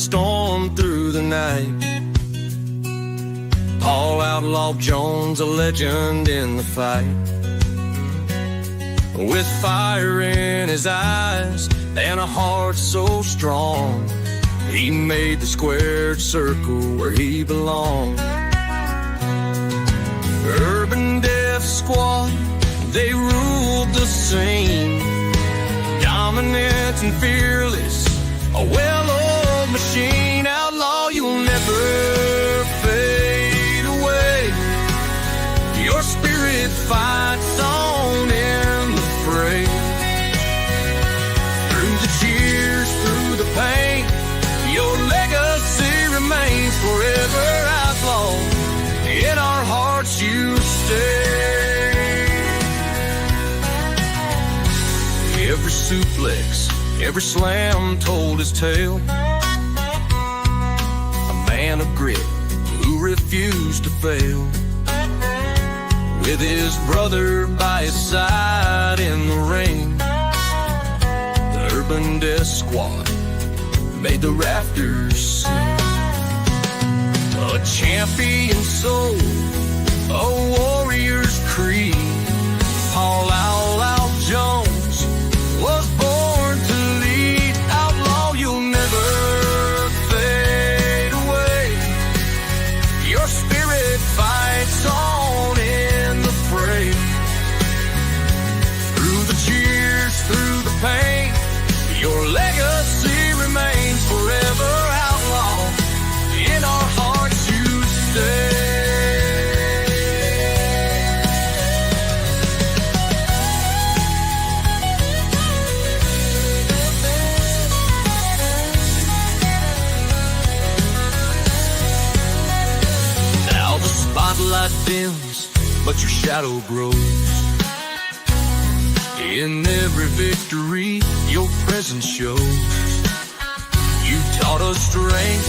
storm through the night. Paul Outlaw Jones, a legend in the fight. With fire in his eyes and a heart so strong, he made the squared circle where he belonged. Urban Death Squad, they ruled the scene. Dominant and fearless, a well-oiled machine. Outlaw, you'll never fade away. Your spirit fights on in the fray. Through the cheers, through the pain, your legacy remains forever. Outlaw, in our hearts you stay. Every suplex, every slam told his tale. A man of grit who refused to fail. With his brother by his side in the ring, the Urban Death Squad made the rafters sing. A champion soul, a warrior's creed. Paul Outlaw Jones was born to lead. Outlaw, you'll never fade away. Your spirit fights on in the fray. Through the cheers, through the pain, your legacy remains forever. Outlaw, in our hearts you stay. Spotlight dims, but your shadow grows. In every victory, your presence shows. You taught us strength,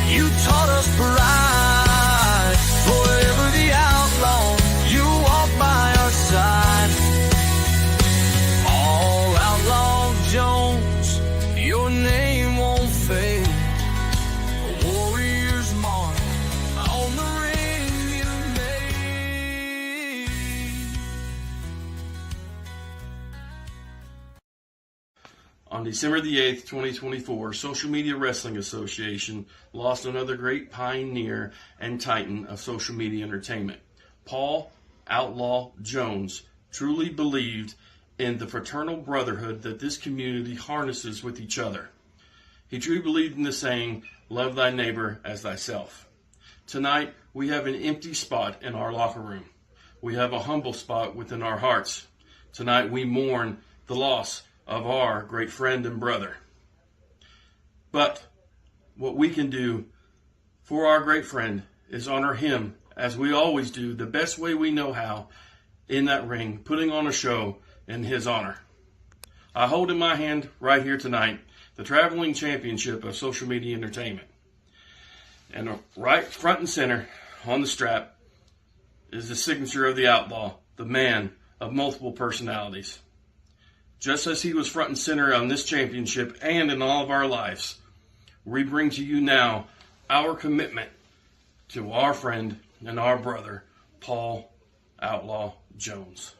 you taught us pride. Forever the outlaw, you walk by our side. All Outlaw Jones, your name won't fade. A warrior's mark on the ring you made. On December the 8th, 2024, Social Media Wrestling Association lost another great pioneer and titan of social media entertainment. Paul Outlaw Jones truly believed in the fraternal brotherhood that this community harnesses with each other. He truly believed in the saying, "Love thy neighbor as thyself." Tonight, we have an empty spot in our locker room. We have a humble spot within our hearts. Tonight, we mourn the loss of our great friend and brother. But what we can do for our great friend is honor him, as we always do, the best way we know how, in that ring, putting on a show in his honor. I hold in my hand right here tonight the traveling championship of social media entertainment. And right front and center on the strap is the signature of the Outlaw, the man of multiple personalities. Just as he was front and center on this championship and in all of our lives, we bring to you now our commitment to our friend and our brother, Paul Outlaw Jones.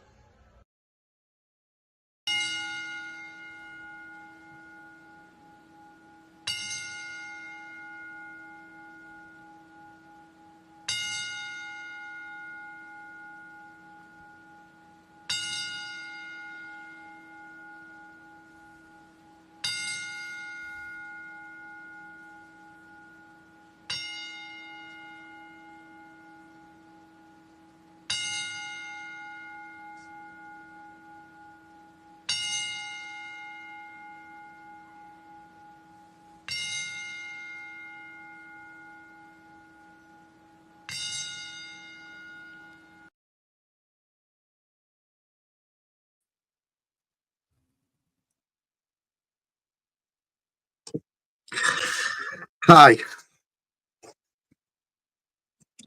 Hi.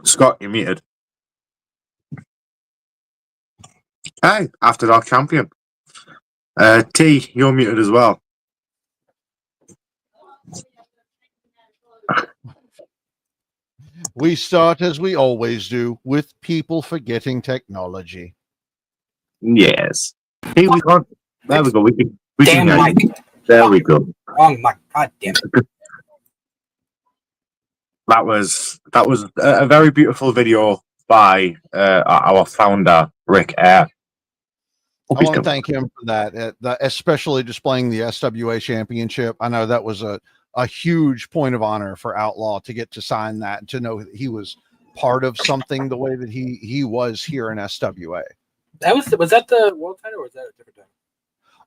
Scott, you're muted. Hey, After Dark Champion. T, you're muted as well. We start as we always do, with people forgetting technology. Yes. Here we go. There we go. We can Damn hear you. mic. There we go. Wrong mic. God damn it. That was a very beautiful video by our founder, Rick Air. I want to thank him for that, especially displaying the SWA Championship. I know that was a huge point of honor for Outlaw to get to sign that, to know that he was part of something the way that he was here in SWA. Was that the world title or was that a different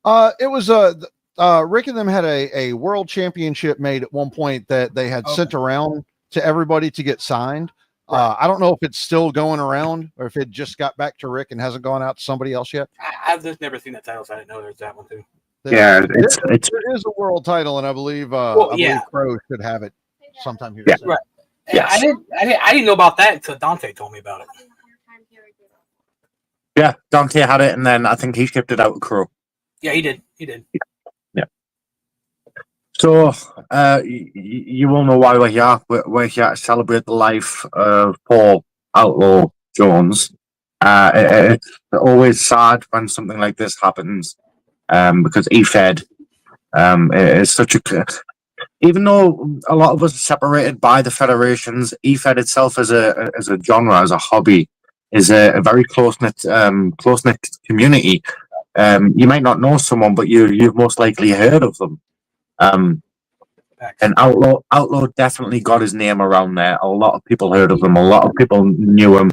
title? It was Rick and them had a world championship made at one point that they had sent around to everybody to get signed. I don't know if it's still going around or if it just got back to Rick and hasn't gone out to somebody else yet. I've just never seen that title, so I didn't know there's that one too. Yeah, there is a world title, and I believe Crow should have it sometime here. Yeah. Right. Yes. I didn't know about that until Dante told me about it. Yeah, Dante had it, and then I think he shipped it out to Crow. Yeah, he did. He did. Yeah. So, you will know why we're here. We're here to celebrate the life of Paul Outlaw Jones. It's always sad when something like this happens, because EFED is such a... Even though a lot of us are separated by the federations, EFED itself as a genre, as a hobby, is a very close-knit community. You might not know someone, but you've most likely heard of them. And Outlaw definitely got his name around there. A lot of people heard of him. A lot of people knew him.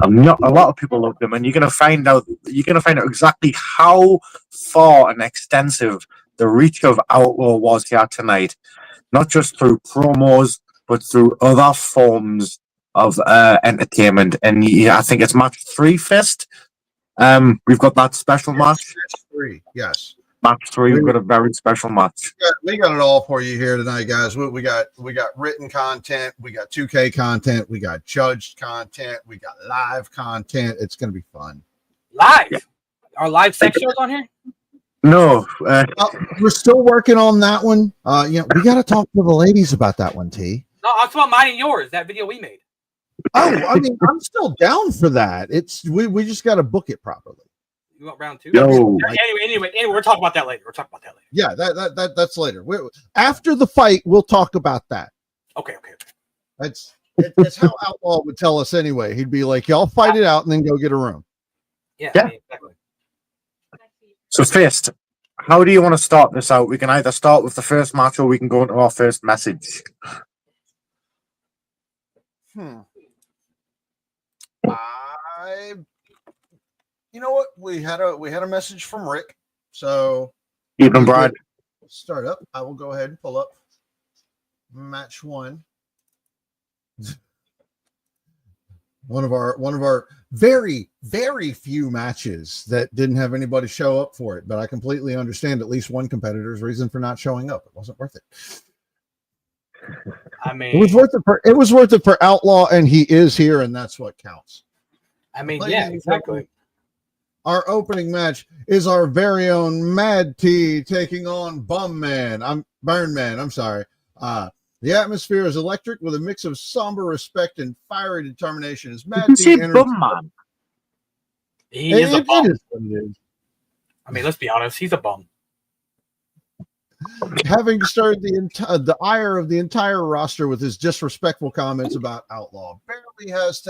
A lot of people loved him. And you're gonna find out exactly how far and extensive the reach of Outlaw was here tonight. Not just through promos, but through other forms of entertainment. And I think it's match 3 first. We've got that special match. Match 3, yes. Match 3, we've got a very special match. We got it all for you here tonight, guys. We got written content, we got 2K content, we got judged content, we got live content. It's going to be fun. Live? Yeah. Are live sex shows on here? No. We're still working on that one. We got to talk to the ladies about that one, T. No, I'm talking about mine and yours, that video we made. Oh, I mean, I'm still down for that. It's we just got to book it properly. You want round 2? No. Anyway, we're talking about that later. Yeah, that's later. After the fight, we'll talk about that. Okay. That's how Outlaw would tell us anyway. He'd be like, "Y'all fight it out and then go get a room." Yeah. Yeah. I mean, exactly. So, Fist, how do you want to start this out? We can either start with the first match or we can go into our first message. You know what? We had a message from Rick. So Evening, Brad. Start up. I will go ahead and pull up match 1. One of our very, very few matches that didn't have anybody show up for it, but I completely understand at least one competitor's reason for not showing up. It wasn't worth it. I mean, it was worth it for Outlaw, and he is here, and that's what counts. I mean, yeah, exactly. Our opening match is our very own Mad T taking on Burn Man. I'm sorry. The atmosphere is electric with a mix of somber respect and fiery determination. As Mad T enters, Man. He is a bum. It is what it is. I mean, let's be honest. He's a bum. Having stirred the ire of the entire roster with his disrespectful comments about Outlaw,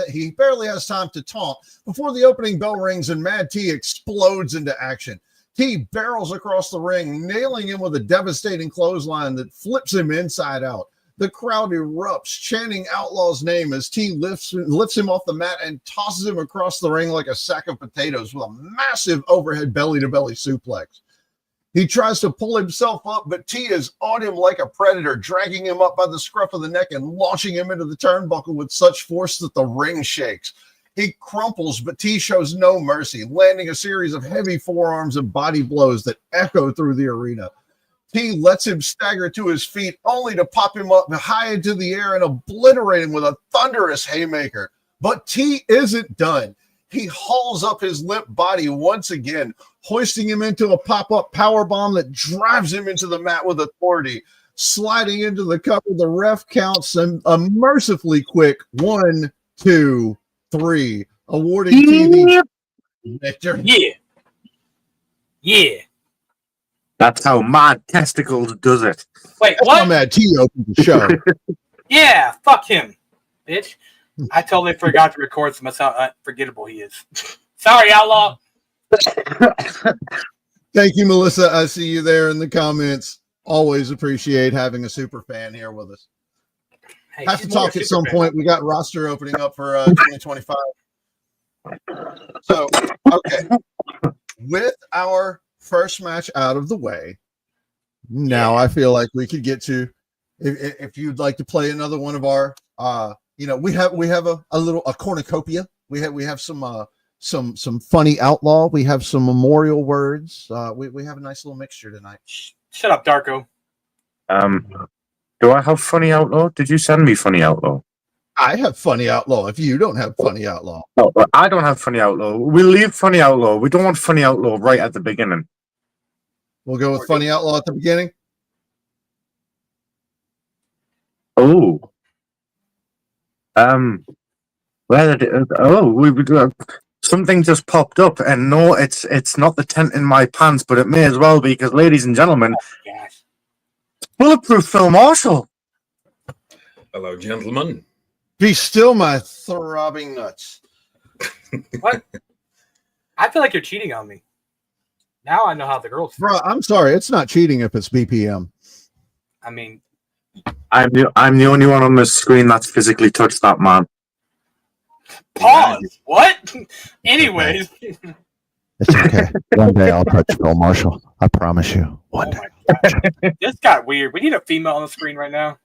he barely has time to taunt before the opening bell rings and Mad T explodes into action. T barrels across the ring, nailing him with a devastating clothesline that flips him inside out. The crowd erupts, chanting Outlaw's name as T lifts him off the mat and tosses him across the ring like a sack of potatoes with a massive overhead belly-to-belly suplex. He tries to pull himself up, but T is on him like a predator, dragging him up by the scruff of the neck and launching him into the turnbuckle with such force that the ring shakes. He crumples, but T shows no mercy, landing a series of heavy forearms and body blows that echo through the arena. T lets him stagger to his feet, only to pop him up high into the air and obliterate him with a thunderous haymaker. But T isn't done. He hauls up his limp body once again, hoisting him into a pop-up powerbomb that drives him into the mat with authority. sliding into the cover. The ref counts a mercifully quick 1, 2, 3, awarding TV victory. Yeah. Yeah. That's how Mad Testicles does it. Wait, That's how what? Matt T opened the show. Yeah, fuck him, bitch. I totally forgot to record some. That's how forgettable he is. Sorry, Outlaw. Thank you, Melissa. I see you there in the comments. Always appreciate having a super fan here with us. Hey, Have to she's more talk a at super some fan. point. We got roster opening up for 2025. So, okay. With our first match out of the way, now I feel like we could get to, if you'd like to play another one of our, we have a cornucopia. We have some funny Outlaw. We have some memorial words. We have a nice little mixture tonight. Shut up, Darko. Do I have Funny Outlaw? Did you send me Funny Outlaw? I have funny Outlaw. If you don't have funny Outlaw, No, I don't have Funny Outlaw. We'll leave Funny Outlaw. We don't want Funny Outlaw right at the beginning. we'll go with funny Outlaw at the beginning. Oh. Where did it, something just popped up, and no, it's not the tent in my pants, but it may as well be, because, ladies and gentlemen, Yes. Bulletproof Phil Marshall. Hello, gentlemen. Be still my throbbing nuts. What? I feel like you're cheating on me. Now I know how the girls feel. Bro, I'm sorry. It's not cheating if it's BPM. I mean, I'm the only one on the screen that's physically touched that man. pause. What? Anyways. It's okay. One day I'll touch Phil Marshall. I promise you. One Oh my God. This got weird. We need a female on the screen right now.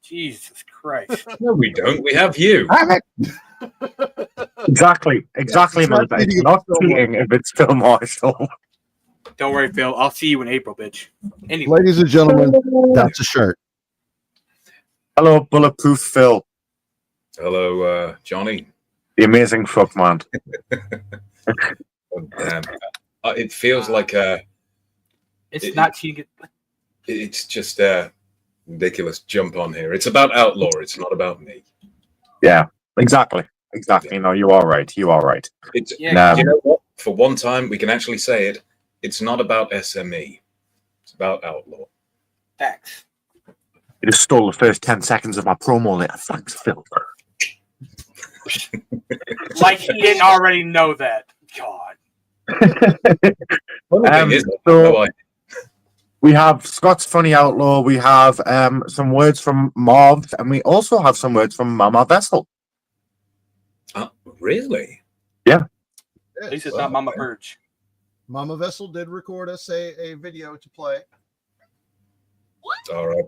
Jesus Christ. No, we don't. We have you. Exactly, It's Melissa. not It's cheating not if it's Phil cheating if it's Phil Marshall. Don't worry, Phil. I'll see you in April, bitch. Anyway. Ladies and gentlemen, that's a shirt. Hello, Bulletproof Phil, Hello, Johnny. the amazing fuck man. Oh, damn. It feels like It's not cheating. it's just a ridiculous jump on here. It's about Outlaw. It's not about me. Yeah, exactly. No, you are right. It's, Yeah, you know what? For one time, we can actually say it. It's not about SME. It's about Outlaw. facts. You just stole the first 10 seconds of my promo later. Thanks, Phil. Like he didn't already know that. God. So we have Scott's Funny Outlaw. We have some words from Marv, and we also have some words from Mama Vessel. Really? At least it's not Mama Purge. Mama Vessel did record us a video to play. All right.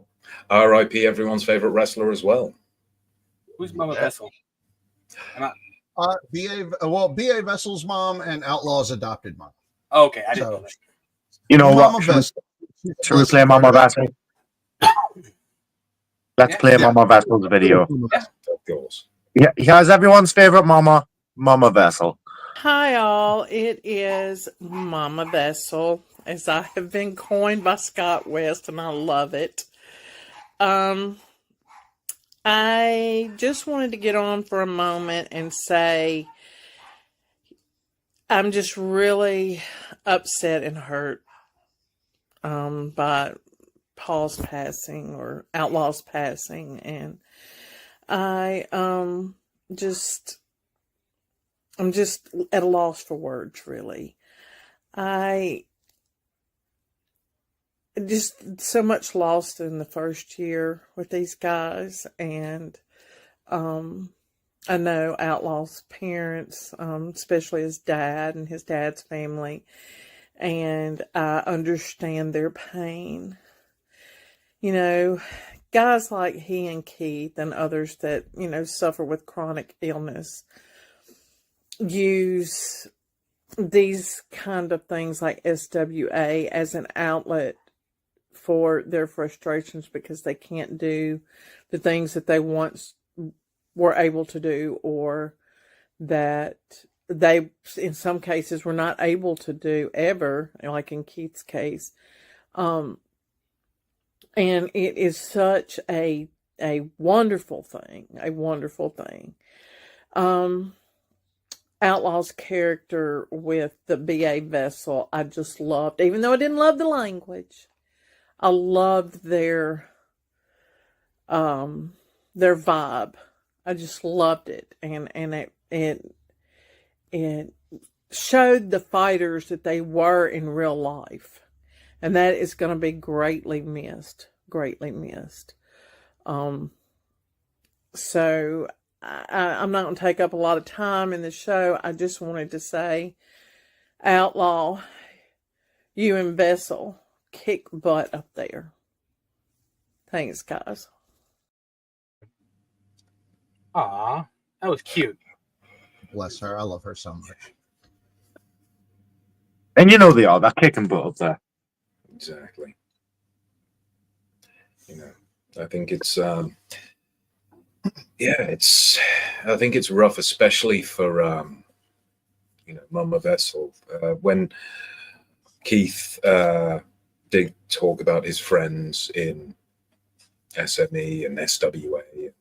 R.I.P. everyone's favorite wrestler as well. Who's Mama Vessel? BA Vessel's mom and Outlaw's adopted mom. Oh, okay, I didn't know that. You know Mama what? Vessel. Should we play Mama Vessel? Let's play Mama Vessel's video. Of course. Yeah, here's everyone's favorite Mama Vessel. Hi, all. It is Mama Vessel, as I have been coined by Scott West, and I love it. I just wanted to get on for a moment and say I'm just really upset and hurt by Paul's passing or Outlaw's passing, and I'm just at a loss for words, really. I just so much lost in the first year with these guys, and I know Outlaw's parents, especially his dad and his dad's family, and I understand their pain. You know, guys like he and Keith and others that, suffer with chronic illness use these kind of things like SWA as an outlet for their frustrations because they can't do the things that they once were able to do, or that they, in some cases, were not able to do ever, like in Keith's case. And it is such a wonderful thing, a wonderful thing. Outlaw's character with the BA vessel, I just loved, even though I didn't love the language. I loved their vibe. I just loved it, and it showed the fighters that they were in real life, and that is going to be greatly missed. Greatly missed. So I'm not going to take up a lot of time in the show. I just wanted to say, Outlaw, you and Vessel kick butt up there. Thanks, guys. Aw, that was cute. Bless her. I love her so much. And you know they are. They're kicking butt up there. Exactly. You know, I think it's I think it's rough, especially for Mama Vessel. When Keith did talk about his friends in SME and SWA,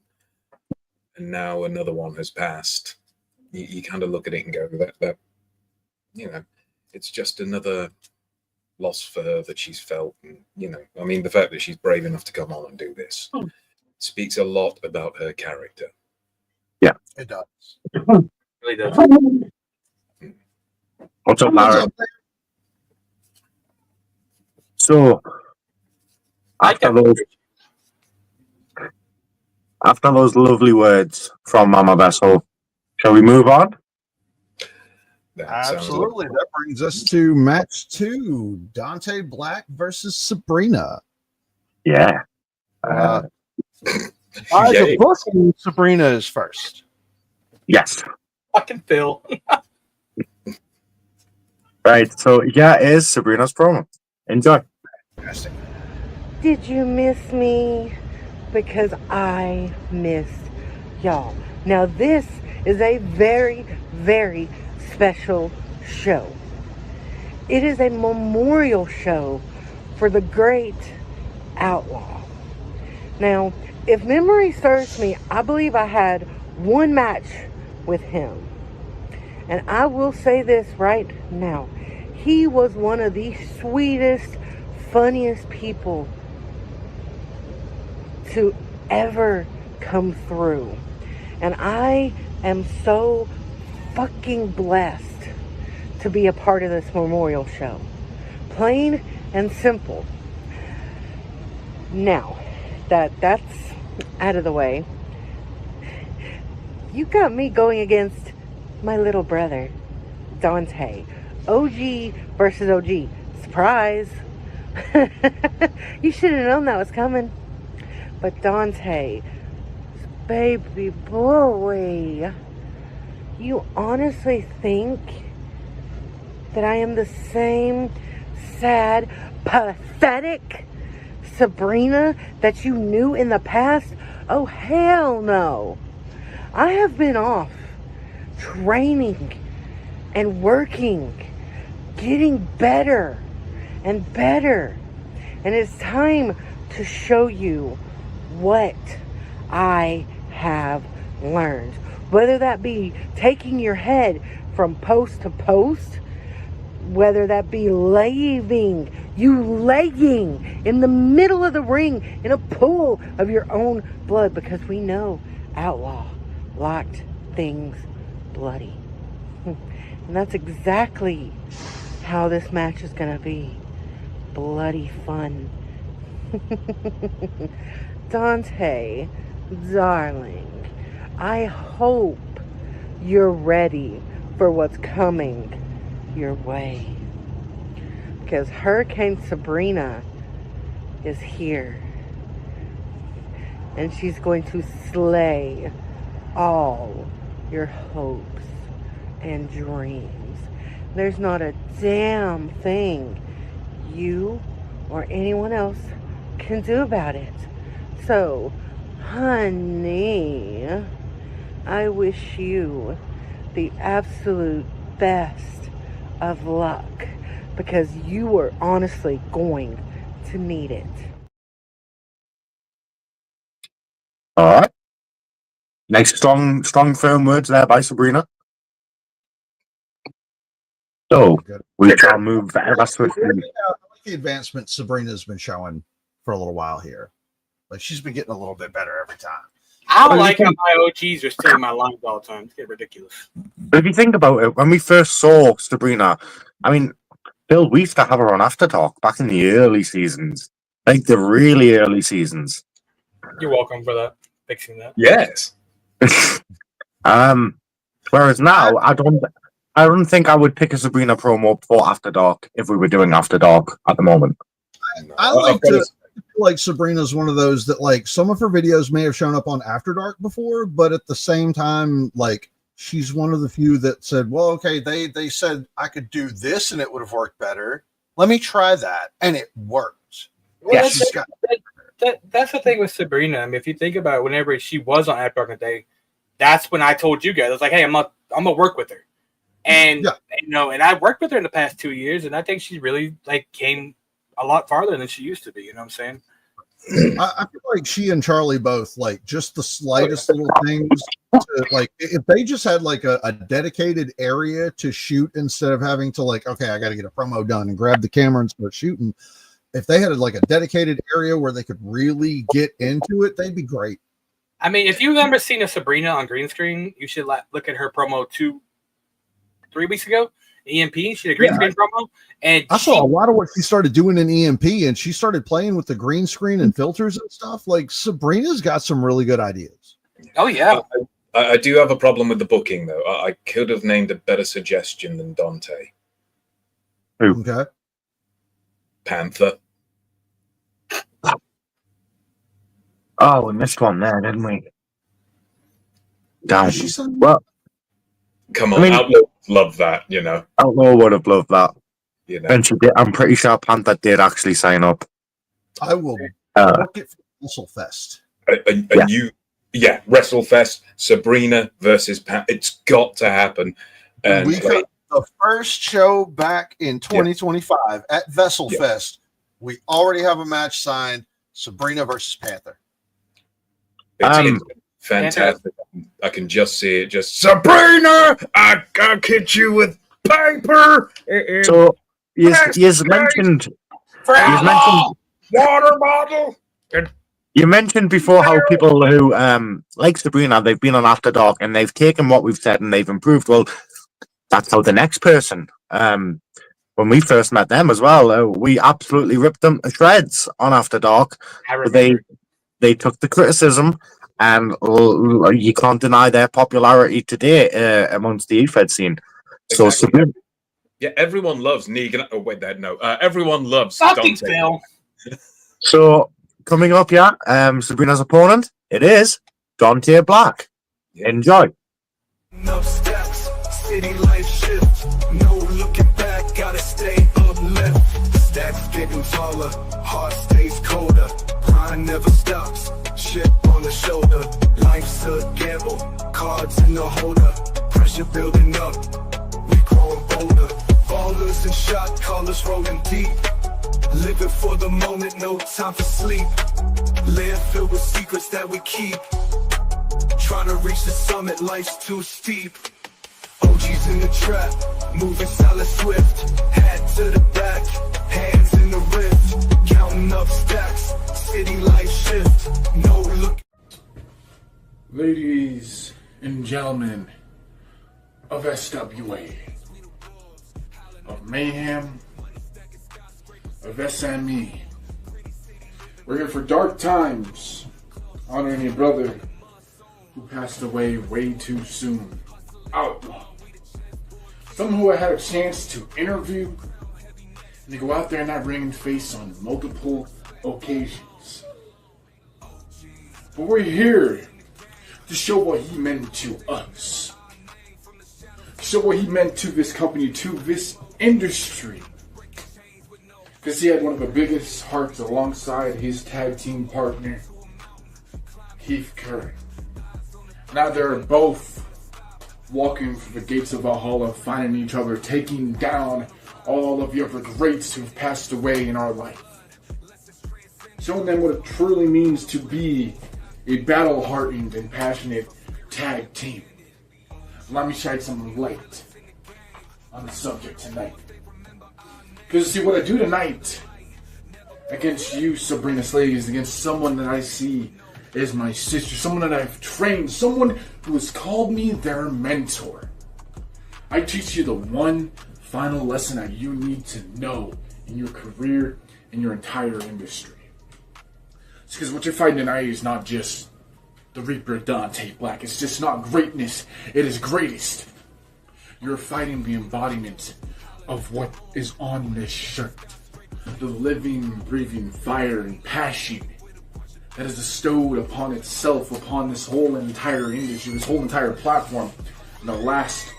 and now another one has passed, you kind of look at it and go, that it's just another loss for her that she's felt. And I mean, the fact that she's brave enough to come on and do this speaks a lot about her character. Yeah, it does. It really does. What's up, Lara? So after those lovely words from Mama Vessel, shall we move on? Absolutely. That brings us to match 2, Dante Black versus Sabrina. Yeah. The booking, Sabrina is first. Yes. Fucking Phil. Right. So yeah, it is Sabrina's promo. Enjoy. Did you miss me? Because I missed y'all. Now this is a very, very special show. It is a memorial show for the great Outlaw. Now, if memory serves me, I believe I had one match with him. And I will say this right now. He was one of the sweetest, funniest people to ever come through. And I am so fucking blessed to be a part of this memorial show. Plain and simple. Now that's out of the way, you got me going against my little brother, Dante. OG versus OG. Surprise. You should have known that was coming. But Dante, baby boy, you honestly think that I am the same sad, pathetic Sabrina that you knew in the past? Oh, hell no. I have been off training and working, getting better and better. And it's time to show you what I have learned. Whether that be taking your head from post to post, whether that be laying in the middle of the ring in a pool of your own blood, because we know Outlaw locked things bloody. And that's exactly how this match is going to be. Bloody fun. Dante, darling, I hope you're ready for what's coming your way. Because Hurricane Sabrina is here. And she's going to slay all your hopes and dreams. There's not a damn thing you or anyone else can do about it. So, honey, I wish you the absolute best of luck, because you are honestly going to need it. All right. Nice, strong, firm words there by Sabrina. So we shall move ever swiftly. I like the advancement Sabrina's been showing for a little while here. Like she's been getting a little bit better every time. I don't like how my OGs are stealing my lines all the time. It's getting ridiculous. But if you think about it, when we first saw Sabrina, I mean, Bill, we used to have her on After Dark back in the early seasons, like the really early seasons. You're welcome for that. Fixing that. Yes. Whereas now, I don't think I would pick a Sabrina promo for After Dark if we were doing After Dark at the moment. I like to feel like Sabrina's one of those that like some of her videos may have shown up on After Dark before, but at the same time, like she's one of the few that said, well, okay, they said I could do this and it would have worked better. Let me try that. And it worked. Well, Yes. that's the thing with Sabrina. I mean, if you think about it, whenever she was on After Dark today, that's when I told you guys, I was like, hey, I'm gonna work with her. And you know, and I worked with her in the past 2 years, and I think she really like came a lot farther than she used to be. You know what I'm saying? I feel like she and Charlie both like just the slightest little things to, like if they just had like a dedicated area to shoot instead of having to like, okay, I got to get a promo done and grab the camera and start shooting. If they had like a dedicated area where they could really get into it, they'd be great. I mean, if you've ever seen a Sabrina on green screen, you should look at her promo 3 weeks ago. EMP, she had a green screen promo, and I saw a lot of what she started doing in EMP, and she started playing with the green screen and filters and stuff. Like Sabrina's got some really good ideas. Oh yeah, I do have a problem with the booking though. I could have named a better suggestion than Dante. Who? Okay, Panther. Oh, we missed one there, didn't we? Down. she's Well, Come on, I mean, Outlaw love that, you know. Outlaw would have loved that. You know. And she did. I'm pretty sure Panther did actually sign up. I will book it for WrestleFest. WrestleFest, Sabrina versus Panther. It's got to happen. And We got the first show back in 2025 at WrestleFest. We already have a match signed: Sabrina versus Panther. it's fantastic. I can just see it. Just Sabrina, I hit you with paper. So you mentioned water bottle. You mentioned before how people who like Sabrina, they've been on After Dark and they've taken what we've said and they've improved. Well, that's how the next person. When we first met them as well, we absolutely ripped them to shreds on After Dark. But they took the criticism, and you can't deny their popularity today amongst the E-Fed scene. So Exactly. Sabrina, Yeah, everyone loves Negan. Oh wait, no. Everyone loves fucking Dante. Phil. so coming up, Sabrina's opponent, it is Dante Black. Yeah. Enjoy. Up steps, city life shift. No looking back, gotta stay uplift. Stacks getting taller, heart stays colder. Grind never stops, chip on the shoulder. Life's a gamble, cards in the holder. Pressure building up, we growing bolder. Ballers and shot callers rolling deep. Living for the moment, no time for sleep. Land filled with secrets that we keep. Trying to reach the summit, life's too steep. OG's in the trap, moving solid swift. Head to the back, hands in the rift. Counting up stacks, city life shift. No look. Ladies and gentlemen of SWA, of Mayhem, of SME, we're here for Dark Times, honoring a brother who passed away way too soon. Outlaw. Someone who I had a chance to interview and to go out there in that ring and face on multiple occasions. But we're here to show what he meant to us. Show what he meant to this company, to this industry. Because he had one of the biggest hearts alongside his tag team partner, Keith Curry. Now they're both walking through the gates of Valhalla, finding each other, taking down all of the other greats who have passed away in our life. Showing them what it truly means to be a battle-hardened and passionate tag team. Let me shine some light on the subject tonight. Because see, what I do tonight against you, Sabrina Slade, is against someone that I see as my sister, someone that I've trained, someone who has called me their mentor. I teach you the one final lesson that you need to know in your career, in your entire industry. It's because what you're fighting tonight is not just the Reaper Dante Black. It's just not greatness. It is greatest. You're fighting the embodiment of what is on this shirt. The living, breathing fire and passion that is bestowed upon itself, upon this whole entire industry, this whole entire platform in the last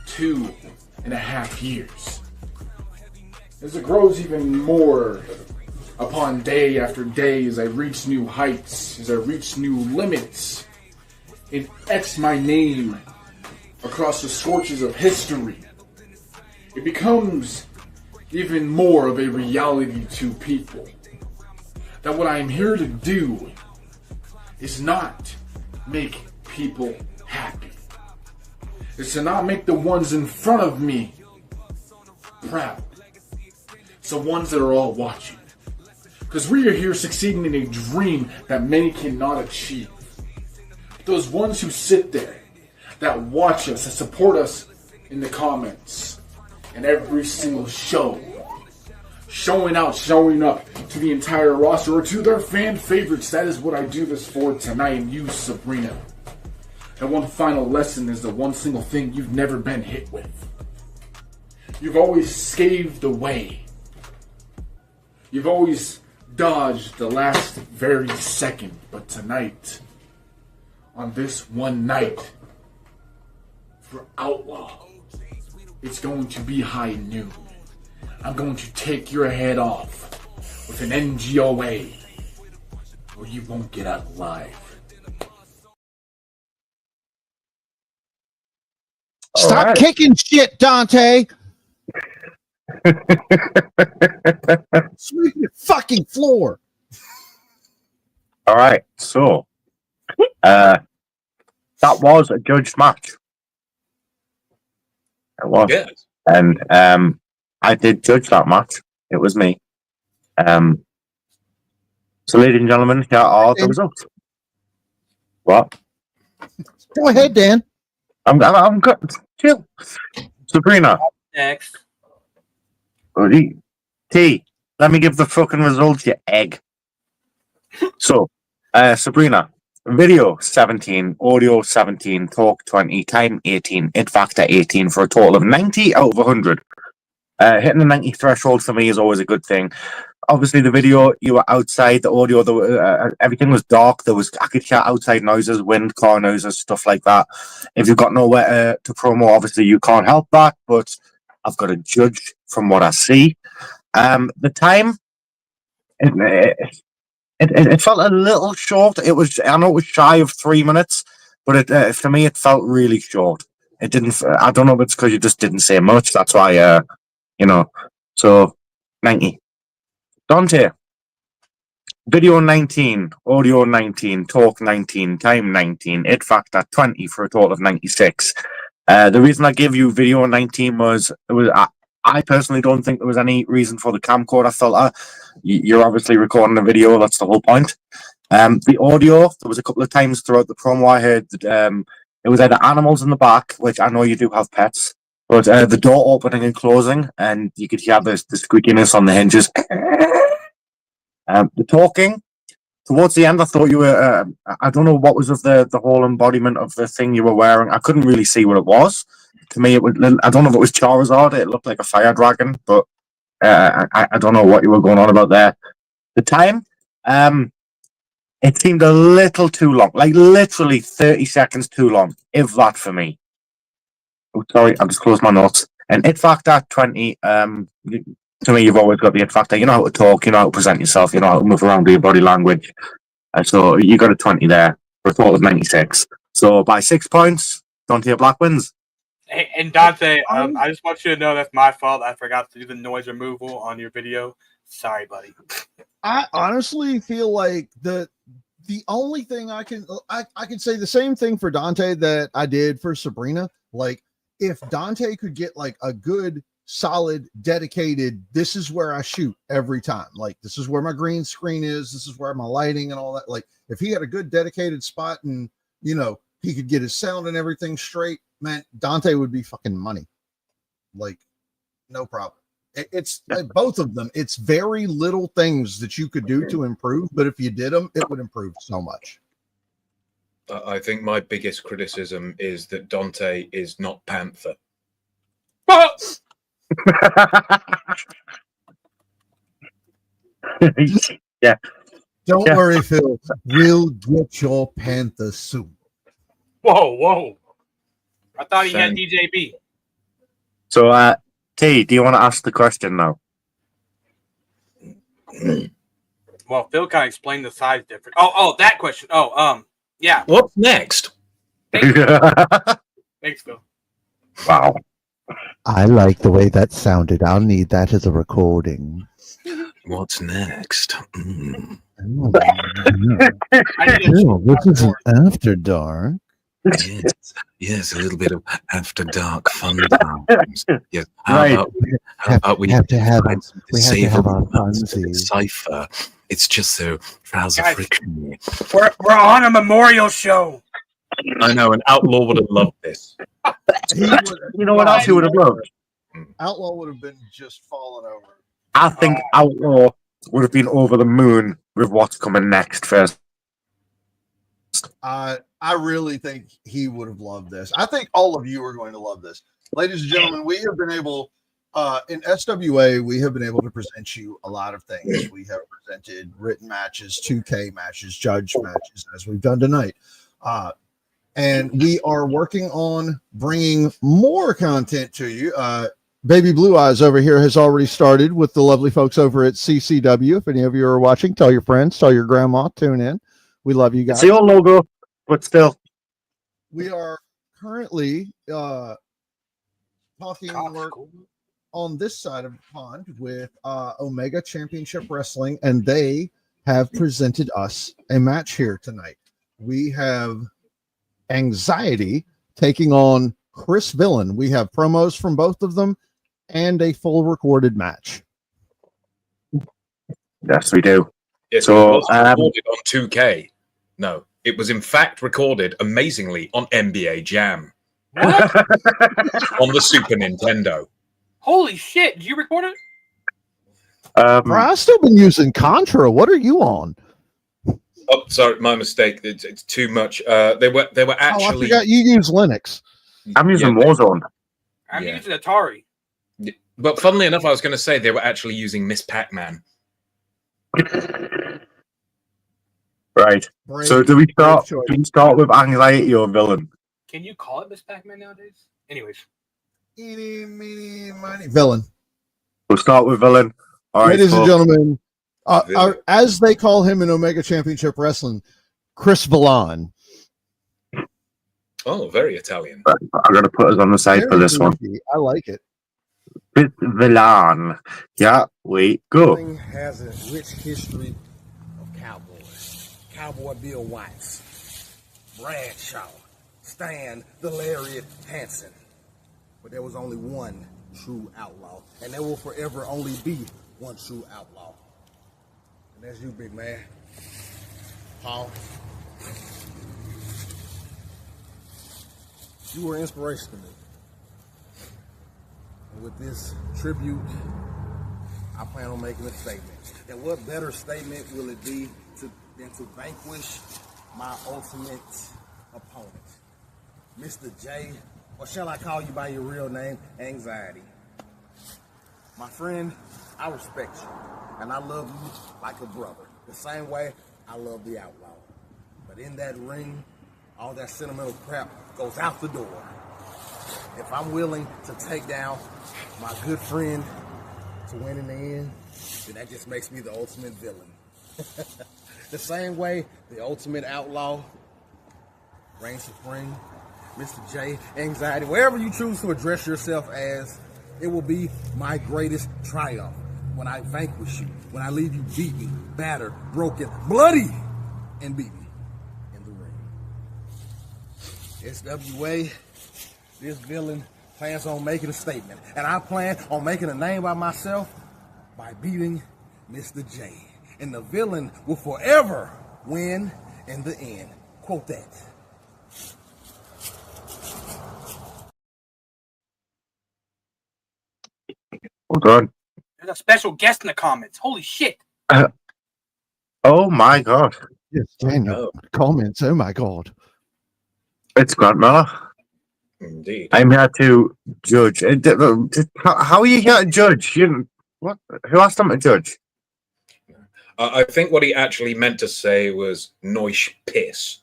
2.5 years. As it grows even more upon day after day, as I reach new heights, as I reach new limits, and etch my name across the scorches of history, it becomes even more of a reality to people. That what I am here to do is not make people happy. It's to not make the ones in front of me proud. It's the ones that are all watching. Because we are here succeeding in a dream that many cannot achieve. Those ones who sit there, that watch us, that support us in the comments, and every single show, showing out, showing up to the entire roster or to their fan favorites. That is what I do this for tonight. And you, Sabrina, that one final lesson is the one single thing you've never been hit with. You've always scathed away. You've always dodged the last very second. But tonight, on this one night, for Outlaw, it's going to be high noon. I'm going to take your head off with an NGOA, or you won't get out alive. Stop kicking shit, Dante. Sweep your fucking floor. All right, so that was a judged match. It was, Yes. and I did judge that match. It was me. So, ladies and gentlemen, here are the results. What? Go ahead, Dan. I'm good. Chill. Sabrina. Next. T. Let me give the fucking results, you egg. So, Sabrina. Video 17, audio 17, talk 20, time 18, it factor 18 for a total of 90 out of 100. Hitting the 90 threshold for me is always a good thing. Obviously, the video, you were outside, the audio, everything was dark. I could hear outside noises, wind, car noises, stuff like that. If you've got nowhere to promo, obviously you can't help that, but I've got to judge from what I see. The time, it felt a little short. I know it was shy of 3 minutes, but for me, it felt really short. It didn't, I don't know if it's because you just didn't say much. That's why, so 90. Dante, video 19, audio 19, talk 19, time 19, it factor 20 for a total of 96. The reason I gave you video 19 was I personally don't think there was any reason for the camcorder filter. You're obviously recording a video, that's the whole point. The audio, there was a couple of times throughout the promo I heard that it was either animals in the back, which I know you do have pets, but the door opening and closing, and you could hear the squeakiness on the hinges. The talking, towards the end, I thought you were, I don't know what was of the whole embodiment of the thing you were wearing. I couldn't really see what it was. To me, I don't know if it was Charizard. It looked like a fire dragon, but I don't know what you were going on about there. The time, it seemed a little too long, like literally 30 seconds too long, if that for me. Oh, sorry, I've just closed my notes. And it factor 20, to me, you've always got the it factor. You know how to talk, you know how to present yourself, you know how to move around with your body language. So you got a 20 there for a total of 96. So by 6 points, Dante Black wins. Hey, and Dante, I just want you to know that's my fault. I forgot to do the noise removal on your video. Sorry, buddy. I honestly feel like The only thing I can say the same thing for Dante that I did for Sabrina. Like, if Dante could get like a good, solid, dedicated, this is where I shoot every time. Like, this is where my green screen is. This is where my lighting and all that. Like, if he had a good dedicated spot and, you know, he could get his sound and everything straight, man, Dante would be fucking money. Like, no problem. It's like both of them. It's very little things that you could do to improve, but if you did them, it would improve so much. I think my biggest criticism is that Dante is not Panther. Yeah. Don't worry, Phil. We'll get your Panther soon. Whoa. I thought he had DJB. So, T, do you want to ask the question now? Well, Phil kind of explained the size difference. Oh, that question. Yeah. What's next? Thanks, Phil. Wow. I like the way that sounded. I'll need that as a recording. What's next? Oh, this is an after dark. Yes, a little bit of after dark fun times. Yes. How about we have to have our funsies. Cipher. It's just so trouser friction. We're on a memorial show. I know, an outlaw would have loved this. You know what else he would have loved? Outlaw would have been just falling over. I think Outlaw would have been over the moon with what's coming next first. I really think he would have loved this. I think all of you are going to love this. Ladies and gentlemen, we have been able, in SWA, we have been able to present you a lot of things. We have presented written matches, 2K matches, judge matches, as we've done tonight. And we are working on bringing more content to you. Baby Blue Eyes over here has already started with the lovely folks over at CCW. If any of you are watching, tell your friends, tell your grandma, tune in. We love you guys. It's your logo, but still. We are currently talking on this side of the pond with Omega Championship Wrestling, and they have presented us a match here tonight. We have Anxiety taking on Kris Vilain. We have promos from both of them and a full recorded match. Yes, we do. Yes, so, it was recorded on 2K. No, it was in fact recorded amazingly on NBA Jam. What? On the Super Nintendo. Holy shit! Did you record it? I've still been using Contra. What are you on? Oh, sorry, my mistake. It's too much. They were actually. Oh, I forgot you use Linux. I'm using Warzone. I'm using Atari. But funnily enough, I was going to say they were actually using Miss Pac-Man. Right. So do we start with Anxiety or Villain? Can you call it Miss Pac-Man nowadays? Anyways. Eeny, meeny, miny. Villain. We'll start with Villain. All right, ladies and gentlemen, as they call him in Omega Championship Wrestling, Kris Vilain. Oh, very Italian. I'm going to put us on the side for this one. I like it. Vilain. Yeah, we go. Has a rich history of cowboys. Cowboy Bill Watts, Bradshaw, Stan the Lariat Hansen. But there was only one true outlaw, and there will forever only be one true outlaw. And that's you, big man. Paul. You were inspiration to me. And with this tribute, I plan on making a statement. And what better statement will it be than to vanquish my ultimate opponent, Myster Jay, or shall I call you by your real name, Anxiety? My friend, I respect you, and I love you like a brother, the same way I love the outlaw. But in that ring, all that sentimental crap goes out the door. If I'm willing to take down my good friend to win in the end, then that just makes me the ultimate villain. The same way the ultimate outlaw reigns supreme, Myster Jay, Anxiety, wherever you choose to address yourself as, it will be my greatest triumph when I vanquish you, when I leave you beaten, battered, broken, bloody, and beat me in the ring. SWA, this villain plans on making a statement, and I plan on making a name by myself by beating Myster Jay. And the villain will forever win in the end. Quote that. Hold on. There's a special guest in the comments. Holy shit. Oh my god. Yes, Daniel. Comments. Oh my god. It's Grant Miller. Indeed. I'm here to judge. How are you here to judge? What? Who asked him to judge? I think what he actually meant to say was noish piss.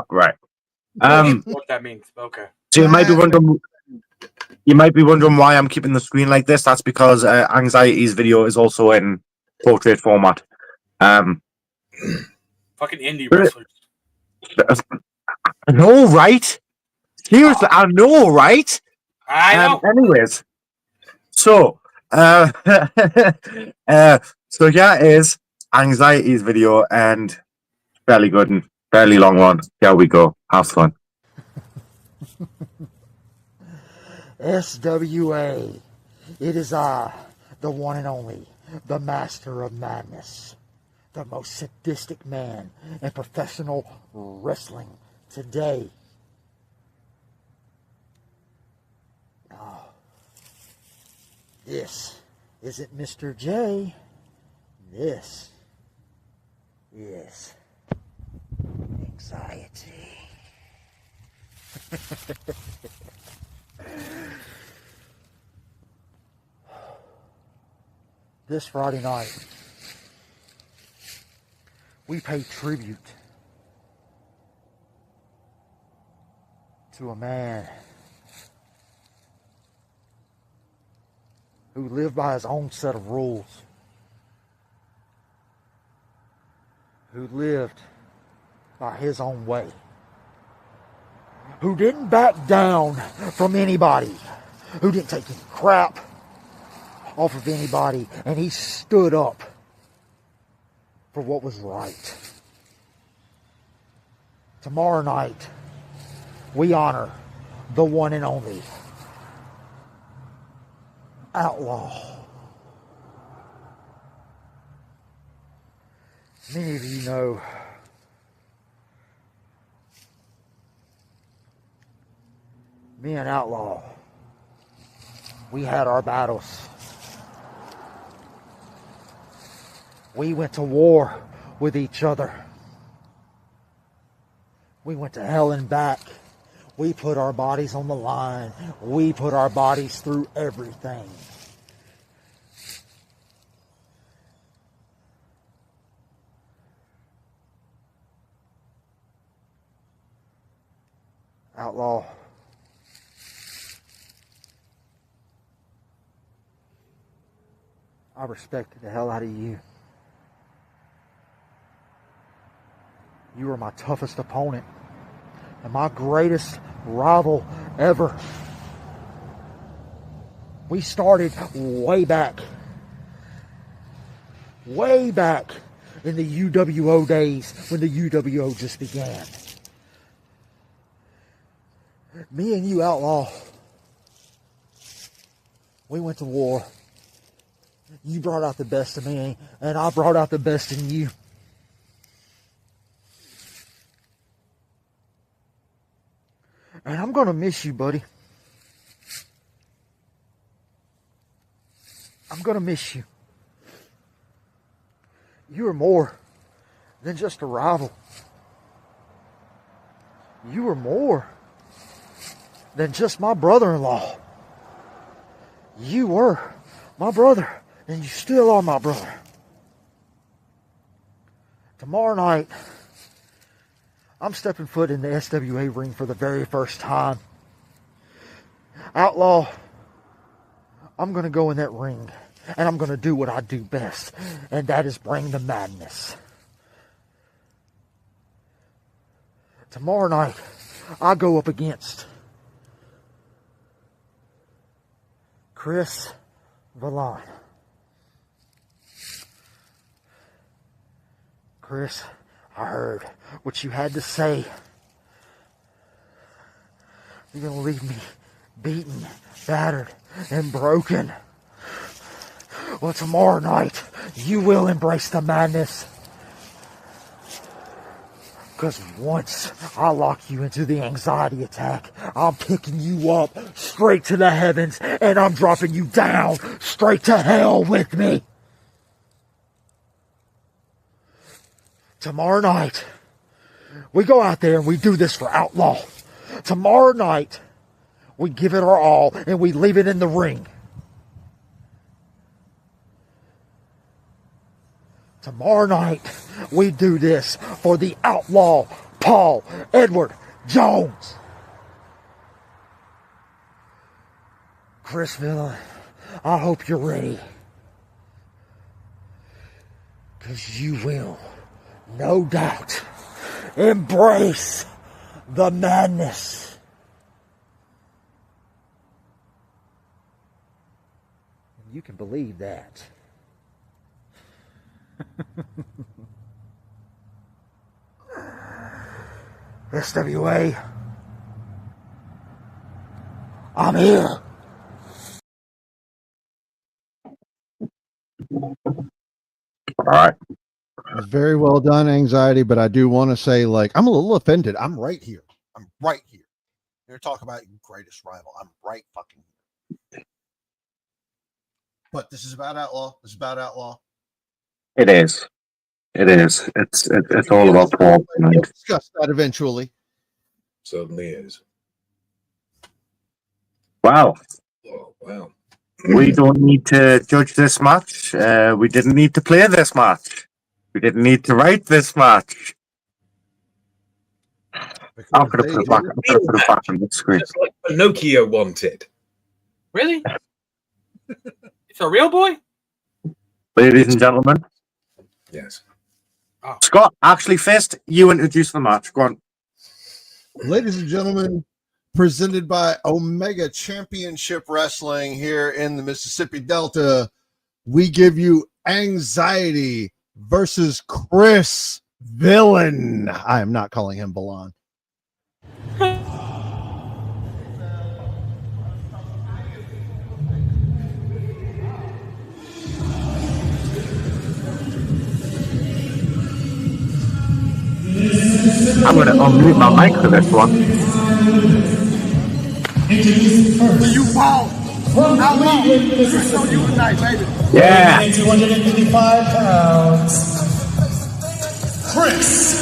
Right. What that means. Okay. So you might be wondering why I'm keeping the screen like this. That's because Anxiety's video is also in portrait format. Fucking indie wrestlers. I know, right? Seriously, I know, right? I know. Anyways, so so yeah, is Anxiety's video and fairly good and fairly long one. Here we go. Have fun. SWA. It is I, the one and only, the master of madness, the most sadistic man in professional wrestling today. This isn't Myster Jay. This is anxiety. This Friday night, we pay tribute to a man who lived by his own set of rules, who lived by his own way, who didn't back down from anybody, who didn't take any crap off of anybody, and he stood up for what was right. Tomorrow night, we honor the one and only Outlaw. Many of you know me and Outlaw, we had our battles. We went to war with each other. We went to hell and back. We put our bodies on the line. We put our bodies through everything. Outlaw. I respected the hell out of you. You were my toughest opponent and my greatest rival ever. We started way back in the UWO days when the UWO just began. Me and you, Outlaw, we went to war. You brought out the best of me, and I brought out the best in you. And I'm going to miss you, buddy. I'm going to miss you. You were more than just a rival. You were more than just my brother-in-law. You were my brother, and you still are my brother. Tomorrow night, I'm stepping foot in the SWA ring for the very first time. Outlaw, I'm going to go in that ring, and I'm going to do what I do best, and that is bring the madness. Tomorrow night, I go up against Kris Vilain. Kris, I heard what you had to say. You're gonna leave me beaten, battered, and broken. Well, tomorrow night, you will embrace the madness. Because once I lock you into the anxiety attack, I'm picking you up straight to the heavens, and I'm dropping you down straight to hell with me. Tomorrow night, we go out there and we do this for Outlaw. Tomorrow night, we give it our all and we leave it in the ring. Tomorrow night, we do this for the Outlaw Paul Edward Jones. Kris Vilain, I hope you're ready. Because you will, no doubt, embrace the madness. You can believe that. SWA, I'm here. All right. Very well done, Anxiety, but I do want to say, like, I'm a little offended. I'm right here. I'm right here. You're talking about your greatest rival. I'm right fucking here. But this is about Outlaw. This is about Outlaw. It is. It is. It's all about Paul. We'll discuss that eventually. Certainly is. Wow. Oh, wow. We don't need to judge this match. We didn't need to play this match. We didn't need to write this match. I'm going to put it back. I'm going to put it back on the screen. Just like Pinocchio wanted. Really? It's a real boy? Ladies and gentlemen. Yes. Oh. Scott, actually, first, you introduce the match. Go on. Ladies and gentlemen, presented by Omega Championship Wrestling here in the Mississippi Delta, we give you Anxiety versus Kris Vilain. I am not calling him Vilain. I'm going to unmute my mic for this one. You Paul. Outlaw. It's on you tonight, baby. Yeah. 255 pounds. Kris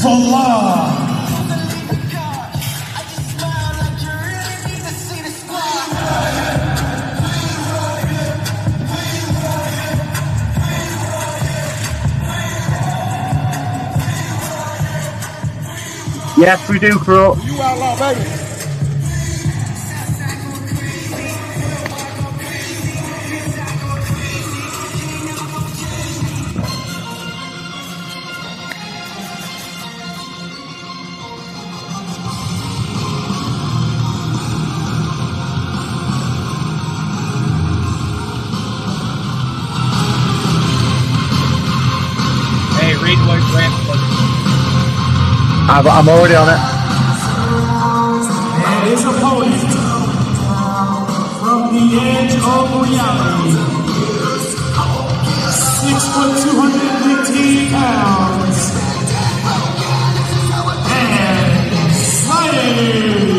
Vilain. Yes, we do, Crow. You Outlaw, baby. Hey, read what Grant. I'm already on it. And his opponent, from the edge of reality, 6 foot 215 pounds, and Slade.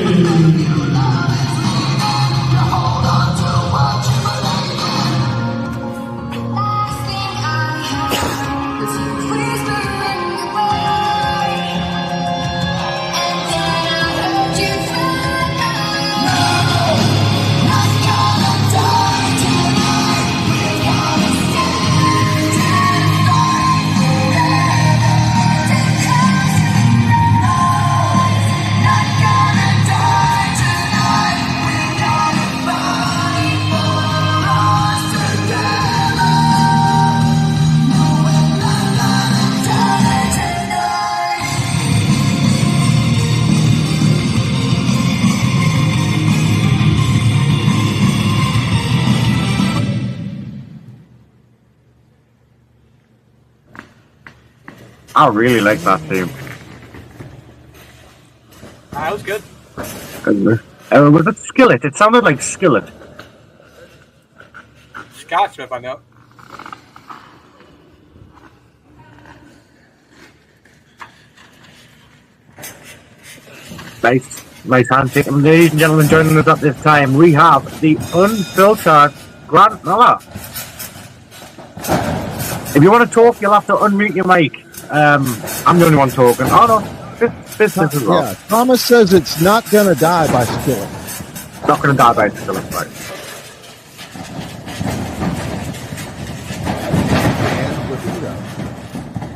Not gonna I really like that team. That was good. Was it Skillet? It sounded like Skillet. Scotsmith, I know. Nice handshake. Ladies and gentlemen, joining us at this time, we have the unfiltered Grant Miller. If you want to talk, you'll have to unmute your mic. I'm the only one talking. Oh no, this is wrong. Yeah, Thomas says it's not gonna die by Skillet. Not gonna die by Skillet, right?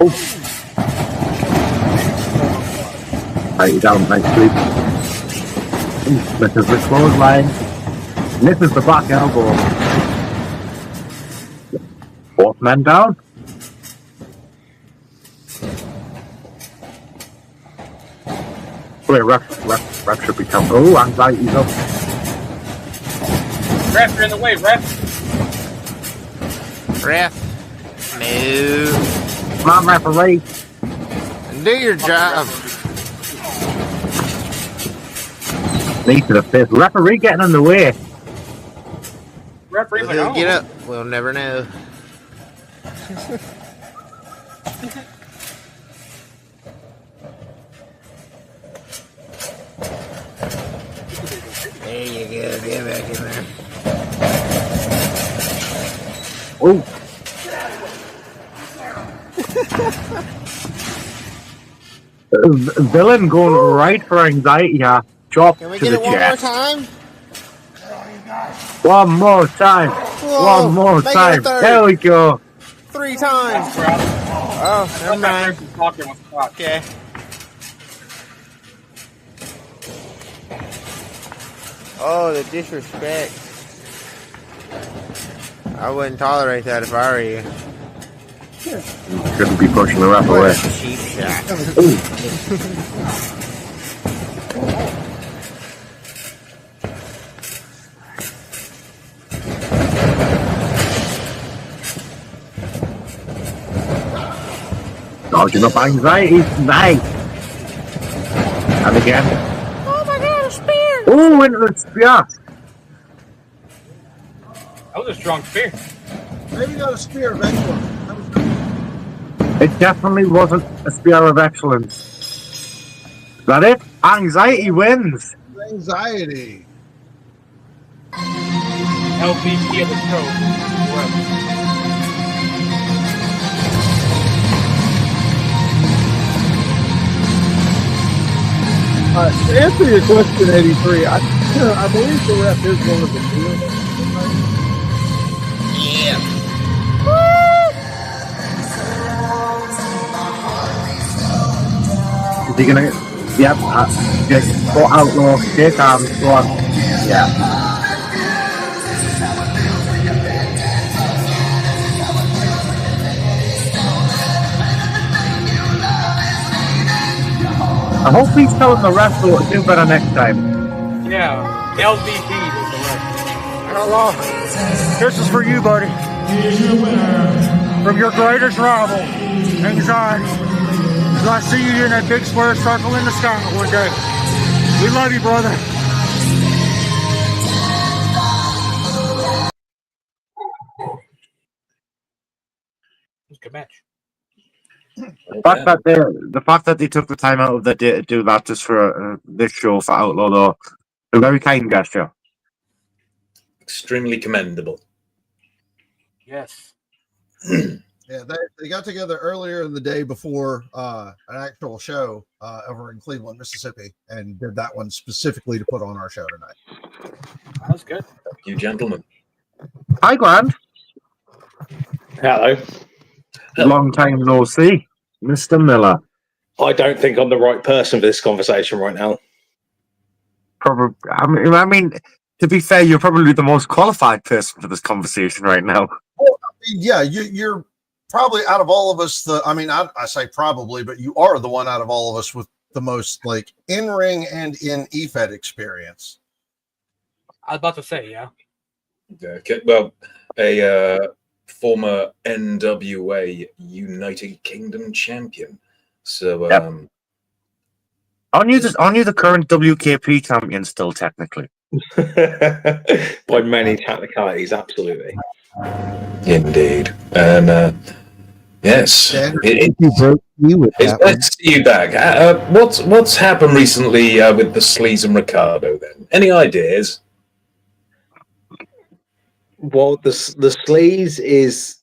Oh. Right, down, nice sleep. This is the clothesline. This is the back elbow. Both men down. Wait, ref should be coming. Oh, anxiety's up. Ref, you're in the way, ref. Ref. No. Come on, referee. Do your job. Knee to the fist. Referee getting in the way. Referee, He'll get up. We'll never know. There you go. Get back in there. Oh. Villain going right for anxiety here. Chop Can we to get the it one chest. more time? One more time. Whoa, One more make it a time. third. There we go. 3 times. Oh, never mind. Okay. Oh, the disrespect. I wouldn't tolerate that if I were you. Shouldn't be pushing the ref away. Cheap shot. Dodging up anxiety. Nice. And again. Oh my god, a spear! Oh, into the spear. That was a strong spear. Maybe got a spear of excellence. It definitely wasn't a spear of excellence. Is that it? Anxiety wins. Anxiety. LVP of the show. To answer your question, 83, I believe the ref is one of the two. Yeah. Is he gonna? Yep. Just go Outlaw. Shake arms. Go on. Yeah. I hope he's telling the ref to do better next time. Yeah, LVP was the ref. Outlaw, this is for you, buddy. From your greatest rival, anxiety. I see you in that big square circle in the sky one day. We love you, brother. It was a good match. The fact that they took the time out of their day to do that just for this show for Outlaw, though, a very kind gesture. Extremely commendable. Yes. Yeah, they got together earlier in the day before an actual show over in Cleveland, Mississippi, and did that one specifically to put on our show tonight. That was good. Thank you, gentlemen. Hi, Grand. Hello. Long time no see, Mr. Miller. I don't think I'm the right person for this conversation right now. Probably. I mean, to be fair, you're probably the most qualified person for this conversation right now. Well, yeah, you're probably out of all of us. I say probably, but you are the one out of all of us with the most like in ring and in EFED experience. I was about to say, yeah. Okay, well, a former NWA United Kingdom champion So, aren't you the current WKP champion still, technically? By many technicalities, absolutely. Indeed. And yes, let's see you back. What's happened recently with the Sleaze and Ricardo then? Any ideas? Well, the Sleaze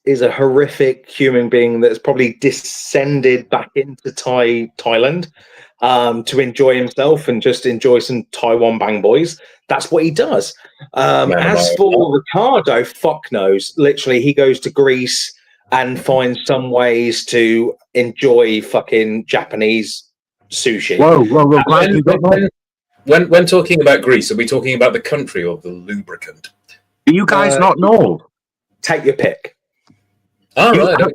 is a horrific human being that's probably descended back into Thailand to enjoy himself and just enjoy some Taiwan bang boys. That's what he does. As for Ricardo, fuck knows. Literally, he goes to Greece and finds some ways to enjoy fucking Japanese sushi. Whoa. When talking about Greece, are we talking about the country or the lubricant? Do you guys not know? Take your pick. All right.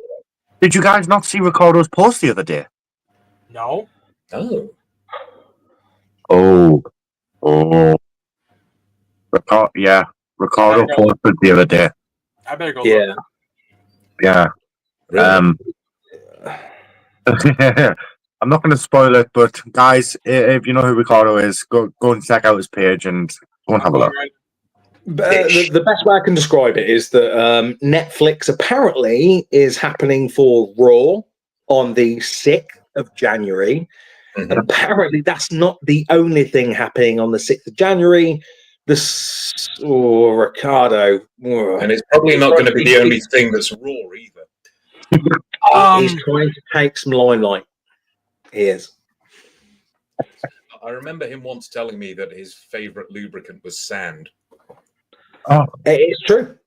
Did you guys not see Ricardo's post the other day? No. Oh. Ricardo posted the other day. I better go look. Yeah. I'm not going to spoil it, but guys, if you know who Ricardo is, go and check out his page and go and have a look. The best way I can describe it is that Netflix apparently is happening for Raw on the 6th of January. And apparently that's not the only thing happening on the 6th of January. Ricardo. And it's probably not going to be the only thing that's Raw either. He's trying to take some limelight. He is. I remember him once telling me that his favorite lubricant was sand. Oh, it's true.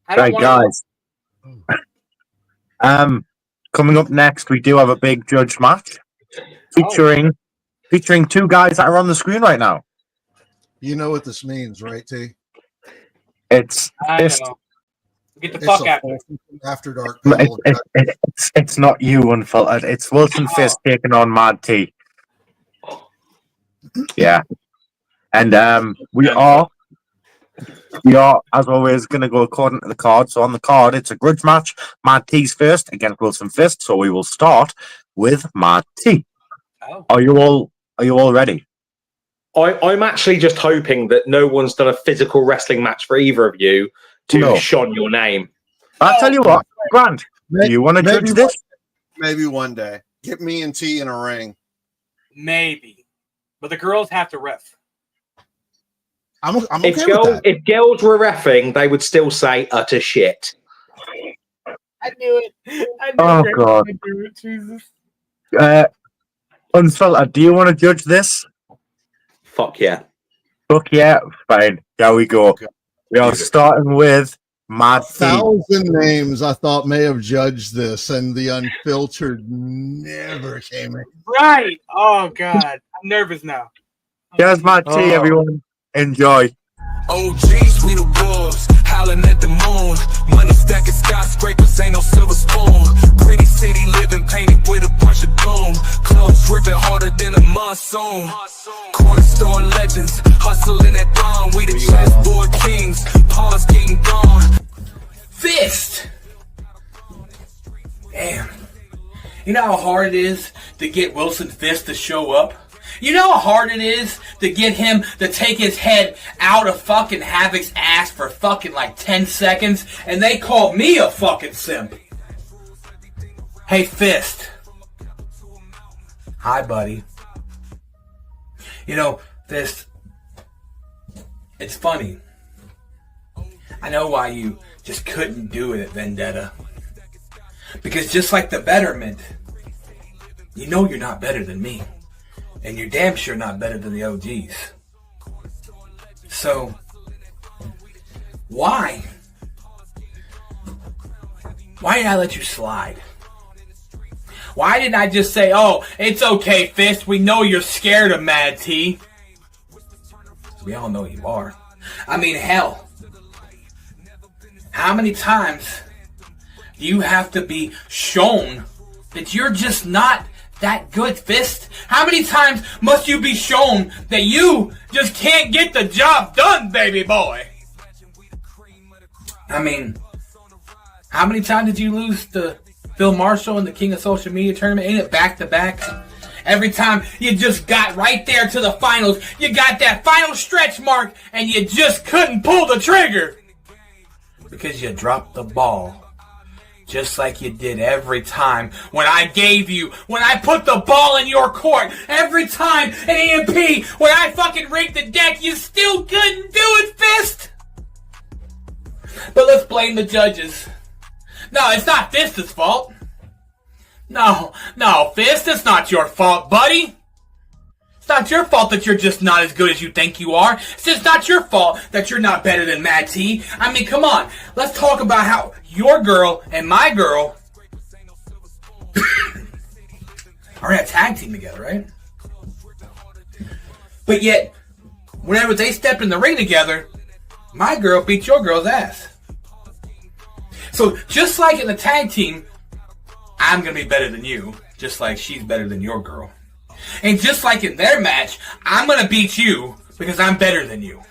Right, guys. Coming up next, we do have a big judge match featuring two guys that are on the screen right now. You know what this means, right, T? Get the fuck out. After dark. It's not you, Unfiltered. It's Wilson Fist taking on Mad T. Yeah, and we are, as always, going to go according to the card. So on the card, it's a grudge match. Mad T's first against Wilson Fist. So we will start with Mad T. Are you all ready? I'm actually just hoping that no one's done a physical wrestling match for either of you to shun your name. I'll tell you what, Grant. Do you want to judge this? Maybe one day. Get me and T in a ring. Maybe, but the girls have to ref. I'm okay with that. If girls were reffing, they would still say utter shit. I knew it. Oh God. I knew it, Jesus. Unfiltered, do you want to judge this? Fuck yeah. Fuck yeah. Fine. There we go. Okay. We are starting with Mad T. 1,000 names I thought may have judged this, and the Unfiltered never came in. Right. Oh God. I'm nervous now. Here's Mad T, everyone. Enjoy. OGs, we the wolves, howling at the moon. Money stacking skyscrapers, ain't no silver spoon. Pretty city living, painted with a bunch of gloom. Clothes dripping harder than a monsoon. Corner store legends, hustling at dawn. We the chessboard kings, paws getting gone. Fist! Damn. You know how hard it is to get Wilson Fist to show up? You know how hard it is to get him to take his head out of fucking Havoc's ass for fucking like 10 seconds, and they call me a fucking simp. Hey, Fist. Hi, buddy. You know, Fist, it's funny. I know why you just couldn't do it at Vendetta. Because just like the Betterment, you know you're not better than me. And you're damn sure not better than the OGs. So, why? Why did I let you slide? Why didn't I just say, oh, it's okay, Fist, we know you're scared of Mad T. We all know you are. I mean, hell. How many times do you have to be shown that you're just not that good, Fist? How many times must you be shown that you just can't get the job done, baby boy? I mean, how many times did you lose to Phil Marshall in the King of Social Media tournament? Ain't it back to back? Every time you just got right there to the finals, you got that final stretch mark, and you just couldn't pull the trigger because you dropped the ball. Just like you did every time when I put the ball in your court. Every time at EMP, when I fucking rigged the deck, you still couldn't do it, Fist. But let's blame the judges. No, it's not Fist's fault. No, Fist, it's not your fault, buddy. It's not your fault that you're just not as good as you think you are. It's just not your fault that you're not better than Madt T. I mean, come on. Let's talk about how your girl and my girl are in a tag team together, right? But yet, whenever they step in the ring together, my girl beats your girl's ass. So, just like in the tag team, I'm going to be better than you, just like she's better than your girl. And just like in their match, I'm going to beat you because I'm better than you.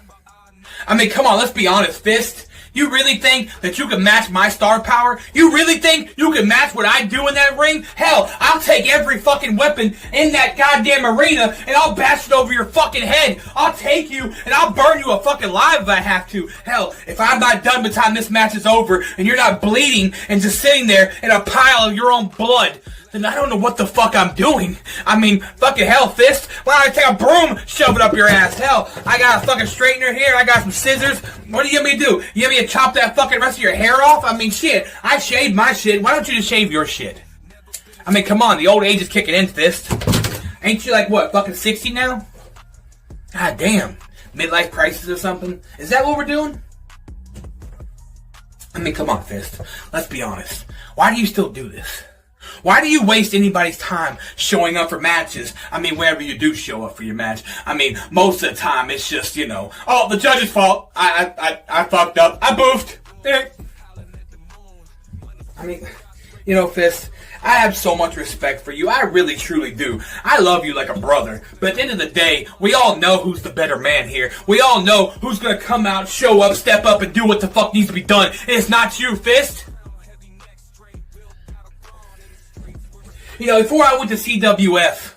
I mean, come on, let's be honest, Fist. You really think that you can match my star power? You really think you can match what I do in that ring? Hell, I'll take every fucking weapon in that goddamn arena and I'll bash it over your fucking head. I'll take you and I'll burn you a fucking live if I have to. Hell, if I'm not done by the time this match is over and you're not bleeding and just sitting there in a pile of your own blood, then I don't know what the fuck I'm doing. I mean, fucking hell, Fist. Why don't I take a broom, shove it up your ass? Hell, I got a fucking straightener here. I got some scissors. What do you want me to do? You want me to chop that fucking rest of your hair off? I mean, shit. I shaved my shit. Why don't you just shave your shit? I mean, come on. The old age is kicking in, Fist. Ain't you like, what, fucking 60 now? God damn. Midlife crisis or something? Is that what we're doing? I mean, come on, Fist. Let's be honest. Why do you still do this? Why do you waste anybody's time showing up for matches? I mean, wherever you do show up for your match. I mean, most of the time it's just, you know, oh, the judge's fault. I fucked up. I boofed. I mean, you know, Fist, I have so much respect for you. I really, truly do. I love you like a brother. But at the end of the day, we all know who's the better man here. We all know who's going to come out, show up, step up, and do what the fuck needs to be done. And it's not you, Fist. You know, before I went to CWF,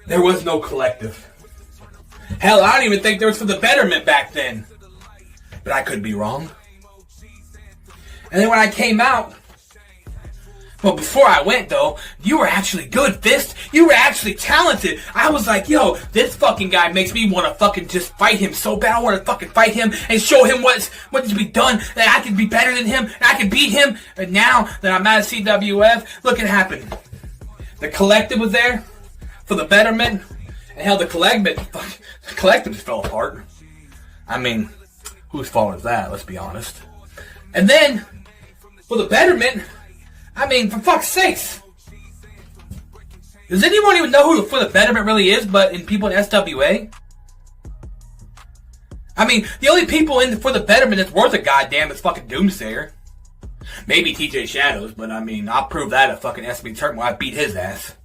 there was no collective. Hell, I don't even think there was for the betterment back then. But I could be wrong. And then when I came out, well, before I went, though, you were actually good, Fist. You were actually talented. I was like, yo, this fucking guy makes me want to fucking just fight him so bad. I want to fucking fight him and show him what needs to be done, that I can be better than him, and I can beat him. And now that I'm at CWF, look what happened. The collective was there for the betterment, and how the collective just fell apart. I mean, whose fault is that? Let's be honest. And then, for the betterment, I mean, for fuck's sakes. Does anyone even know who For the Betterment really is but in people in SWA? I mean, the only people in For the Betterment that's worth a goddamn is fucking Doomsayer. Maybe TJ Shadows, but I mean, I'll prove that at fucking SB Tournament when I beat his ass.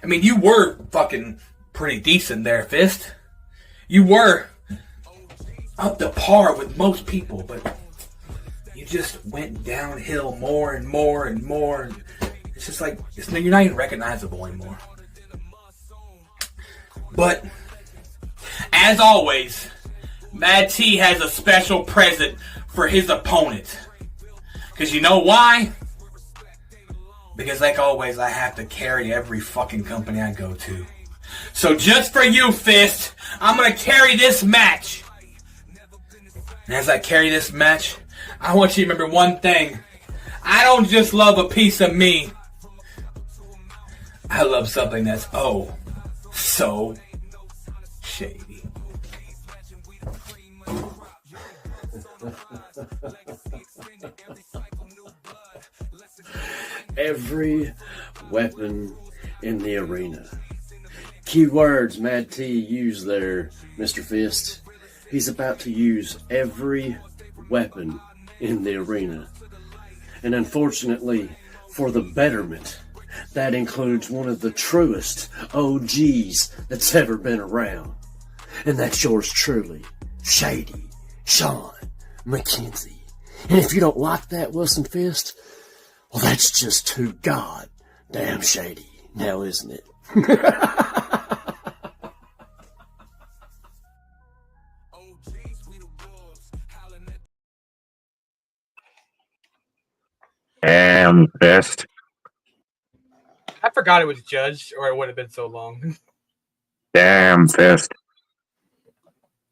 I mean, you were fucking pretty decent there, Fist. You were up to par with most people, but you just went downhill more and more and more. It's just like, you're not even recognizable anymore. But, as always, Madt T has a special present for his opponent. Because you know why? Because like always, I have to carry every fucking company I go to. So just for you, Fist, I'm going to carry this match. And as I carry this match, I want you to remember one thing. I don't just love a piece of me. I love something that's so shady. Every weapon in the arena. Keywords Madt T used there, Mr. Fist. He's about to use every weapon in the arena. And unfortunately, for the betterment, that includes one of the truest OGs that's ever been around. And that's yours truly, Shady Sean McKenzie. And if you don't like that, Wilson Fist, well, that's just too goddamn shady, now isn't it? Damn Fist. I forgot it was judged, or it would have been so long. Damn Fist.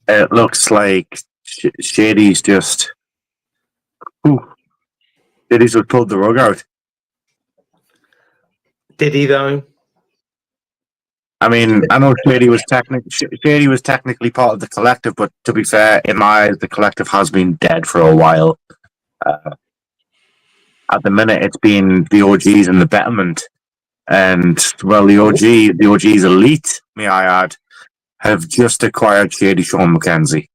It looks like Shady's just. Shady's just pulled the rug out. Did he though? I mean, I know Shady was technically part of the collective, but to be fair, in my eyes, the collective has been dead for a while. At the minute, it's been the OGs and the betterment, and well, the OGs elite, may I add, have just acquired Shady Sean McKenzie.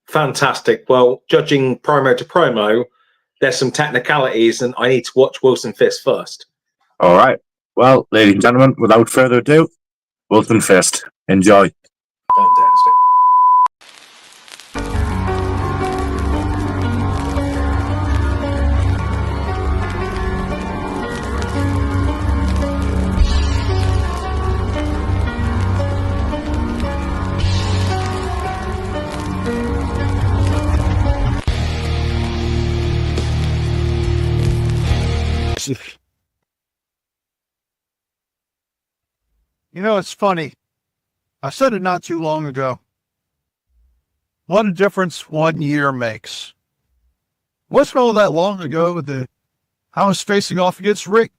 Fantastic. Well, judging promo to promo, there's some technicalities, and I need to watch Wilson Fist first. All right. Well, ladies and gentlemen, without further ado, Wilson Fist. Enjoy. Fantastic. You know, it's funny. I said it not too long ago. What a difference 1 year makes. Wasn't all that long ago that I was facing off against Rick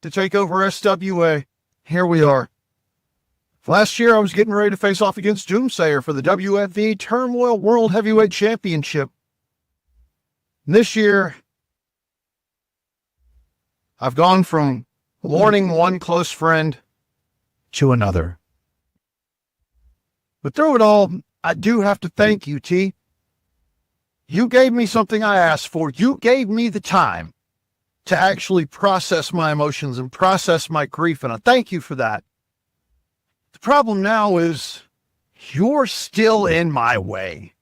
to take over SWA. Here we are. Last year, I was getting ready to face off against Doomsayer for the WFV Turmoil World Heavyweight Championship. And this year, I've gone from warning one close friend to another. But through it all, I do have to thank you, T. You gave me something I asked for. You gave me the time to actually process my emotions and process my grief, and I thank you for that. The problem now is you're still in my way.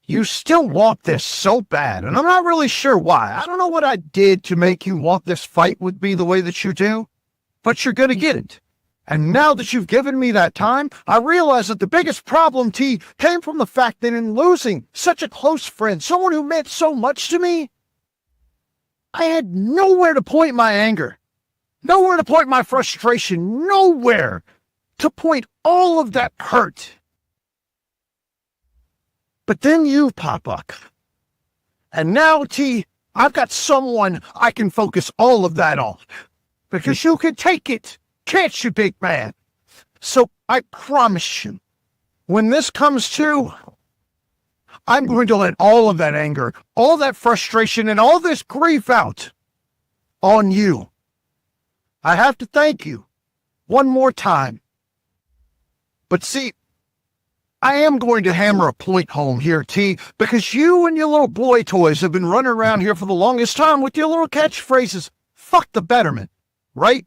You still want this so bad, and I'm not really sure why. I don't know what I did to make you want this fight with me the way that you do, but you're going to get it. And now that you've given me that time, I realize that the biggest problem, T, came from the fact that in losing such a close friend, someone who meant so much to me, I had nowhere to point my anger, nowhere to point my frustration, nowhere to point all of that hurt. But then you pop up. And now, T, I've got someone I can focus all of that on. Because you can take it. Can't you, big man? So I promise you, when this comes to, I'm going to let all of that anger, all that frustration, and all this grief out on you. I have to thank you one more time. But see, I am going to hammer a point home here, T, because you and your little boy toys have been running around here for the longest time with your little catchphrases. Fuck the betterment, right?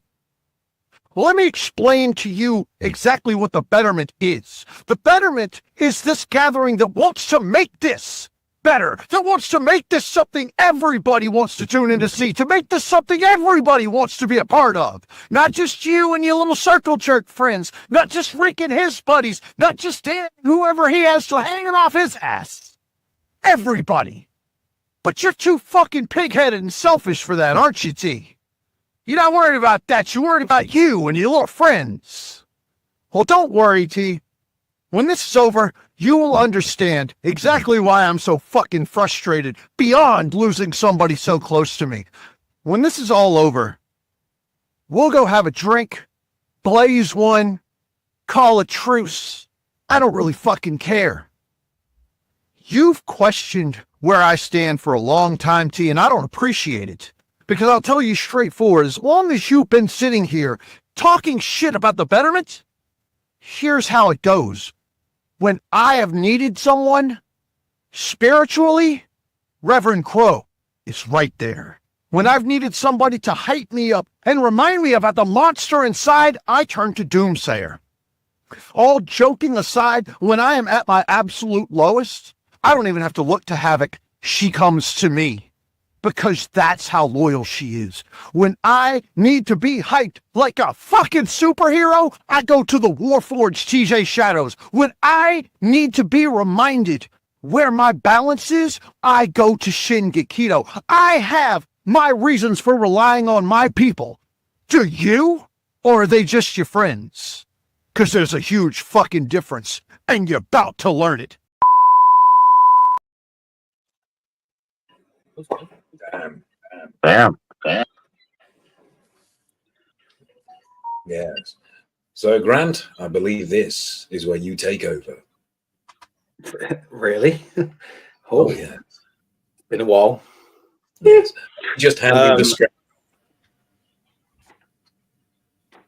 Well, let me explain to you exactly what the betterment is. The betterment is this gathering that wants to make this better, that wants to make this something everybody wants to tune in to see, to make this something everybody wants to be a part of. Not just you and your little circle jerk friends, not just Rick and his buddies, not just Dan, whoever he has to hanging off his ass. Everybody. But you're too fucking pig-headed and selfish for that, aren't you, T? You're not worried about that. You're worried about you and your little friends. Well, don't worry, T. When this is over, you will understand exactly why I'm so fucking frustrated beyond losing somebody so close to me. When this is all over, we'll go have a drink, blaze one, call a truce. I don't really fucking care. You've questioned where I stand for a long time, T, and I don't appreciate it. Because I'll tell you straightforward, as long as you've been sitting here talking shit about the betterment, here's how it goes. When I have needed someone, spiritually, Reverend Crow is right there. When I've needed somebody to hype me up and remind me about the monster inside, I turn to Doomsayer. All joking aside, when I am at my absolute lowest, I don't even have to look to Havoc. she comes to me because that's how loyal she is. When I need to be hyped like a fucking superhero, I go to the Warforged TJ Shadows. When I need to be reminded where my balance is, I go to Shin Gekido. I have my reasons for relying on my people. Do you? Or are they just your friends? Because there's a huge fucking difference, and you're about to learn it. Damn. Yes. So, Grant, I believe this is where you take over. Really? Oh, yeah. Been a while. Yes. Just hand you the script.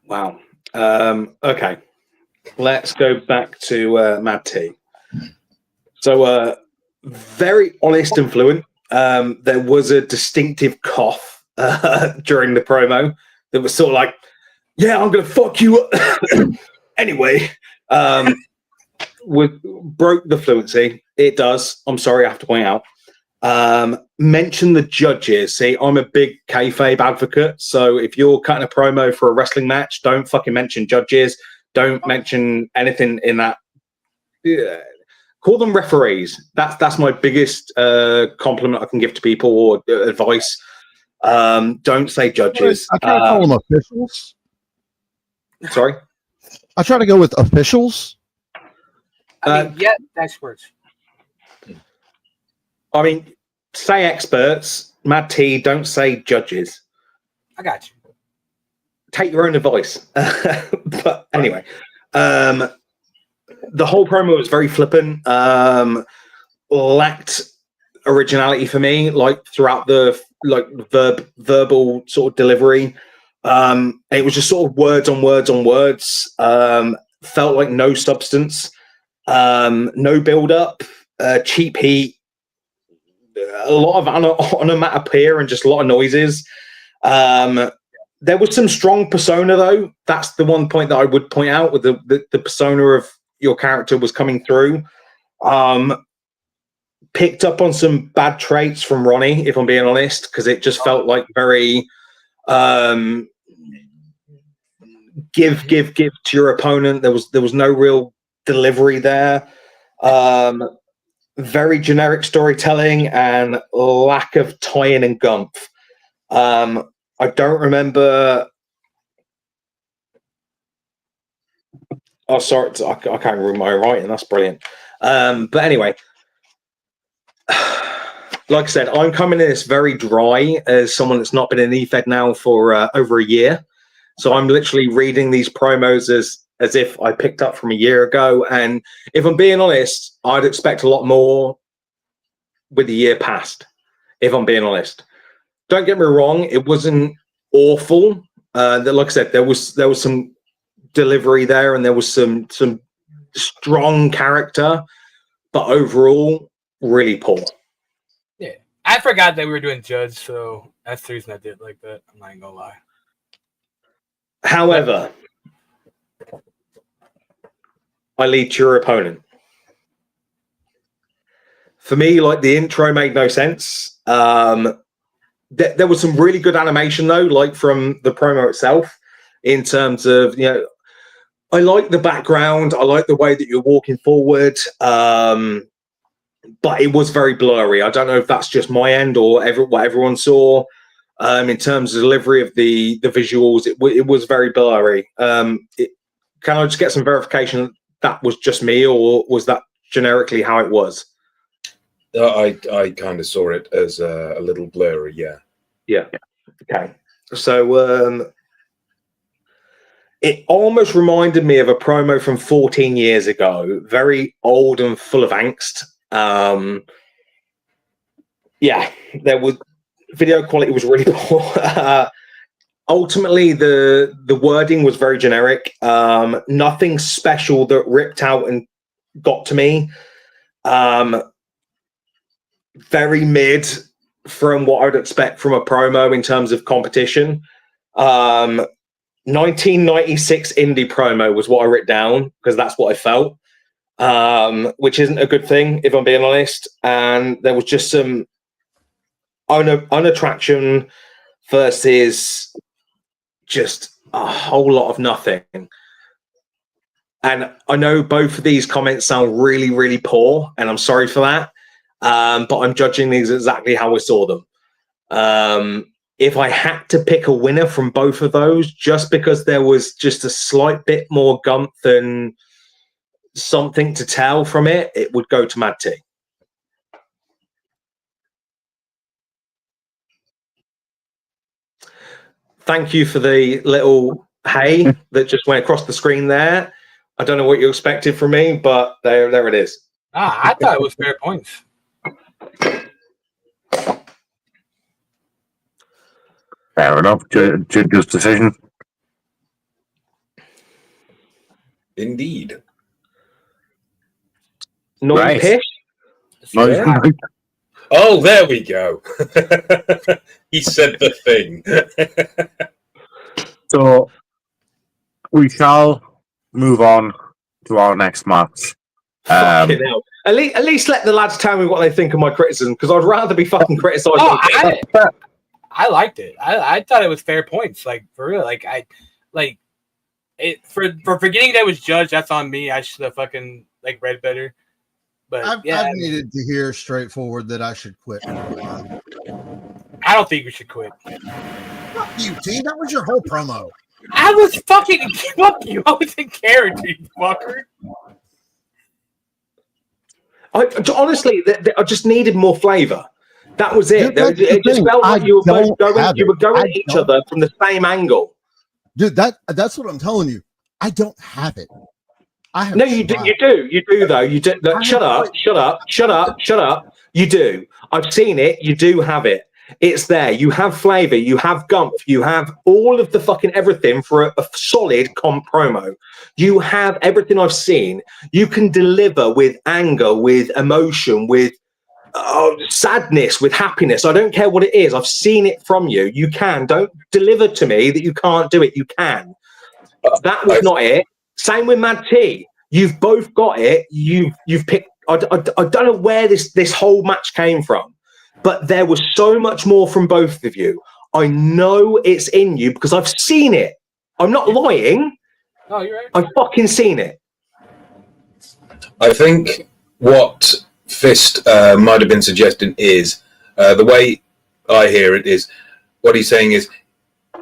Wow. Okay. Let's go back to Madt T. So, very honest and fluent. There was a distinctive cough during the promo that was sort of like, yeah, I'm going to fuck you up. Anyway, broke the fluency. It does. I'm sorry, I have to point out. Mention the judges. See, I'm a big kayfabe advocate. So if you're cutting a promo for a wrestling match, don't fucking mention judges. Don't mention anything in that. Yeah. Call them referees. That's my biggest compliment I can give to people, or advice. Don't say judges. I try to call them officials. Sorry? I try to go with officials. That's words. I mean, say experts. Madt T, don't say judges. I got you. Take your own advice. But anyway, the whole promo was very flippant. Lacked originality for me, like throughout the verbal sort of delivery. It was just sort of words on words on words. Felt like no substance, no build up, cheap heat, a lot of onomatopoeia and just a lot of noises. There was some strong persona though. That's the one point that I would point out, with the persona of your character was coming through. Picked up on some bad traits from Ronnie, if I'm being honest, because it just felt like very give to your opponent. There was no real delivery there. Very generic storytelling and lack of tie-in and gumph. I don't remember. Oh, sorry, I can't read my writing. That's brilliant. But anyway, like I said, I'm coming in this very dry as someone that's not been in EFED now for over a year. So I'm literally reading these promos as if I picked up from a year ago. And if I'm being honest, I'd expect a lot more with the year past, if I'm being honest. Don't get me wrong, it wasn't awful. Like I said, there was some delivery there, and there was some strong character, but overall, really poor. Yeah, I forgot that we were doing judge, so that's the reason I did like that. I'm not gonna lie. However, I lead to your opponent. For me, like, the intro made no sense. There was some really good animation though, like from the promo itself, in terms of, you know, I like the background, I like the way that you're walking forward, but it was very blurry. I don't know if that's just my end or what everyone saw. In terms of delivery of the visuals, it was very blurry. Can I just get some verification that was just me, or was that generically how it was? I kind of saw it as a little blurry, yeah. Yeah. Okay. So it almost reminded me of a promo from 14 years ago. Very old and full of angst. Yeah, there was video quality was really poor. Ultimately, the wording was very generic. Nothing special that ripped out and got to me. Very mid from what I'd expect from a promo in terms of competition. 1996 indie promo was what I wrote down, because that's what I felt. which isn't a good thing, if I'm being honest. And there was just some unattraction versus just a whole lot of nothing. And I know both of these comments sound really, really poor, and I'm sorry for that. But I'm judging these exactly how I saw them. If I had to pick a winner from both of those, just because there was just a slight bit more gumph than something to tell from it, it would go to Madt T. Thank you for the little hey that just went across the screen there. I don't know what you expected from me, but there it is. I thought it was fair points. Fair enough. Judge's decision. Indeed. No Right. pish? Yeah. Oh, there we go. He said the thing. So we shall move on to our next match. Fucking hell. At least let the lads tell me what they think of my criticism, because I'd rather be fucking criticised. I liked it. I thought it was fair points. Like, for real. Like, for forgetting that it was judged, that's on me. I should have fucking read better. But I've needed to hear straightforward that I should quit. I don't think we should quit. Fuck you, T. That was your whole promo. I was fucking fuck you. I was in character, you fucker. Honestly, I just needed more flavour. That was it. It just felt like you were both going at each other from the same angle. Dude, that's what I'm telling you. I don't have it. I have. No, you do. You do though. You do. Shut up. You do. I've seen it. You do have it. It's there. You have flavour. You have gumph. You have all of the fucking everything for a solid comp promo. You have everything I've seen. You can deliver with anger, with emotion, with sadness, with happiness. I don't care what it is. I've seen it from you. You can. Don't deliver to me that you can't do it. You can. That was not it. Same with Madt T. You've both got it. You've picked. I don't know where this whole match came from, but there was so much more from both of you. I know it's in you because I've seen it. I'm not lying. Oh, you're right. I've fucking seen it. I think what Fist might have been suggesting is the way I hear it is what he's saying is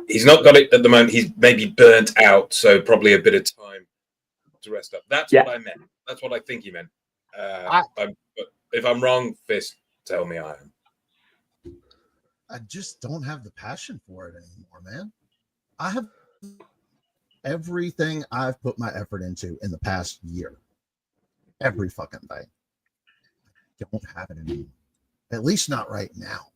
he's not got it at the moment. He's maybe burnt out, so probably a bit of time to rest up. That's what I meant. That's what I think he meant. But if I'm wrong, Fist, tell me I am. I just don't have the passion for it anymore, man. I have everything I've put my effort into in the past year. Every fucking thing. I don't have it anymore. At least not right now.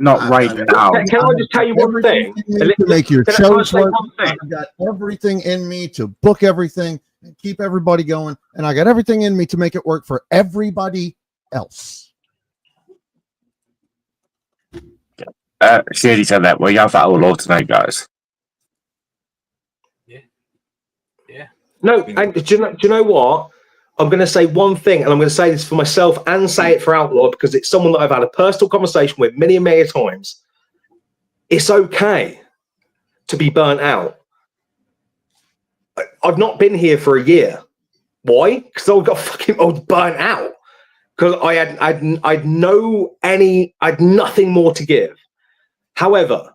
Not right now. Can I just tell you one thing? To make your shows work. I've got everything in me to book everything and keep everybody going. And I got everything in me to make it work for everybody else. Shady said that. We have that Outlaw tonight, guys. Yeah. No, and do you know what? I'm going to say one thing, and I'm going to say this for myself and say it for Outlaw because it's someone that I've had a personal conversation with many and many times. It's okay to be burnt out. I've not been here for a year. Why? Because I was burnt out. Because I had nothing more to give. However,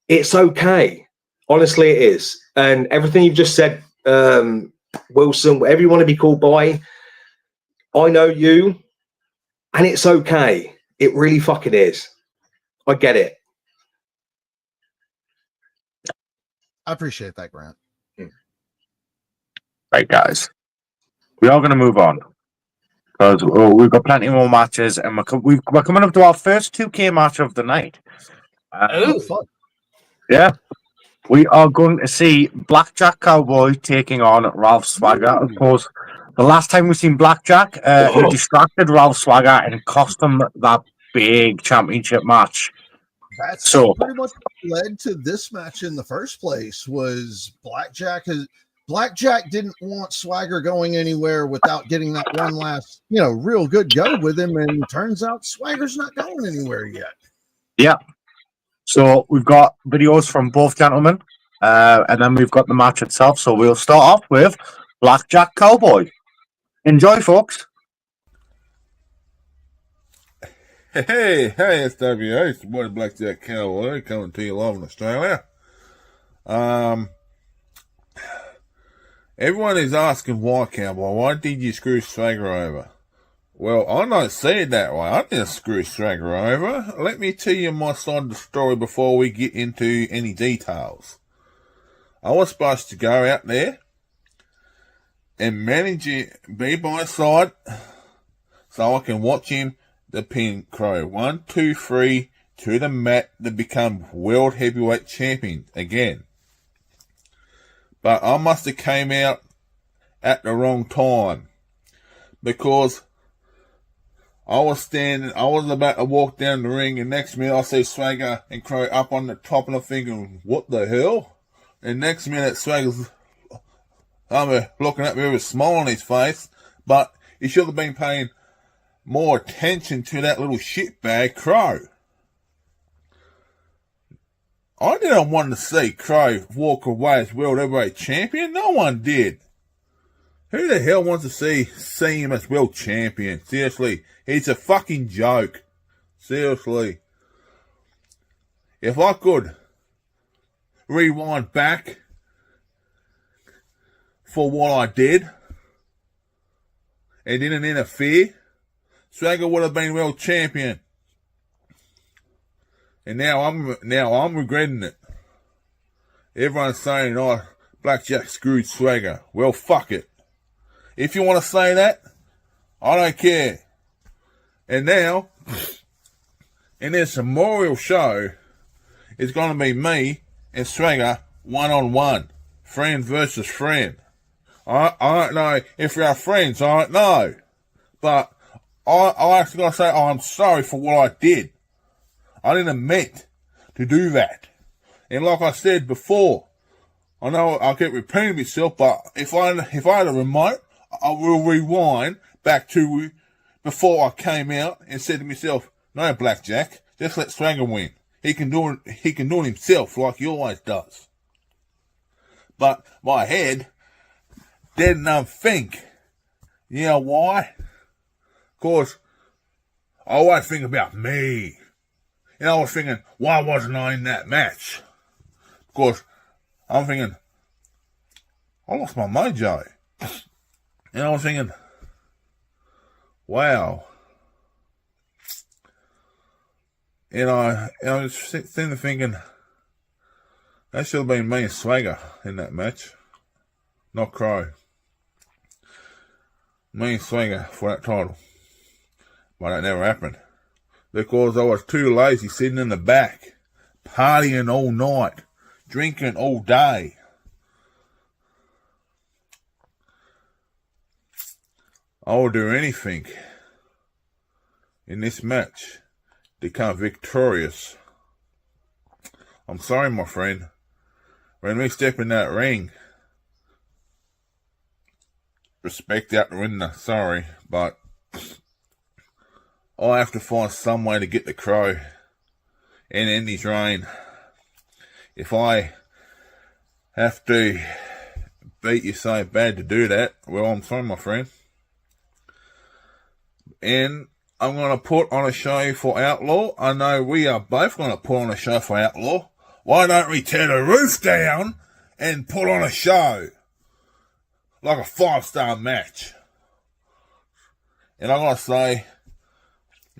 it's okay. Honestly, it is. And everything you've just said, Wilson, whatever you want to be called by, I know you, and it's okay. It really fucking is. I get it. I appreciate that, Grant. Right, guys. We are going to move on because we've got plenty more matches, and we're coming up to our first 2K match of the night. Fun. Yeah. We are going to see Blackjack Cowboy taking on Ralph Swagger. Of course, the last time we seen Blackjack, he distracted Ralph Swagger and cost him that big championship match. That's pretty much what led to this match in the first place. Was Blackjack Blackjack didn't want Swagger going anywhere without getting that one last, real good go with him. And turns out Swagger's not going anywhere yet. Yeah. So we've got videos from both gentlemen, and then we've got the match itself. So we'll start off with Blackjack Cowboy. Enjoy, folks. Hey, SWA, it's the boy Blackjack Cowboy coming to you live in Australia. Everyone is asking why, Cowboy, why did you screw Swagger over? Well, I don't see it that way. I didn't screw Swagger over. Let me tell you my side of the story before we get into any details. I was supposed to go out there and manage it, be by his side, so I can watch him the pin Crow 1, 2, 3 to the mat to become world heavyweight champion again. But I must have came out at the wrong time, because I was about to walk down the ring, and next minute I see Swagger and Crow up on the top, and I'm thinking, what the hell? And next minute Swagger's looking at me with a smile on his face, but he should have been paying more attention to that little shitbag Crow. I didn't want to see Crow walk away as world heavyweight champion. No one did. Who the hell wants to see him as world champion? Seriously, he's a fucking joke. Seriously. If I could rewind back for what I did and didn't interfere, Swagger would have been world champion. And now I'm regretting it. Everyone's saying, oh, Blackjack screwed Swagger. Well, fuck it. If you want to say that, I don't care. And now, in this memorial show, it's going to be me and Swagger one-on-one. Friend versus friend. I don't know if we are friends, I don't know. But I actually got to say, I'm sorry for what I did. I didn't meant to do that. And like I said before, I know I'll keep repeating myself, but if I had a remote, I will rewind back to before I came out and said to myself, no, Blackjack, just let Swagger win. He can do it himself like he always does. But my head didn't think. You know why? Because I always think about me. And I was thinking, why wasn't I in that match? Because I'm thinking, I lost my mojo. And I was thinking, wow. And I was sitting there thinking, that should have been me and Swagger in that match, not Crow. Me and Swagger for that title. But that never happened. Because I was too lazy sitting in the back, partying all night, drinking all day. I will do anything in this match to come victorious. I'm sorry, my friend. When we step in that ring, respect out the window, sorry, but I have to find some way to get the Crow and end his reign. If I have to beat you so bad to do that, well, I'm sorry, my friend. And I'm going to put on a show for Outlaw. I know we are both going to put on a show for Outlaw. Why don't we tear the roof down and put on a show? Like a 5-star match. And I'm going to say,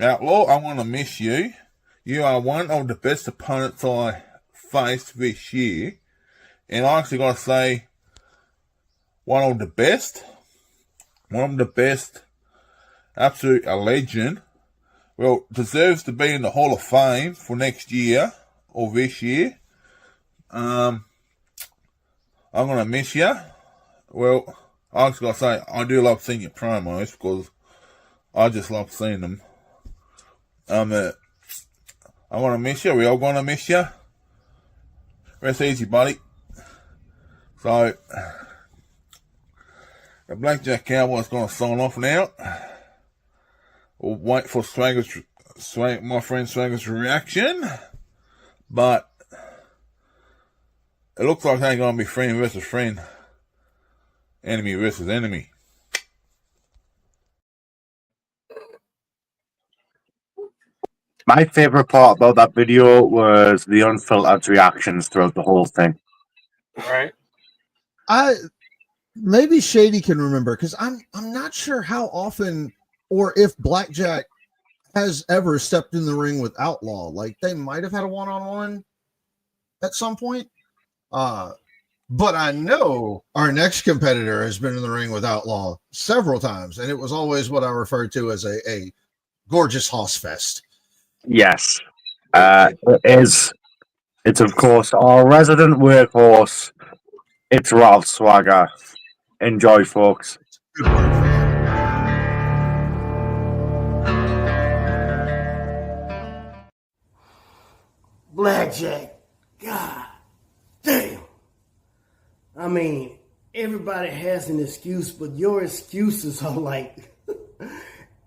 Outlaw, I want to miss you. You are one of the best opponents I faced this year. And I actually got to say, one of the best, absolute a legend. Well, deserves to be in the Hall of Fame for next year or this year. I'm going to miss you. Well, I just got to say, I do love seeing your promos because I just love seeing them. I'm going to miss you. We all going to miss you. Rest easy, buddy. So, The Blackjack Cowboy is going to sign off now. We'll wait for my friend Swagger's reaction. But it looks like they're going to be friend versus friend. Enemy versus enemy. My favorite part about that video was the unfiltered reactions throughout the whole thing. Right. Maybe Shady can remember, because I'm not sure how often or if Blackjack has ever stepped in the ring with Outlaw. Like, they might have had a one-on-one at some point. But I know our next competitor has been in the ring with Outlaw several times, and it was always what I referred to as a gorgeous hoss fest. Yes. It's of course our resident workhorse. It's Ralph Swagger. Enjoy, folks. Good work. Blackjack. God damn. I mean, everybody has an excuse, but your excuses are like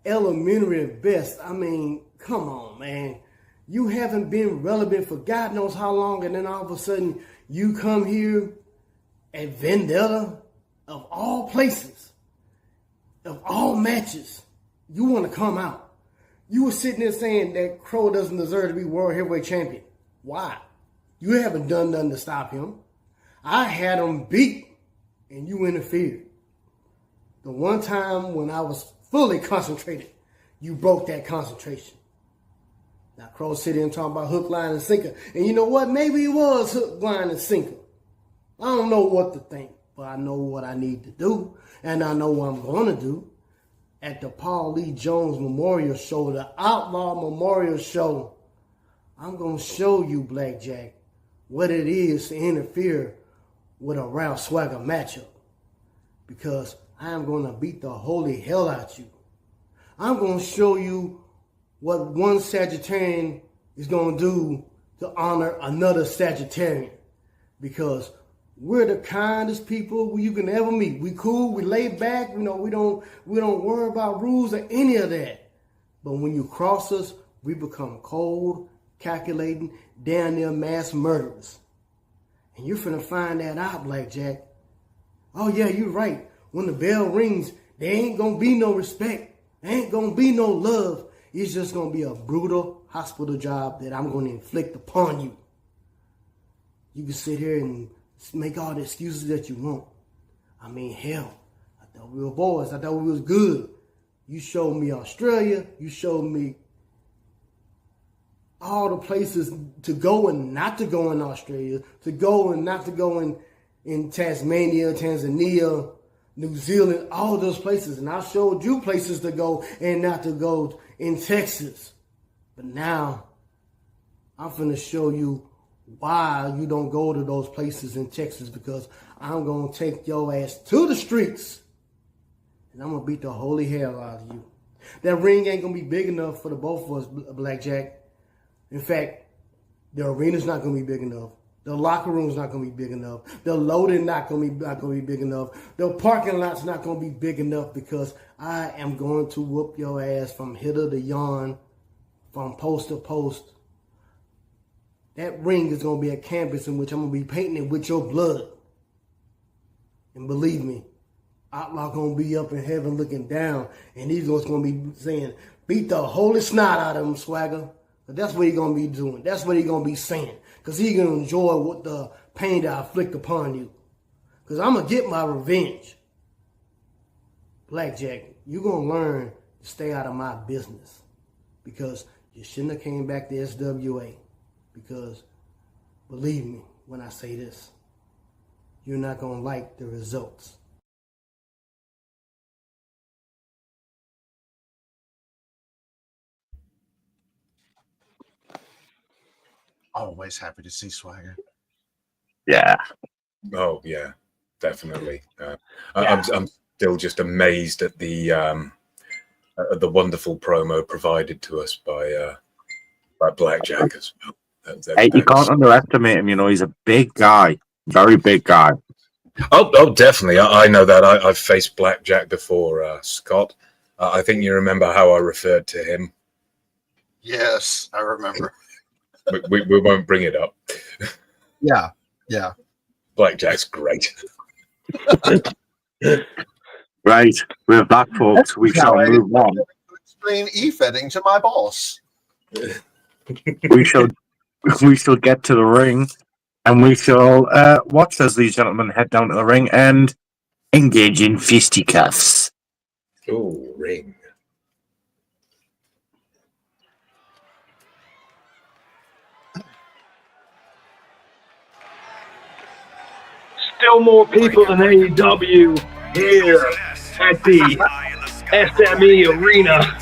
elementary at best. I mean, come on, man. You haven't been relevant for God knows how long, and then all of a sudden you come here at Vendetta, of all places, of all matches, you want to come out. You were sitting there saying that Crow doesn't deserve to be World Heavyweight Champion. Why? You haven't done nothing to stop him. I had him beat, and you interfered. The one time when I was fully concentrated, you broke that concentration. Now, Crow sitting and talking about hook, line, and sinker. And you know what? Maybe it was hook, line, and sinker. I don't know what to think, but I know what I need to do, and I know what I'm going to do. At the Paul Lee Jones Memorial Show, the Outlaw Memorial Show, I'm going to show you, Blackjack, what it is to interfere with a Ralph Swagger matchup. Because I am going to beat the holy hell out you. I'm going to show you what one Sagittarian is going to do to honor another Sagittarian. Because we're the kindest people you can ever meet. We cool, we lay back, you know, we don't worry about rules or any of that. But when you cross us, we become cold, calculating, damn near mass murderers. And you're finna find that out, Blackjack. Oh yeah, you're right. When the bell rings, there ain't gonna be no respect. There ain't gonna be no love. It's just gonna be a brutal hospital job that I'm gonna inflict upon you. You can sit here and make all the excuses that you want. I mean, hell, I thought we were boys. I thought we was good. You showed me Australia. You showed me all the places to go and not to go in Australia, to go and not to go in Tasmania, Tanzania, New Zealand, all those places. And I showed you places to go and not to go in Texas. But now I'm finna show you why you don't go to those places in Texas, because I'm going to take your ass to the streets and I'm going to beat the holy hell out of you. That ring ain't going to be big enough for the both of us, Blackjack. In fact, the arena's not going to be big enough. The locker room's not going to be big enough. The loading not going to be big enough. The parking lot's not going to be big enough, because I am going to whoop your ass from hitter to yon, from post to post. That ring is going to be a canvas in which I'm going to be painting it with your blood. And believe me, Outlaw going to be up in heaven looking down, and he's going to be saying, beat the holy snot out of him, Swagger. But that's what he's going to be doing. That's what he's going to be saying. Because he's going to enjoy what the pain that I afflict upon you. Because I'm going to get my revenge. Blackjack, you're going to learn to stay out of my business. Because you shouldn't have came back to SWA. Because, believe me when I say this, you're not going to like the results. Always happy to see Swagger. Yeah. Oh yeah, definitely. I'm still just amazed at the wonderful promo provided to us by Blackjack as well. Hey, you can't underestimate him. You know, he's a big guy, very big guy. Oh, definitely. I know that. I've faced Blackjack before, Scott. I think you remember how I referred to him. Yes, I remember. We won't bring it up. Yeah. Blackjack's great. Right. With that, folks, we shall move on. Explain e-fetting to my boss. We shall get to the ring, and we shall watch as these gentlemen head down to the ring and engage in fisticuffs. Ooh, ring. Still more people than AEW here at the SME Arena.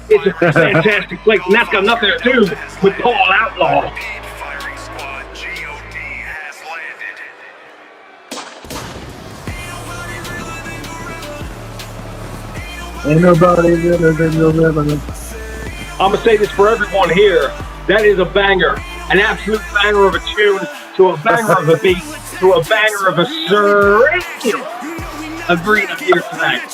It's a fantastic place, and that's got nothing to do with Paul Outlaw. Ain't nobody better than the living. I'm going to say this for everyone here. That is a banger, an absolute banger of a tune, to a banger of a beat, to a banger of a surreal arena here tonight.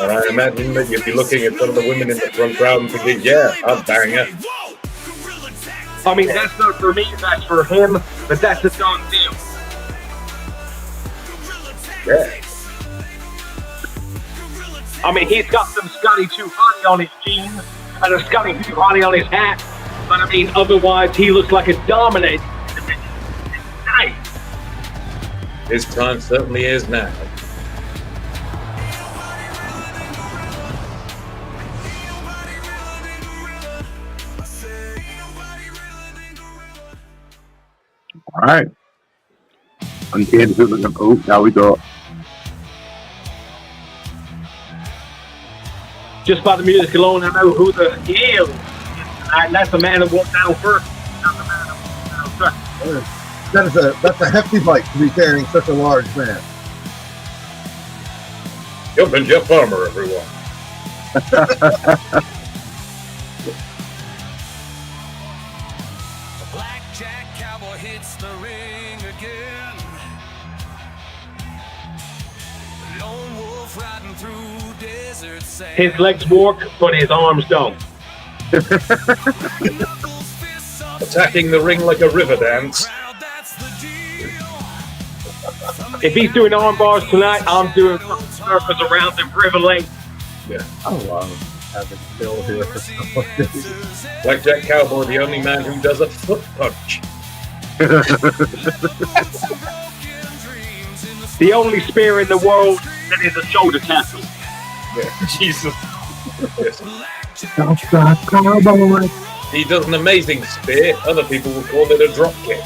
And I imagine that you'd be looking at some of the women in the front crowd and thinking, yeah, a banger. I mean, that's not for me, that's for him, but that's a done deal. Yeah. I mean, he's got some Scotty Too Hotty on his jeans and a Scotty Too Hotty on his hat, but I mean, otherwise, he looks like a dominant. Nice. His time certainly is now. All right. Oh, now we go. Just by the music alone, I know who the heel is tonight, and that's the man that walked down first. Not the man that walked down second. That's a hefty bike to be carrying such a large man. Jumping Jeff Farmer, everyone. Blackjack Cowboy hits the ring again. Lone wolf riding through desert sand. His legs walk, but his arms don't. Attacking the ring like a river dance. If he's doing arm bars tonight, I'm doing circles around the river lake. Yeah. I love having Bill here for Blackjack Cowboy, the only man who does a foot punch. The only spear in the world that is a shoulder tackle. Yeah. Jesus. Yes. Cowboy. He does an amazing spear. Other people will call it a drop kick.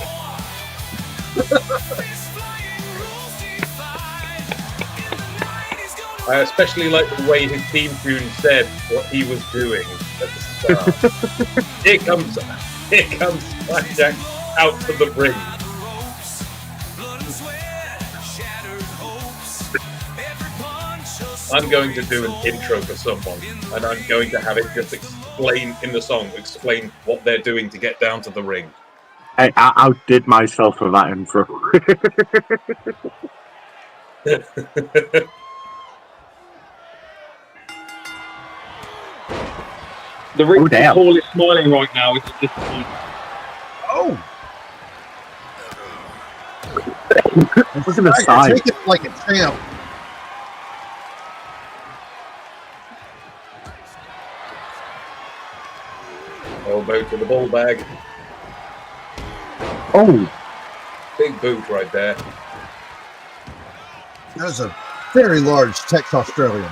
I especially like the way his theme tune said what he was doing at the start. Here comes Blackjack out to the ring. I'm going to do an intro for someone, and I'm going to have it just explain in the song, explain what they're doing to get down to the ring. I outdid myself for that intro. The ring Paul is smiling right now. It's just oh. Look at the side. Take it like a champ. Elbow to the ball bag. Oh. Big boot right there. That's a very large Tex Australian.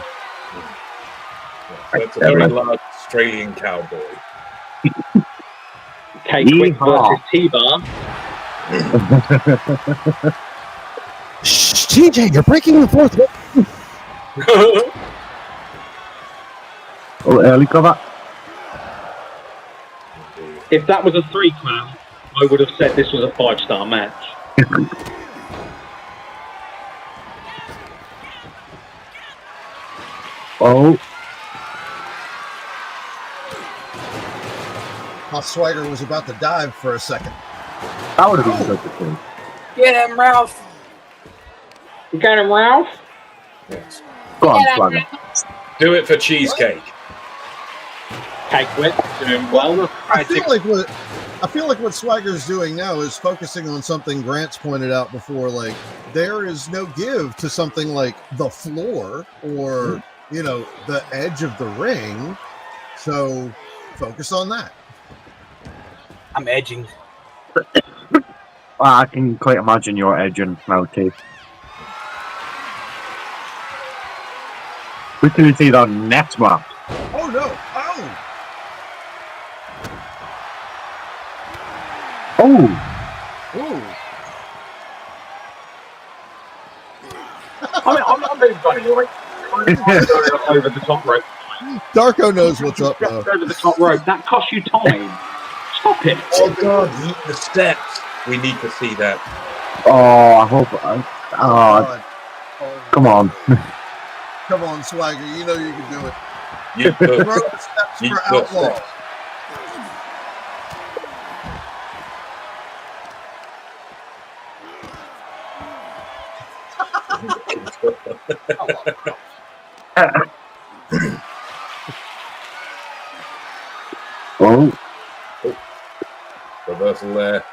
That's a very large Australian cowboy. K-Quick versus T-Bar. Shh, TJ, you're breaking the fourth wall. Oh, early cover. If that was a 3-crown, I would have said this was a 5-star match. Oh. Swagger was about to dive for a second. That would have been such a thing. Get him, Ralph. You got him, Ralph? Yes. Go on, Swagger. Do it for cheesecake. Cake Whip doing well. I feel like what Swagger's doing now is focusing on something Grant's pointed out before. Like, there is no give to something like the floor or the edge of the ring. So focus on that. I'm edging. I can quite imagine your edging now, too. We can see the next one. Oh no! Oh! Oh! Ooh! I'm moving on anyway. Over the top rope. Darko knows what's up, though. Over the top rope. That cost you time. Stop it. Oh, God. The steps. We need to see that. Oh, I hope. Come on. Come on, Swagger. You know you can do it. You could. Throw the steps You for could. Outlaw. Oh. Reversal there.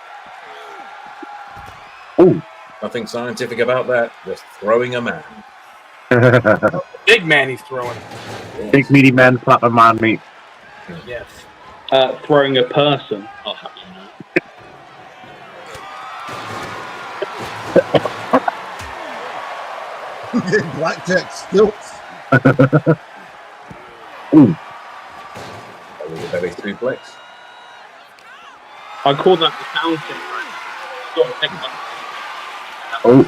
Oh. Nothing scientific about that. Just throwing a man. Big man he's throwing. Big meaty man, flapper man meat. Yes. Throwing a person. I'll have you know. Blackjack stilts. Ooh. That was a belly suplex. I call that the sound thing. Oh.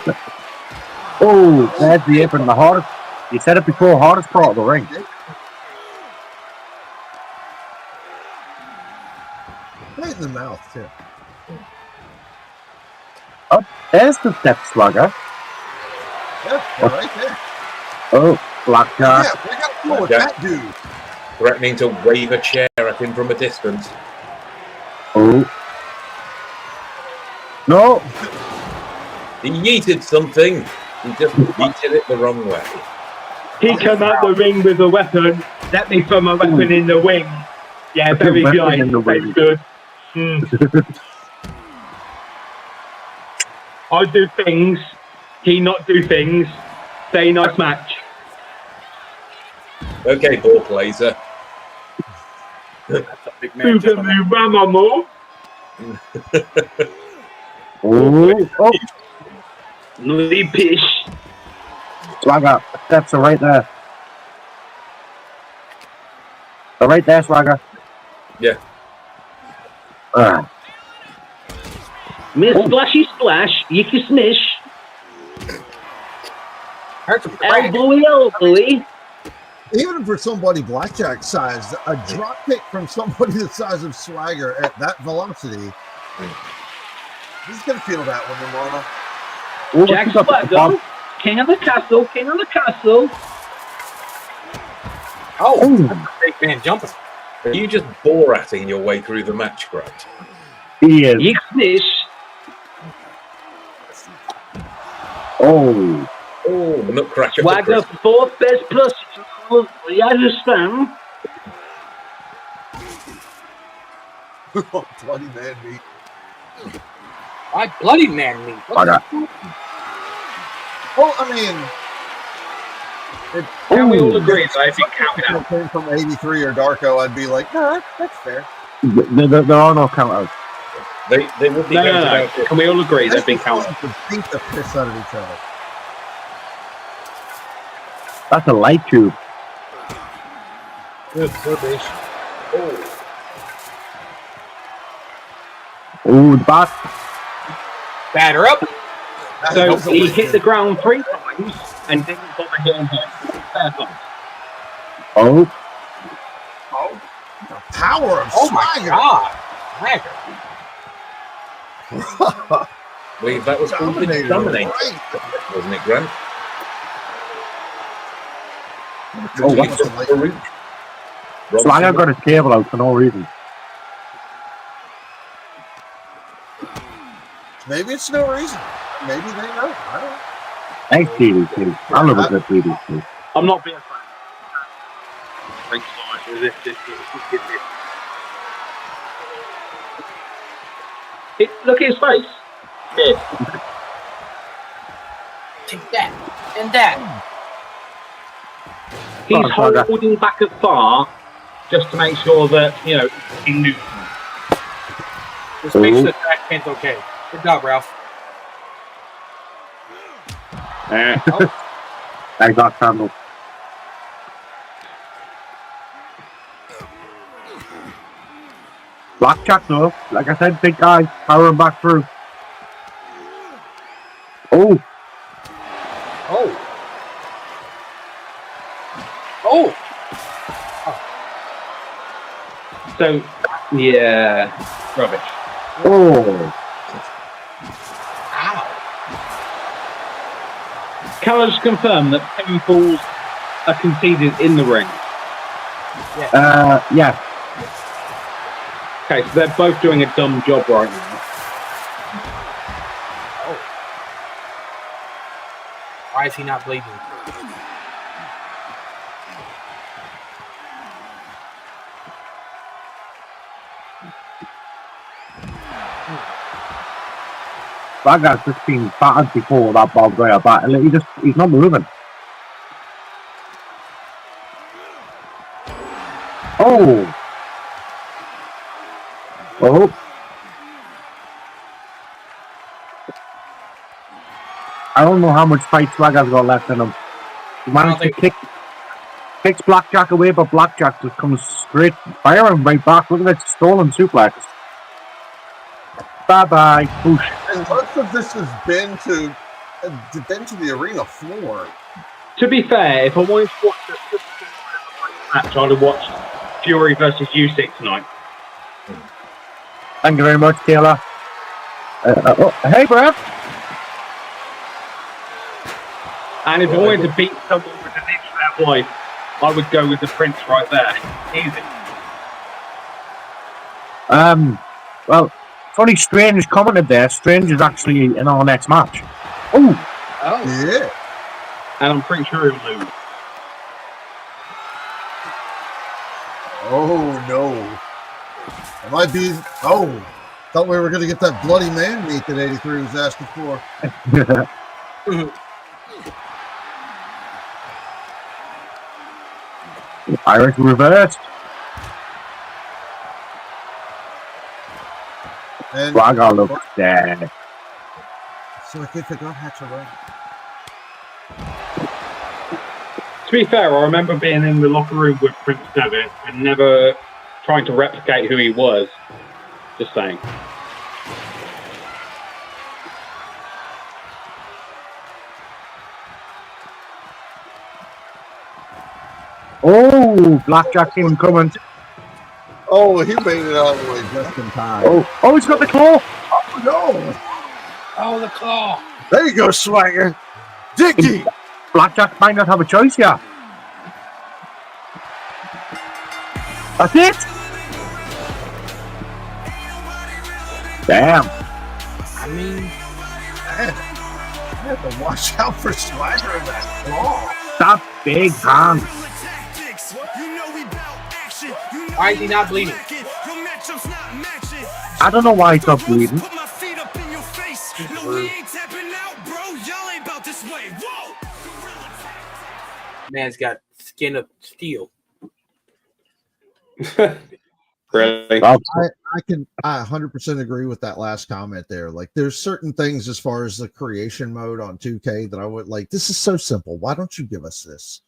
Oh, there's the apron. The hardest. You said it before, hardest part of the ring. Right in the mouth, too. Oh, there's the step Swagger. Yeah, they're right there. Oh, Blackjack. Yeah, we got to go with that dude. Threatening to wave a chair at him from a distance. Oh. No. He yeeted something. He just yeeted it the wrong way. He come out the ring with a weapon. Let me throw my weapon in the wing. Yeah, very good. Very good. I do things. He not do things. Very nice match. Okay, ball blazer. Big man. Oh. Oh. Pish. Swagger, steps are right there. They're right there, Swagger. Yeah. Miss Splashy Splash, Yicky Smish. Elbowy. Even for somebody Blackjack sized, a drop kick from somebody the size of Swagger at that velocity, he's going to feel that one, Ramona. Jack Swagger, king of the castle, king of the castle. Oh, big man jumping. Are you just Borating your way through the match, Grudge? He is. Yick Smish. Oh. Oh, Nutcracker. Swagger, fourth best plus. You understand? Bloody man meat. I bloody man meat. Swagger. Well, I mean, Can we all agree that if you count it out? Came from 83 or Darko, I'd be like, no, that's fair. There are no count outs. They would be No. out. Can we all agree they've been counted? To beat the piss out of each other. That's a light tube. Good rubbish. Oh, the back. Batter up. So he hit the ground 3 times and didn't bother hitting him. Fair play. Oh. The power of Oh my Swagger. god. Swagger. I believe that was called the Dominator, wasn't it, Grant? Oh, what's Swagger got his cable out for no reason. Maybe it's no reason. Maybe they know. I don't know. Thanks, DDT. I love a good DDT. I'm not being funny. Look at his face. Yeah. Take that and that. He's holding back as far just to make sure that, you know, he knew. Just make sure the track can's okay. Good job, Ralph. I got handled. Blackjack though, like I said, big guy, powering back through. Oh. Oh. Oh. So, yeah, rubbish. Oh. Can I just confirm that pinfalls are conceded in the ring? Yeah. Okay, so they're both doing a dumb job right now. Oh. Why is he not bleeding? That guy's just been battered before that barbed wire bat, and he's not moving. Oh! Oh! I don't know how much fight Swagger's got left in him. He managed to kicks Blackjack away, but Blackjack just comes straight, firing right back. Look at that stolen suplex. Bye-bye. Boosh. And most of this has been to the arena floor. To be fair, if I wanted to watch the match, I'd have watched Fury versus U6 tonight. Thank you very much, Taylor. Hey, Brad. And if I wanted to beat someone with an inch of that wife, I would go with the Prince right there. Easy. Well, funny, Strange commented there. Strange is actually in our next match. Oh, yeah. And I'm pretty sure he'll lose. Oh no! It might be. Oh, thought we were going to get that bloody man meat that 83 was asking for. Irish reversed. And Swagger looks dead. So I think I got Hatch away. To be fair, I remember being in the locker room with Prince Devitt and never trying to replicate who he was. Just saying. Oh, Blackjack's even coming. Oh, he made it all the way just in time. Oh, he's got the claw. Oh no! Oh, the claw. There you go, Swagger. Dicky. Blackjack might not have a choice here. That's it. Damn. I mean, I have to watch out for Swagger in that claw. That big hand. why is he not bleeding? I don't know why he's not bleeding. Man's got skin of steel. Really? I 100% agree with that last comment there. Like, there's certain things as far as the creation mode on 2K that I would like. This is so simple. Why don't you give us this?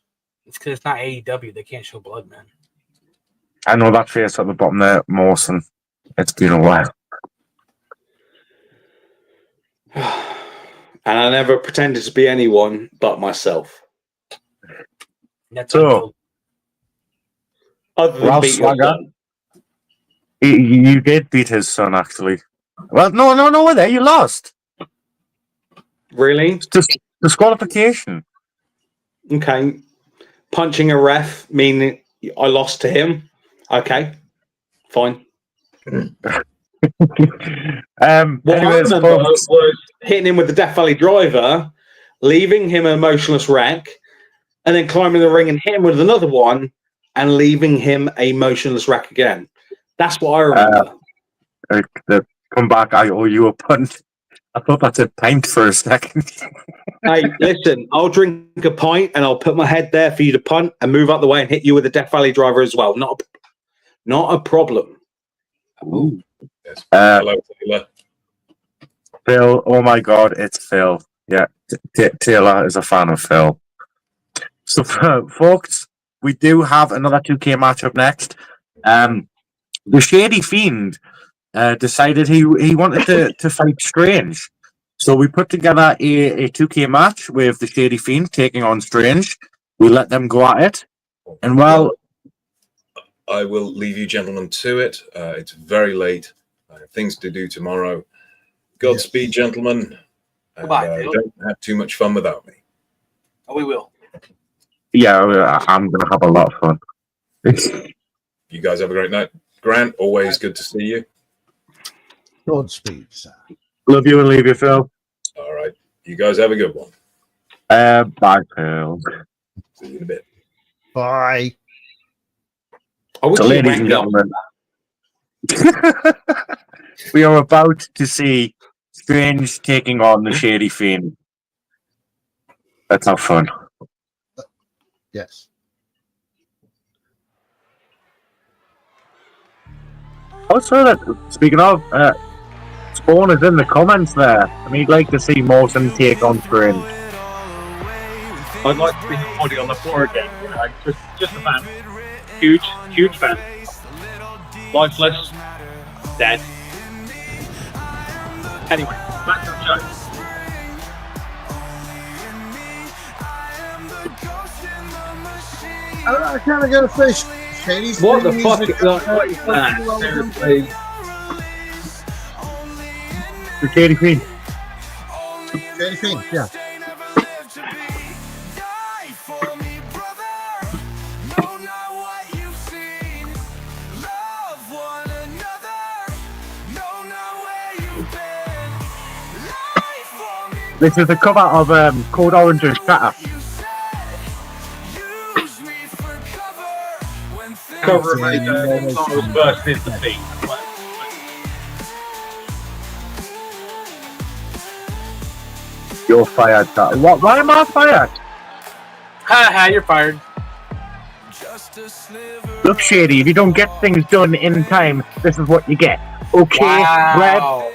It's because it's not AEW. They can't show blood, man. I know that face at the bottom there, Mawson. It's been a while. And I never pretended to be anyone but myself. That's so, other than Ralph beat your Swagger, son. you did beat his son, actually. Well, no, there you lost. Really? Disqualification. Okay. Punching a ref, meaning I lost to him. Okay. Fine. What I anyways, remember folks, was hitting him with the Death Valley driver, leaving him a motionless wreck, and then climbing the ring and hitting him with another one, and leaving him a motionless wreck again. That's what I remember. the comeback, I owe you a punt. I thought that's a pint for a second. Hey, listen, I'll drink a pint and I'll put my head there for you to punt and move out the way and hit you with a Death Valley driver as well. Not a problem. Ooh. Yes. Hello, Taylor. Phil, oh my God, it's Phil. Yeah, Taylor is a fan of Phil. So, folks, we do have another 2K match up next. The Shady Fiend decided he wanted to fight Strange. So we put together a 2K match with the Shady Fiend taking on Strange. We let them go at it. And well, I will leave you gentlemen to it. It's very late. I have things to do tomorrow. Godspeed, gentlemen. Goodbye, Phil. Don't have too much fun without me. Oh, we will. yeah, I'm going to have a lot of fun. You guys have a great night. Grant, always good to see you. Godspeed, sir. Love you and leave you, Phil. All right. You guys have a good one. Bye, Phil. See you in a bit. Bye. So, ladies and gentlemen, we are about to see Strange taking on the Shady Fiend. Let's have fun. Yes. Also, speaking of, Spawn is in the comments there, and he'd like to see Mawson take on Strange. I'd like to see the body on the floor again. You know, just a fan. Huge fan. Lifeless, dead. Anyway, back to the show. I kind of got to say, Shady's What the theme fuck music- is that? Seriously. The Shady Fiend. Shady Fiend, yeah. This is a cover of Code Orange and Shatter. Cover of Sonos versus the Fiend. You're fired, Shatter. What? Why am I fired? Ha, you're fired. Look, Shady, if you don't get things done in time, this is what you get. Okay, Wow.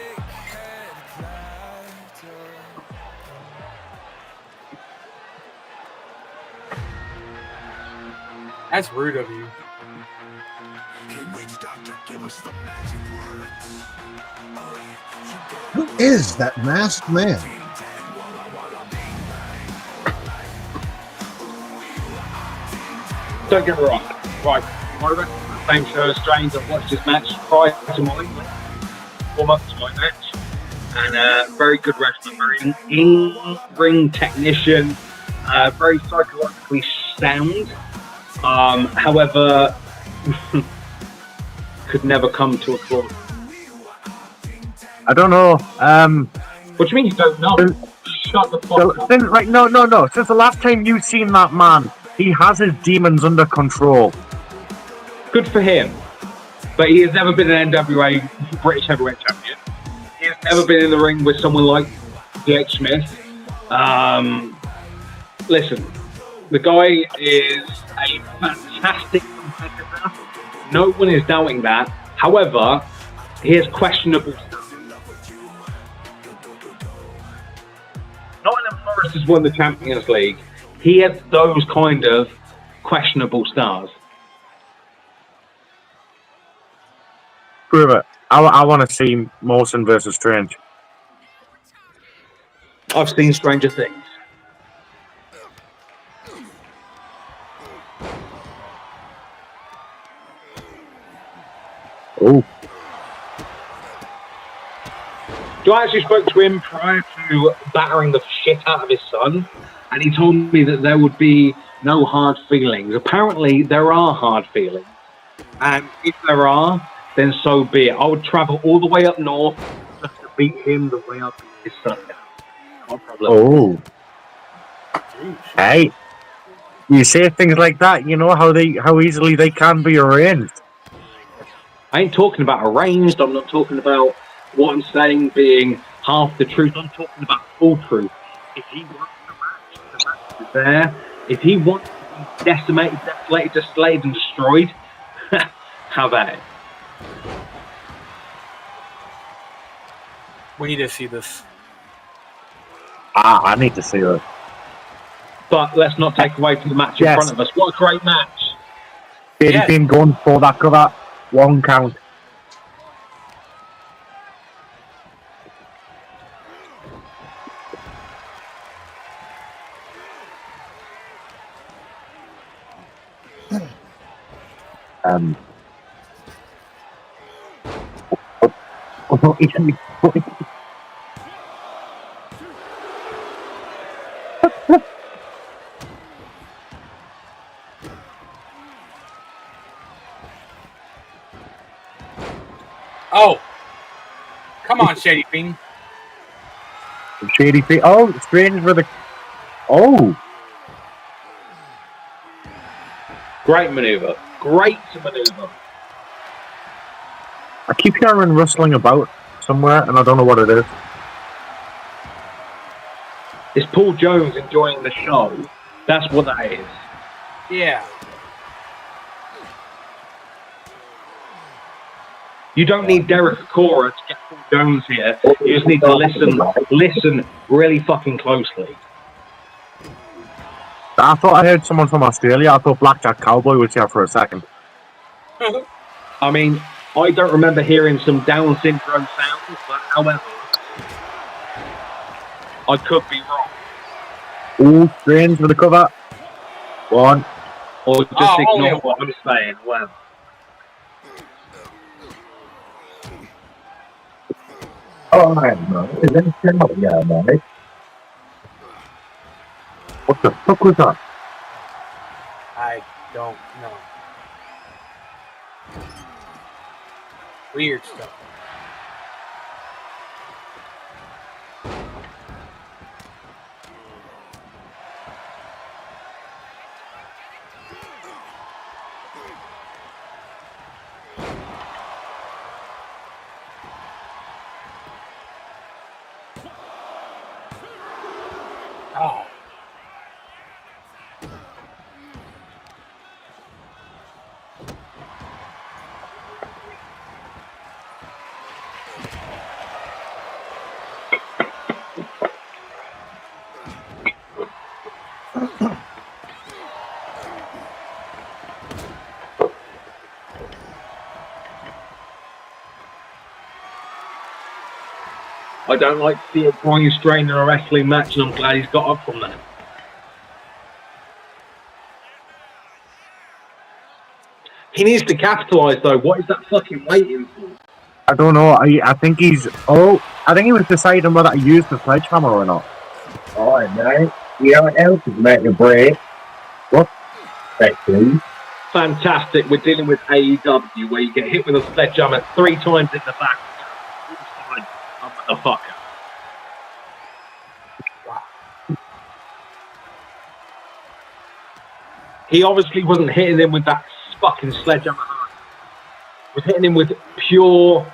That's rude of you. Who is that masked man? Don't get me wrong. Right, Moira, same show as Strange. I've watched this match prior to mine, 4 months to my match, and very good wrestler, very in-ring technician, very psychologically sound. However, could never come to a close. I don't know. What do you mean you don't know? Shut the fuck up. Right, no. Since the last time you've seen that man, he has his demons under control. Good for him. But he has never been an NWA British Heavyweight Champion. He has never been in the ring with someone like Blake Smith. Listen, the guy is a fantastic competitor. No one is doubting that. However, he has questionable stuff. Nottingham Forest has won the Champions League. He has those kind of questionable stars. Prove it. I want to see Mawson versus Strange. I've seen stranger things. Oh. I actually spoke to him prior to battering the shit out of his son, and he told me that there would be no hard feelings. Apparently, there are hard feelings, and if there are, then so be it. I would travel all the way up north just to beat him the way I beat his son. No problem. Oh. Hey. You say things like that, you know how easily they can be arranged. I ain't talking about arranged. I'm not talking about what I'm saying being half the truth. I'm talking about full truth. If he wants the match is there. If he wants to be decimated, desolated, and destroyed, how about it? We need to see this. I need to see it. But let's not take away from the match in front of us. What a great match! Shady Fiend going for that cover. 1 count. Oh, come on, Shady Fiend. Shady Fiend. Oh, strange for the. Oh. Great maneuver. Great maneuver. I keep hearing rustling about somewhere, and I don't know what it is. Is Paul Jones enjoying the show? That's what that is. Yeah. You don't need Derek Acora to get Paul Jones here. You just need to listen really fucking closely. I thought I heard someone from Australia. I thought Blackjack Cowboy was here for a second. I mean, I don't remember hearing some Down syndrome sounds, but however, I could be wrong. Ooh, strange for the cover. 1. Or just ignore what I'm saying. Well. Oh, I don't know. Is that yeah, man? What the fuck was that? I don't know. Weird stuff. Oh. I don't like to see a groin strain in a wrestling match, and I'm glad he's got up from that. He needs to capitalise, though. What is that fucking waiting for? I don't know. I think he's. Oh, I think he was deciding whether to use the sledgehammer or not. All right, mate. You know what else is making a break? What? Actually. Fantastic. We're dealing with AEW, where you get hit with a sledgehammer 3 times in the back. Motherfucker. He obviously wasn't hitting him with that fucking sledgehammer. He was hitting him with pure,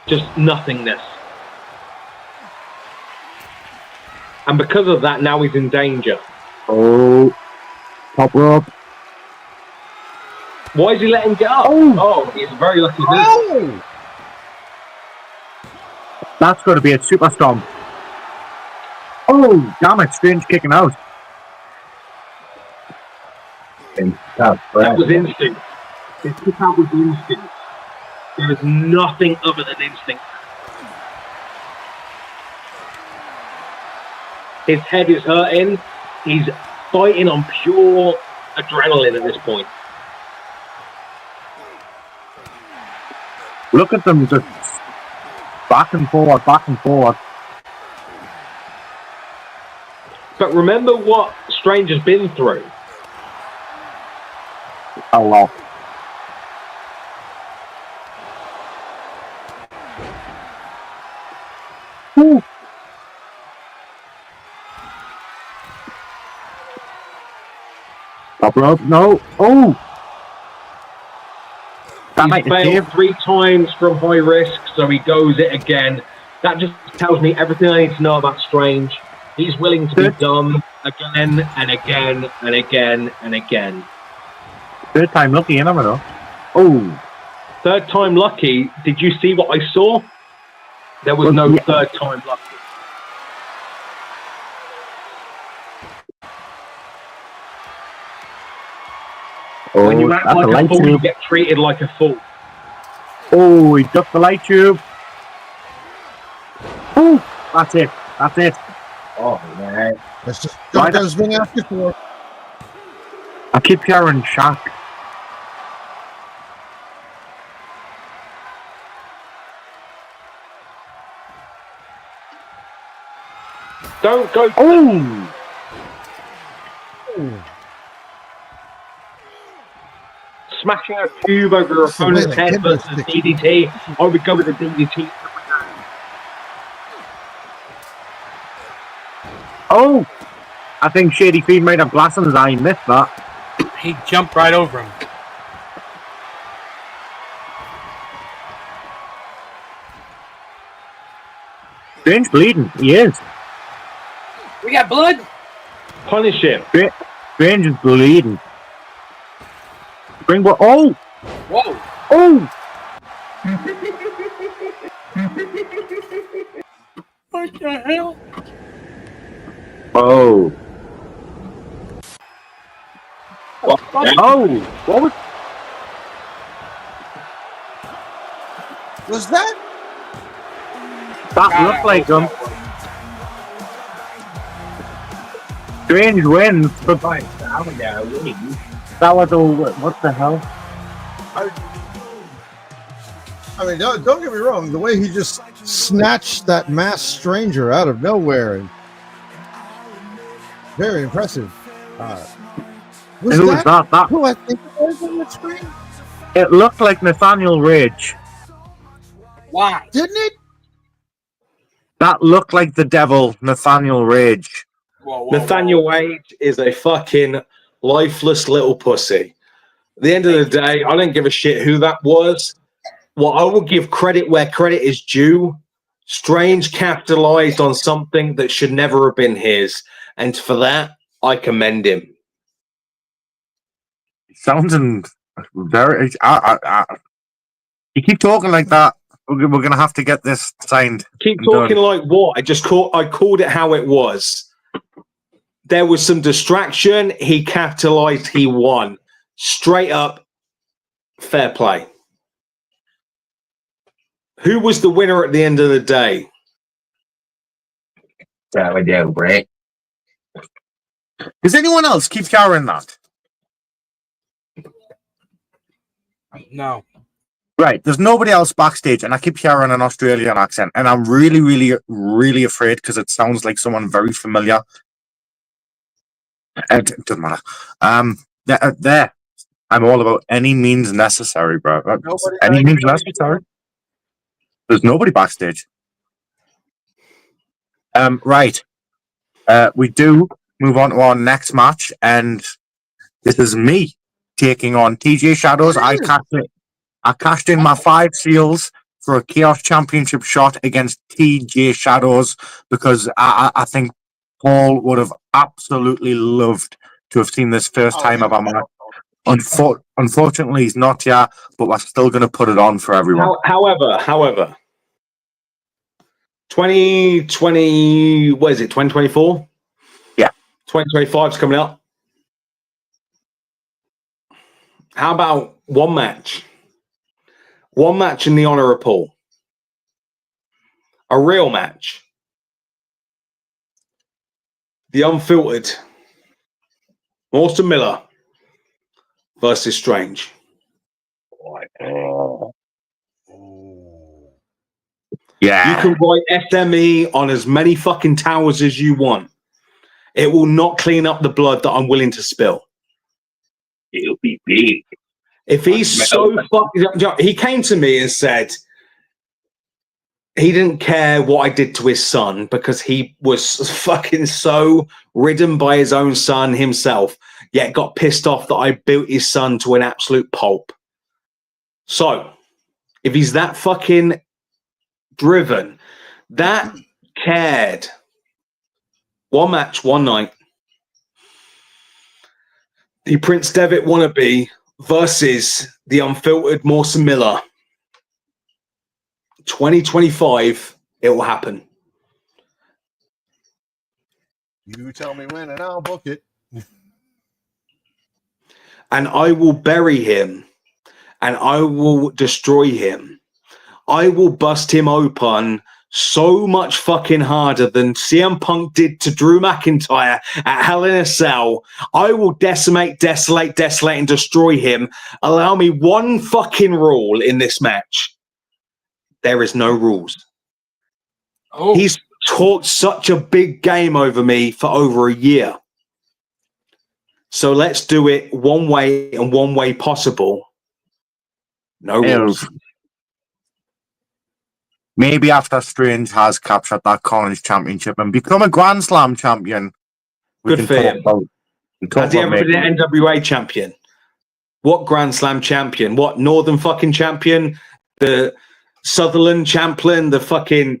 just nothingness. And because of that, now he's in danger. Oh, top rope. Why is he letting him get up? Oh, he's very lucky. Oh! That's got to be a super storm. Oh, damn it. Strange kicking out. That was instinct. His kick out was instinct. There is nothing other than instinct. His head is hurting. He's fighting on pure adrenaline at this point. Look at them just back and forward, back and forward. But remember what Strange has been through. A lot. Top rope, no. Oh! That He's might have failed saved. 3 times from high risk, so he goes it again. That just tells me everything I need to know about Strange. He's willing to be dumb again and again and again and again. Third time lucky, you never know. Oh! Third time lucky. Did you see what I saw? There was no third time lucky. Oh, When you act that's like a a light fool, you tube. get treated like a fool. Oh, he ducked the light tube. Oh, that's it. That's it. Oh, man. That's just what I was being asked before. I keep hearing shock. Don't go. Oh! Smashing a cube over your opponent's head versus DDT. I would go with the DDT. Oh! I think Shady Fiend might have glass in his eye and missed that. He jumped right over him. Strange bleeding. He is. We got blood. Punish him. Strange is bleeding. Bring what? Oh! Whoa! Oh! What the hell? Oh! Oh! What was? Was that? That looked like him. Strange wins, but that was all. What the hell? I mean, don't get me wrong. The way he just snatched that masked stranger out of nowhere, and very impressive. Was Who was that? That who I think it was on the screen? it looked like Nathaniel Rage. Why? Didn't it? That looked like the devil, Nathaniel Rage. Nathaniel Wade is a fucking lifeless little pussy. At the end of the day, I don't give a shit who that was. Well, I will give credit where credit is due. Strange capitalized on something that should never have been his. And for that, I commend him. Sounding very. You keep talking like that. We're going to have to get this signed. Keep talking like what? I called it how it was. There was some distraction. He capitalized. He won. Straight up, fair play. Who was the winner at the end of the day? That we do, Brett. Does anyone else keep carrying that? No. Right, there's nobody else backstage, and I keep hearing an Australian accent, and I'm really, really, really afraid because it sounds like someone very familiar. It doesn't matter. There. I'm all about any means necessary, bro. Any means necessary. There's nobody backstage. Right. We do move on to our next match, and this is me taking on TJ Shadows. I cashed in my 5 seals for a Chaos Championship shot against TJ Shadows because I think Paul would have absolutely loved to have seen this first time of our match. Unfortunately, he's not here, but we're still going to put it on for everyone. However, 2020, what is it, 2024? Yeah. 2025 is coming up. How about one match? One match in the honor of Paul. A real match. The Unfiltered. Austin Miller versus Strange. Yeah. You can write SME on as many fucking towers as you want. It will not clean up the blood that I'm willing to spill. It'll be big. If he's so fucking... He came to me and said, he didn't care what I did to his son because he was fucking so ridden by his own son himself, yet got pissed off that I built his son to an absolute pulp. So, if he's that fucking driven, that cared, one match, one night, the Prince Devitt wannabe versus the unfiltered Mawson Miller. 2025, it will happen. You tell me when and I'll book it. And I will bury him and I will destroy him. I will bust him open so much fucking harder than CM Punk did to Drew McIntyre at Hell in a Cell. I will decimate, desolate, and destroy him. Allow me one fucking rule in this match. There is no rules. Oh. He's talked such a big game over me for over a year. So let's do it one way and one way possible. No rules. Maybe after Strange has captured that Carnage Championship and become a Grand Slam champion. Good for him. Has he ever been an NWA champion? What Grand Slam champion? What Northern fucking champion? The Sutherland champion? The fucking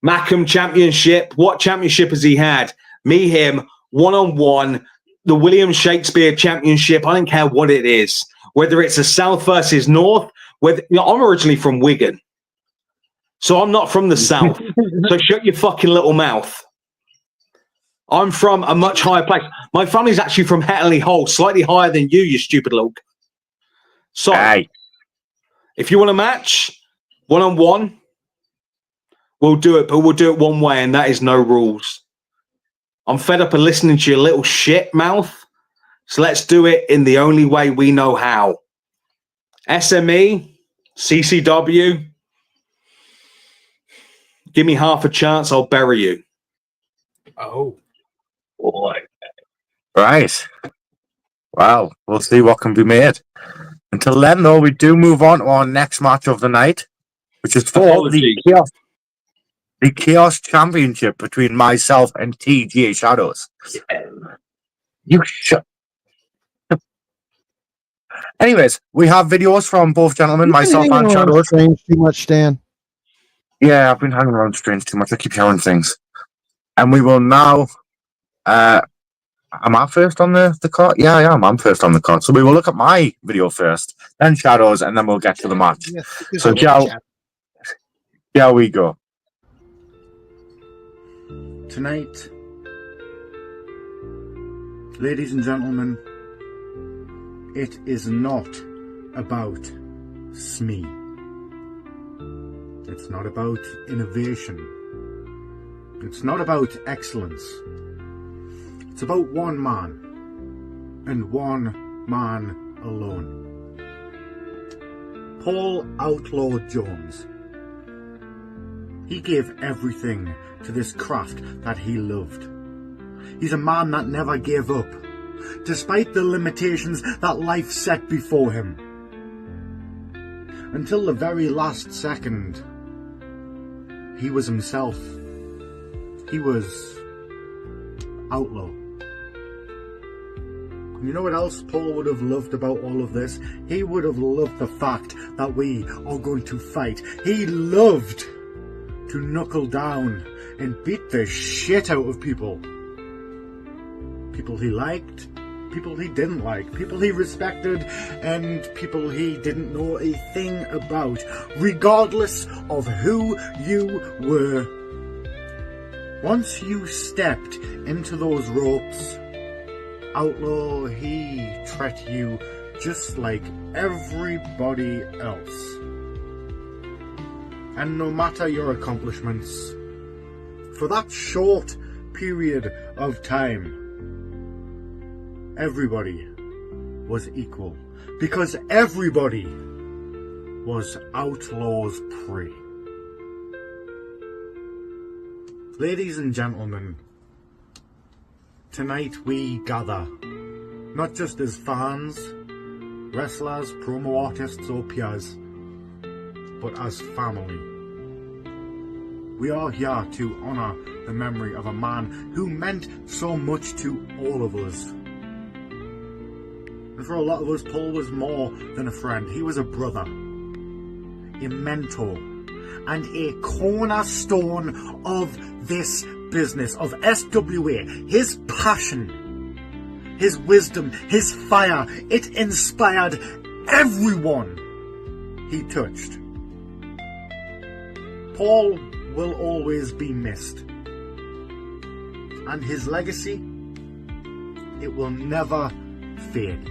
Mackham championship? What championship has he had? Me, him, one-on-one. The William Shakespeare championship. I don't care what it is. Whether it's a South versus North. Whether, you know, I'm originally from Wigan. So I'm not from the South. So shut your fucking little mouth. I'm from a much higher place. My family's actually from Hetley Hole, slightly higher than you stupid little. So, if you want a match, one-on-one, we'll do it, but we'll do it one way, and that is no rules. I'm fed up of listening to your little shit mouth, so let's do it in the only way we know how. SME, CCW, give me half a chance, I'll bury you. Oh. Boy. Right. Well, we'll see what can be made. Until then, though, we do move on to our next match of the night, which is for the Chaos Championship between myself and TGA Shadows. You shut. Anyways, we have videos from both gentlemen, myself and Shadows. Strange too much, Stan. Yeah, I've been hanging around Strange too much. I keep hearing things. And we will now... am I first on the card? Yeah, I am. I'm first on the card. So we will look at my video first, then Shadows, and then we'll get to the match. So, shall we go? Tonight, ladies and gentlemen, it is not about SME. It's not about innovation. It's not about excellence. It's about one man, and one man alone. Paul Outlaw Jones. He gave everything to this craft that he loved. He's a man that never gave up, despite the limitations that life set before him. Until the very last second, he was himself. He was Outlaw. You know what else Paul would have loved about all of this? He would have loved the fact that we are going to fight. He loved to knuckle down and beat the shit out of people. People he liked, people he didn't like, people he respected, and people he didn't know a thing about, regardless of who you were. Once you stepped into those ropes, Outlaw, he treated you just like everybody else. And no matter your accomplishments, for that short period of time, everybody was equal, because everybody was Outlaw's prey. Ladies and gentlemen, tonight we gather, not just as fans, wrestlers, promo artists or peers, but as family. We are here to honor the memory of a man who meant so much to all of us. And for a lot of us, Paul was more than a friend. He was a brother, a mentor, and a cornerstone of this business, of SWA. His passion, his wisdom, his fire, it inspired everyone he touched. Paul will always be missed, and his legacy, it will never fade.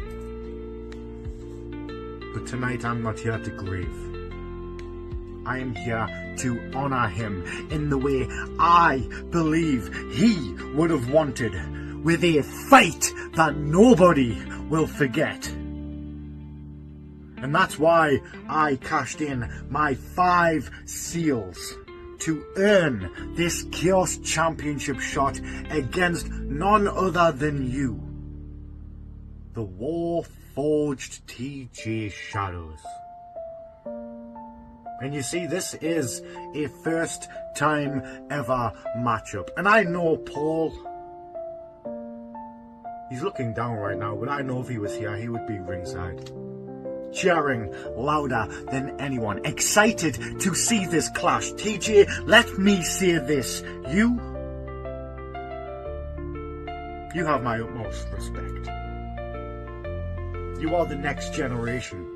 But tonight I'm not here to grieve. I am here to honor him in the way I believe he would have wanted, with a fight that nobody will forget. And that's why I cashed in my 5 seals to earn this Chaos Championship shot against none other than you, the War-Forged TJ Shadows. And you see, this is a first time ever matchup. And I know Paul, he's looking down right now, but I know if he was here, he would be ringside, cheering louder than anyone, excited to see this clash. TJ, let me say this. You have my utmost respect. You are the next generation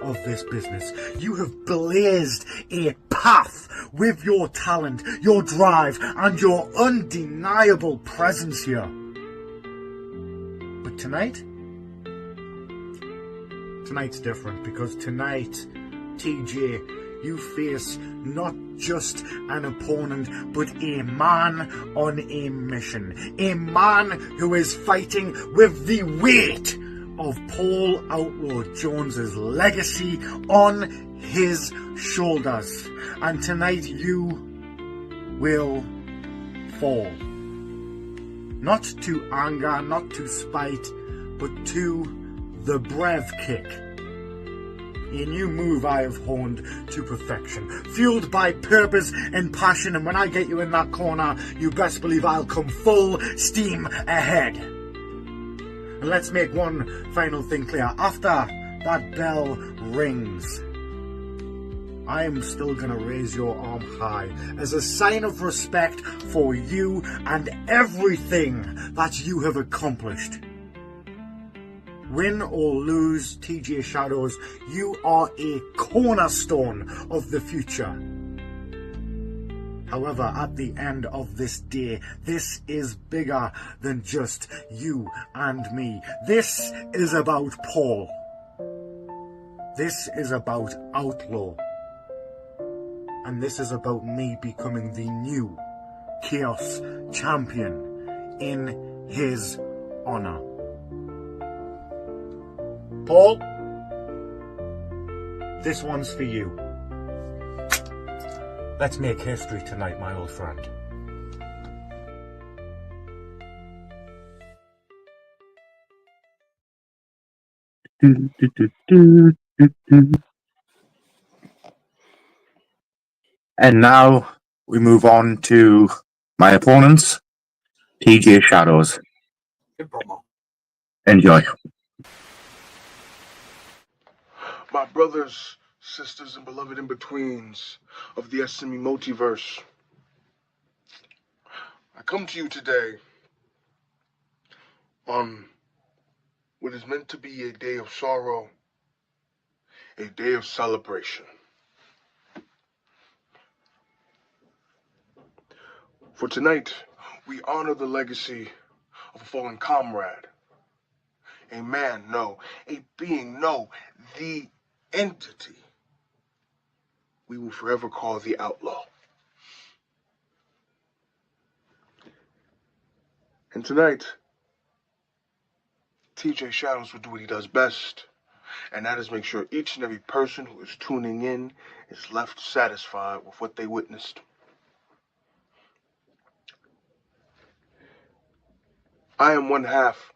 of this business. You have blazed a path with your talent, your drive, and your undeniable presence here. But tonight's different, because tonight, TJ, you face not just an opponent, but a man on a mission. A man who is fighting with the weight of Paul Outlaw Jones's legacy on his shoulders. And tonight you will fall. Not to anger, not to spite, but to the breath kick. A new move I have honed to perfection, fueled by purpose and passion, and when I get you in that corner, you best believe I'll come full steam ahead. And let's make one final thing clear. After that bell rings, I am still going to raise your arm high as a sign of respect for you and everything that you have accomplished. Win or lose, TJ Shadows, you are a cornerstone of the future. However, at the end of this day, this is bigger than just you and me. This is about Paul. This is about Outlaw. And this is about me becoming the new Chaos Champion in his honor. Paul, this one's for you. Let's make history tonight, my old friend. And now we move on to my opponents, TJ Shadows. Good promo. Enjoy. My brothers, sisters, and beloved in-betweens of the SME multiverse, I come to you today on what is meant to be a day of sorrow, a day of celebration. For tonight, we honor the legacy of a fallen comrade, a man, no, a being, no, the entity we will forever call the Outlaw. And tonight, TJ Shadows will do what he does best, and that is make sure each and every person who is tuning in is left satisfied with what they witnessed. I am one half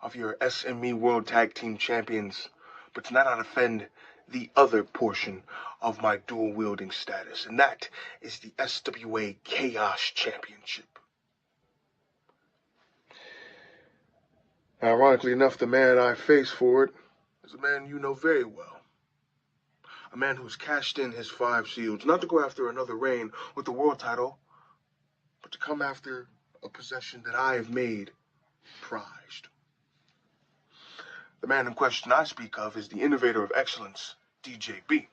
of your SME World Tag Team Champions, but tonight I defend the other portion of my dual-wielding status, and that is the SWA Chaos Championship. Ironically enough, the man I face for it is a man you know very well. A man who's cashed in his 5 shields, not to go after another reign with the world title, but to come after a possession that I have made prized. The man in question I speak of is the innovator of excellence, DJB.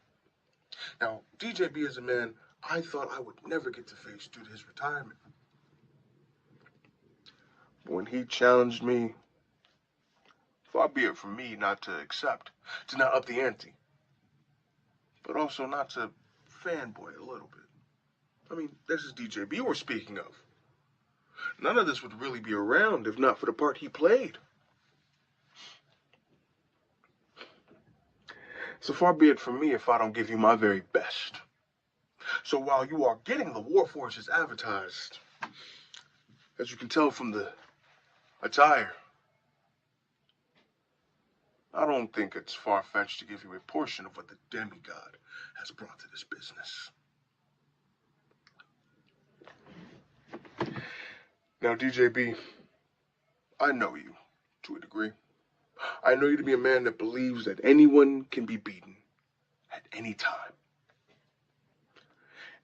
Now, DJB is a man I thought I would never get to face due to his retirement. But when he challenged me, far be it from me not to accept, to not up the ante, but also not to fanboy a little bit. I mean, this is DJB we're speaking of. None of this would really be around if not for the part he played. So far be it from me if I don't give you my very best. So while you are getting the Warforged as advertised, as you can tell from the attire, I don't think it's far-fetched to give you a portion of what the demigod has brought to this business. Now, DJB, I know you to a degree. I know you to be a man that believes that anyone can be beaten at any time.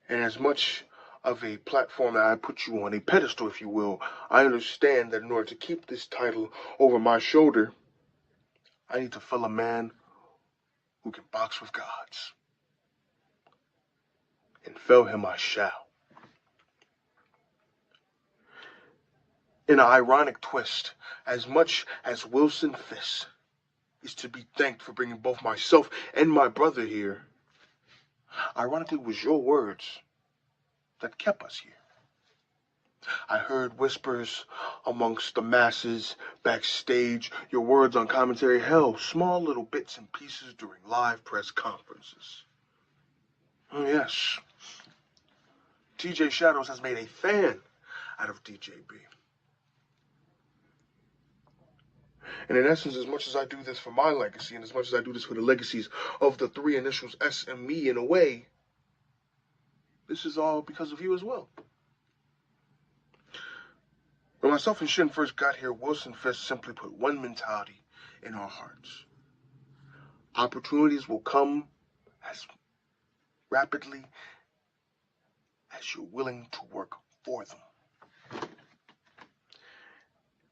And as much of a platform that I put you on, a pedestal, if you will, I understand that in order to keep this title over my shoulder, I need to fill a man who can box with gods. And fill him I shall. In an ironic twist, as much as Wilson Fisk is to be thanked for bringing both myself and my brother here, ironically it was your words that kept us here. I heard whispers amongst the masses backstage, your words on commentary, hell, small little bits and pieces during live press conferences. Oh yes, TJ Shadows has made a fan out of DJB. And in essence, as much as I do this for my legacy, and as much as I do this for the legacies of the 3 initials S and me in a way, this is all because of you as well. When myself and Shin first got here, Wilson Fisk simply put one mentality in our hearts. Opportunities will come as rapidly as you're willing to work for them.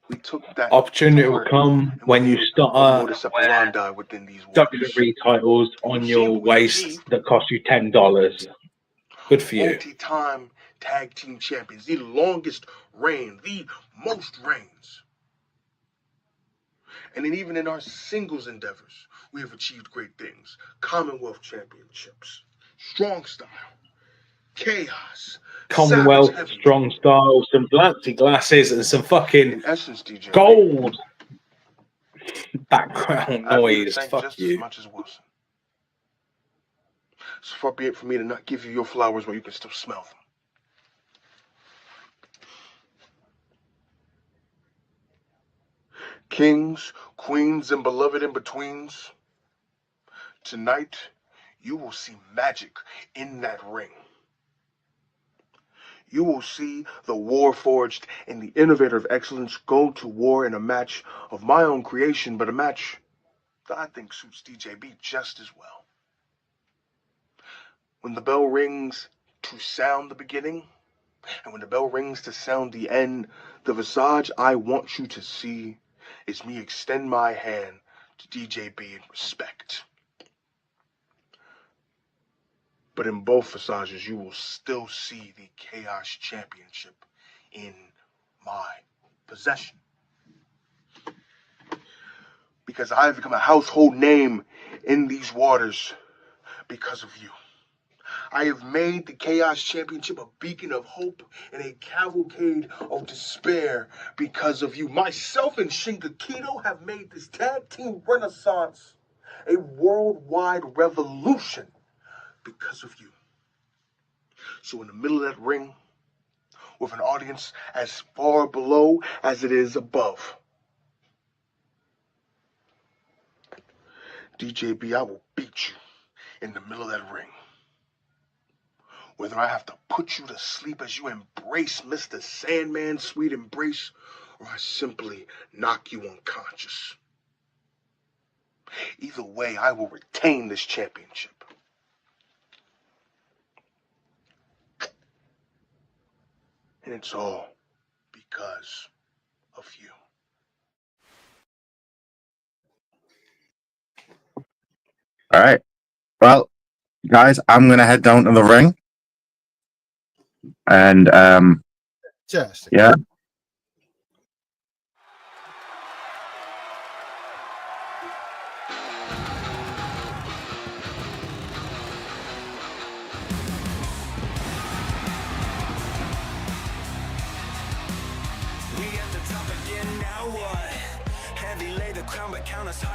We took that Opportunity will come when you start within these WWE titles on your waist that cost you $10. Good for you. Multi-time tag team champions, the longest reign, the most reigns. And then even in our singles endeavors, we have achieved great things. Commonwealth championships, strong style, chaos, Commonwealth, strong style, some fancy glasses, and some fucking gold background noise. Fuck you. As much as Wilson. So far be it for me to not give you your flowers while you can still smell them. Kings, queens, and beloved in-betweens, tonight you will see magic in that ring. You will see the Warforged and the Innovator of Excellence go to war in a match of my own creation, but a match that I think suits DJB just as well. When the bell rings to sound the beginning, and when the bell rings to sound the end, the visage I want you to see is me extend my hand to DJB in respect. But in both visages, you will still see the Chaos Championship in my possession. Because I have become a household name in these waters because of you. I have made the Chaos Championship a beacon of hope and a cavalcade of despair because of you. Myself and Shingakito have made this tag team renaissance a worldwide revolution because of you. So in the middle of that ring, with an audience as far below as it is above, DJB, I will beat you. in the middle of that ring. Whether I have to put you to sleep as you embrace Mr. Sandman's sweet embrace, or I simply knock you unconscious. Either way, I will retain this championship. And it's all because of you. All right. Well, guys, I'm gonna head down to the ring, and Fantastic. yeah.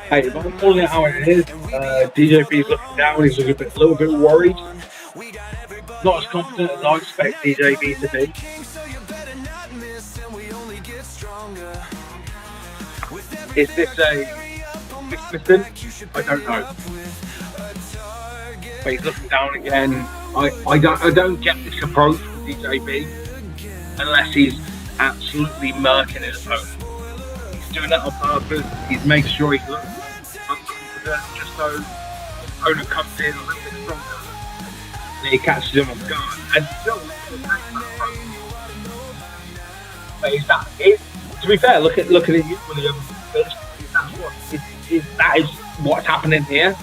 Hey, if I'm calling it how it is, DJB's looking down, he's looking a little bit worried. Not as confident as I expect DJB to be. Is this a dismissing? I don't know. But he's looking down again. I don't get this approach from DJB unless he's absolutely murking his opponent. He's doing that on purpose. He's making sure he's looking unconfident just so the opponent comes in a little bit stronger. And he catches him off guard. And still, but to be fair, looking at you, William, that is what's happening here.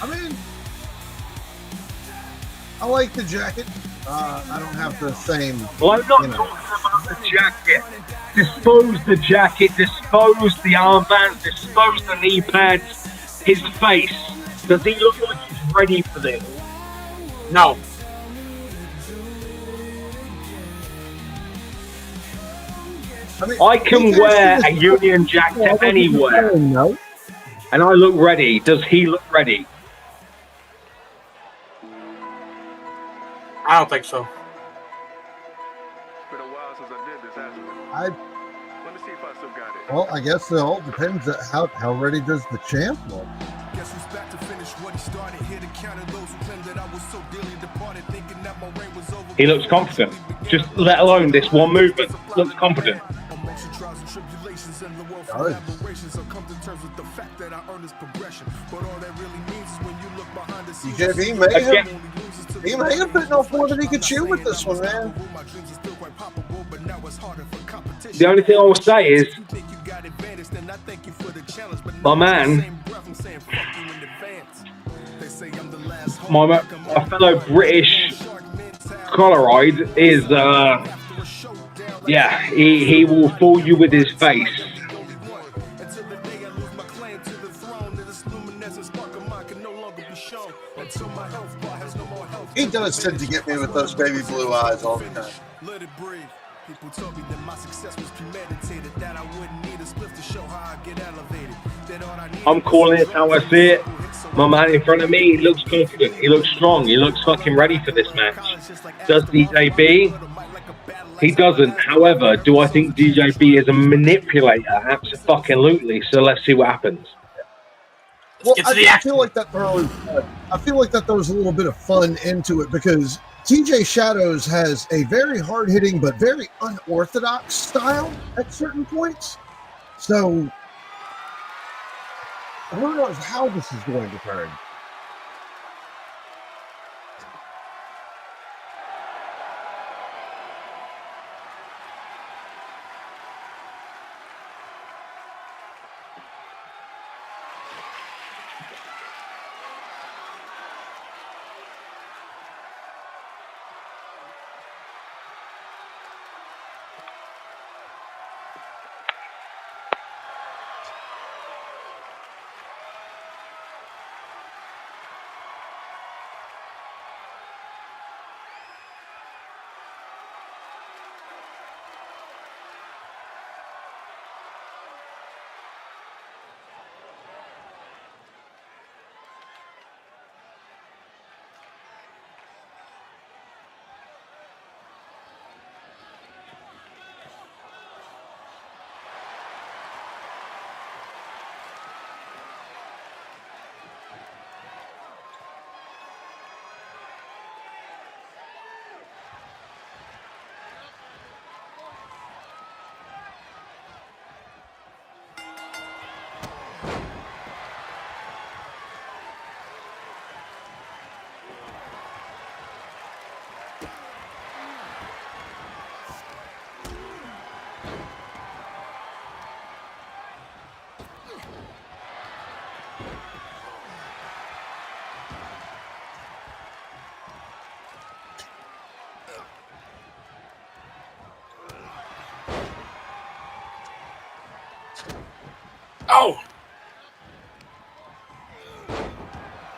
I mean, I like the jacket. I don't have the same. Well, I'm not talking about the jacket. Dispose the jacket, dispose the armbands, dispose the knee pads. His face. Does he look like he's ready for this? No. I can wear a Union Jack to anywhere. No. And I look ready. Does he look ready? I don't think so. Well, I guess it all depends on how ready does the champ look. He looks confident. Just let alone this one movement. Looks confident. He may have bitten off more than he could chew with this one, man. The only thing I will say is, my man, my fellow British coloroid is, yeah, he will fool you with his face. He does tend to get me with those baby blue eyes all the time. People told me that my success was premeditated, that I wouldn't need a split to show how I get elevated. I'm calling it how I see it. My man in front of me, he looks confident, he looks strong, he looks fucking ready for this match. Does DJB? He doesn't. However, do I think DJB is a manipulator? Absolutely. So let's see what happens. Well, I feel like that throws. I feel like that throws a little bit of fun into it because TJ Shadows has a very hard-hitting but very unorthodox style at certain points. So who knows how this is going to turn?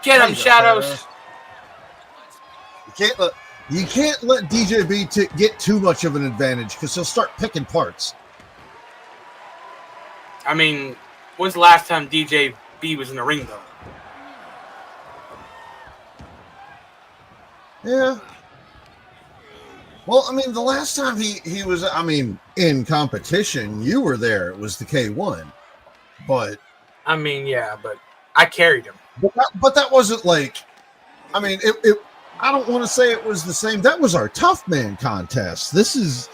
Get him, Shadows. You can't let DJB get too much of an advantage because he'll start picking parts. I mean, when's the last time DJB was in the ring, though? Yeah. Well, I mean, the last time he was, I mean, in competition, you were there. It was the K1. But. I mean, yeah, but I carried him. But that wasn't like, I mean, I don't want to say it was the same. That was our tough man contest. This is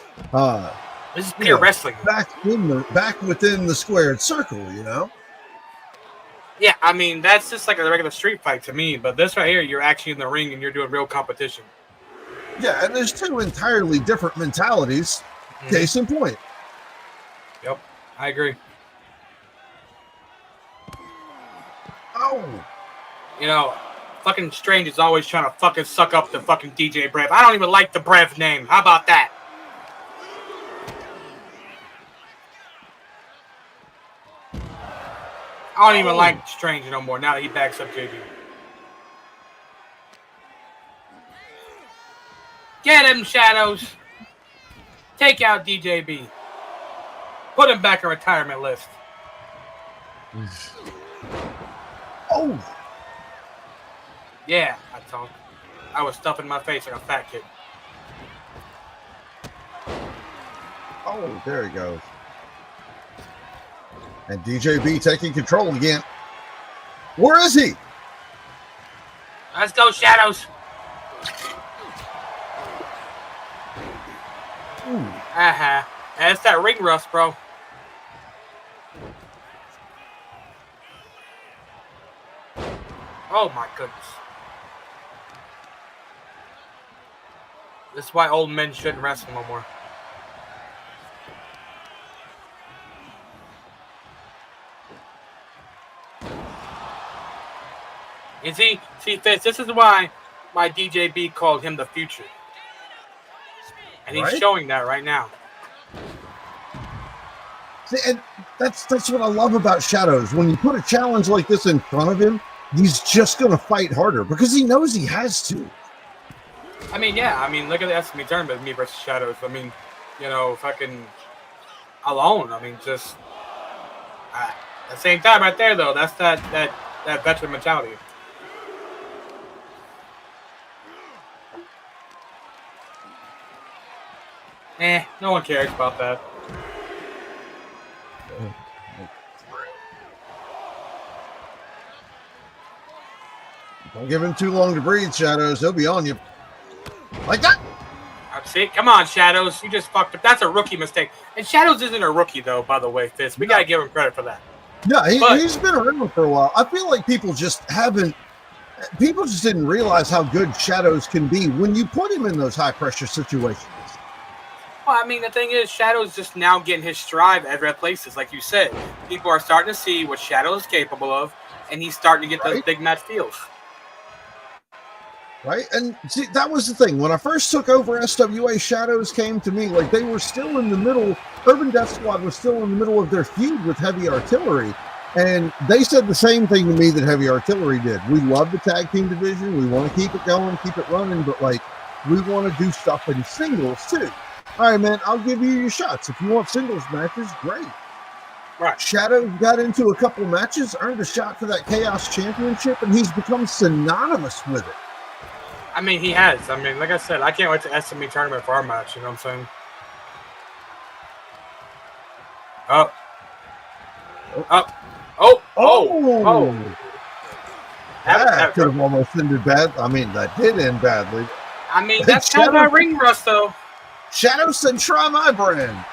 pure wrestling. Back within the squared circle, you know? Yeah, I mean, that's just like a regular street fight to me. But this right here, you're actually in the ring and you're doing real competition. Yeah, and there's two entirely different mentalities. Case in point. Yep, I agree. Oh. You know, fucking Strange is always trying to fucking suck up the fucking DJ Brev. I don't even like the Brev name. How about that? I don't even like Strange no more now that he backs up JB. Get him, Shadows. Take out DJB. Put him back on retirement list. Oh. Yeah, I was stuffing my face like a fat kid. Oh, there he goes. And DJB taking control again. Where is he? Let's go, Shadows. That's that ring rust, bro. Oh my goodness. This is why old men shouldn't wrestle no more. You see, Fitz, this is why my DJB called him the future. And he's showing that right now. See, and that's what I love about Shadows. When you put a challenge like this in front of him, he's just going to fight harder because he knows he has to. I mean, yeah. I mean, look at the SME tournament, me versus Shadows. I mean, you know, fucking alone. I mean, just at the same time right there, though, that's that veteran mentality. No one cares about that. Don't give him too long to breathe, Shadows. He'll be on you. Like that. See, come on, Shadows. You just fucked up. That's a rookie mistake. And Shadows isn't a rookie, though, by the way, Fist. We got to give him credit for that. Yeah, he's been around for a while. I feel like people just didn't realize how good Shadows can be when you put him in those high-pressure situations. Well, I mean, the thing is, Shadow's just now getting his stride at red places, like you said. People are starting to see what Shadow is capable of, and he's starting to get those big match feels. Right? And see, that was the thing. When I first took over SWA, Shadows came to me like they were still in the middle. Urban Death Squad was still in the middle of their feud with Heavy Artillery. And they said the same thing to me that Heavy Artillery did. We love the tag team division. We want to keep it going, keep it running, but like we want to do stuff in singles too. All right, man, I'll give you your shots. If you want singles matches, great. Right. Shadow got into a couple matches, earned a shot for that Chaos Championship, and he's become synonymous with it. I mean, he has. I mean, like I said, I can't wait to SME tournament for our match. You know what I'm saying? That could have almost ended bad. I mean, that did end badly. I mean, that's kind of my ring rust, though. Shadow said, try my brand.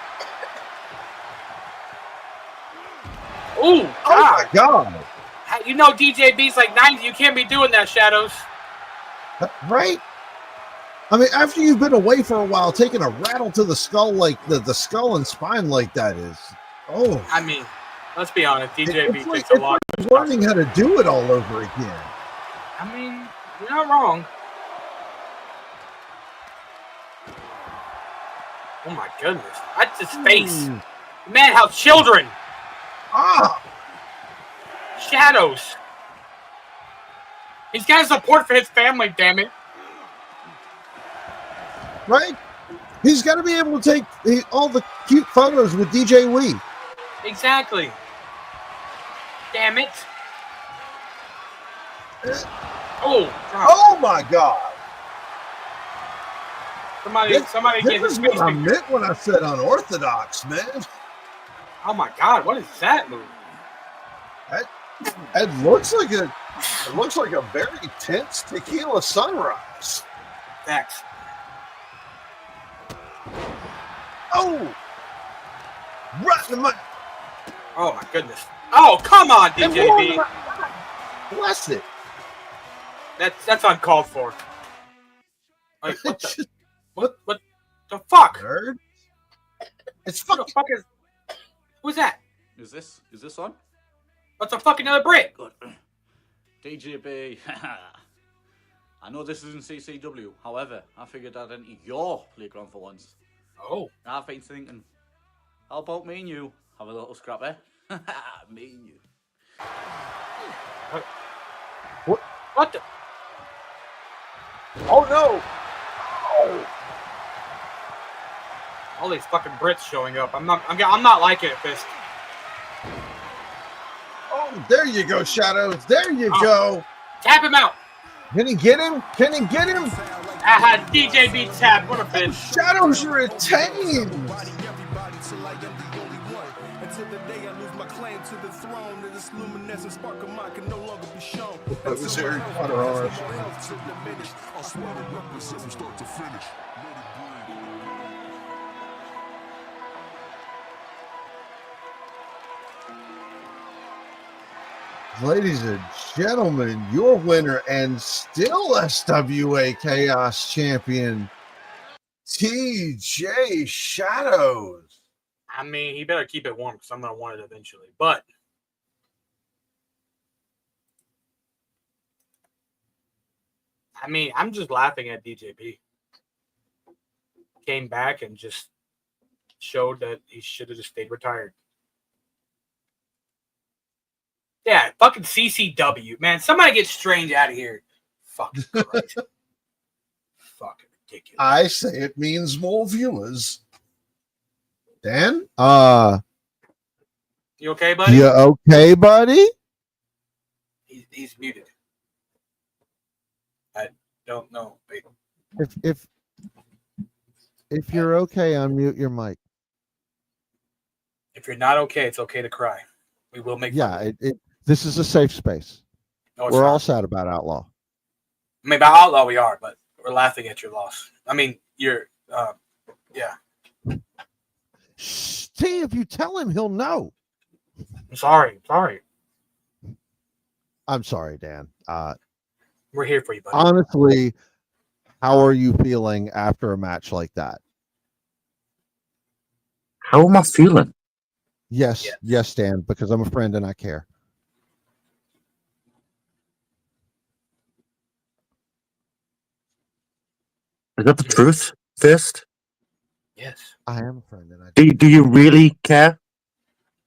Ooh, oh my God. You know DJB's like 90. You can't be doing that, Shadows. Right? I mean, after you've been away for a while, taking a rattle to the skull like the skull and spine like that is, oh. I mean, let's be honest, DJB takes a lot. Like learning how to do it all over again. I mean, you're not wrong. Oh my goodness, that's his face. Man, how children. Ah. Shadows. He's got support for his family, damn it. Right? He's got to be able to take all the cute photos with DJ Wee. Exactly. Damn it. Oh, God. Oh my God. Somebody This is what I meant when I said unorthodox, man. Oh my God, what is that move? It looks like a very tense tequila sunrise. Facts. Oh, right in the mouth. Oh my goodness. Oh, come on, DJB. Bless it. That's uncalled for. Like, what the fuck? Hurd? It's fucking. What the fuck is? Who's that? Is this on? What's a fucking other Brit? Good. DJB. I know this isn't CCW. However, I figured I'd enter your playground for once. Oh. I've been thinking, how about me and you have a little scrap, eh? Me and you. What the? Oh no! Oh. All these fucking Brits showing up. I'm not liking it, Fist. Oh, there you go, Shadows. There you go. Tap him out. Can he get him? Can he get him? DJB tap. What a bitch. Shadows are retained. That was Harry Potter ours. Ladies and gentlemen, your winner and still SWA Chaos Champion, TJ Shadows. I mean, he better keep it warm because I'm going to want it eventually. But I mean, I'm just laughing at DJB. Came back and just showed that he should have just stayed retired. Yeah, fucking CCW, man. Somebody get Strange out of here. Fucking Christ. Fucking ridiculous. I say it means more viewers. Dan? You okay, buddy? You okay, buddy? He's muted. I don't know. Wait. If you're okay, unmute your mic. If you're not okay, it's okay to cry. We will make fun. This is a safe space. No, We're all sad about Outlaw. I mean, about Outlaw we are, but we're laughing at your loss. I mean, you're, yeah. See, if you tell him, he'll know. I'm sorry. I'm sorry, Dan. We're here for you, buddy. Honestly, how are you feeling after a match like that? How am I feeling? Yes, Dan, because I'm a friend and I care. Is that the truth, Fist? Yes. I am a friend and I do you really care?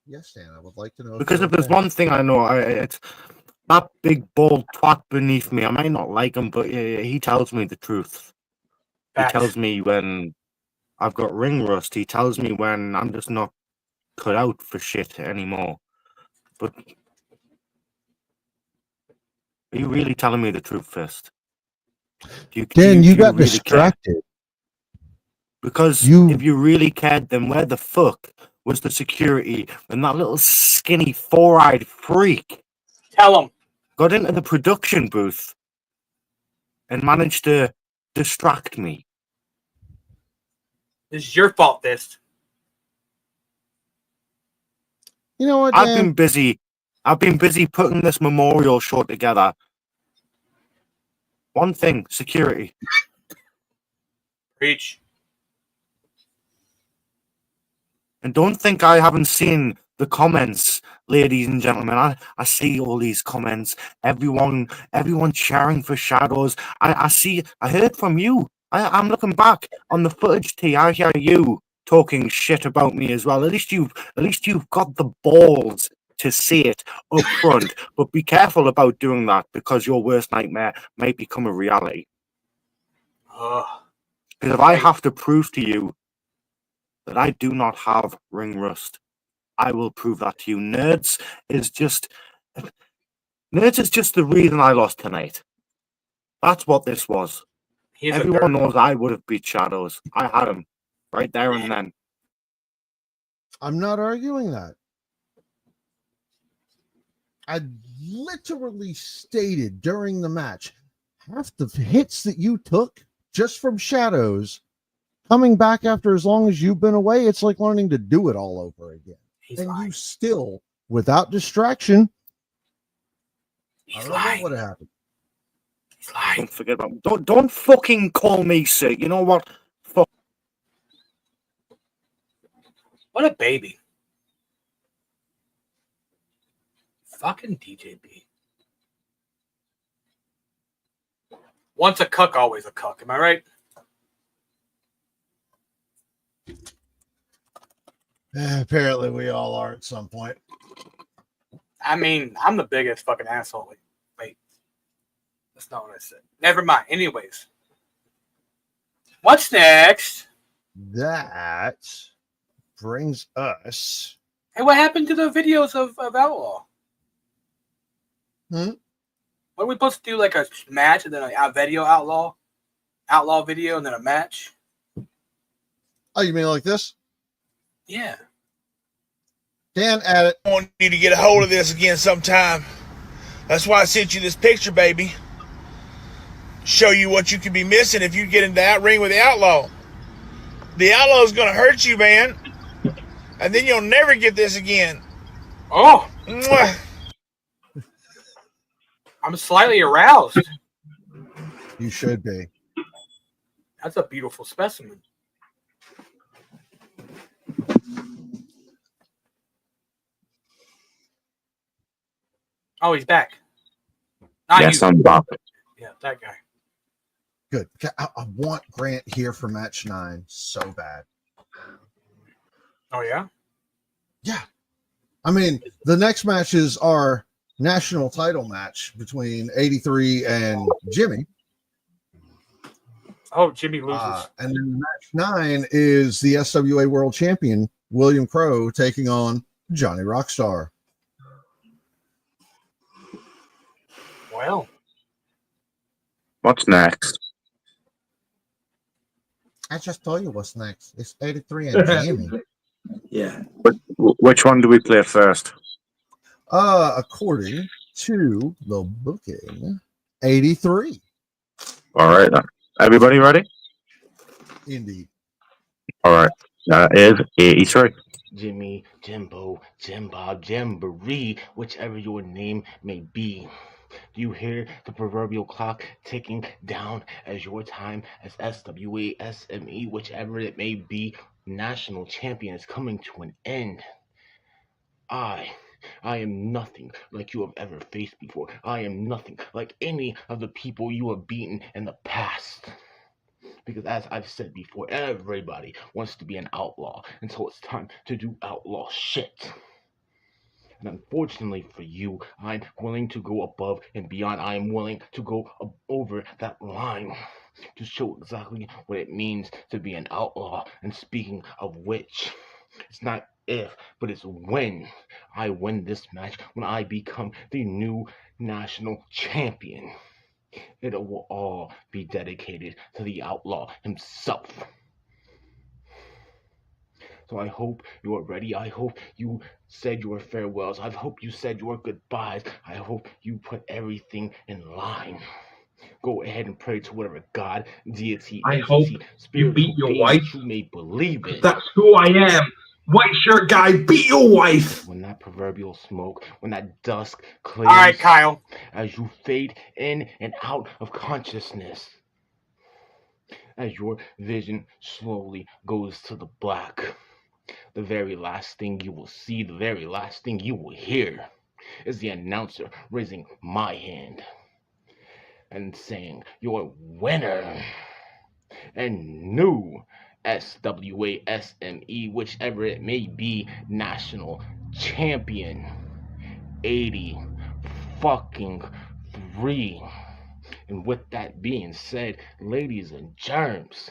Yes, Dan, I would like to know. Because if there's one thing I know, it's that big bald twat beneath me. I might not like him, but he tells me the truth. Facts. He tells me when I've got ring rust. He tells me when I'm just not cut out for shit anymore. But are you really telling me the truth, Fist? Dan, you got really distracted. care? Because if you really cared, then where the fuck was the security when that little skinny four-eyed freak Tell him. got into the production booth and managed to distract me? This is your fault, Fist. You know what, I've Dan? been busy putting this memorial show together. One thing, security. Preach. And don't think I haven't seen the comments, ladies and gentlemen. I see all these comments. Everyone cheering for Shadows. I heard from you. I'm looking back on the footage, T. I hear you talking shit about me as well. At least you've got the balls to say it up front. But be careful about doing that, because your worst nightmare might become a reality. Because if I have to prove to you that I do not have ring rust, I will prove that to you. Nerds is just the reason I lost tonight. That's what this was. Everyone knows I would have beat Shadows. I had him right there and then. I'm not arguing that. I literally stated during the match, half the hits that you took just from Shadows, coming back after as long as you've been away, it's like learning to do it all over again. You still, without distraction, I don't know what happened. Don't forget about. Don't fucking call me sick. You know what? Fuck. What a baby. Fucking DJB. Once a cuck, always a cuck. Am I right? Apparently, we all are at some point. I mean, I'm the biggest fucking asshole. Wait. That's not what I said. Never mind. Anyways. What's next? That brings us. Hey, what happened to the videos of Outlaw? Hmm? What are we supposed to do? Like a match and then a video Outlaw video and then a match? Oh, you mean like this? Yeah. Dan, add it. I want you to get a hold of this again sometime. That's why I sent you this picture, baby. Show you what you could be missing if you get into that ring with the Outlaw. The Outlaw's gonna hurt you, man. And then you'll never get this again. Oh. Mwah. I'm slightly aroused. You should be. That's a beautiful specimen. Oh, he's back. Yes, I'm back. Yeah, that guy. Good. I want Grant here for match 9 so bad. Oh, yeah? Yeah. I mean, the next match is our national title match between 83 and Jimmy. Oh, Jimmy loses. And then match 9 is the SWA World Champion, William Crow, taking on Johnny Rockstar. Well. What's next? I just told you what's next. It's 83 and Jimmy. Yeah. Which one do we play first? According to the booking, 83. All right, then. Everybody ready? Indeed. All right. That is 83. Jimmy, Jimbo, Jimbob, Jamboree, whichever your name may be. Do you hear the proverbial clock ticking down as your time as SWA, SME, whichever it may be, national champion is coming to an end? I am nothing like you have ever faced before. I am nothing like any of the people you have beaten in the past. Because as I've said before, everybody wants to be an outlaw until it's time to do outlaw shit. And unfortunately for you, I'm willing to go above and beyond. I am willing to go over that line to show exactly what it means to be an outlaw. And speaking of which, it's not if, but it's when I win this match, when I become the new national champion. It will all be dedicated to the outlaw himself. So I hope you are ready. I hope you said your farewells. I hope you said your goodbyes. I hope you put everything in line. Go ahead and pray to whatever God, deity, I hope you beat your wife. You may believe in. That's who I am. White shirt guy, beat your wife. When that proverbial smoke, when that dusk clears. All right, Kyle. As you fade in and out of consciousness. As your vision slowly goes to the black. The very last thing you will see, the very last thing you will hear is the announcer raising my hand and saying, your winner and new SWA SME, whichever it may be, national champion 83. And with that being said, ladies and germs,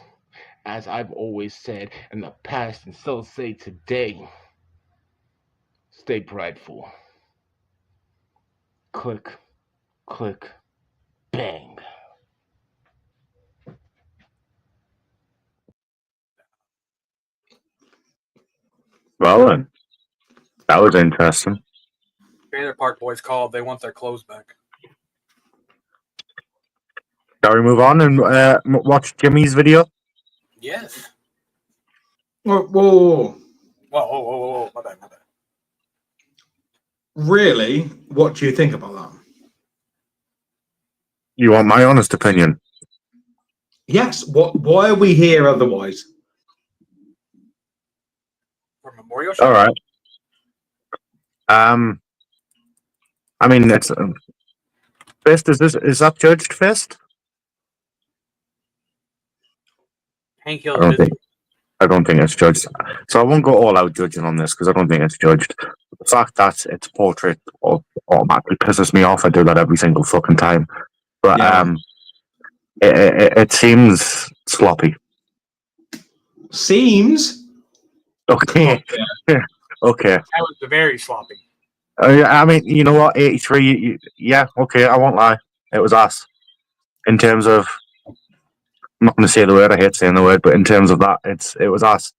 as I've always said in the past and still say today, stay prideful. Click, click, bang. Well then, that was interesting. Trailer Park Boys called. They want their clothes back. Shall we move on and watch Jimmy's video? Yes. Whoa. Whoa. My bad. Really? What do you think about that? You want my honest opinion? Yes. Why are we here otherwise? For Memorial Show? All right. I mean, it's Fist. Is that judged, Fist? Hank I don't think it's judged. So I won't go all out judging on this because I don't think it's judged. The fact that it's a portrait automatically pisses me off. I do that every single fucking time. But it seems sloppy. Seems? Okay. Okay. That was very sloppy. I mean, you know what? 83. Yeah. Okay. I won't lie. It was ass. In terms of, I'm not going to say the word. I hate saying the word, but in terms of that, it was ass.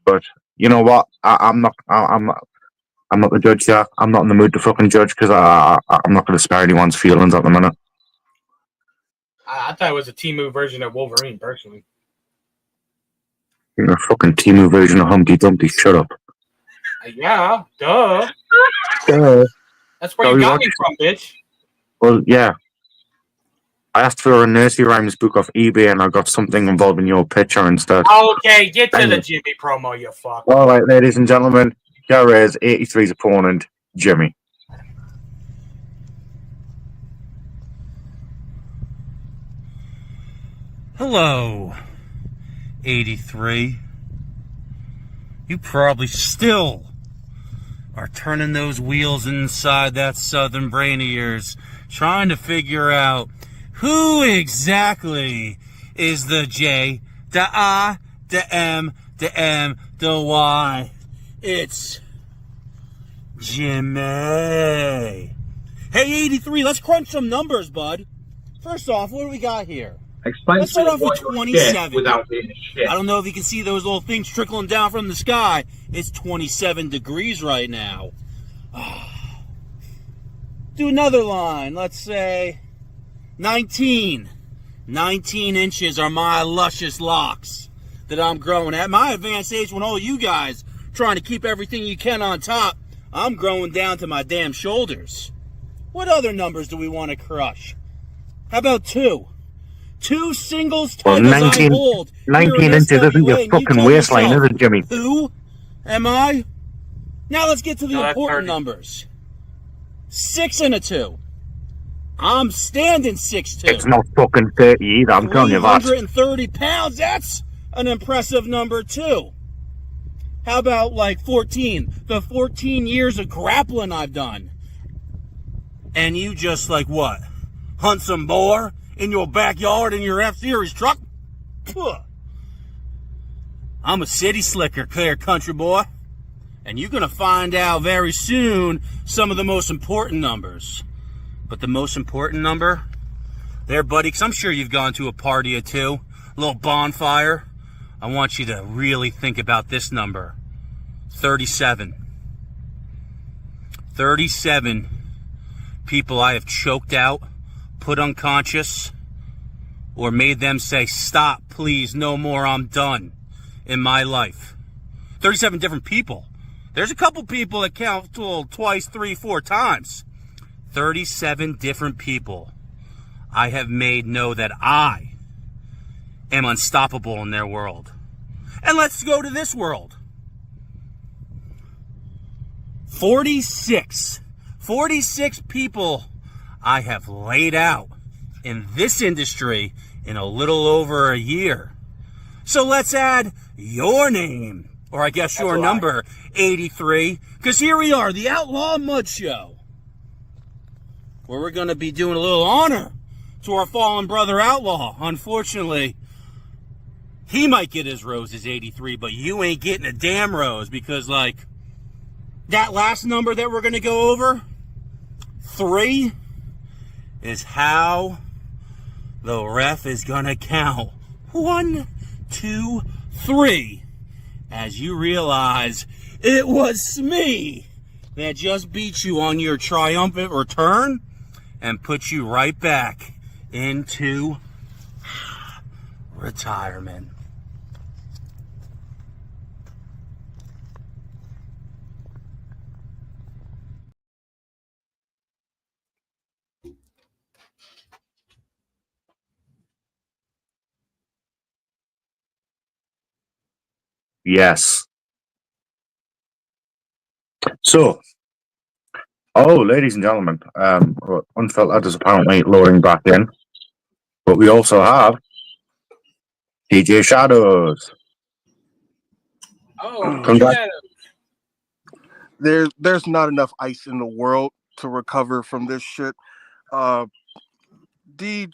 But you know what? I'm not the judge here. I'm not in the mood to fucking judge because I'm not going to spare anyone's feelings at the minute. I thought it was a Temu version of Wolverine, personally. You're a fucking Temu version of Humpty Dumpty. Shut up. Yeah, duh. That's where So you we got watched- me from, bitch. Well, yeah. I asked for a nursery rhymes book off eBay and I got something involving your picture instead. Okay, get to the Anyway. Jimmy promo, you fuck. All right, ladies and gentlemen, here is 83's opponent, Jimmy. Hello, 83. You probably still are turning those wheels inside that southern brain of yours, trying to figure out who exactly is the J, the I, the M, the M, the Y. It's Jimmy. Hey, 83, let's crunch some numbers, bud. First off, what do we got here? Explain Let's start to me off with what your 27. shit without being a shit. I don't know if you can see those little things trickling down from the sky. It's 27 degrees right now. Do another line. Let's say 19. 19 inches are my luscious locks that I'm growing. At my advanced age, when all you guys trying to keep everything you can on top, I'm growing down to my damn shoulders. What other numbers do we want to crush? How about 2? 2 singles Well, titles 19 I hold. 19 here in inches isn't SWA, your and you fucking tell waistline, yourself, is it, Jimmy? Who am I? Now let's get to the No, that's important 30. numbers. 6 and a 2. I'm standing 6'2". It's not fucking 30 either, I'm telling you that. 330 pounds. That's an impressive number, too. How about, like, 14? The 14 years of grappling I've done. And you just, like, what? Hunt some boar in your backyard in your F-Series truck? Puh. I'm a city slicker, clear country boy. And you're going to find out very soon some of the most important numbers. But the most important number there, buddy, because I'm sure you've gone to a party or two, a little bonfire. I want you to really think about this number. 37. 37 people I have choked out, put unconscious, or made them say, stop, please, no more, I'm done in my life. 37 different people. There's a couple people that count twice, 3, 4 times. 37 different people I have made know that I am unstoppable in their world. And let's go to this world. 46 people I have laid out in this industry in a little over a year. So let's add your name or I guess your number 83, because here we are, the Outlaw Mud Show, where we're going to be doing a little honor to our fallen brother Outlaw. Unfortunately, he might get his roses 83, but you ain't getting a damn rose, because, like, that last number that we're going to go over, 3, is how the ref is going to count 1, 2, 3, as you realize it was me that just beat you on your triumphant return and put you right back into retirement. Yes. So, ladies and gentlemen, Unfiltered is apparently loading back in, but we also have DJ Shadows. Oh, Congrats. Shadows. There's not enough ice in the world to recover from this shit. Deej,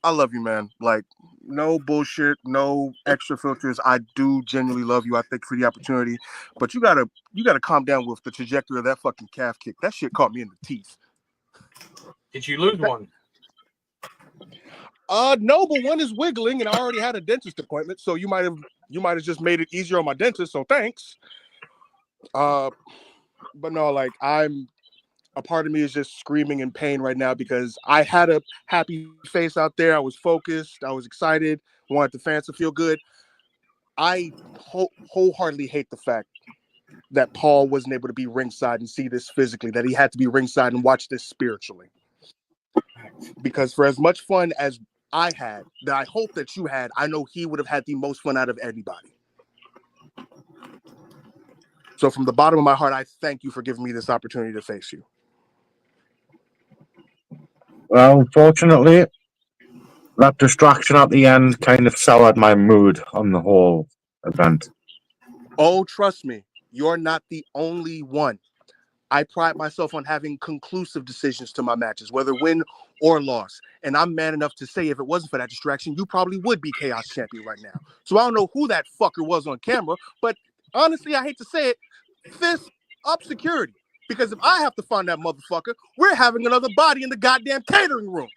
I love you, man. Like, no bullshit, no extra filters. I do genuinely love you. I thank you for the opportunity, but you gotta calm down with the trajectory of that fucking calf kick. That shit caught me in the teeth. Did you lose one? No, but one is wiggling, and I already had a dentist appointment, so you might have just made it easier on my dentist. So thanks. But no, like, a part of me is just screaming in pain right now because I had a happy face out there. I was focused. I was excited. Wanted the fans to feel good. I wholeheartedly hate the fact that Paul wasn't able to be ringside and see this physically, that he had to be ringside and watch this spiritually. Because for as much fun as I had, that I hope that you had, I know he would have had the most fun out of anybody. So from the bottom of my heart, I thank you for giving me this opportunity to face you. Well, unfortunately, that distraction at the end kind of soured my mood on the whole event. Oh, trust me, you're not the only one. I pride myself on having conclusive decisions to my matches, whether win or loss. And I'm man enough to say if it wasn't for that distraction, you probably would be Chaos Champion right now. So I don't know who that fucker was on camera, but honestly, I hate to say it, fist up security. Because if I have to find that motherfucker, we're having another body in the goddamn catering room.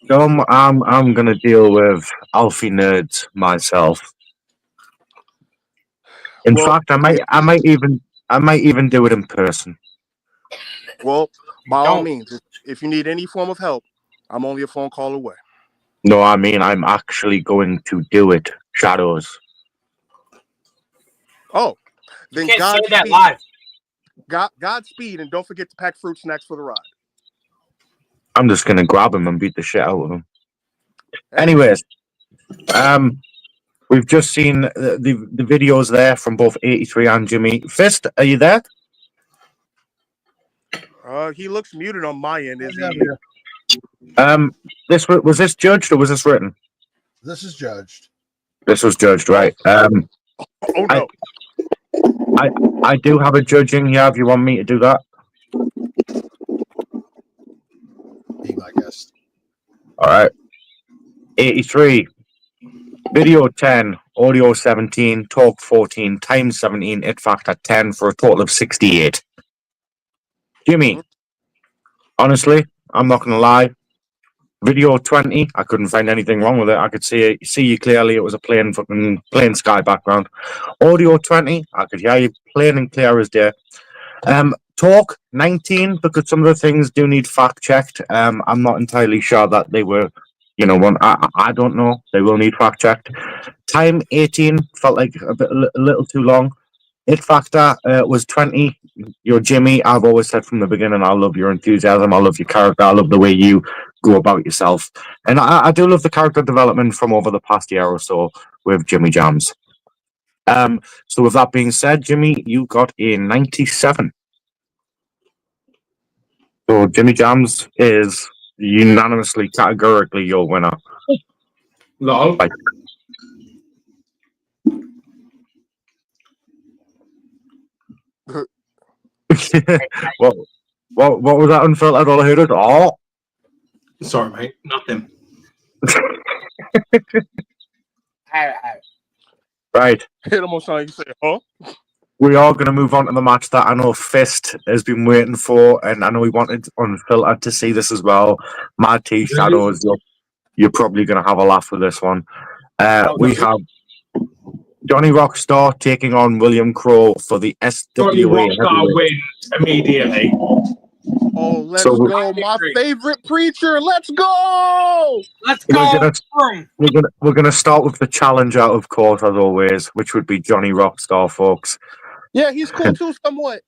So I'm gonna deal with Alfie nerds myself. In fact, I might even do it in person. Well, by all means, if you need any form of help, I'm only a phone call away. No, I mean I'm actually going to do it, Shadows. Oh, then you can't say that live. Godspeed, and don't forget to pack fruit snacks for the ride. I'm just gonna grab him and beat the shit out of him. Anyways, we've just seen the videos there from both 83 and Jimmy. Fist, are you there? He looks muted on my end. Is he? Was this judged or was this written? This is judged. This was judged, right? Oh no. I do have a judging here. If you want me to do that, be my guest. All right. 83. Video 10, audio 17, talk 14, time 17, it factor 10 for a total of 68. Jimmy, honestly, I'm not gonna lie. Video 20, I couldn't find anything wrong with it. I could see you clearly. It was a plain sky background. Audio 20, I could hear you plain and clear as day. Talk 19, because some of the things do need fact checked. I'm not entirely sure that they were, I don't know. They will need fact checked. Time 18 felt like a little too long. It factor was 20. You're Jimmy. I've always said from the beginning, I love your enthusiasm. I love your character. I love the way you go about yourself. And I do love the character development from over the past year or so with Jimmy Jams. So with that being said, Jimmy, you got a 97. So Jimmy Jams is unanimously, categorically your winner. Lol. What was that unfiltered? All I heard was, oh. Sorry, mate. Nothing. Right. Hit him on something. You say, huh? We are going to move on to the match that I know Fist has been waiting for, and I know he wanted Unfiltered to see this as well. Mad T Shadows, you're probably going to have a laugh with this one. We have Johnny Rockstar taking on William Crow for the SWA. Johnny Rockstar wins immediately. Oh, let's go. My favorite preacher. Let's go. Let's go. We're gonna start with the challenger, of course, as always, which would be Johnny Rockstar, folks. Yeah, he's cool too, somewhat.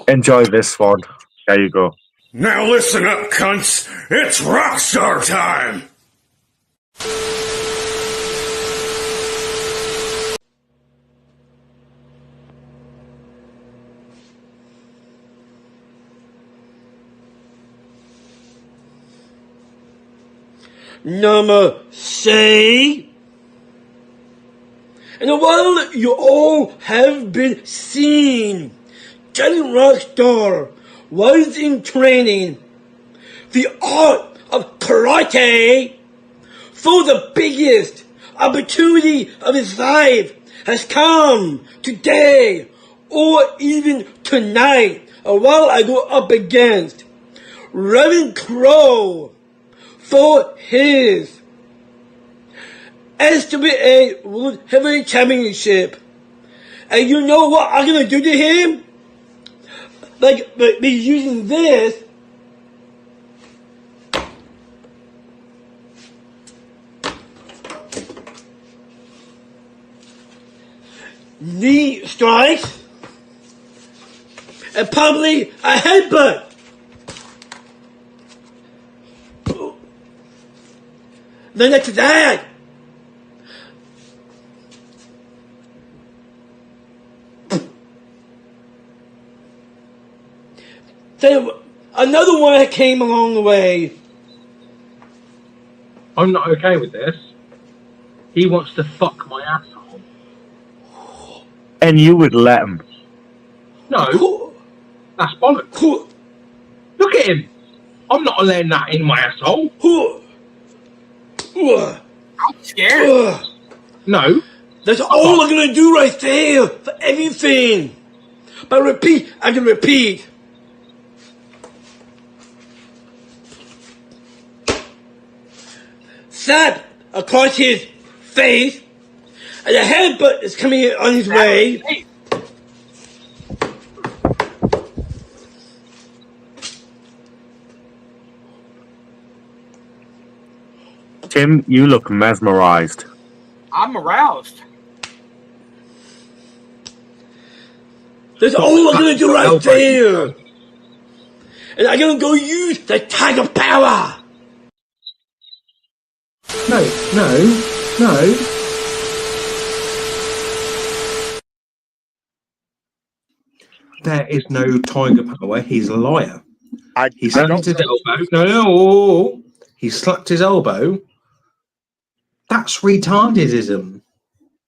Enjoy this one. There you go. Now listen up, cunts. It's Rockstar time. Namaste. And while you all have been seen, Johnny Rockstar was in training the art of karate for the biggest opportunity of his life has come today or even tonight while I go up against Reverend Crow for his SWA World Heavyweight Championship. And you know what I'm gonna do to him? Like me using this. Knee strikes. And probably a headbutt. Then after that, then another one that came along the way. I'm not okay with this. He wants to fuck my asshole. And you would let him. No. That's bollocks. Look at him. I'm not letting that in my asshole. I'm scared. No. That's all I'm gonna do right there for everything. But repeat, I can repeat. Slap across his face, and a headbutt is coming on his way. Tim, you look mesmerized. I'm aroused. That's all I'm gonna do right there. And I'm gonna go use the tiger power. No. There is no tiger power. He's a liar. He slapped his elbow. No. He slapped his elbow. That's retardedism.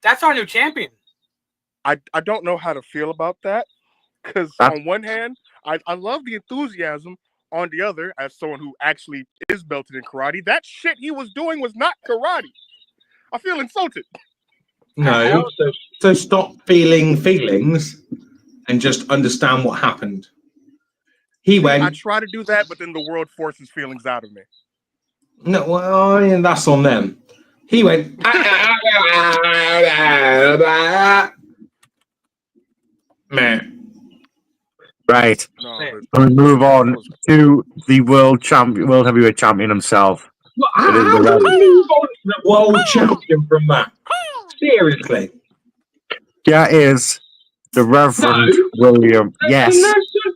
That's our new champion. I don't know how to feel about that. Because on one hand, I love the enthusiasm. On the other, as someone who actually is belted in karate, that shit he was doing was not karate. I feel insulted. No. So stop feeling feelings and just understand what happened. He went. I try to do that, but then the world forces feelings out of me. No, well, that's on them. He went. Man. Right. We move on to the world heavyweight champion himself. How do we move on to the world champion from that? Seriously. That is the Reverend William. Yes.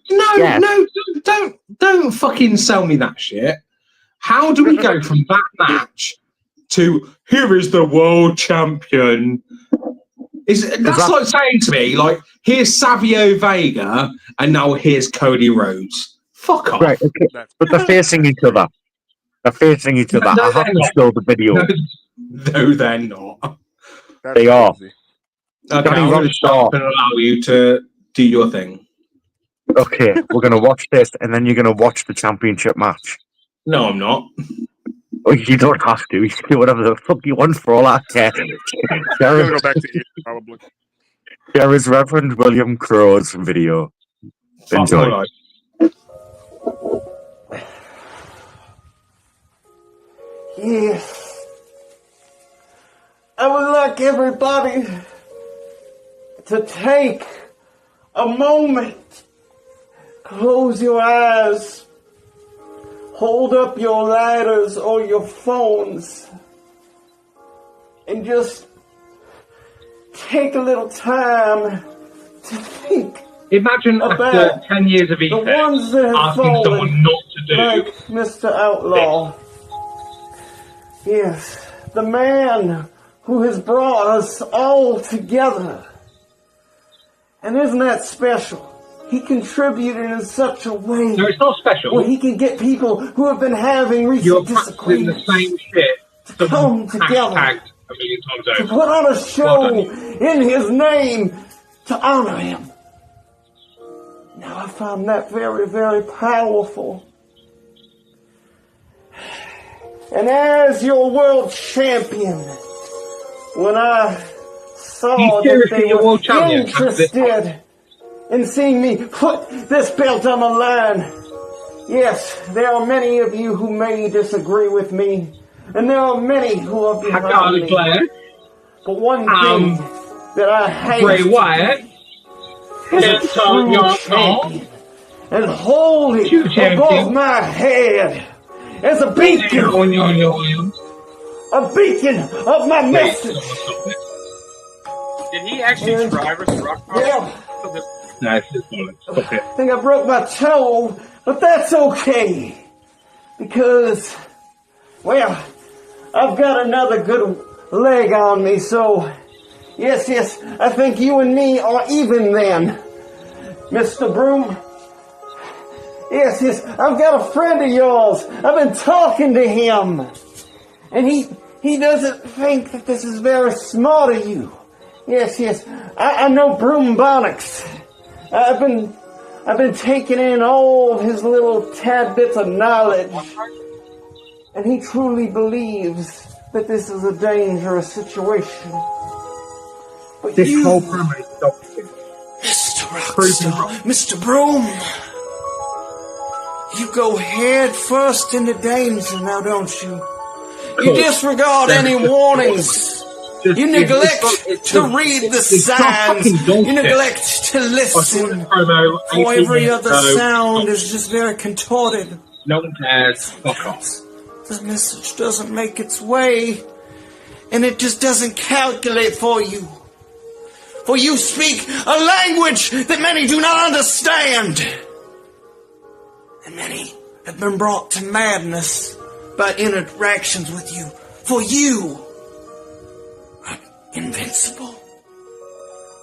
No, don't fucking sell me that shit. How do we go from that match to here is the world champion? That's like saying to me, like, here's Savio Vega and now here's Cody Rhodes. Fuck off. Right, okay. But they're facing each other. I have to show the video. No, they're not. They are. Okay, I'm going to stop and allow you to do your thing. Okay, we're going to watch this, and then you're going to watch the championship match. No, I'm not. Oh, you don't have to. You can do whatever the fuck you want for all I care. I'm gonna go back to you, probably. There is Reverend William Crow's video. Enjoy. Yes. I would like everybody to take a moment, close your eyes, hold up your lighters or your phones, and just take a little time to think. Imagine after 10 years of the Ethan ones that have asking fallen, someone not to do like Mr. Outlaw. Yes, the man who has brought us all together. And isn't that special? He contributed in such a way. No, it's not special. Where he can get people who have been having recent disagreements the same shit. to come together. A million times over. To put on a show Well in his name to honor him. Now I found that very, very powerful. And as your world champion, when I saw that they were interested in seeing me put this belt on the line, yes, there are many of you who may disagree with me, and there are many who are behind me. But one thing that I hate is a true champion, and hold it above my head as a beacon of my message. Did he actually drive us to rock? Yeah. No, it's just Stop it. I think I broke my toe, but that's okay. Because, well, I've got another good leg on me, so yes, I think you and me are even then. Mr. Broom. Yes, I've got a friend of yours. I've been talking to him. And he doesn't think that this is very smart of you. Yes, I know Broom Bonics. I've been taking in all of his little tad bits of knowledge. And he truly believes that this is a dangerous situation. But this you, whole promo is documented. Mr. Rockstar, Mr. Broom, you go head first into danger now, don't you? You disregard any warnings. You neglect to read the signs. You neglect to listen. For every other sound is just very contorted. No one cares. Fuck off. The message doesn't make its way, and it just doesn't calculate for you. For you speak a language that many do not understand. And many have been brought to madness by interactions with you. For you are invincible.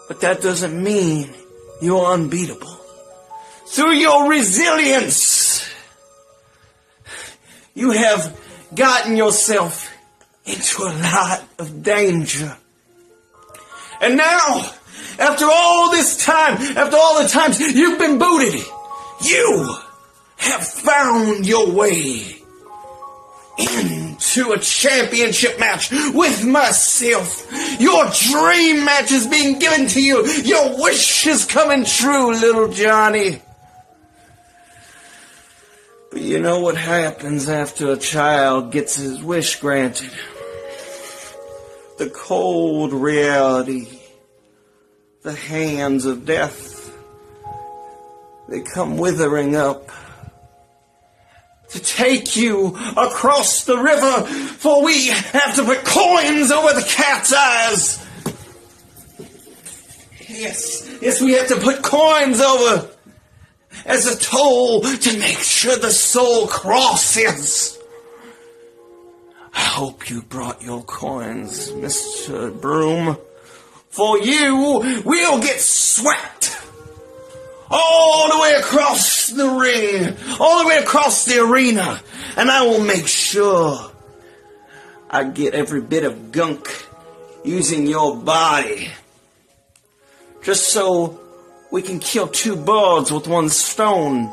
But that doesn't mean you're unbeatable. Through your resilience, you have gotten yourself into a lot of danger. And now, after all this time, after all the times you've been booted, you have found your way into a championship match with myself. Your dream match is being given to you. Your wish is coming true, little Johnny. But you know what happens after a child gets his wish granted? The cold reality, the hands of death, they come withering up to take you across the river, for we have to put coins over the cat's eyes. Yes, we have to put coins over as a toll to make sure the soul crosses. I hope you brought your coins, Mr. Broom. For you, we'll get swept all the way across the ring, all the way across the arena, and I will make sure I get every bit of gunk using your body, just so We can kill two birds with one stone.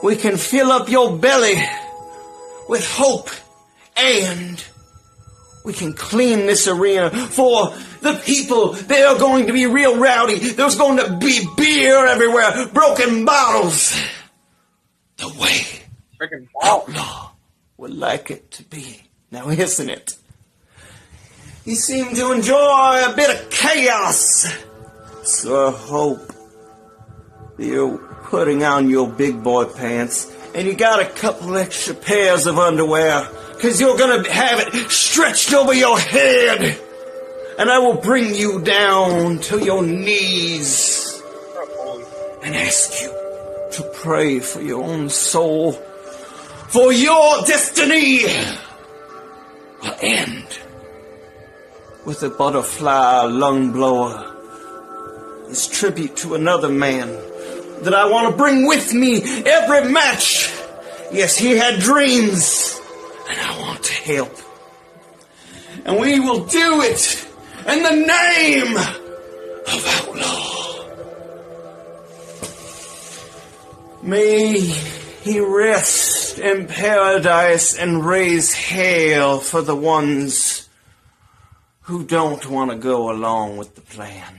We can fill up your belly with hope, and we can clean this arena for the people. They are going to be real rowdy. There's going to be beer everywhere, broken bottles. The way Outlaw would like it to be. Now, isn't it? You seem to enjoy a bit of chaos. So I hope you're putting on your big boy pants and you got a couple extra pairs of underwear, because you're going to have it stretched over your head. And I will bring you down to your knees and ask you to pray for your own soul. For your destiny will end with a butterfly lung blower. It's tribute to another man that I want to bring with me every match. Yes, he had dreams, and I want to help. And we will do it in the name of Outlaw. May he rest in paradise and raise hell for the ones who don't want to go along with the plan.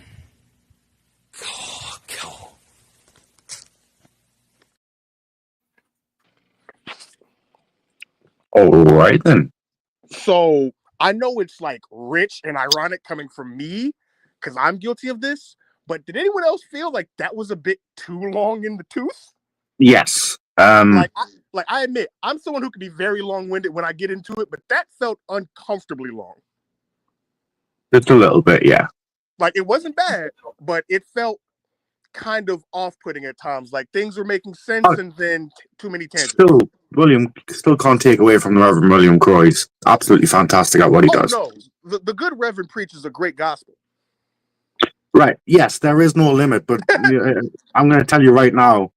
All right, then. So I know it's like rich and ironic coming from me because I'm guilty of this, but did anyone else feel like that was a bit too long in the tooth? Yes. I admit, I'm someone who can be very long-winded when I get into it, but that felt uncomfortably long. Just a little bit, yeah. Like, it wasn't bad, but it felt kind of off-putting at times. Like, things were making sense and then too many tangents. William still can't take away from the Reverend William Croy. He's absolutely fantastic at what he does. No, the good Reverend preaches a great gospel. Right. Yes, there is no limit, but I'm going to tell you right now,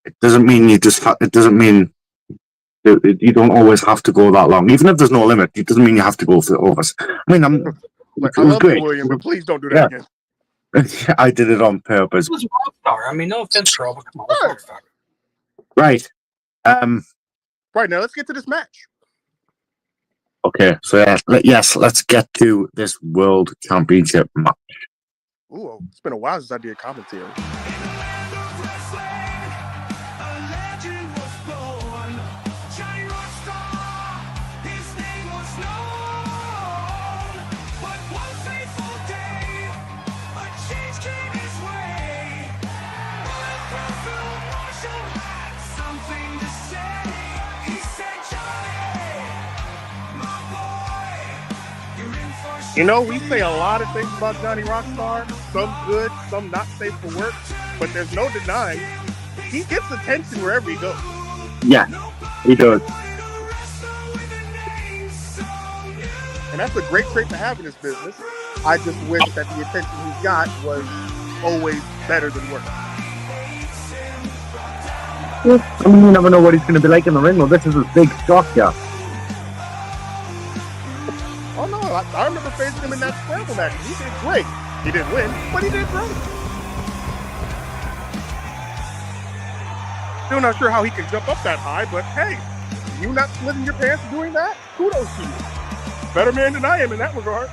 it doesn't mean you just. It doesn't mean you don't always have to go that long. Even if there's no limit, it doesn't mean you have to go for over. I mean, I love you, William, but please don't do that again. I did it on purpose. It was Rockstar. I mean, no offense, girl, but come on, it's Rockstar. Right. Right, now let's get to this match. Okay, so yes, let's get to this World Championship match. Ooh, it's been a while since I did commentary. You know, we say a lot of things about Johnny Rockstar, some good, some not safe for work, but there's no denying he gets attention wherever he goes. Yeah, he does. And that's a great trait to have in this business. I just wish that the attention he got was always better than worse. I mean, you never know what he's going to be like in the ring. Well, this is his big shot, yeah. Oh no, I remember facing him in that scramble match. He did great. He didn't win, but he did great. Still not sure how he can jump up that high, but hey, you not slitting your pants doing that? Kudos to you. Better man than I am in that regard.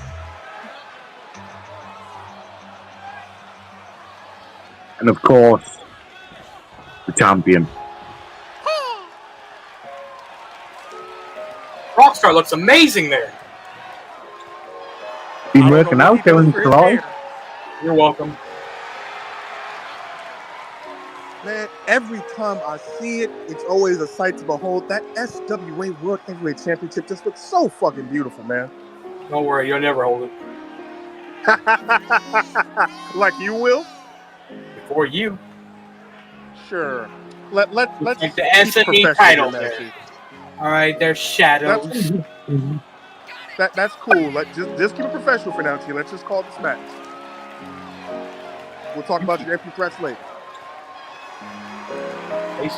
And of course, the champion. Rockstar looks amazing there. Been working out, doing so long. You're welcome. Man, every time I see it, it's always a sight to behold. That SWA World Heavyweight Championship just looks so fucking beautiful, man. Don't worry, you'll never hold it. Like you will? Before you. Sure. Let's like the SME title there. All right, there's shadows. That's cool. Just keep it professional for now, T. Let's just call this match. We'll talk about your empty threats later. Peace.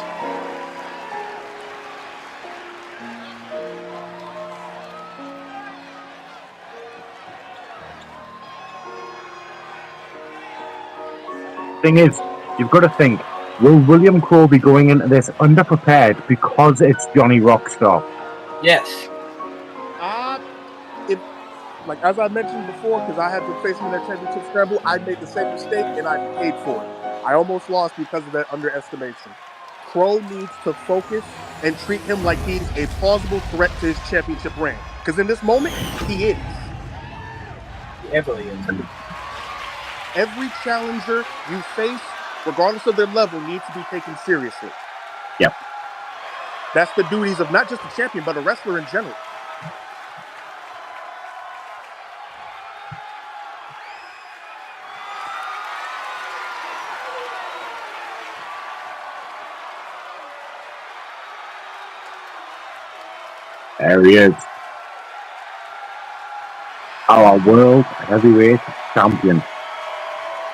Thing is, you've got to think, will William Crowe be going into this underprepared because it's Johnny Rockstar? Yes. Like as I mentioned before, because I had to face him in that championship scramble, I made the same mistake and I paid for it. I almost lost because of that underestimation. Crowe needs to focus and treat him like he's a plausible threat to his championship reign. Because in this moment, he is. He heavily is. Every challenger you face, regardless of their level, needs to be taken seriously. Yep. That's the duties of not just a champion, but a wrestler in general. There he is. Our world heavyweight champion.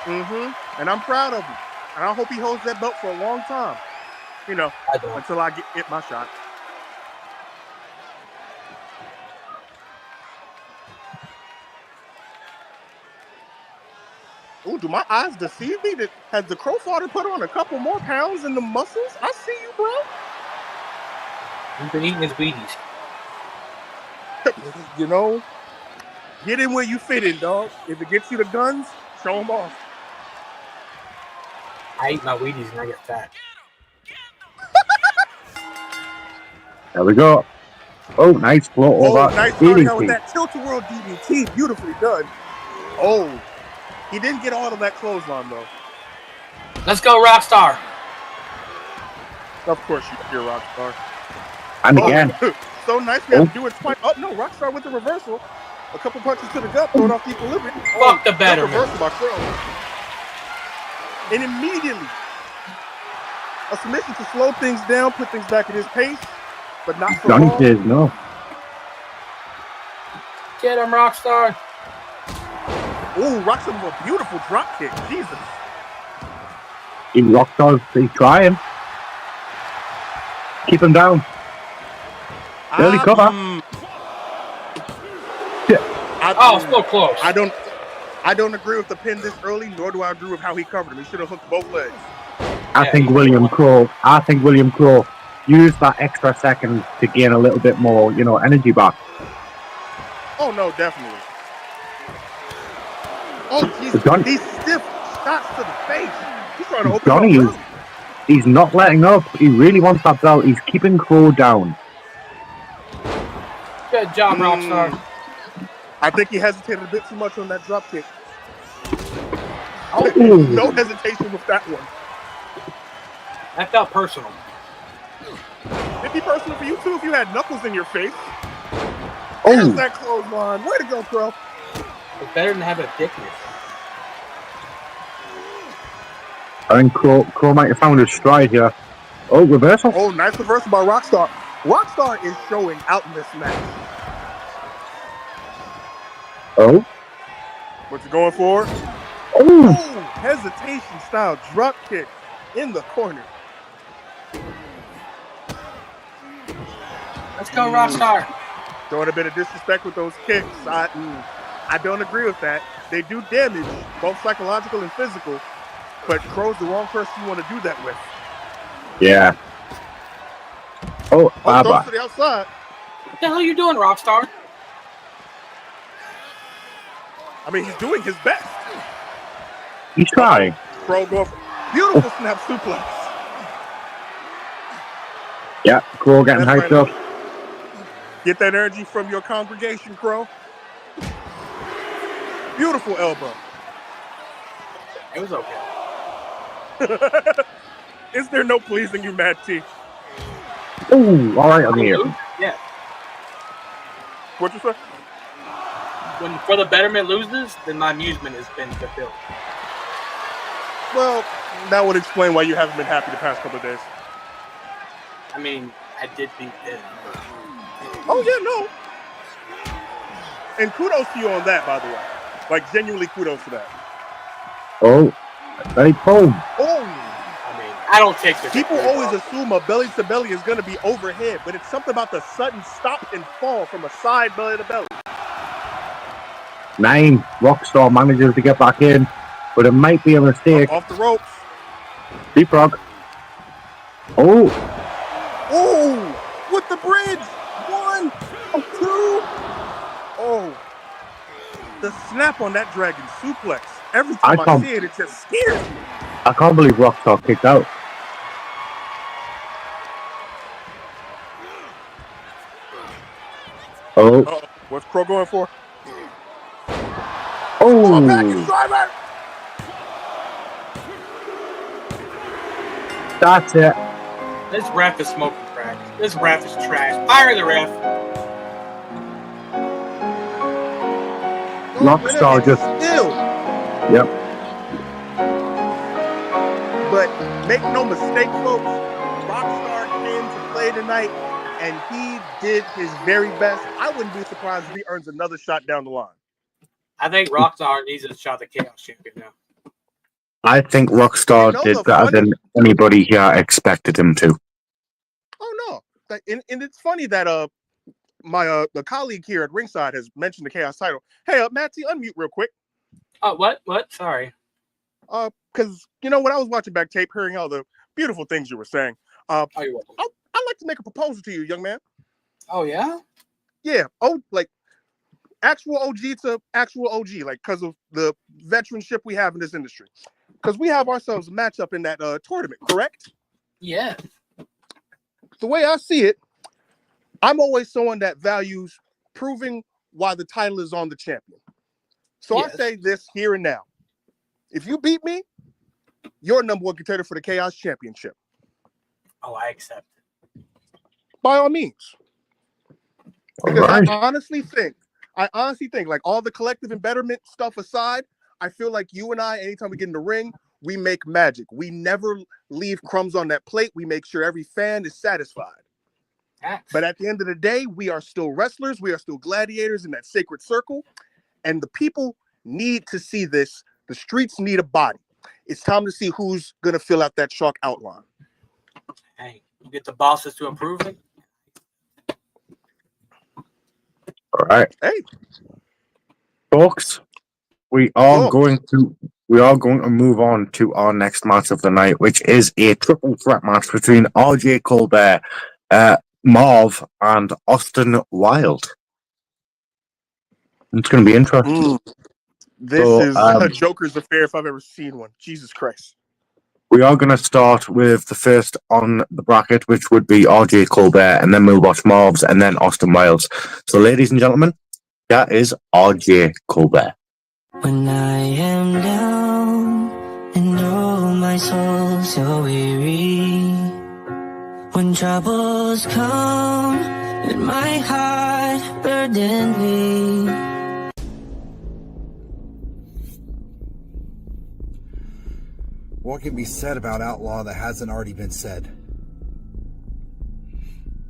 And I'm proud of him. And I hope he holds that belt for a long time. You know, until I get my shot. Ooh, do my eyes deceive me? Has the Crow father put on a couple more pounds in the muscles? I see you, bro. He's been eating his Wheaties. You know, get in where you fit in, dog. If it gets you the guns, show them off. I eat my Wheaties and I get fat. There we go. Oh, nice float over. Nice starting out with that tilt-a-whirl DDT. Beautifully done. Oh, he didn't get all of that clothesline, though. Let's go, Rockstar. Of course you're Rockstar. And again. So nice we have to do it twice. Oh, no, Rockstar with the reversal. A couple punches to the gut, throwing off the equilibrium. Fuck the betterment. Reversal by Crow. And immediately, a submission to slow things down, put things back at his pace, but not for Johnny long. says no. Get him, Rockstar. Ooh, Rockstar with a beautiful drop kick. Jesus. He Rockstar's he's trying. Keep him down. Early cover. So close. I don't agree with the pin this early, nor do I agree with how he covered him. He should have hooked both legs. I think William Crowe used that extra second to gain a little bit more, energy back. Oh no, definitely. Oh, Jesus. These stiff shots to the face. He's trying to open Johnny up. He's not letting up. He really wants that belt. He's keeping Crowe down. Good job, Rockstar. I think he hesitated a bit too much on that drop kick. Oh, no hesitation with that one. That felt personal. It'd be personal for you too if you had knuckles in your face. There's that clothesline. Way to go, Crow. It's better than having a dickness. I think Crowe might have found his stride here. Oh, reversal. Oh, nice reversal by Rockstar. Rockstar is showing out in this match. Oh. What's he going for? Oh. Hesitation style drop kick in the corner. Let's go, Rockstar. Throwing a bit of disrespect with those kicks. I don't agree with that. They do damage, both psychological and physical, but Crow's the wrong person you want to do that with. Yeah. Oh, throws to the outside. What the hell are you doing, Rockstar? I mean, he's doing his best. He's trying. Crow going for beautiful snap suplex. Yeah, Crowe getting hyped up. Get that energy from your congregation, Crow. Beautiful elbow. It was okay. Is there no pleasing you, Matt T? Ooh, all right, I'm here. Yeah. What you say? When For the Betterment loses, then my amusement has been fulfilled. Well, that would explain why you haven't been happy the past couple of days. I mean, I did beat them. Oh, yeah, no. And kudos to you on that, by the way. Like, genuinely kudos to that. Oh, very boom. Oh. I mean, I don't take this. People always assume a belly-to-belly is going to be overhead, but it's something about the sudden stop and fall from a side belly-to-belly. 9. Rockstar manages to get back in, but it might be a mistake. Off the ropes. Leapfrog. Oh. Oh, with the bridge. 1, 2. Oh, the snap on that dragon suplex. Every time I see it, it just scares me. I can't believe Rockstar kicked out. Oh. Uh-oh. What's Crow going for? Oh. Package driver. That's it. This ref is smoking crack. This ref is trash. Fire the ref. Rockstar just. Still. Yep. But make no mistake, folks. Rockstar came to play tonight, and he did his very best. I wouldn't be surprised if he earns another shot down the line. I think Rockstar needs a shot at Chaos Champion now. I think Rockstar did better than anybody here expected him to. Oh no! And it's funny that my the colleague here at ringside has mentioned the Chaos title. Hey, Matty, unmute real quick. What? Sorry. Because when I was watching back tape, hearing all the beautiful things you were saying, you're welcome. I'd like to make a proposal to you, young man. Oh yeah? Yeah. Oh, like actual OG to actual OG, like because of the veteranship we have in this industry. Because we have ourselves a matchup in that tournament, correct? Yeah. The way I see it, I'm always someone that values proving why the title is on the champion. So I say this here and now. If you beat me, you're number one contender for the Chaos Championship. Oh, I accept. By all means. Because I honestly think, like all the collective and betterment stuff aside, I feel like you and I, anytime we get in the ring, we make magic. We never leave crumbs on that plate. We make sure every fan is satisfied. But at the end of the day, we are still wrestlers. We are still gladiators in that sacred circle. And the people need to see this. The streets need a body. It's time to see who's going to fill out that chalk outline. Hey, you get the bosses to improve it. All right. Hey. Folks, we are going to move on to our next match of the night, which is a triple threat match between RJ Colbert, Marv, and Austin Wilde. It's going to be interesting. This is a Joker's affair if I've ever seen one. Jesus Christ. We are going to start with the first on the bracket, which would be RJ Colbert, and then we'll watch Marv's, and then Austin Wilde. So, ladies and gentlemen, that is RJ Colbert. When I am down and oh my soul so weary, when troubles come and my heart burdened me. What can be said about Outlaw that hasn't already been said?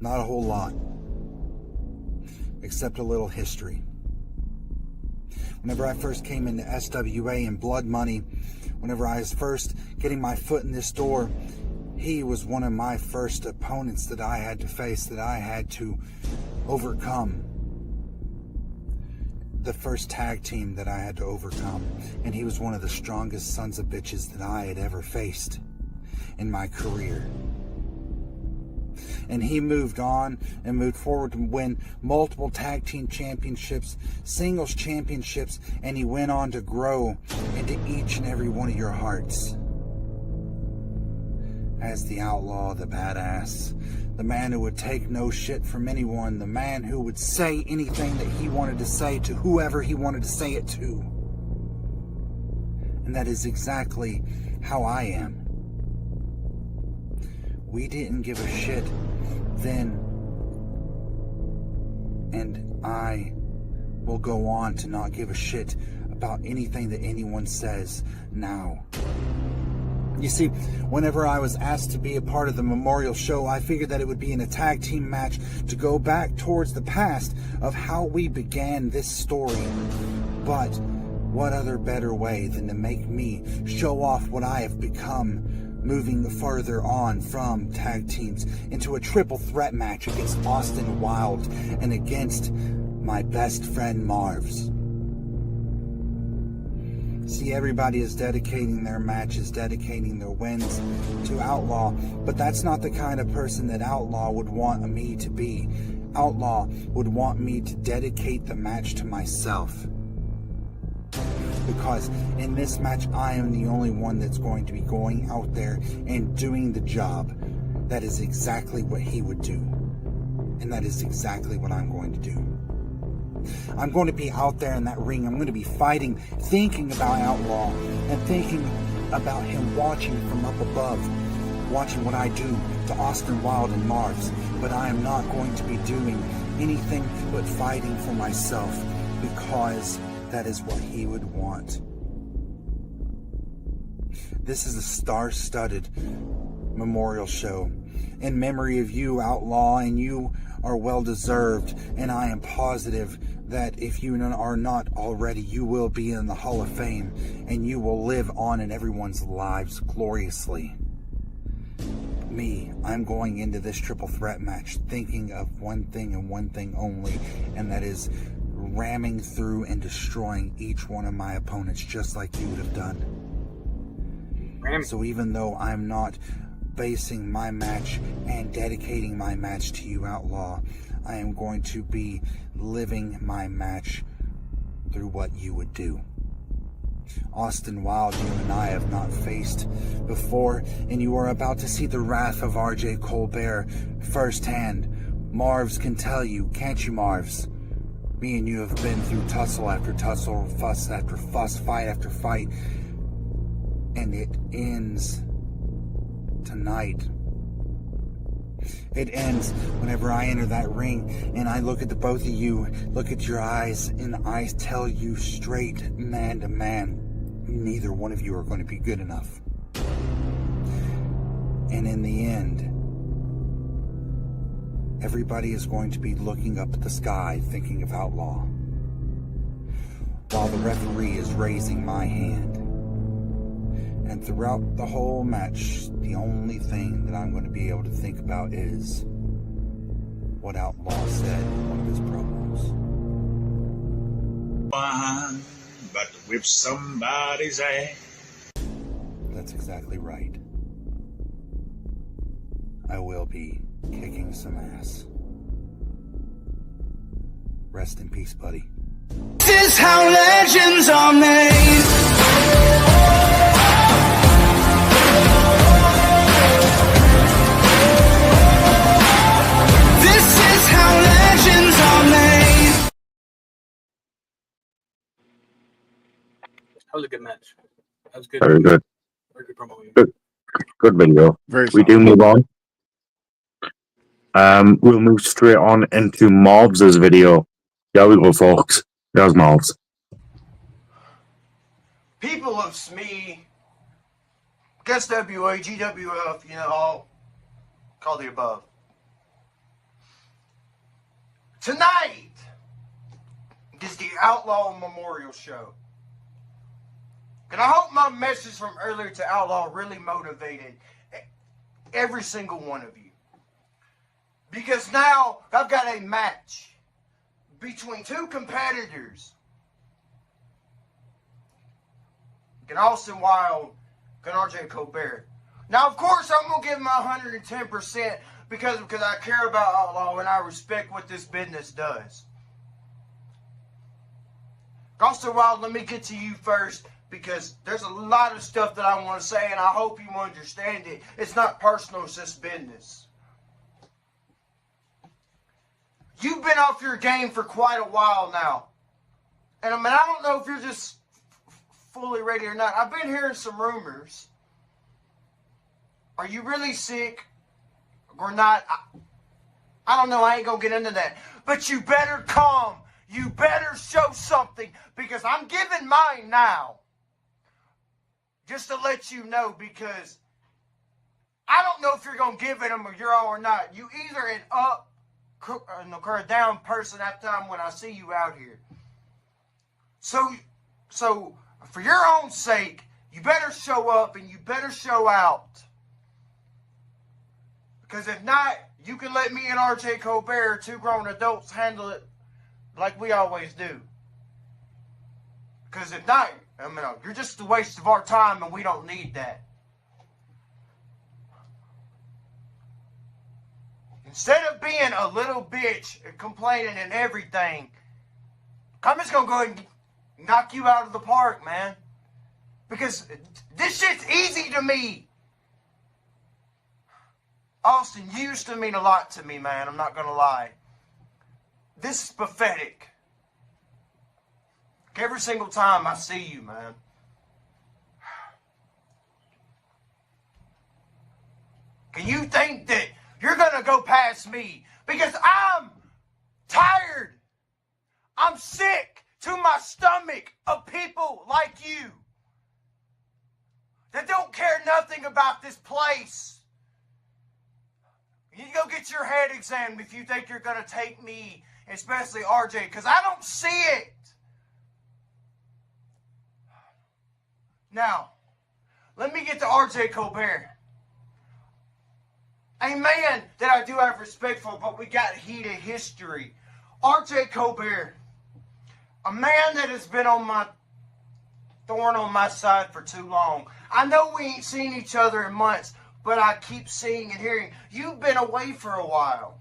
Not a whole lot, except a little history. Whenever I first came into SWA and Blood Money, whenever I was first getting my foot in this door, he was one of my first opponents that I had to face, that I had to overcome. The first tag team that I had to overcome. And he was one of the strongest sons of bitches that I had ever faced in my career. And he moved on and moved forward to win multiple tag team championships, singles championships, and he went on to grow into each and every one of your hearts. As the outlaw, the badass, the man who would take no shit from anyone, the man who would say anything that he wanted to say to whoever he wanted to say it to. And that is exactly how I am. We didn't give a shit then, and I will go on to not give a shit about anything that anyone says now. You see, whenever I was asked to be a part of the memorial show, I figured that it would be in a tag team match to go back towards the past of how we began this story. But what other better way than to make me show off what I have become, moving further on from tag teams into a triple threat match against Austin Wilde and against my best friend Marv's. See, everybody is dedicating their matches, dedicating their wins to Outlaw, but that's not the kind of person that Outlaw would want me to be. Outlaw would want me to dedicate the match to myself. Because in this match, I am the only one that's going to be going out there and doing the job. That is exactly what he would do. And that is exactly what I'm going to do. I'm going to be out there in that ring. I'm going to be fighting, thinking about Outlaw, and thinking about him watching from up above, watching what I do to Austin Wilde and Marv's. But I am not going to be doing anything but fighting for myself, because that is what he would want. This is a star-studded memorial show in memory of you, Outlaw, and you are well-deserved, and I am positive that if you are not already, you will be in the Hall of Fame, and you will live on in everyone's lives gloriously. Me, I'm going into this triple threat match thinking of one thing and one thing only, and that is ramming through and destroying each one of my opponents, just like you would have done. So even though I'm not basing my match and dedicating my match to you, Outlaw, I am going to be living my match through what you would do. Austin Wilde, you and I have not faced before, and you are about to see the wrath of RJ Colbert firsthand. Marvs can tell you, can't you, Marvs? Me and you have been through tussle after tussle, fuss after fuss, fight after fight, and it ends tonight. It ends whenever I enter that ring and I look at the both of you, look at your eyes, and I tell you straight, man to man, neither one of you are going to be good enough. And in the end, everybody is going to be looking up at the sky thinking of Outlaw, while the referee is raising my hand. And throughout the whole match, the only thing that I'm going to be able to think about is what Outlaw said in one of his promos. I'm about to whip somebody's ass. That's exactly right. I will be kicking some ass. Rest in peace, buddy. This is how legends are made. This is how legends are made. That was a good match. That was good. Very good. Very good promo. Good video. We do move on. We'll move straight on into Mobs' video. Yeah, we go, folks. There's Mobs. People of SME, SWA, GWF, you know, all call the above. Tonight is the Outlaw Memorial Show. And I hope my message from earlier to Outlaw really motivated every single one of you. Because now I've got a match between two competitors. Austin Wilde and RJ Colbert. Now, of course, I'm going to give him 110% because I care about Outlaw and I respect what this business does. Austin Wilde, let me get to you first because there's a lot of stuff that I want to say and I hope you understand it. It's not personal, it's just business. You've been off your game for quite a while now. And I don't know if you're just fully ready or not. I've been hearing some rumors. Are you really sick or not? I don't know. I ain't going to get into that. But you better come. You better show something because I'm giving mine now. Just to let you know because I don't know if you're going to give it them or you're all or not. You either an up or a down person at the time when I see you out here. So for your own sake, you better show up and you better show out. Because if not, you can let me and RJ Colbert, two grown adults, handle it like we always do. Because if not, you're just a waste of our time, and we don't need that. Instead of being a little bitch and complaining and everything, I'm just going to go ahead and knock you out of the park, man. Because this shit's easy to me. Austin, you used to mean a lot to me, man. I'm not going to lie. This is pathetic. Every single time I see you, man. Can you think that you're going to go past me? Because I'm tired. I'm sick to my stomach of people like you that don't care nothing about this place. You need to go get your head examined if you think you're going to take me, especially RJ, because I don't see it. Now, let me get to RJ Colbert. A man that I do have respect for, but we got heated history. RJ Colbert, a man that has been on my thorn on my side for too long. I know we ain't seen each other in months, but I keep seeing and hearing you've been away for a while.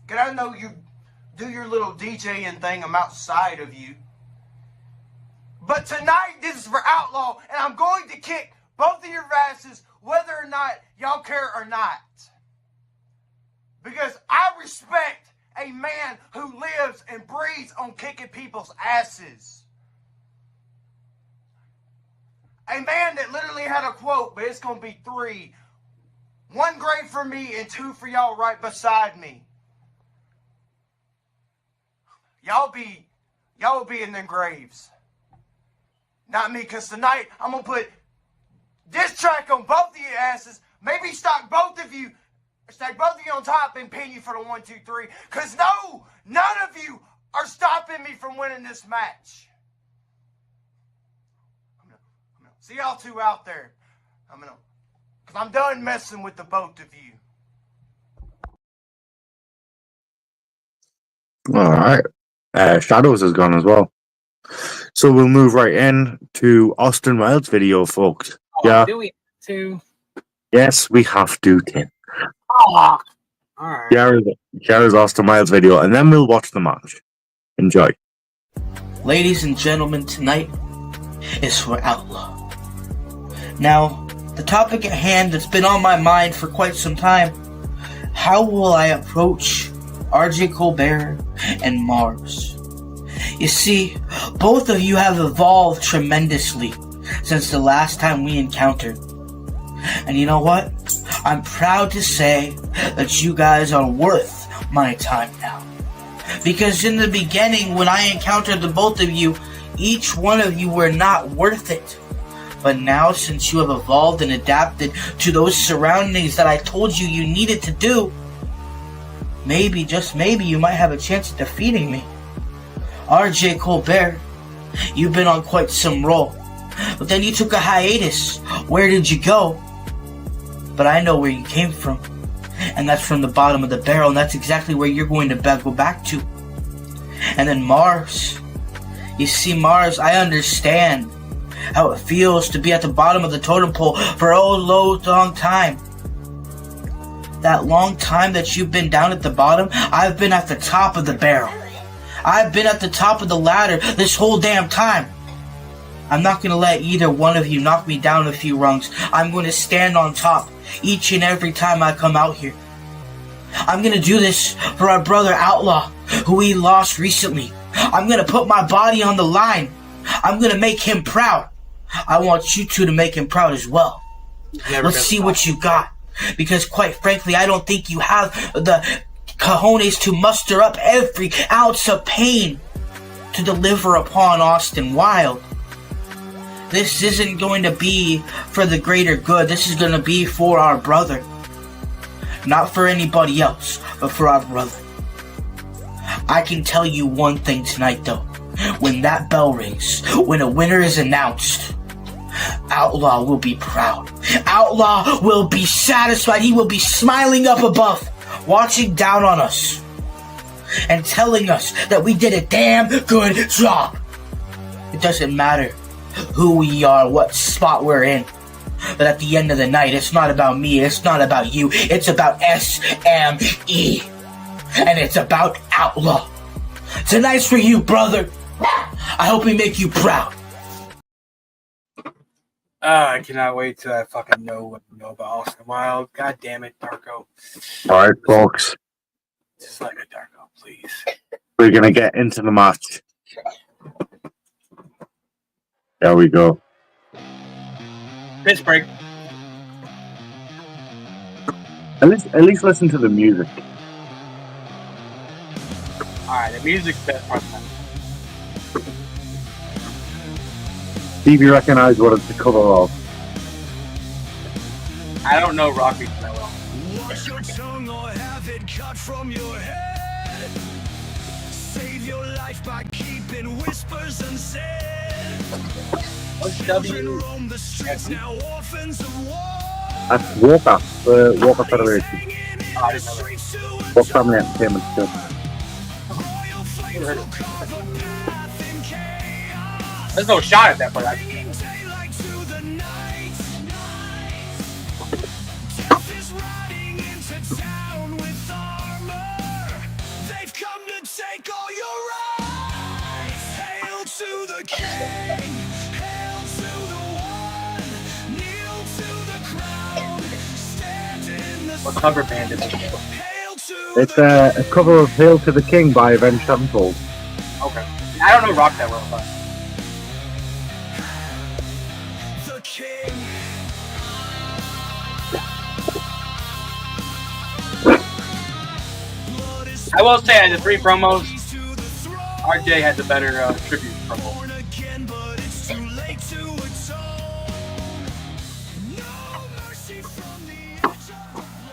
Cause I know you do your little DJing thing. I'm outside of you. But tonight, this is for Outlaw, and I'm going to kick both of your asses, whether or not y'all care or not. Because I respect a man who lives and breathes on kicking people's asses. A man that literally had a quote, but it's going to be 3. 1 grave for me and 2 for y'all right beside me. Y'all be in them graves. Not me, because tonight I'm going to put this track on both of your asses. Maybe stack both of you on top and pin you for the 1, 2, 3. Because no, none of you are stopping me from winning this match. I'm gonna see y'all two out there. Because I'm done messing with the both of you. All right. Shadows is gone as well. So we'll move right in to Austin Wilde's video, folks. Yeah. Do we have to? Yes, we have to, Tim. Oh, all right. Here's Austin Wilde's video, and then we'll watch the match. Enjoy. Ladies and gentlemen, tonight is for Outlaw. Now, the topic at hand that's been on my mind for quite some time: how will I approach RJ Colbert and Mars? You see, both of you have evolved tremendously since the last time we encountered. And you know what? I'm proud to say that you guys are worth my time now. Because in the beginning, when I encountered the both of you, each one of you were not worth it. But now, since you have evolved and adapted to those surroundings that I told you you needed to do, maybe, just maybe, you might have a chance at defeating me. RJ Colbert, you've been on quite some roll. But then you took a hiatus. Where did you go? But I know where you came from. And that's from the bottom of the barrel, and that's exactly where you're going to go back to. And then Mars. You see, Mars, I understand how it feels to be at the bottom of the totem pole for a long time. That long time that you've been down at the bottom, I've been at the top of the barrel. I've been at the top of the ladder this whole damn time. I'm not going to let either one of you knock me down a few rungs. I'm going to stand on top each and every time I come out here. I'm going to do this for our brother Outlaw, who we lost recently. I'm going to put my body on the line. I'm going to make him proud. I want you two to make him proud as well. Let's see what you got. Because quite frankly, I don't think you have the cojones to muster up every ounce of pain to deliver upon Austin Wilde. This isn't going to be for the greater good. This is going to be for our brother. Not for anybody else, but for our brother. I can tell you one thing tonight, though. When that bell rings, when a winner is announced, Outlaw will be proud. Outlaw will be satisfied. He will be smiling up above, watching down on us. and telling us that we did a damn good job. It doesn't matter who we are, what spot we're in. But at the end of the night, it's not about me, it's not about you, it's about SME. And it's about Outlaw. Tonight's for you, brother. I hope we make you proud. I cannot wait till I fucking know what you know about Oscar Wilde. God damn it, Darko. All right, folks. Just let me, Darko, please. We're going to get into the match. There we go. Pittsburgh. At least listen to the music. Alright, the music's best part of the time. See if you recognize what it's the cover of. I don't know Rocky that well. Wash your tongue or have it cut from your head. Save your life by keeping whispers unsaid. What's W? Roam the streets now, orphans of war. That's Walker, the Walker Federation. Oh, I didn't know that. Walker Family Entertainment. There's no shot at that part. They've come to take all your rights. Hail to the king. Hail to the one. Kneel to the crown. Stand in the What cover band is it? It's a cover of Hail to the King by Avenged Sevenfold. Okay. I don't know rock that well, but. The king. I will say, the 3 promos, RJ had the better tribute promo.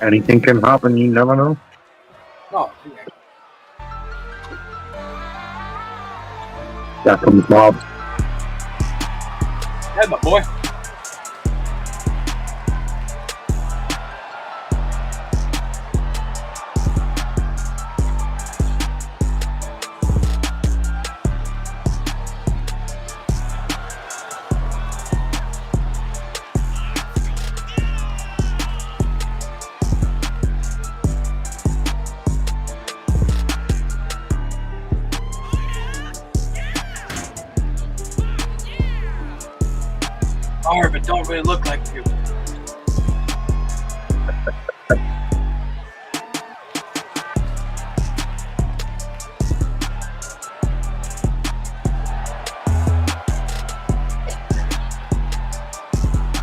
Anything can happen, you never know. Oh, There comes Bob. Hey, my boy. But don't really look like you.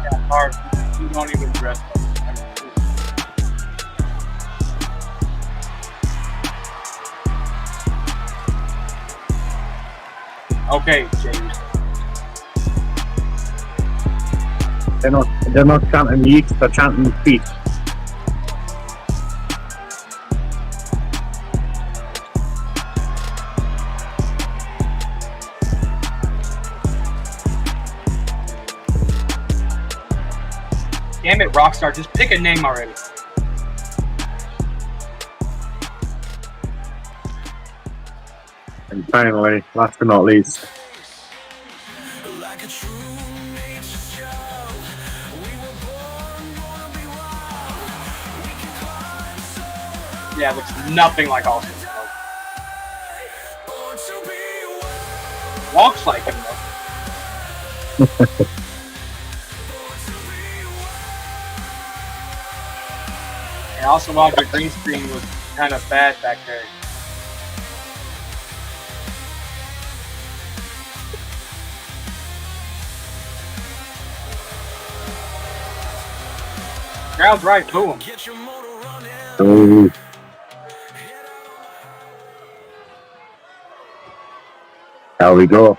Yeah, Harv, you don't even dress. Okay, James. They're not chanting yeet, they're chanting feet. Damn it, Rockstar, just pick a name already. And finally, last but not least, yeah, it looks nothing like Austin. Walks like him, though. And also, while the green screen was kind of bad back there. Crowd's right, boo him. oh, there we go.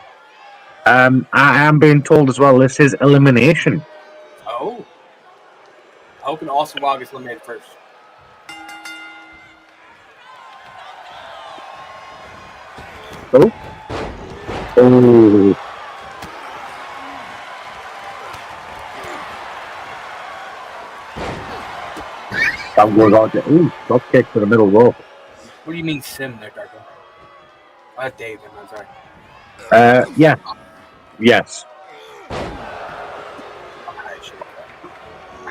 I am being told as well this is elimination. Oh. I hope an Austin Wild gets eliminated first. Oh. Oh. That was out there. Ooh, drop kick to the middle row. What do you mean sim there, Darko? That's Dave, I'm sorry. Yeah. Yes. I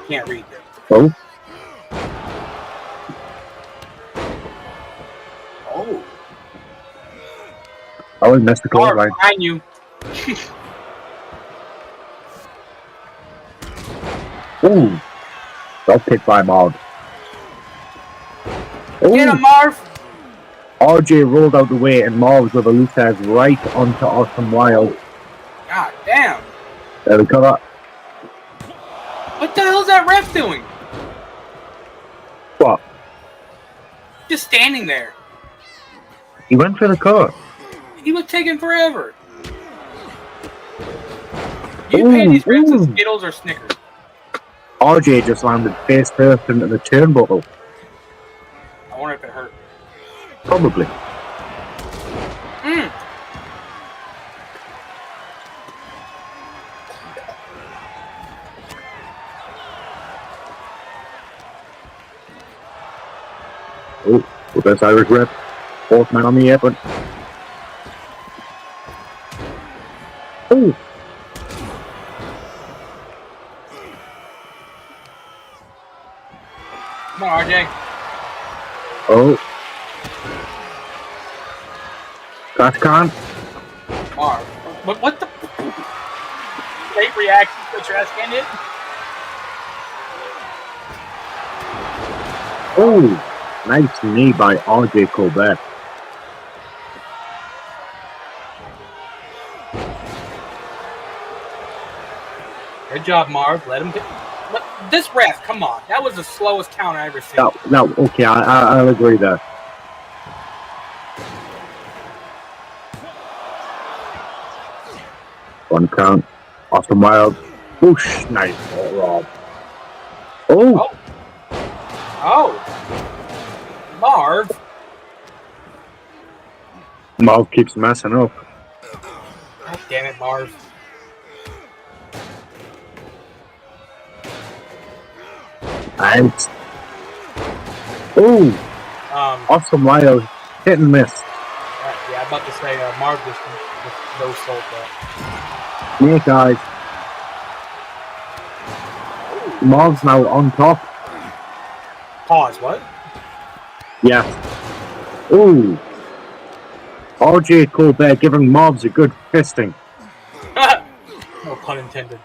can't read them. Oh. Oh. Oh, he missed the goal line. Behind you. Ooh. Well picked by Marv. Get him, Marv! RJ rolled out the way and Marv with a loose head right onto Awesome Wild. God damn. There we go. That. What the hell is that ref doing? What? Just standing there. He went for the cut. He was taking forever. You pay these refs with Skittles or Snickers? RJ just landed face first into the turnbuckle. I wonder if it hurt. Probably. Oh, well, that's Irish rep. Fourth man on the apron. Oh. Come on, RJ. Oh. That's con. Marv. What the? Late reaction to the trash can hit? Oh. Nice knee by RJ Colbert. Good job, Marv. Let him get. This ref, come on. That was the slowest count I ever seen. No, okay, I'll agree there. One count. Awesome Wild. Whoosh. Nice. Oh, Rob. Oh. Oh. Marv. Marv keeps messing up. God damn it, Marv. Out. Oh. Awesome Wild. Hit and miss. Yeah, I'm about to say Marv just no sold that. Yeah, guys. Marv's now on top. Pause, what? Yeah. Ooh. RJ Colbert giving Mobs a good fisting. No pun intended.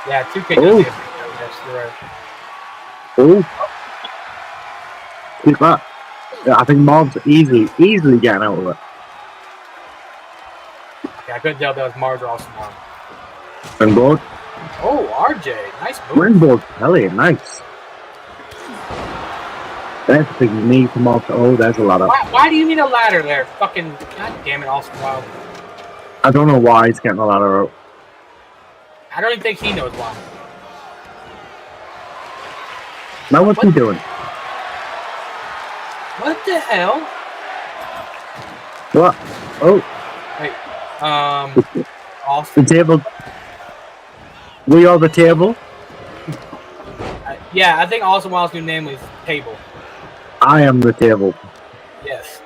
Yeah, 2K does it. Yes, you're right. Oh. Keep that. Yeah, I think Mobs easily getting out of it. Yeah, I couldn't tell that was Marv or Awesome Wild. Springboard. Oh, RJ. Nice move. Springboard, Kelly, nice. That's the knee from off. Oh, there's a ladder. Why do you need a ladder there? Fucking, god damn it, Awesome Wild. I don't know why he's getting a ladder out. I don't even think he knows why. Now what's he doing? What the hell? What? Oh. Wait, Austin? The table. We are the table? Yeah, I think Awesome Wild's new name is Table. I am the table. Yes.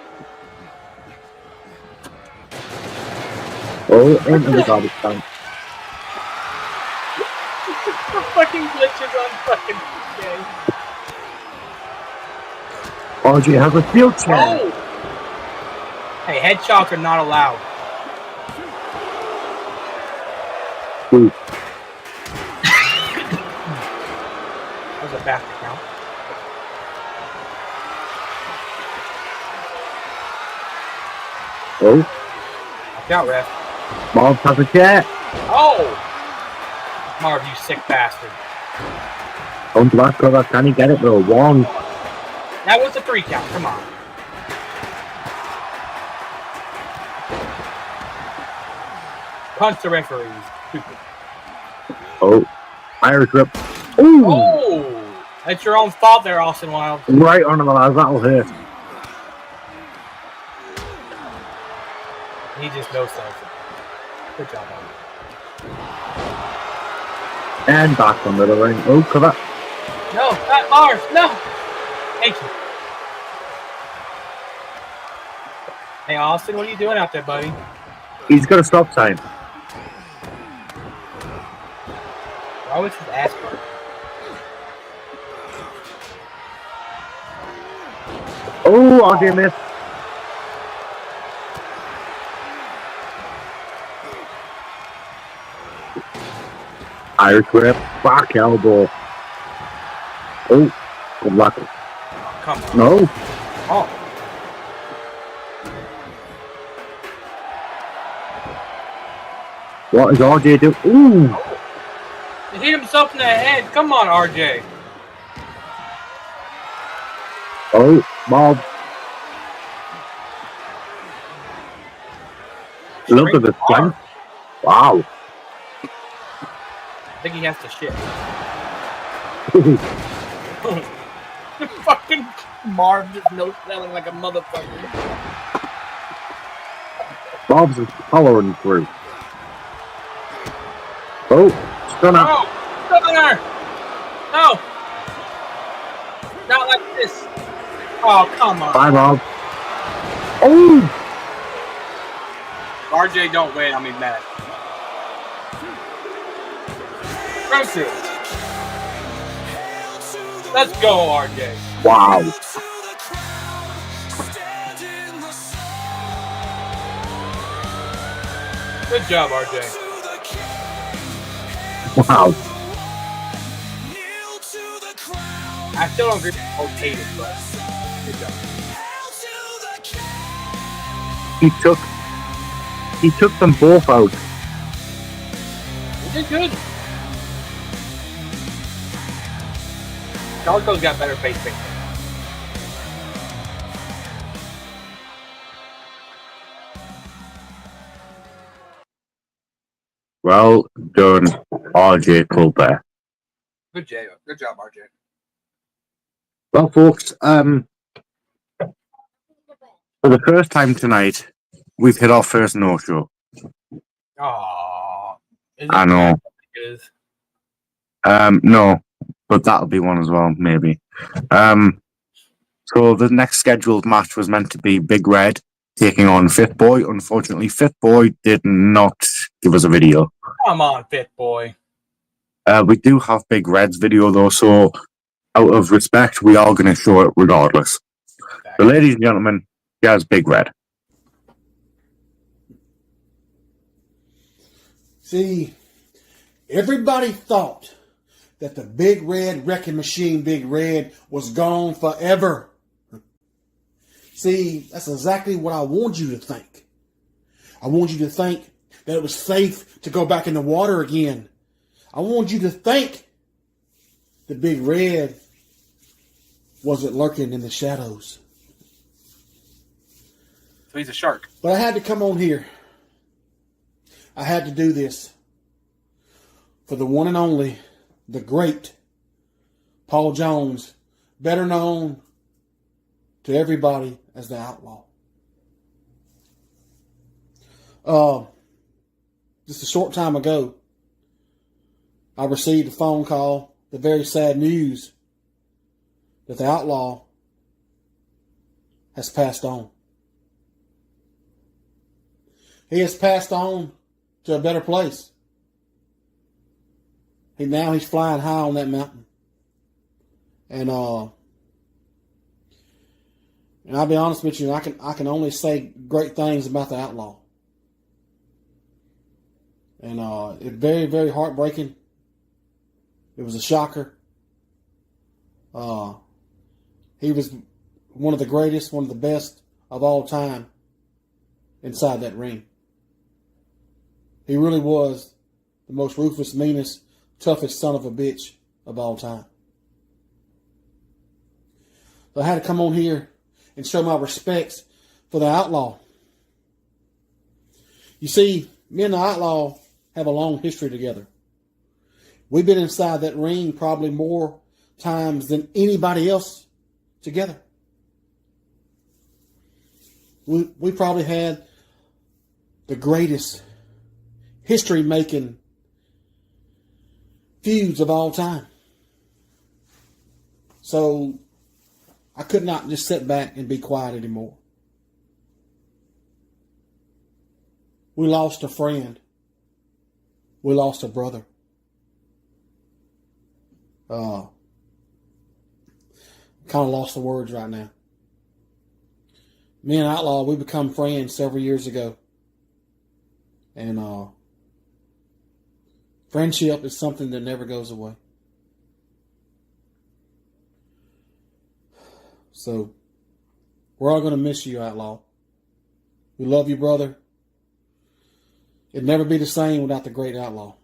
Oh, into the garbage can. The fucking glitches on fucking game. RJ has a field chair. Oh! Hey, head shots are not allowed. Ooh. That was a back count. Oh. Watch out, ref. Marv has a chair. Oh! Marv, you sick bastard. On to that cover. Can he get it though? One. That was a 3 count. Come on. Punch the referees. Stupid. Oh. Irish rip. Ooh. Oh! That's your own fault there, Austin Wild. Right on the lads. That'll hurt. He just no sells it. Good job, man. And back under the ring. Oh, cover. No, not ours. No. Thank you. Hey, Austin, what are you doing out there, buddy? He's got a stop sign. Why was his ass hurt? Oh, RJ missed. Irish whip. Back elbow. Oh, good luck. Come on. No. Oh. What is RJ doing? Ooh. He hit himself in the head. Come on, RJ. Oh, Bob. Look at the strength. Wow. I think he has to shit. Fucking Marv just no selling like a motherfucker. Bob's is following through. Oh, stunner. No! Stunner! No! Not like this. Oh, come on. Bye, Bob. Oh! RJ don't win, I mean Matt. Impressive. Let's go, RJ. Wow. Good job, RJ. Wow. I still don't agree with rotated, but good job. He took them both out. He did good. Darko's got better face paint. Well done, RJ Colbert. Good job, RJ. Well, folks, for the first time tonight, we've hit our first no-show. Aww. I know. It is. No, but that'll be one as well, maybe. So the next scheduled match was meant to be Big Red taking on Fit Boy. Unfortunately, Fit Boy did not give us a video. Come on, Fit Boy. We do have Big Red's video, though, so out of respect, we are going to show it regardless. So, ladies and gentlemen, here's Big Red. See, everybody thought that the Big Red Wrecking Machine Big Red was gone forever. See, that's exactly what I want you to think. I want you to think that it was safe to go back in the water again. I want you to think the Big Red wasn't lurking in the shadows. So he's a shark. But I had to come on here. I had to do this for the one and only, the great Paul Jones, better known to everybody as the Outlaw. Just a short time ago, I received a phone call, the very sad news that the Outlaw has passed on. He has passed on to a better place. He's flying high on that mountain. And I'll be honest with you, I can only say great things about the Outlaw. And it's very, very heartbreaking. It was a shocker. He was one of the greatest, one of the best of all time inside that ring. He really was the most ruthless, meanest, toughest son of a bitch of all time. So I had to come on here and show my respects for the Outlaw. You see, me and the Outlaw have a long history together. We've been inside that ring probably more times than anybody else together. We probably had the greatest history-making feuds of all time. So I could not just sit back and be quiet anymore. We lost a friend. We lost a brother. Kind of lost the words right now. Me and Outlaw, we become friends several years ago. And friendship is something that never goes away. So, we're all going to miss you, Outlaw. We love you, brother. It'd never be the same without the great Outlaw.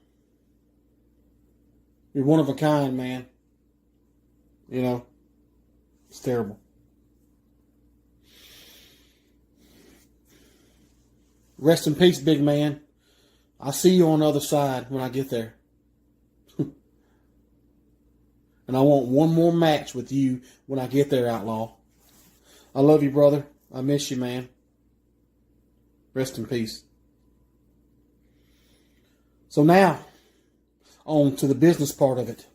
You're one of a kind, man. You know, it's terrible. Rest in peace, big man. I'll see you on the other side when I get there. And I want one more match with you when I get there, Outlaw. I love you, brother. I miss you, man. Rest in peace. So now, on to the business part of it.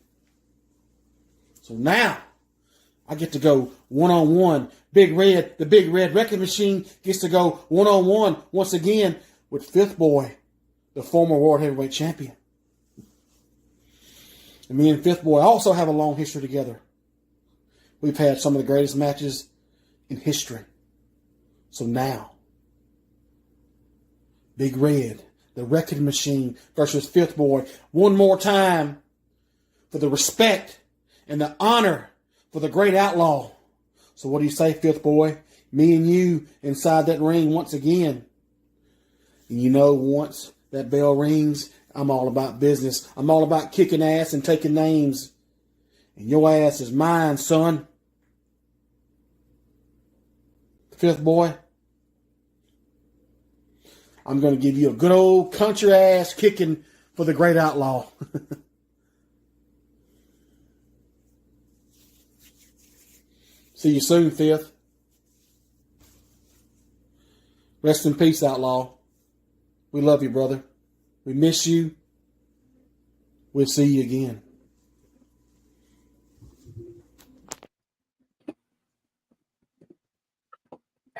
So now, I get to go one-on-one. Big Red, the Big Red Wrecking Machine, gets to go one-on-one once again with Fifth Boy, the former World Heavyweight Champion. And me and Fifth Boy also have a long history together. We've had some of the greatest matches in history. So now, Big Red, the Wrecking Machine versus Fifth Boy, one more time for the respect and the honor for the great Outlaw. So what do you say, Fifth Boy? Me and you inside that ring once again. And you know, once that bell rings, I'm all about business. I'm all about kicking ass and taking names. And your ass is mine, son. Fifth Boy, I'm going to give you a good old country ass kicking for the great Outlaw. See you soon, Fifth. Rest in peace, Outlaw. We love you, brother. We miss you. We'll see you again.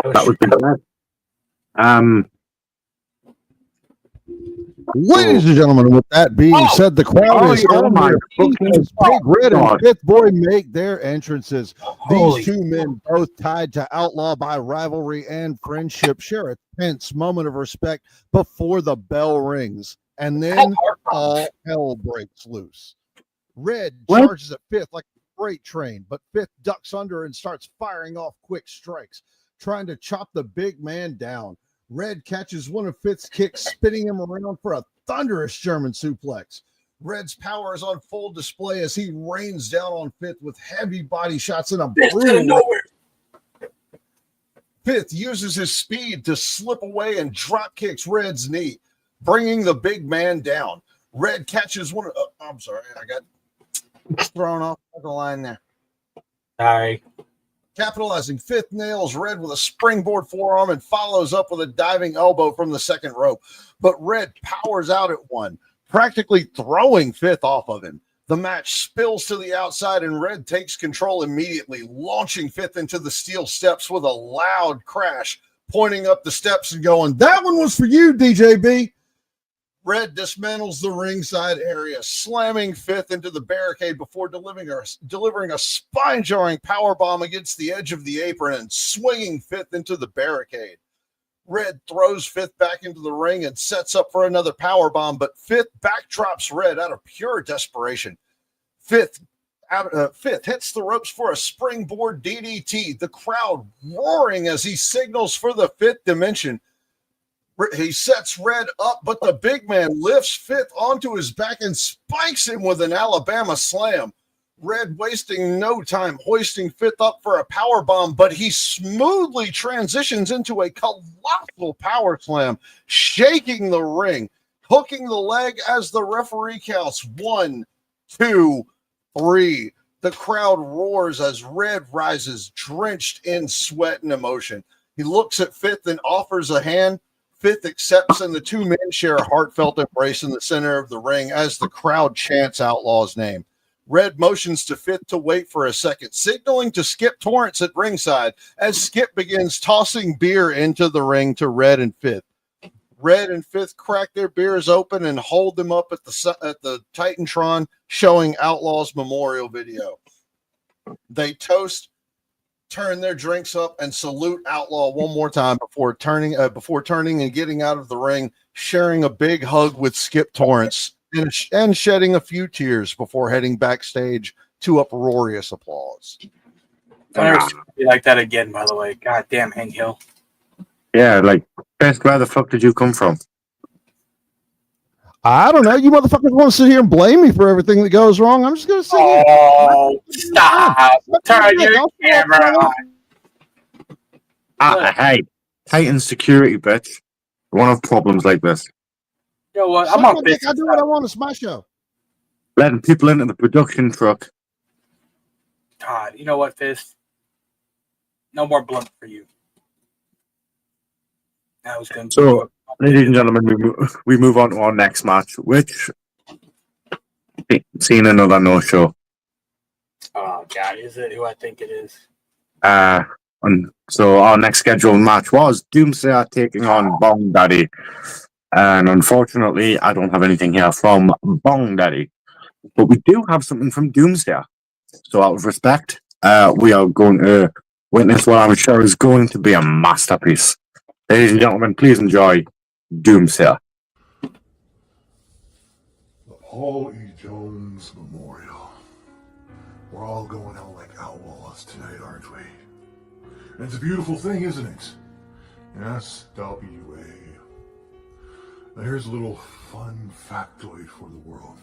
That was good. Ladies and gentlemen, with that being said, the crowd is on their feet as Big Red and Fifth Boy make their entrances. These two men, both tied to Outlaw by rivalry and friendship, share a tense moment of respect before the bell rings, and then all hell breaks loose. Red charges at Fifth like a freight train, but Fifth ducks under and starts firing off quick strikes, trying to chop the big man down. Red catches one of Fifth's kicks, spinning him around for a thunderous German suplex. Red's power is on full display as he rains down on Fifth with heavy body shots and a brutal. Fifth uses his speed to slip away and drop kicks Red's knee, bringing the big man down. Red catches one of... I'm sorry, I got thrown off the line there. Sorry. Capitalizing, Fifth nails Red with a springboard forearm and follows up with a diving elbow from the second rope. But Red powers out at one, practically throwing Fifth off of him. The match spills to the outside and Red takes control immediately, launching Fifth into the steel steps with a loud crash, pointing up the steps and going, "That one was for you, DJB." Red dismantles the ringside area, slamming Fifth into the barricade before delivering a spine-jarring powerbomb against the edge of the apron and swinging Fifth into the barricade. Red throws Fifth back into the ring and sets up for another powerbomb, but Fifth backdrops Red out of pure desperation. Fifth hits the ropes for a springboard DDT, the crowd roaring as he signals for the fifth dimension. He sets Red up, but the big man lifts Fifth onto his back and spikes him with an Alabama slam. Red wasting no time hoisting Fifth up for a power bomb, but he smoothly transitions into a colossal power slam, shaking the ring, hooking the leg as the referee counts 1, 2, 3. The crowd roars as Red rises, drenched in sweat and emotion. He looks at Fifth and offers a hand. Fifth accepts, and the two men share a heartfelt embrace in the center of the ring as the crowd chants Outlaw's name. Red motions to Fifth to wait for a second, signaling to Skip Torrance at ringside as Skip begins tossing beer into the ring to Red and Fifth. Red and Fifth crack their beers open and hold them up at the Titantron, showing Outlaw's memorial video. They toast, turn their drinks up, and salute Outlaw one more time before turning and getting out of the ring, sharing a big hug with Skip Torrance and shedding a few tears before heading backstage to uproarious applause. Don't ever be like that again, by the way. God damn, Hank Hill. Yeah, like, best, where the fuck did you come from? I don't know. You motherfuckers want to sit here and blame me for everything that goes wrong. I'm just going to say, oh, stop. Turn your camera on. Hey, Titan security, bitch. We won't have problems like this. You know what? I'm on I do what I want. It's my show. Letting people into the production truck. God, you know what, Fist? No more blunt for you. That was good. So, ladies and gentlemen, we move on to our next match, which seen another no-show. Oh God, is it who I think it is? And so our next scheduled match was Doomsayer taking on Bong Daddy, and unfortunately, I don't have anything here from Bong Daddy, but we do have something from Doomsayer. So, out of respect, we are going to witness what I'm sure is going to be a masterpiece. Ladies and gentlemen, please enjoy Doomsayer. The Paul E. Jones Memorial. We're all going out like outlaws tonight, aren't we? And it's a beautiful thing, isn't it? SWA. Now here's a little fun factoid for the world.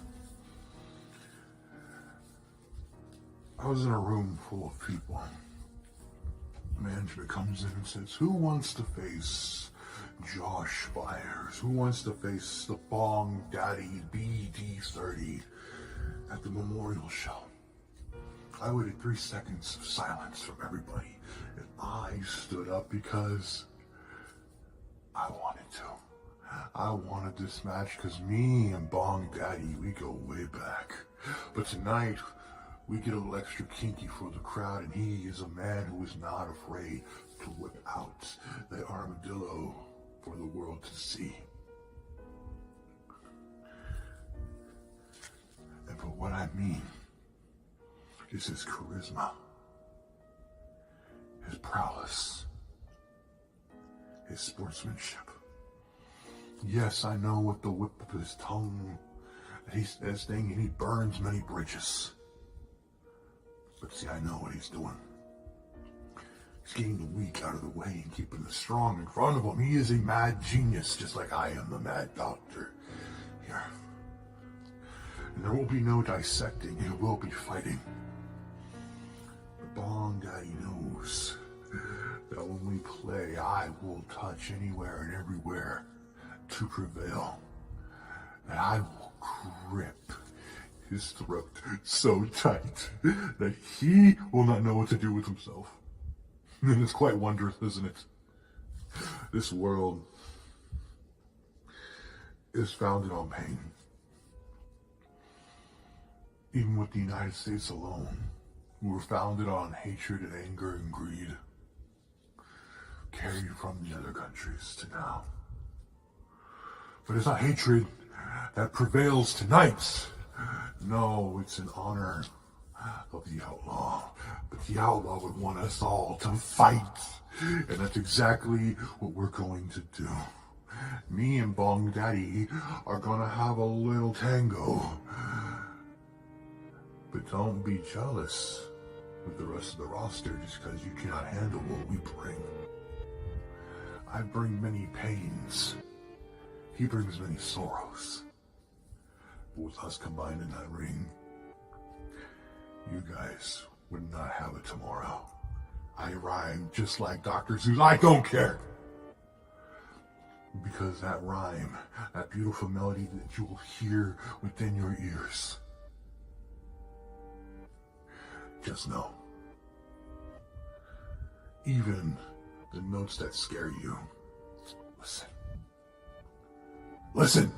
I was in a room full of people. Management comes in and says, who wants to face Josh Byers? Who wants to face the Bong Daddy BD30 at the memorial show? I waited 3 seconds of silence from everybody, and I stood up because I wanted to. I wanted this match because me and Bong Daddy, we go way back. But tonight, we get a little extra kinky for the crowd, and he is a man who is not afraid to whip out the armadillo for the world to see. And for what I mean is his charisma, his prowess, his sportsmanship. Yes, I know with the whip of his tongue that he says things and he burns many bridges. But see, I know what he's doing. He's getting the weak out of the way and keeping the strong in front of him. He is a mad genius, just like I am the mad doctor here. And there will be no dissecting, it will be fighting. But Bong Daddy knows that when we play, I will touch anywhere and everywhere to prevail. And I will grip his throat so tight that he will not know what to do with himself. And it's quite wondrous, isn't it? This world is founded on pain. Even with the United States alone, we were founded on hatred and anger and greed, carried from the other countries to now. But it's not hatred that prevails tonight. No, it's in honor of the outlaw. But the outlaw would want us all to fight. And that's exactly what we're going to do. Me and Bong Daddy are gonna have a little tango. But don't be jealous with the rest of the roster just because you cannot handle what we bring. I bring many pains. He brings many sorrows. But with us combined in that ring, you guys would not have it tomorrow. I rhyme just like Dr. Zeus. I don't care. Because that rhyme, that beautiful melody that you will hear within your ears, just know, even the notes that scare you, listen, Listen.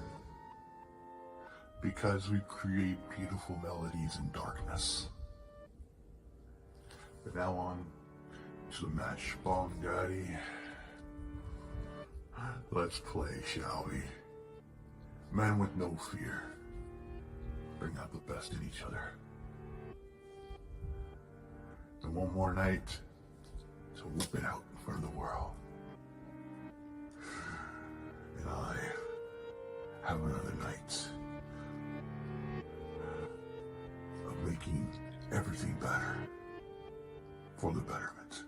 Because we create beautiful melodies in darkness. But now on to the match, Bong Daddy. Let's play, shall we? Men with no fear. Bring out the best in each other. And one more night to whip it out in front of the world. And I have another night of making everything better for the betterment.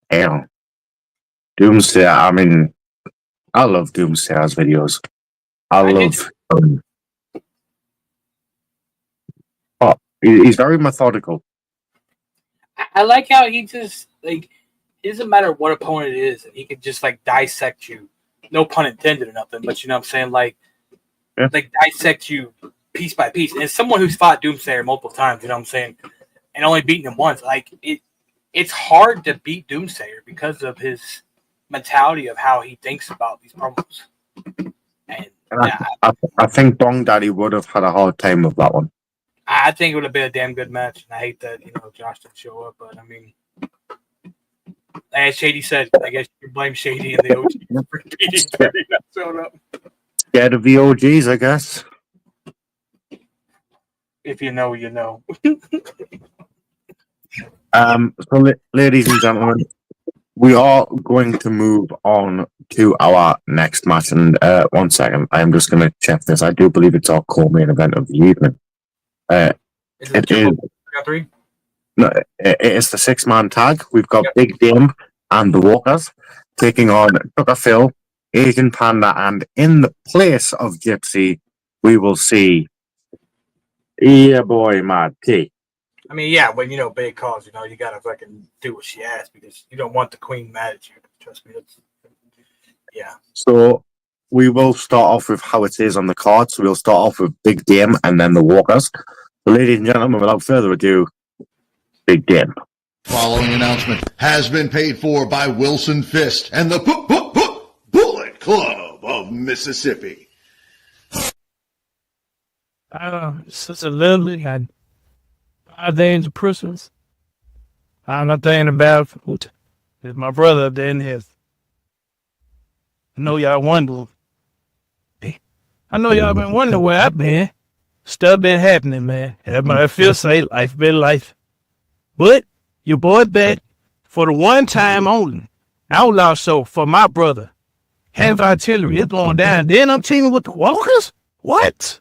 Damn. Doomsayer, I mean, I love Doomsayer's videos. He's very methodical. I like how he just, like, it doesn't matter what opponent it is, and he can just, like, dissect you. No pun intended or nothing, but you know what I'm saying? Like, like dissect you piece by piece. And as someone who's fought Doomsayer multiple times, you know what I'm saying, and only beaten him once, like, it's hard to beat Doomsayer because of his mentality of how he thinks about these problems. And I think Bong Daddy would have had a hard time with that one. I think it would have been a damn good match. And I hate that, you know, Josh didn't show up, but I mean, as Shady said, I guess you can blame Shady and the OG for beating not showing up. Scared of the OGs, I guess. If you know, you know. So, ladies and gentlemen, we are going to move on to our next match. And 1 second, I'm just going to check this. I do believe it's our co-main event of the evening. It is. No, it is the 6-man tag. We've got Big Dame and the Walkers taking on Tucker Phil, Asian Panda, and in the place of Gypsy, we will see boy Madt T. I mean, yeah, when you know big calls, you know, you gotta fucking do what she asks because you don't want the queen mad at you. Trust me, yeah. So we will start off with how it is on the card. So we'll start off with Big Dame and then the Walkers. So, ladies and gentlemen, without further ado, Big Dame. Following announcement has been paid for by Wilson Fist and the Bullet Club of Mississippi. Such a lovely and 5 days of Christmas. I'm not thinking about food. It's my brother up there in his. I know y'all wonder. I know y'all been wondering where I've been. Stuff been happening, man. Everybody feels safe. Life been life. But your boy back for the one time only. Outlaw show for my brother. Heavy artillery is going down. Then I'm teaming with the Walkers? What?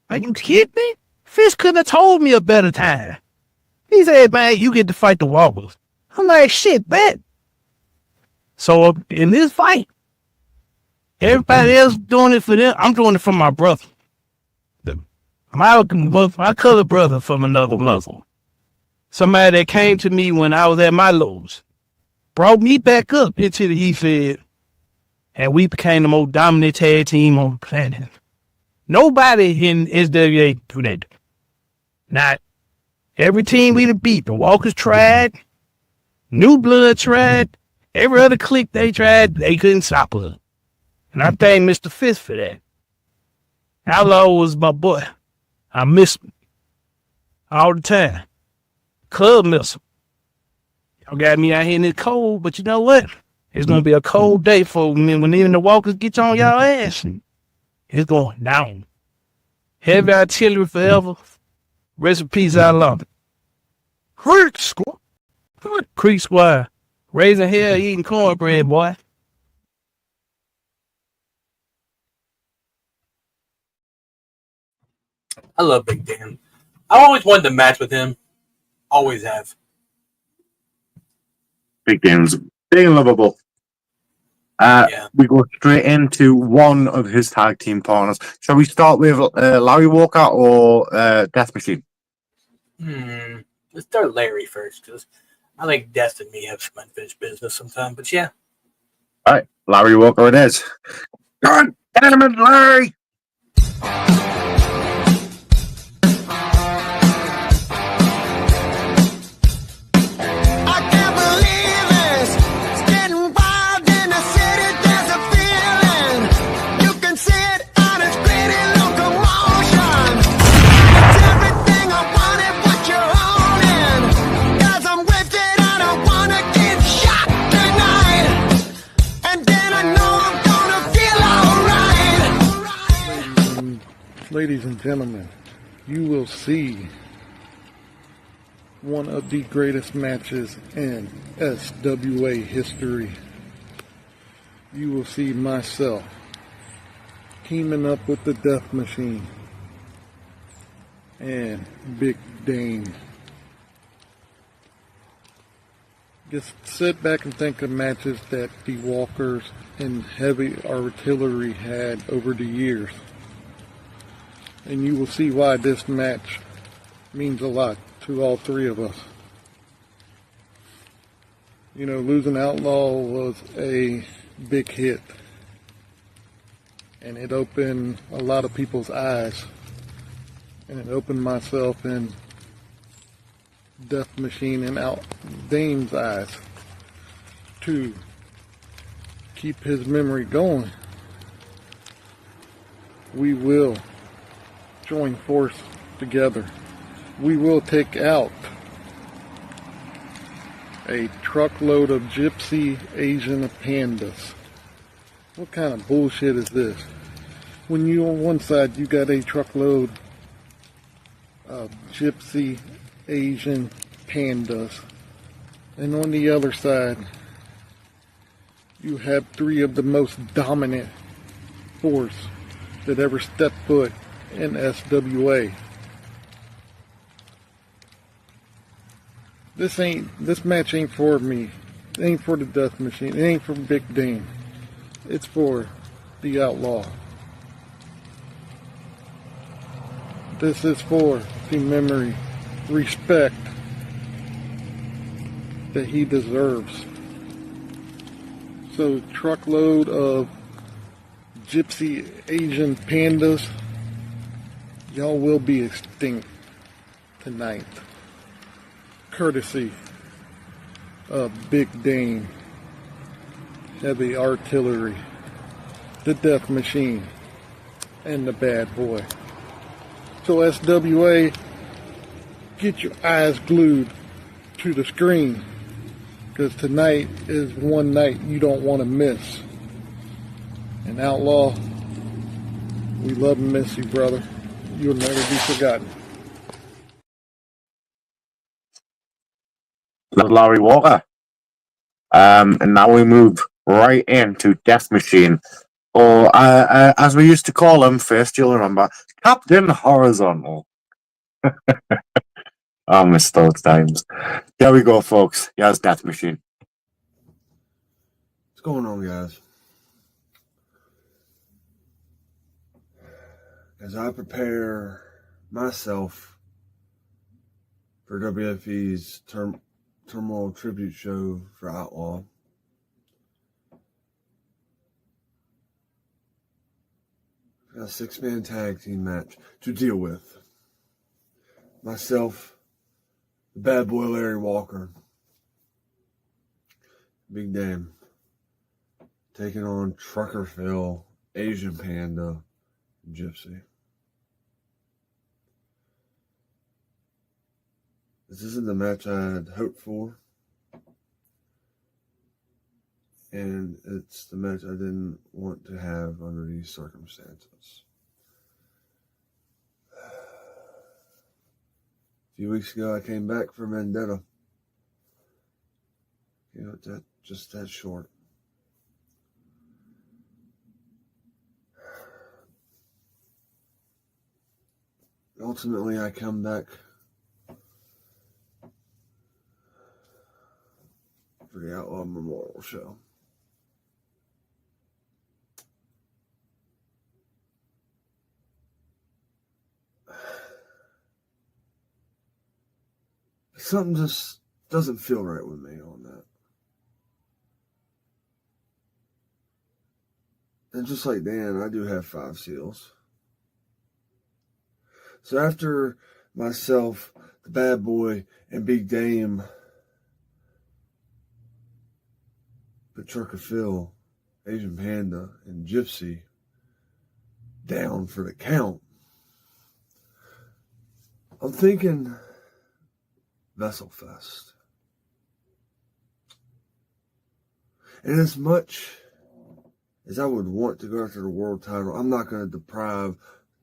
Are you kidding me? Fish couldn't have told me a better time. He said, man, you get to fight the Walkers. I'm like, shit, bet. So in this fight, everybody else doing it for them. I'm doing it for my brother. My color brother from another mother. Somebody that came to me when I was at my lows. Brought me back up into the E-Fed. And we became the most dominant tag team on the planet. Nobody in SWA do that. Not every team we beat. The Walkers tried. New Blood tried. Every other clique they tried, they couldn't stop us. And I thank Mr. Fist for that. Outlaw was my boy. I miss him all the time. Club miss him. Y'all got me out here in the cold, but you know what? It's going to be a cold day for me when even the Walkers get on y'all ass. It's going down. Heavy artillery forever. Rest in peace, Outlaw. Hurd squad. Creek squad. Raising hell, eating cornbread, boy. I love Big Dan. I always wanted to match with him. Always have. Big Dame's big and lovable. We go straight into one of his tag team partners. Shall we start with Larry Walker or Death Machine? Let's start Larry first, because I like Death and me have some unfinished business sometimes. But yeah. All right, Larry Walker it is. God damn it, Larry! Ladies and gentlemen, you will see one of the greatest matches in SWA history. You will see myself teaming up with the Death Machine and Big Dane. Just sit back and think of matches that the Walkers and Heavy Artillery had over the years. And you will see why this match means a lot to all three of us. You know, losing Outlaw was a big hit. And it opened a lot of people's eyes. And it opened myself and Death Machine and Dane's eyes to keep his memory going. We will join force together. We will take out a truckload of gypsy Asian pandas. What kind of bullshit is this? When you on one side you got a truckload of gypsy Asian pandas, and on the other side you have three of the most dominant force that ever stepped foot in SWA. This match ain't for me. It ain't for the Death Machine. It ain't for Big Dane. It's for the Outlaw. This is for the memory, respect that he deserves. So, truckload of gypsy Asian pandas, y'all will be extinct tonight. Courtesy of Big Dane, Heavy Artillery, the Death Machine, and the Bad Boy. So SWA, get your eyes glued to the screen, because tonight is one night you don't want to miss. And Outlaw, we love and miss you, brother. You'll never be forgotten. Love Larry Walker. And now we move right into Death Machine, or as we used to call him first, you'll remember, Captain Horizontal. I miss those times. Here we go, folks. Here's Death Machine. What's going on, guys? As I prepare myself for WFE's Turmoil Tribute Show for Outlaw, I've got a 6-man tag team match to deal with. Myself, the Bad Boy Larry Walker, Big Dame, taking on Trucker Phil, Asian Panda, Gypsy. This isn't the match I had hoped for, and it's the match I didn't want to have under these circumstances. A few weeks ago, I came back from Vendetta. You know, just that short. Ultimately, I come back for the Outlaw Memorial Show. Something just doesn't feel right with me on that. And just like Dan, I do have 5 seals. So after myself, the Bad Boy, and Big Dame put Trucker Phil, Asian Panda, and Gypsy down for the count, I'm thinking Vessel Fest. And as much as I would want to go after the world title, I'm not going to deprive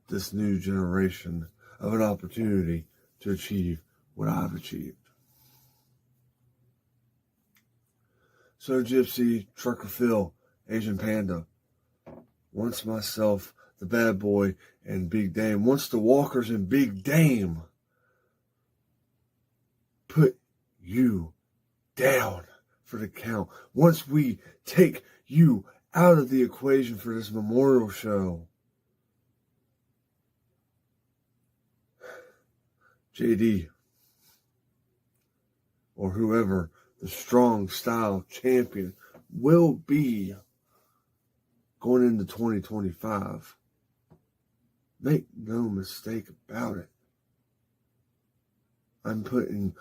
this new generation of an opportunity to achieve what I've achieved. So Gypsy, Trucker Phil, Asian Panda, once myself, the Bad Boy, and Big Dame, once the Walkers and Big Dame put you down for the count, once we take you out of the equation for this memorial show, JD, or whoever the strong style champion will be going into 2025. Make no mistake about it. I'm putting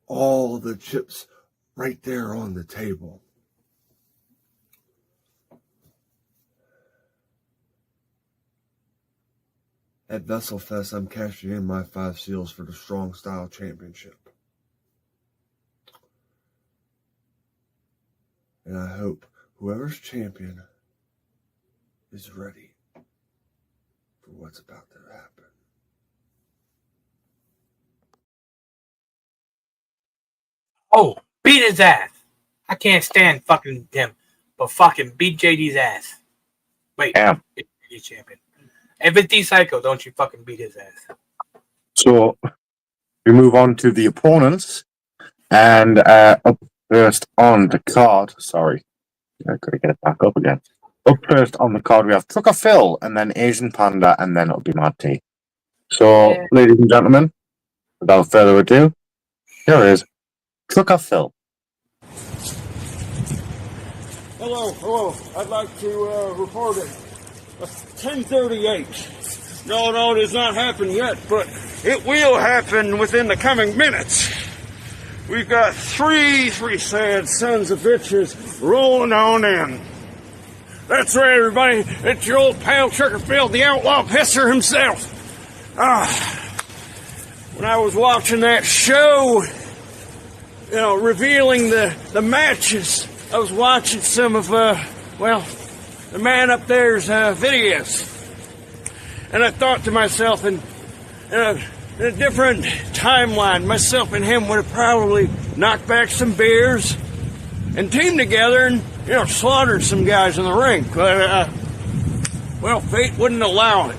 all the chips right there on the table. At WrestleFest, I'm cashing in my 5 seals for the Strong Style Championship. And I hope whoever's champion is ready for what's about to happen. Oh, beat his ass. I can't stand fucking him, but fucking beat JD's ass. Wait, yeah. JD's champion. If it's D-Psycho, don't you fucking beat his ass. So we move on to the opponents. And up first on the card, sorry, I've got to get it back up again. Up first on the card, we have Trucker Phil, and then Asian Panda, and then it'll be Madt T. So, ladies and gentlemen, without further ado, here is Trucker Phil. Hello. I'd like to report it. 10:38. No, it has not happened yet, but it will happen within the coming minutes. We've got three sad sons of bitches rolling on in. That's right, everybody. It's your old pal Trucker Phil, the outlaw pisser himself. When I was watching that show, revealing the matches, I was watching some of, the man up there's videos. And I thought to myself, in a different timeline, myself and him would have probably knocked back some beers and teamed together and, slaughtered some guys in the ring. But, fate wouldn't allow it.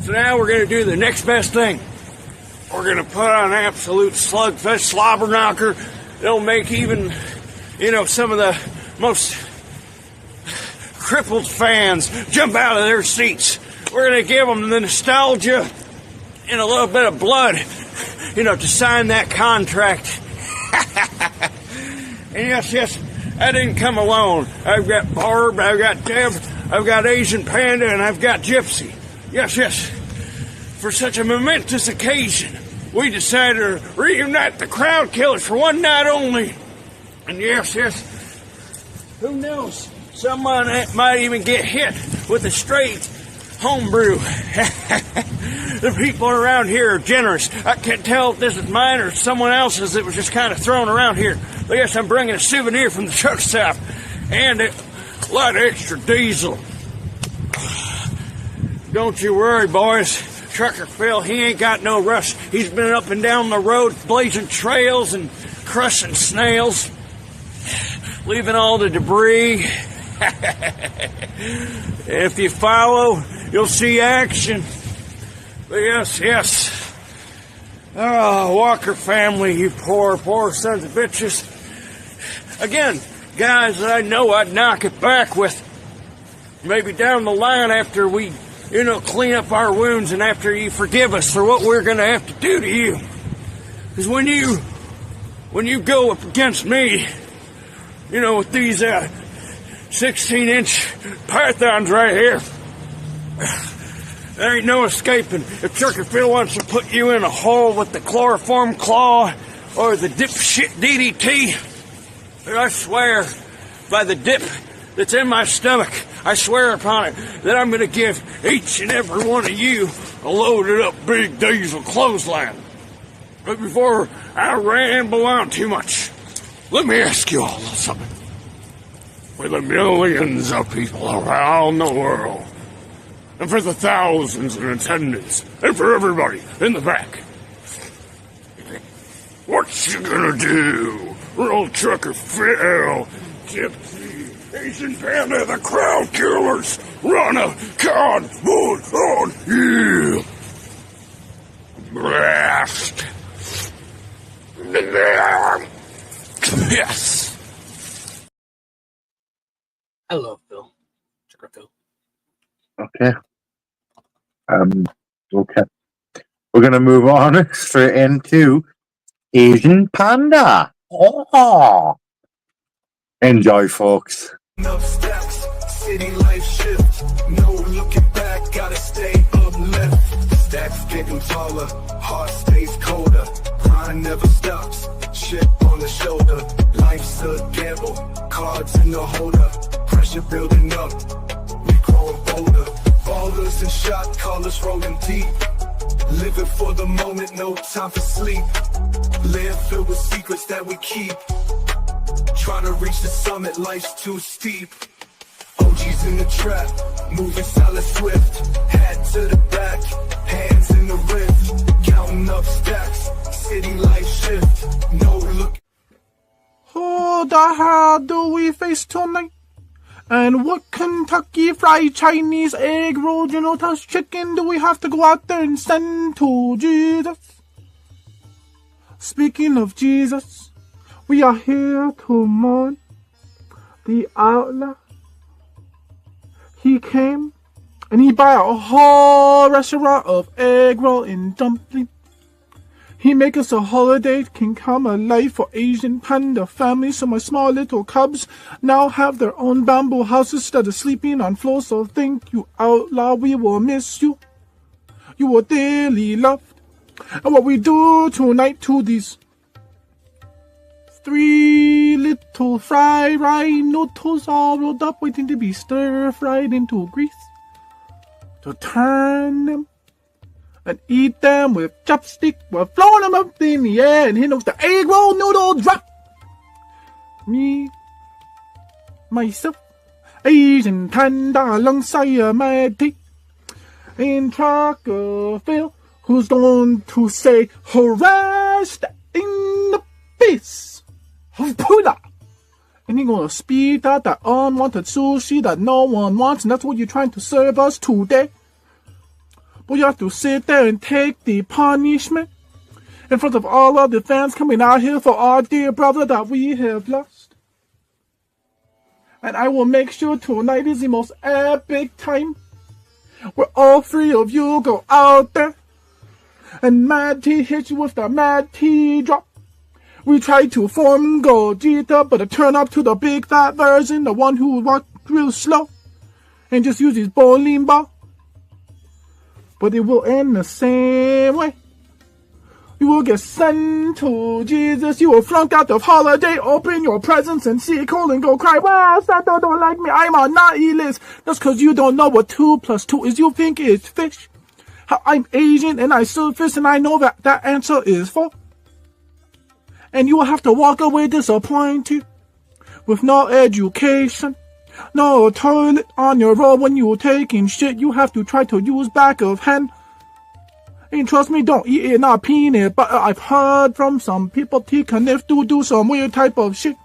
So now we're going to do the next best thing. We're going to put on an absolute slugfest slobber knocker that'll make even, some of the most crippled fans jump out of their seats. We're going to give them the nostalgia and a little bit of blood, to sign that contract. And yes, I didn't come alone. I've got Barb, I've got Deb, I've got Asian Panda, and I've got Gypsy. Yes. For such a momentous occasion, we decided to reunite the crowd killers for one night only. And yes, who knows? Someone might even get hit with a straight homebrew. The people around here are generous. I can't tell if this is mine or someone else's that was just kind of thrown around here. But yes, I'm bringing a souvenir from the truck stop and a lot of extra diesel. Don't you worry, boys. Trucker Phil, he ain't got no rush. He's been up and down the road blazing trails and crushing snails, leaving all the debris. If you follow, you'll see action. But yes. Oh, Walker family, you poor sons of bitches. Again, guys that I know I'd knock it back with. Maybe down the line after we, clean up our wounds and after you forgive us for what we're going to have to do to you. Because when you go up against me, with these 16-inch pythons right here, there ain't no escaping. If Trucker Phil wants to put you in a hole with the chloroform claw or the dipshit DDT, I swear by the dip that's in my stomach, I swear upon it that I'm going to give each and every one of you a loaded up big diesel clothesline. But before I ramble on too much, let me ask you all something. With the millions of people around the world, and for the thousands in attendance, and for everybody in the back. What you gonna do? Roll Trucker Phil, Gypsy, Asian Panda, the Crowd Killers, run a convoy on you! Blast! Yes! I love Phil. Trucker Phil. Okay. Okay. We're gonna move on straight into Asian Panda. Oh. Enjoy, folks. Enough steps, city life shift. No looking back, gotta stay uplift. Stacks getting taller, heart stays colder. Grind never stops, chip on the shoulder. Life's a gamble, cards in the holder. Pressure building up, we growing bolder. Ballers and shot callers rolling deep. Living for the moment, no time for sleep. Land filled with secrets that we keep. Trying to reach the summit, life's too steep. OGs in the trap, moving solid swift. Hat to the back, hands in the rift. Counting up stacks, city life shift. No look. Who the hell do we face tonight? And what Kentucky Fried Chinese egg roll, General Toast chicken do we have to go out there and send to Jesus? Speaking of Jesus, we are here to mourn the outlaw. He came and he bought a whole restaurant of egg roll and dumpling. He make us a holiday can come alive for Asian Panda families, so my small little cubs now have their own bamboo houses instead of sleeping on floors. So thank you, outlaw, we will miss you. You were dearly loved. And what we do tonight to these 3 little fried noodles all rolled up, waiting to be stir-fried into grease, to turn them and eat them with chopstick while throwing them up in the air and hit them with the egg roll noodle drop. Me, myself, Asian Panda alongside Madt Ogs and Trucker Phil, who's going to say harassed in the face of Buddha. And he's gonna spit out that unwanted sushi that no one wants, and that's what you're trying to serve us today. But you have to sit there and take the punishment in front of all of the fans coming out here for our dear brother that we have lost. And I will make sure tonight is the most epic time where all 3 of you go out there and Madt T hits you with the Madt T drop. We tried to form Gogeta, but it turned up to the big fat version, the one who walked real slow and just used his bowling ball. But it will end the same way. You will get sent to Jesus. You will flunk out the holiday, open your presents and see cold and go cry. Well, Santa don't like me. I'm on naughty list. That's cause you don't know what 2 + 2 is. You think it's fish. How I'm Asian and I serve fish and I know that that answer is 4. And you will have to walk away disappointed with no education. No toilet on your roll when you're taking shit. You have to try to use back of hand. And trust me, don't eat it, not peanut butter. I've heard from some people T-Canif do some weird type of shit.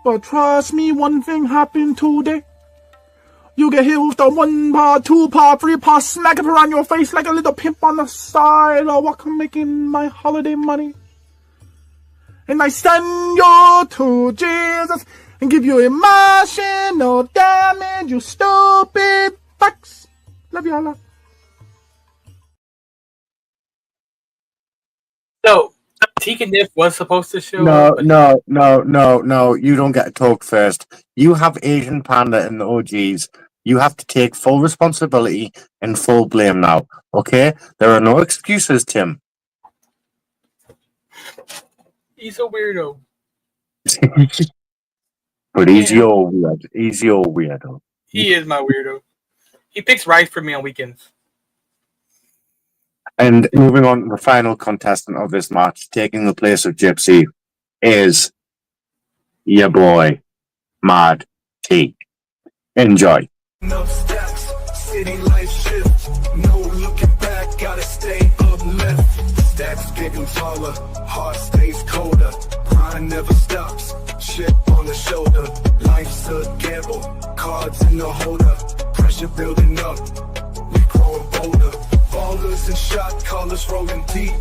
But trust me, one thing happened today. You get hit with the 1 paw, 2 paw, 3 paw, smack it around your face like a little pimp on the side. Oh, what I'm making my holiday money. And I send you to Jesus and give you emotional damage, you stupid fucks. Love you all. So, T-Canif was supposed to show No, up. no. You don't get to talk first. You have Asian Panda and the OGs. You have to take full responsibility and full blame now. Okay? There are no excuses, Tim. He's a weirdo. But he's your weirdo. He's your weirdo. He is my weirdo. He picks rice for me on weekends. And moving on to the final contestant of this match, taking the place of Gypsy, is your boy, Madt T. Enjoy. Enough steps, City life shift, no looking back, gotta stay uplift. Stacks getting taller, heart stays colder. Grind never stops, chip on the shoulder. Life's a gamble, cards in the holder. Pressure building up, we growing bolder. Ballers and shot callers rolling deep.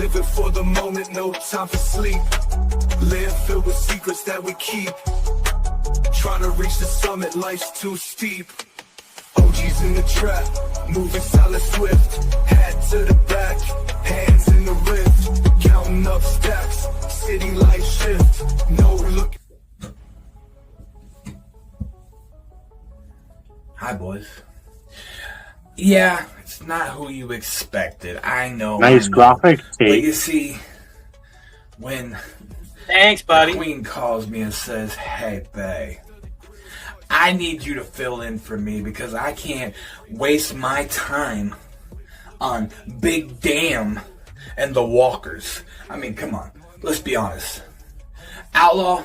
Living for the moment, no time for sleep. Land filled with secrets that we keep. Trying to reach the summit, life's too steep. OGs in the trap, moving solid swift. Hat to the back, hands in the rift. Counting up stacks, city life shift. No look. Hi, boys. Yeah, it's not who you expected. I know. Nice graphic. But you see, when thanks, buddy, the Queen calls me and says, "Hey, bae, I need you to fill in for me because I can't waste my time on Big Damn and the Walkers." I mean, come on. Let's be honest. Outlaw,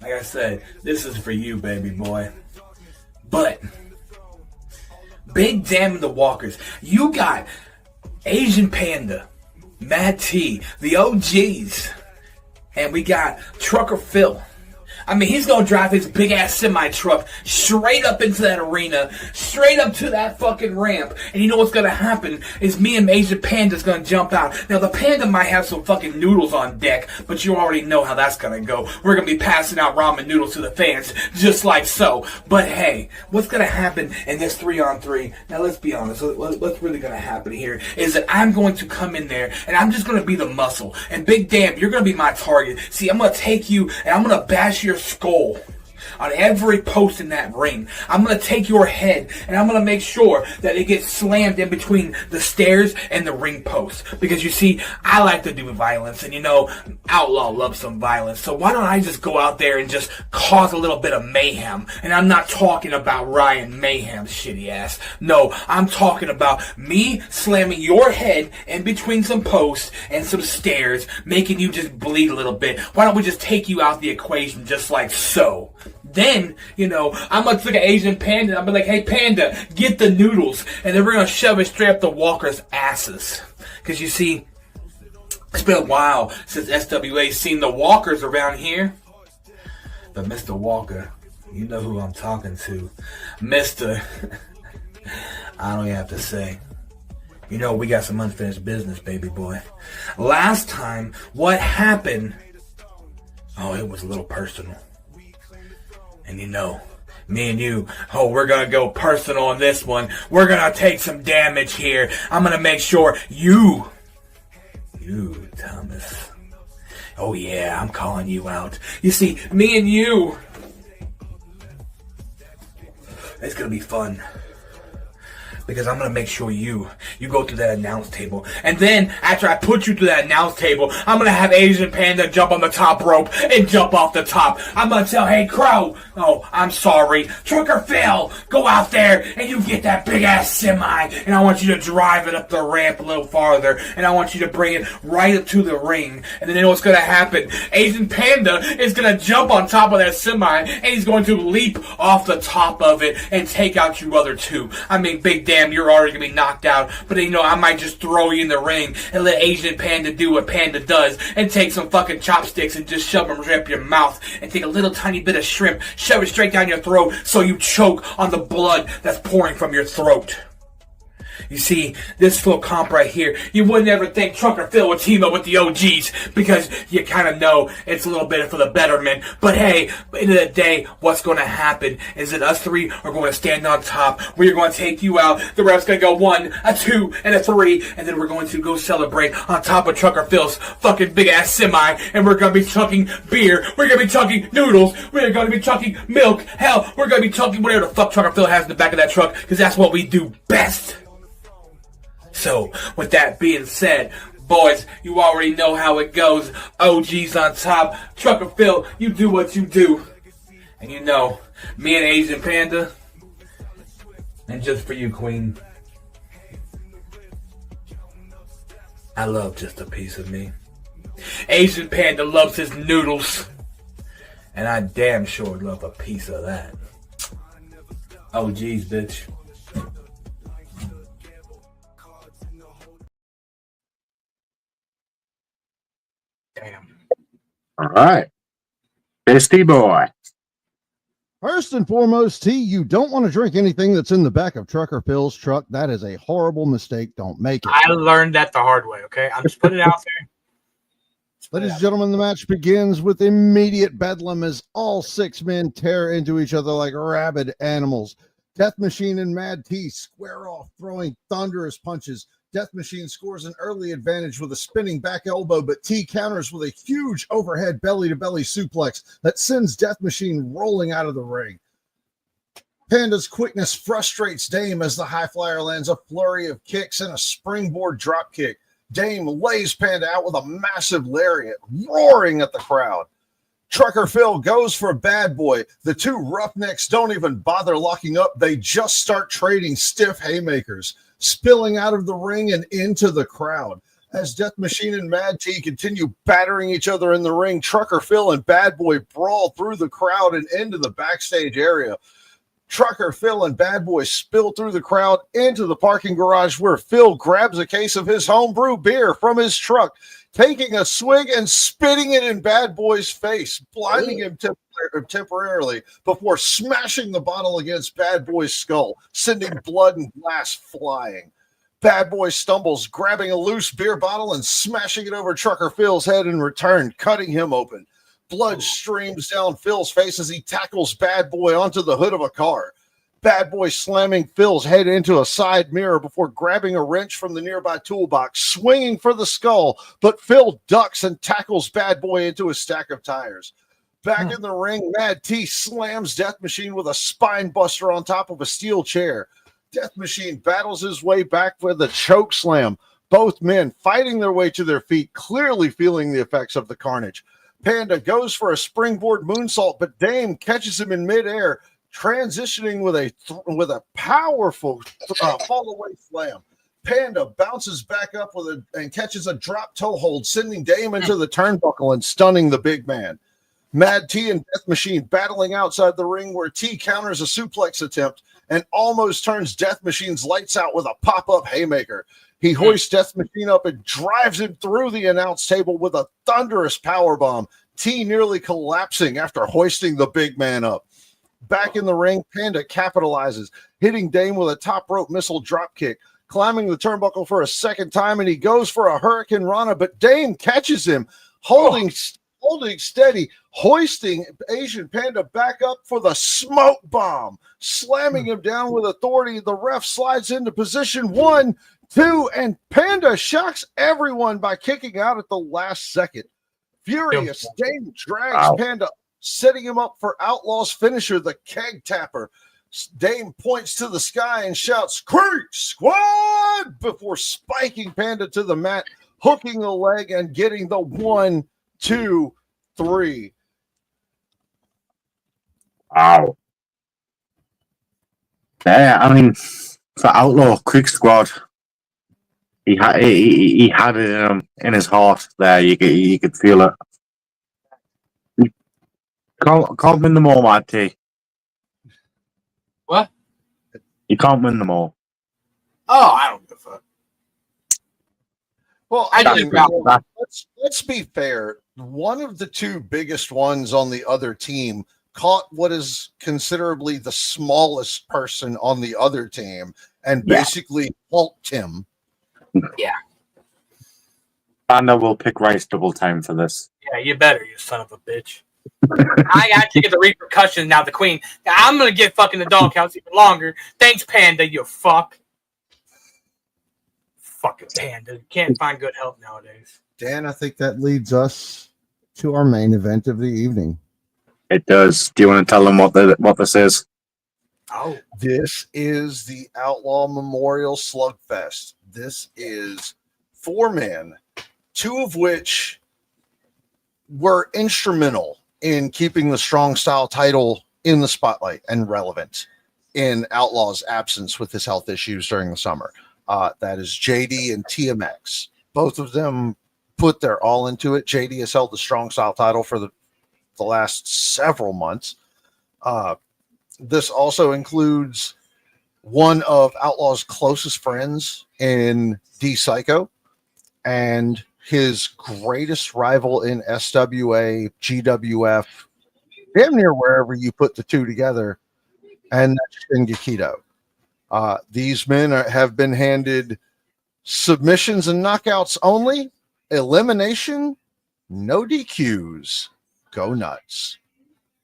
like I said, this is for you, baby boy. But Big Damn and the Walkers, you got Asian Panda, Madt T, the OGs, and we got Trucker Phil. I mean, he's going to drive his big-ass semi-truck straight up into that arena, straight up to that fucking ramp. And you know what's going to happen is me and Asian Panda's going to jump out. Now, the Panda might have some fucking noodles on deck, but you already know how that's going to go. We're going to be passing out ramen noodles to the fans, just like so. But hey, what's going to happen in this 3-on-3? Now, let's be honest. What's really going to happen here is that I'm going to come in there, and I'm just going to be the muscle. And Big Damn, you're going to be my target. See, I'm going to take you, and I'm going to bash your skull on every post in that ring. I'm going to take your head and I'm going to make sure that it gets slammed in between the stairs and the ring posts. Because you see, I like to do violence, and you know, Outlaw loves some violence. So why don't I just go out there and just cause a little bit of mayhem? And I'm not talking about Ryan Mayhem's shitty ass. No, I'm talking about me slamming your head in between some posts and some stairs, making you just bleed a little bit. Why don't we just take you out the equation just like so? Then, you know, I'm going to look at Asian Panda and I'm like, "Hey, Panda, get the noodles." And then we're going to shove it straight up the Walker's asses. Because you see, it's been a while since SWA's seen the Walkers around here. But Mr. Walker, you know who I'm talking to. Mr. I don't even have to say. You know, we got some unfinished business, baby boy. Last time, what happened? Oh, it was a little personal. And you know, me and you, we're going to go personal on this one. We're going to take some damage here. I'm going to make sure you, Thomas. Oh yeah, I'm calling you out. You see, me and you, it's going to be fun. Because I'm going to make sure you go through that announce table. And then, after I put you through that announce table, I'm going to have Asian Panda jump on the top rope and jump off the top. I'm going to tell, "Hey, Crow, oh, I'm sorry, Trucker Phil, go out there and you get that big-ass semi. And I want you to drive it up the ramp a little farther. And I want you to bring it right up to the ring." And then you know what's going to happen? Asian Panda is going to jump on top of that semi and he's going to leap off the top of it and take out you other two. I mean, Big Damn, you're already going to be knocked out. But you know, I might just throw you in the ring and let Asian Panda do what Panda does and take some fucking chopsticks and just shove them right up your mouth and take a little tiny bit of shrimp, shove it straight down your throat so you choke on the blood that's pouring from your throat. You see, this full comp right here, you wouldn't ever think Trucker Phil would team up with the OGs because you kind of know it's a little bit for the betterment. But hey, at the end of the day, what's going to happen is that us three are going to stand on top. We're going to take you out. The ref's going to go 1, a 2, and a 3, and then we're going to go celebrate on top of Trucker Phil's fucking big-ass semi, and we're going to be chucking beer. We're going to be chucking noodles. We're going to be chucking milk. Hell, we're going to be chucking whatever the fuck Trucker Phil has in the back of that truck because that's what we do best. So, with that being said, boys, you already know how it goes. OG's on top. Trucker Phil, you do what you do. And you know, me and Asian Panda, and just for you, Queen, I love just a piece of me. Asian Panda loves his noodles. And I damn sure love a piece of that. OG's, bitch. Damn. All right. Tasty boy. First and foremost, T, you don't want to drink anything that's in the back of Trucker Phil's truck. That is a horrible mistake. Don't make it. I learned that the hard way, okay? I'm just putting it out there. Ladies and gentlemen, the match begins with immediate bedlam as all 6 men tear into each other like rabid animals. Death Machine and Mad T square off, throwing thunderous punches. Death Machine scores an early advantage with a spinning back elbow, but T counters with a huge overhead belly-to-belly suplex that sends Death Machine rolling out of the ring. Panda's quickness frustrates Dame as the high flyer lands a flurry of kicks and a springboard drop kick. Dame lays Panda out with a massive lariat, roaring at the crowd. Trucker Phil goes for Bad Boy. The two roughnecks don't even bother locking up. They just start trading stiff haymakers, spilling out of the ring and into the crowd. As Death Machine and Mad T continue battering each other in the ring, Trucker Phil and Bad Boy brawl through the crowd and into the backstage area. Trucker Phil and Bad Boy spill through the crowd into the parking garage where Phil grabs a case of his homebrew beer from his truck, taking a swig and spitting it in Bad Boy's face, blinding him temporarily before smashing the bottle against Bad Boy's skull, sending blood and glass flying. Bad Boy stumbles, grabbing a loose beer bottle and smashing it over Trucker Phil's head in return, cutting him open. Blood streams down Phil's face as he tackles Bad Boy onto the hood of a car. Bad Boy slamming Phil's head into a side mirror before grabbing a wrench from the nearby toolbox, swinging for the skull, but Phil ducks and tackles Bad Boy into a stack of tires. Back in the ring, Mad T slams Death Machine with a spine buster on top of a steel chair. Death Machine battles his way back with a choke slam. Both men fighting their way to their feet, clearly feeling the effects of the carnage. Panda goes for a springboard moonsault, but Dame catches him in midair, transitioning with a powerful fall-away slam. Panda bounces back up and catches a drop toe hold, sending Dame into the turnbuckle and stunning the big man. Mad T and Death Machine battling outside the ring where T counters a suplex attempt and almost turns Death Machine's lights out with a pop-up haymaker. He hoists Death Machine up and drives him through the announce table with a thunderous powerbomb, T nearly collapsing after hoisting the big man up. Back in the ring, Panda capitalizes, hitting Dame with a top rope missile drop kick, climbing the turnbuckle for a second time, and he goes for a Hurricane Rana, but Dame catches him, holding steady, hoisting Asian Panda back up for the smoke bomb, slamming him down with authority. The ref slides into position 1, 2, and Panda shocks everyone by kicking out at the last second. Furious, Dame drags Panda, setting him up for Outlaw's finisher, the keg tapper. Dame points to the sky and shouts, "Creek Squad!" before spiking Panda to the mat, hooking a leg and getting the 1, 2, 3. Wow. Yeah, I mean, for Outlaw, Creek Squad, he had it in his heart there. You could feel it. Can't win them all, Matt T. What? You can't win them all. Oh, I don't give a fuck. Well, let's be fair. One of the two biggest ones on the other team caught what is considerably the smallest person on the other team and basically hulked him. Yeah. Panda will pick Rice double time for this. Yeah, you better, you son of a bitch. I got to get the repercussions now, the queen. Now, I'm going to get fucking the doghouse even longer. Thanks, Panda, you fuck. Fucking Panda. Can't find good help nowadays. Dan, I think that leads us to our main event of the evening. It does. Do you want to tell them what this is? Oh. This is the Outlaw Memorial Slugfest. This is 4 men, 2 of which were instrumental in keeping the Strong Style title in the spotlight and relevant in Outlaw's absence with his health issues during the summer. That is JD and TMX. Both of them put their all into it. JD has held the Strong Style title for the last several months. This also includes one of Outlaw's closest friends in D Psycho and his greatest rival in SWA, GWF, damn near wherever you put the two together, and that's Shin Gakito. These men have been handed submissions and knockouts only, elimination, no DQs, go nuts.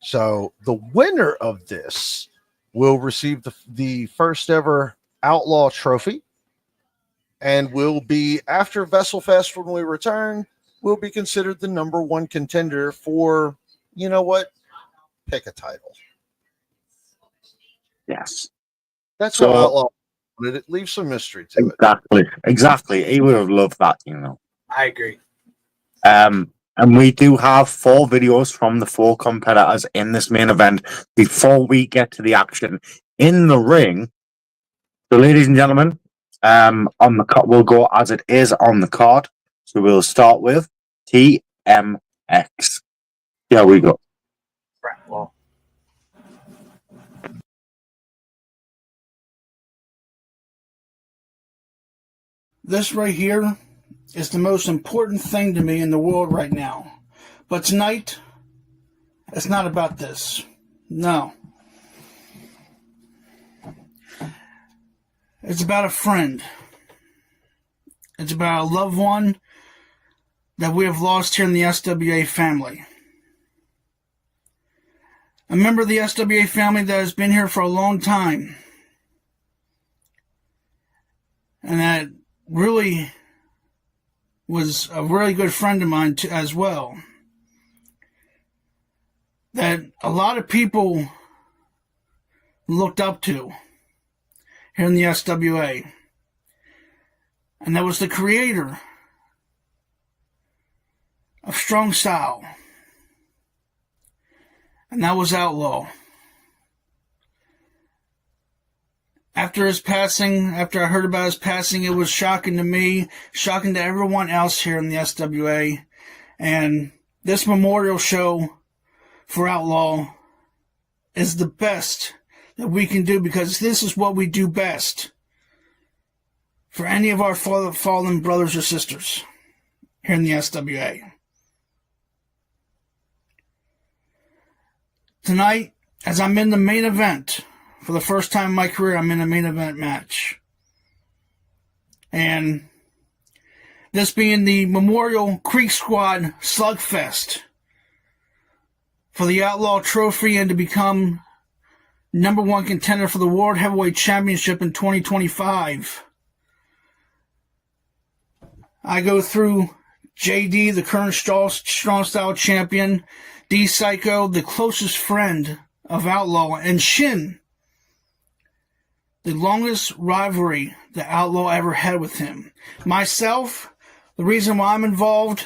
So the winner of this will receive the first ever Outlaw trophy, and will be, after Vessel Fest when we return, will be considered the number one contender for, you know what, pick a title. Yes. That's So, how Outlaw wanted it. Leave some mystery to it. Exactly. He would have loved that, you know. I agree. And we do have 4 videos from the 4 competitors in this main event before we get to the action in the ring. So, ladies and gentlemen, on the card, we'll go as it is on the card. So we'll start with TMX. Here we go. Well, this right here is the most important thing to me in the world right now. But tonight, it's not about this. No. It's about a friend. It's about a loved one that we have lost here in the SWA family. A member of the SWA family that has been here for a long time. And that really was a really good friend of mine as well. That a lot of people looked up to here in the SWA. And that was the creator of Strong Style. And that was Outlaw. After his passing, after I heard about his passing, it was shocking to me, shocking to everyone else here in the SWA. And this memorial show for Outlaw is the best that we can do, because this is what we do best for any of our fallen brothers or sisters here in the SWA. Tonight, as I'm in the main event, for the first time in my career, I'm in a main event match. And this being the Memorial Creek Squad Slugfest for the Outlaw Trophy and to become number one contender for the World Heavyweight Championship in 2025. I go through JD, the current Strong Style champion, D Psycho, the closest friend of Outlaw, and Shin, the longest rivalry that Outlaw ever had with him. Myself, the reason why I'm involved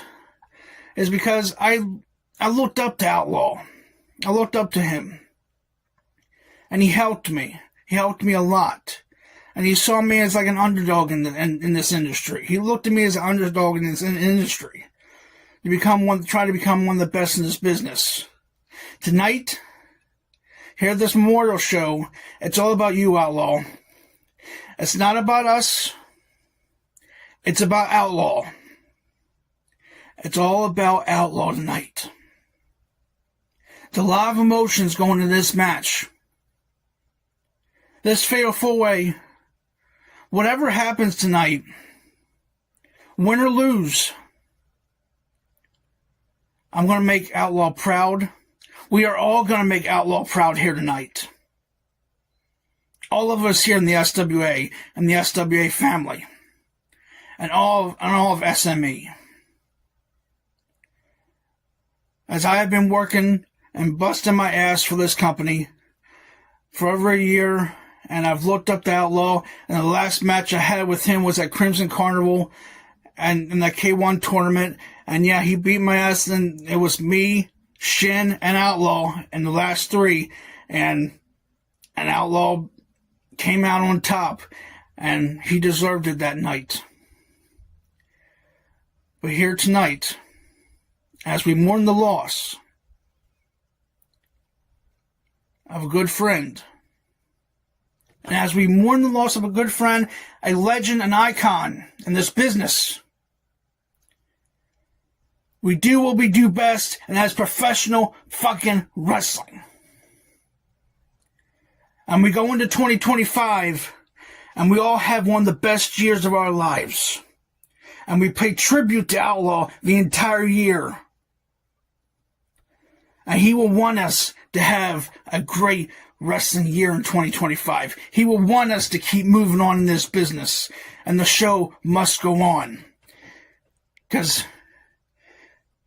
is because I looked up to Outlaw. I looked up to him. And he helped me. He helped me a lot. And he saw me as like an underdog in this industry. He looked at me as an underdog in this industry. Try to become one of the best in this business. Tonight, here at this memorial show, it's all about you, Outlaw. It's not about us. It's about Outlaw. It's all about Outlaw tonight. There's a lot of emotions going into this match. This fatal four-way, whatever happens tonight, win or lose, I'm going to make Outlaw proud. We are all going to make Outlaw proud here tonight. All of us here in the SWA and the SWA family. And all of SME. As I have been working and busting my ass for this company for over a year, and I've looked up to Outlaw, and the last match I had with him was at Crimson Carnival and in that K1 tournament. And yeah, he beat my ass, and it was me, Shin, and Outlaw in the last 3. And Outlaw came out on top, and he deserved it that night. But here tonight, as we mourn the loss of a good friend, and as we mourn the loss of a good friend, a legend, an icon in this business, We do what we do best, and that's professional fucking wrestling. And we go into 2025, and we all have one of the best years of our lives. And we pay tribute to Outlaw the entire year. And he will want us to have a great wrestling year in 2025. He will want us to keep moving on in this business. And the show must go on. Because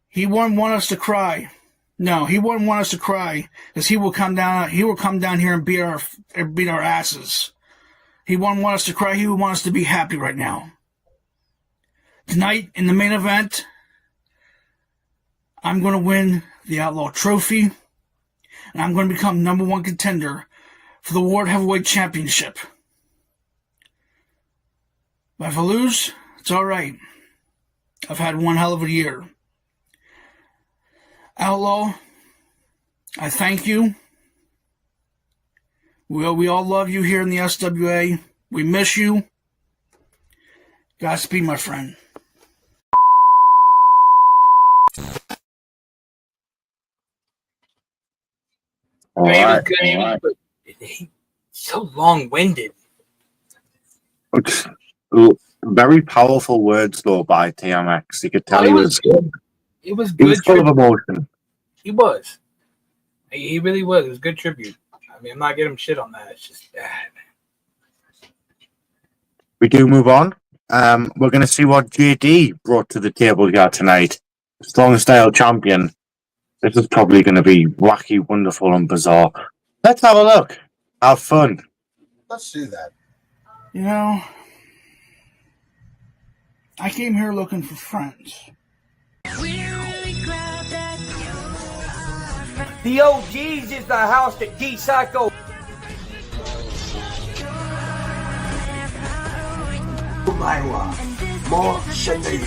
he wouldn't want us to cry. No, he wouldn't want us to cry. Because he will come down here and beat our asses. He wouldn't want us to cry. He would want us to be happy right now. Tonight, in the main event, I'm going to win the Outlaw Trophy, and I'm going to become #1 contender for the World Heavyweight Championship. But if I lose, it's all right. I've had one hell of a year. Outlaw, I thank you. We all love you here in the SWA. We miss you. Godspeed, my friend. He was good, but he's so long-winded. Very powerful words, though, by TMX. You could tell he was good. It was He good. was full of emotion. He was. He really was. It was good tribute. I mean, I'm not getting him shit on that. It's just bad. We do move on. We're going to see what JD brought to the table here tonight. Strong style champion. This is probably going to be wacky, wonderful, and bizarre. Let's have a look. Have fun. Let's do that. You know, I came here looking for friends. The OGs is the house that D Psycho. More Shady.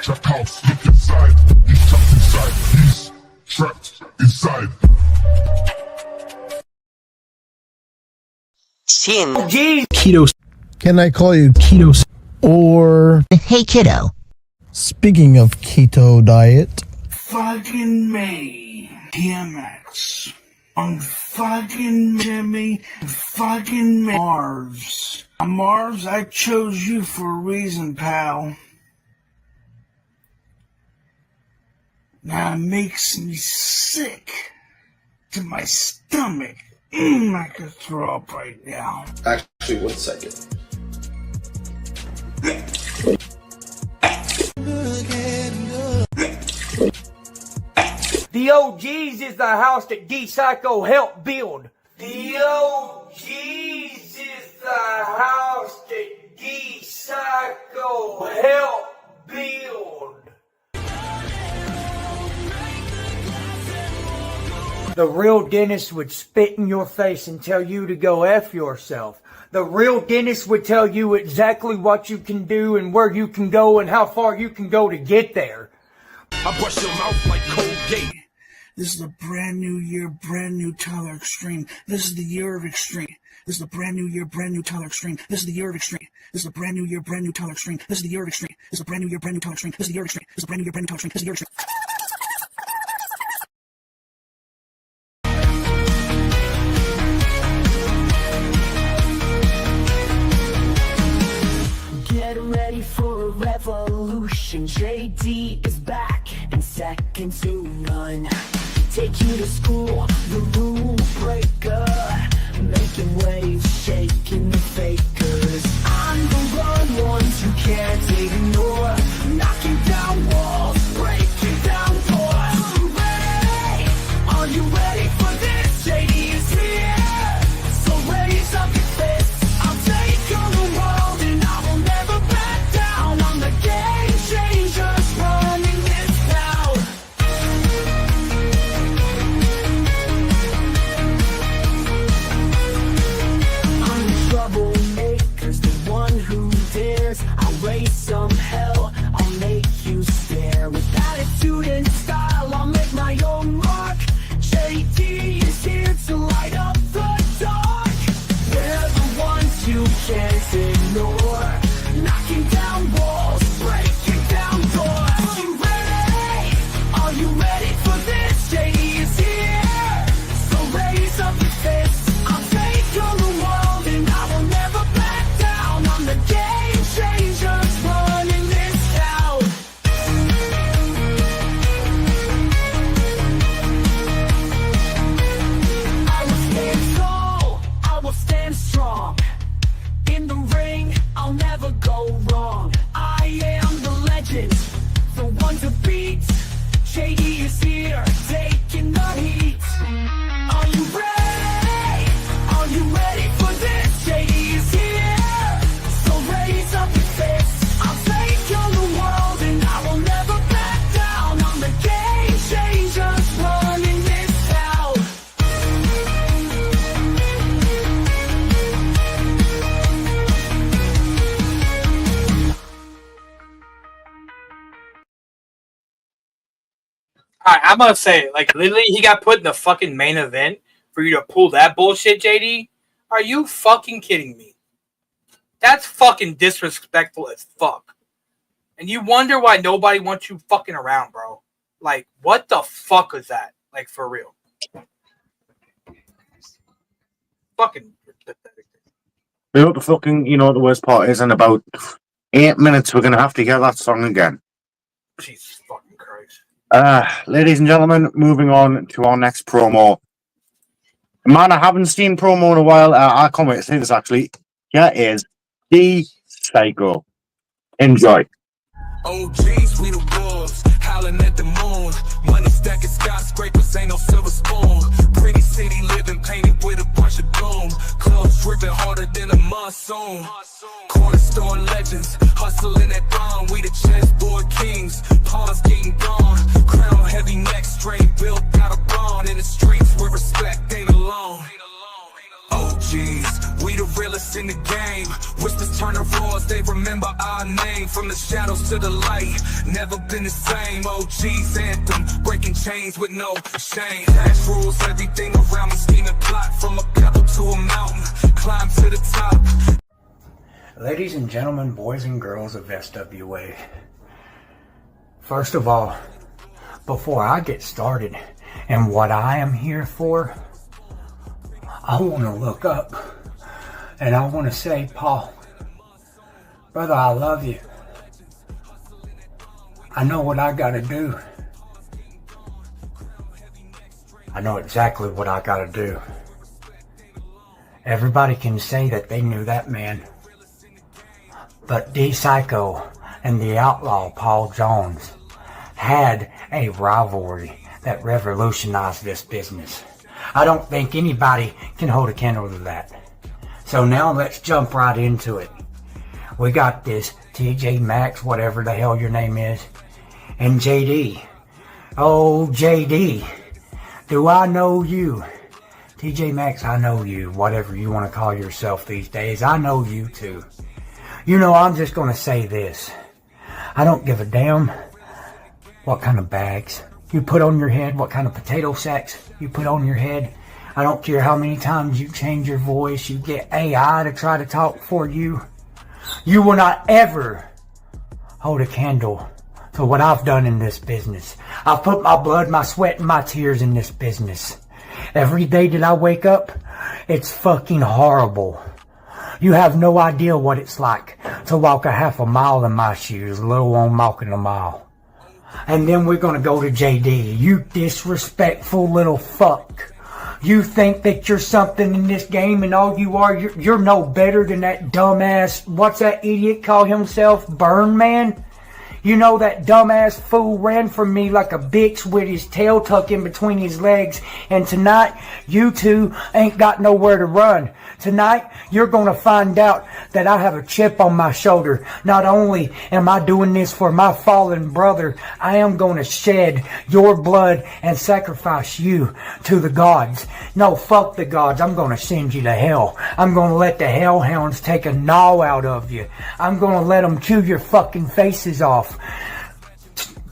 Jack house, look inside. He's trapped inside. He's trapped inside. Sin. Keto. Can I call you keto? Or hey kiddo. Speaking of keto diet, Fucking me, DMX. I'm fucking Jimmy. Fucking Marvs. Marvs, I chose you for a reason, pal. Now it makes me sick to my stomach. I could throw up right now. Actually, 1 second. The OGs is the house that D Psycho helped build. The OGs is the house that D Psycho helped build. The real dentist would spit in your face and tell you to go F yourself. The real dentist would tell you exactly what you can do and where you can go and how far you can go to get there. I brush your mouth like Colgate. This is a brand new year, brand new Tyler Extreme. This is the year of Extreme. This is a brand new year, brand new Tyler Extreme. This is the year of Extreme. This is a brand new year, brand new Tyler Extreme. This is the year of Extreme. This is a brand new year, brand new Tyler Extreme. This is the year of Extreme. This is a brand new year, brand new Tyler Extreme. This is the year of Extreme. Get ready for a revolution. JD is back and second to none. Take you to school, the rule breaker. Making waves, shaking the fakers. I'm the one ones you can't ignore. Knocking down walls, breaking down doors. Are you ready? Are you ready for this? JD is here, so raise up your fists. I'll take on the world and I will never back down. I'm the game changers running this town. I'm the troublemaker. I'm gonna say, like, literally, he got put in the fucking main event for you to pull that bullshit, JD. Are you fucking kidding me? That's fucking disrespectful as fuck. And you wonder why nobody wants you fucking around, bro. Like, what the fuck is that? Like, for real. Fucking pathetic. You know, the worst part is in about 8 minutes, we're going to have to hear that song again. Jesus fucking Christ. Ladies and gentlemen, moving on to our next promo. Man, I haven't seen promo in a while. I can't wait to see this, actually. Here is D Psycho. Enjoy. Oh, geez, we the wolves, howling at the moon. Money stacking skyscrapers, ain't no silver spoon. Pretty city living, painted with a bunch of gloom. Clothes dripping harder than a monsoon. Corner store legends, hustling at dawn. We the chessboard kings, paws getting gone. Crown heavy neck, straight built out of bond. In the streets where respect ain't alone. Oh, geez, we the realest in the game. Whispers turn to roars, they remember our name. From the shadows to the light, never been the same. Oh, geez, anthem, breaking chains with no shame. Cash rules everything around me, scheming plot. From a pebble to a mountain, climb to the top. Ladies and gentlemen, boys and girls of SWA. First of all, before I get started and what I am here for, I want to look up and I want to say, Paul, brother, I love you. I know what I got to do. I know exactly what I got to do. Everybody can say that they knew that man. But D Psycho and the outlaw Paul Jones had a rivalry that revolutionized this business. I don't think anybody can hold a candle to that. So now let's jump right into it. We got this TJ Maxx, whatever the hell your name is, and JD. Oh, JD, do I know you? TJ Maxx, I know you, whatever you want to call yourself these days. I know you too. You know, I'm just going to say this. I don't give a damn what kind of bags you put on your head, what kind of potato sacks you put on your head. I don't care how many times you change your voice, you get AI to try to talk for you. You will not ever hold a candle to what I've done in this business. I've put my blood, my sweat, and my tears in this business. Every day that I wake up, it's fucking horrible. You have no idea what it's like to walk a half a mile in my shoes, let alone walking a mile. And then we're going to go to JD. You disrespectful little fuck. You think that you're something in this game, and all you are, you're no better than that dumbass, what's that idiot call himself, Burn Man? You know that dumbass fool ran from me like a bitch with his tail tucked in between his legs. And tonight, you two ain't got nowhere to run. Tonight, you're going to find out that I have a chip on my shoulder. Not only am I doing this for my fallen brother, I am going to shed your blood and sacrifice you to the gods. No, fuck the gods. I'm going to send you to hell. I'm going to let the hellhounds take a gnaw out of you. I'm going to let them chew your fucking faces off.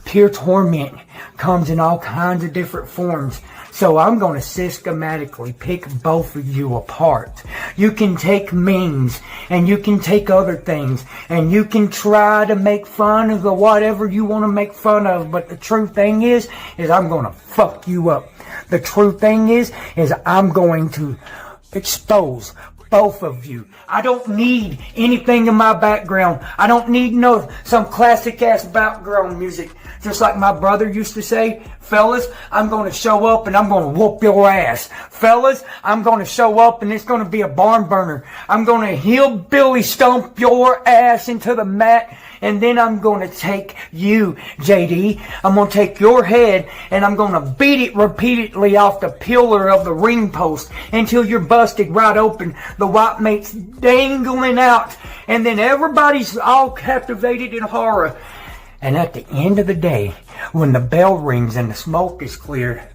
Pure torment comes in all kinds of different forms. So I'm going to systematically pick both of you apart. You can take memes and you can take other things and you can try to make fun of the whatever you want to make fun of. But the true thing is I'm going to fuck you up. The true thing is I'm going to expose both of you. I don't need anything in my background. I don't need some classic ass background music. Just like my brother used to say, fellas, I'm going to show up and I'm going to whoop your ass. Fellas, I'm going to show up and it's going to be a barn burner. I'm going to hillbilly stomp your ass into the mat. And then I'm going to take you, JD. I'm going to take your head and I'm going to beat it repeatedly off the pillar of the ring post until you're busted right open. The white mate's dangling out. And then everybody's all captivated in horror. And at the end of the day, when the bell rings and the smoke is cleared,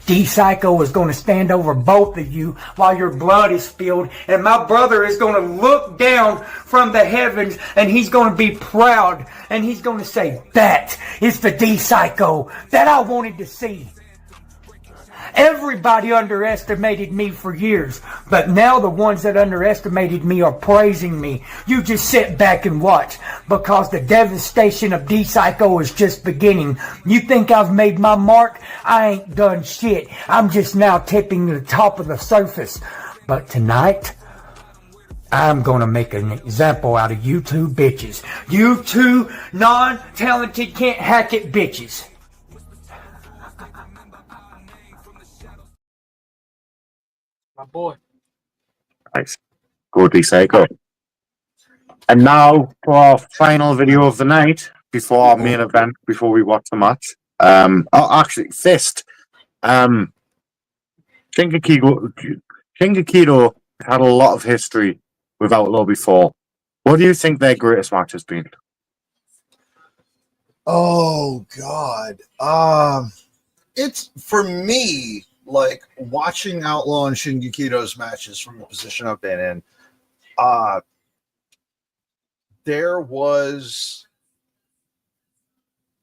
D-Psycho is going to stand over both of you while your blood is spilled, and my brother is going to look down from the heavens, and he's going to be proud, and he's going to say, that is the D-Psycho that I wanted to see. Everybody underestimated me for years, but now the ones that underestimated me are praising me. You just sit back and watch, because the devastation of D-Psycho is just beginning. You think I've made my mark? I ain't done shit. I'm just now tipping the top of the surface. But tonight, I'm gonna make an example out of you two bitches. You two non-talented, can't hack it bitches. My boy. Nice. Go D-Psycho. And now for our final video of the night, before our main event, before we watch the match. Actually, Fist. Shingakido had a lot of history with Outlaw before. What do you think their greatest match has been? Oh God. It's for me, like watching Outlaw and Shingakido's matches from the position I've been in.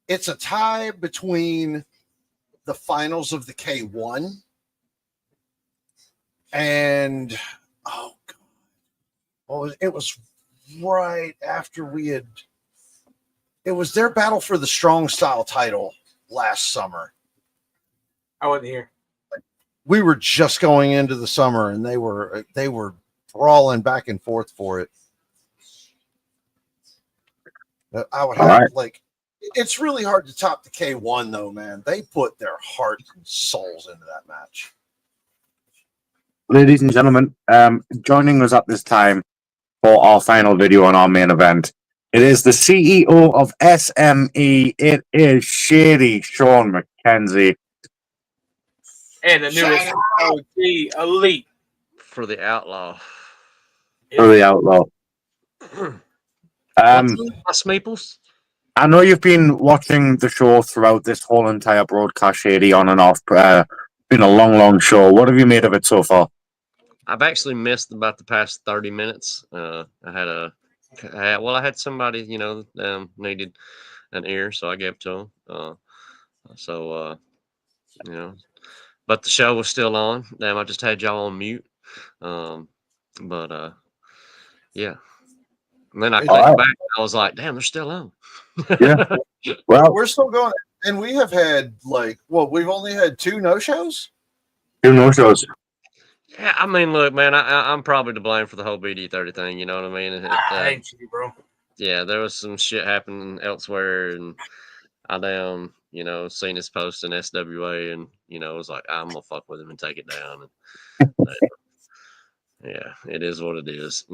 It's a tie between the finals of the K1 and it was right after it was their battle for the strong style title last summer. I wasn't here. We were just going into the summer, and they were brawling back and forth for it. I would have it's really hard to top the K1 though, man. They put their heart and souls into that match. Ladies and gentlemen, joining us at this time for our final video on our main event, it is the CEO of SME. It is Shady Sean McKenzie. And the newest OG Elite. For the Outlaw. For the Outlaw. Meeples? I know you've been watching the show throughout this whole entire broadcast, Shady, on and off. Been a long, long show. What have you made of it so far? I've actually missed about the past 30 minutes. I had somebody, needed an ear, so I gave it to them. But the show was still on. Damn, I just had y'all on mute. Yeah. And then I clicked back and I was like, damn, they're still on. Yeah. Well, we're still going. And we have had we've only had 2 no-shows? 2 no-shows. Yeah, I mean, look, man, I'm probably to blame for the whole BD30 thing. You know what I mean? I ain't you, bro. Yeah, there was some shit happening elsewhere, and I seen his post in SWA, and was like, I'm gonna fuck with him and take it down. And, yeah, it is what it is.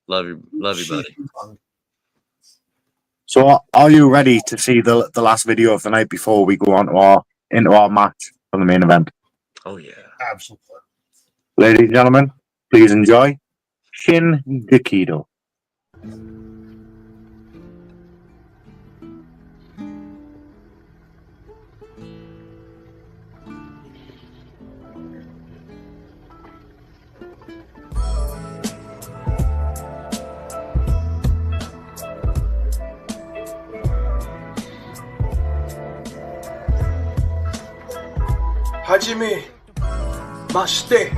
Love you, buddy. So, are you ready to see the last video of the night before we go on to into our match for the main event? Oh yeah, absolutely. Ladies and gentlemen, please enjoy Shingakido. Hajime Mashite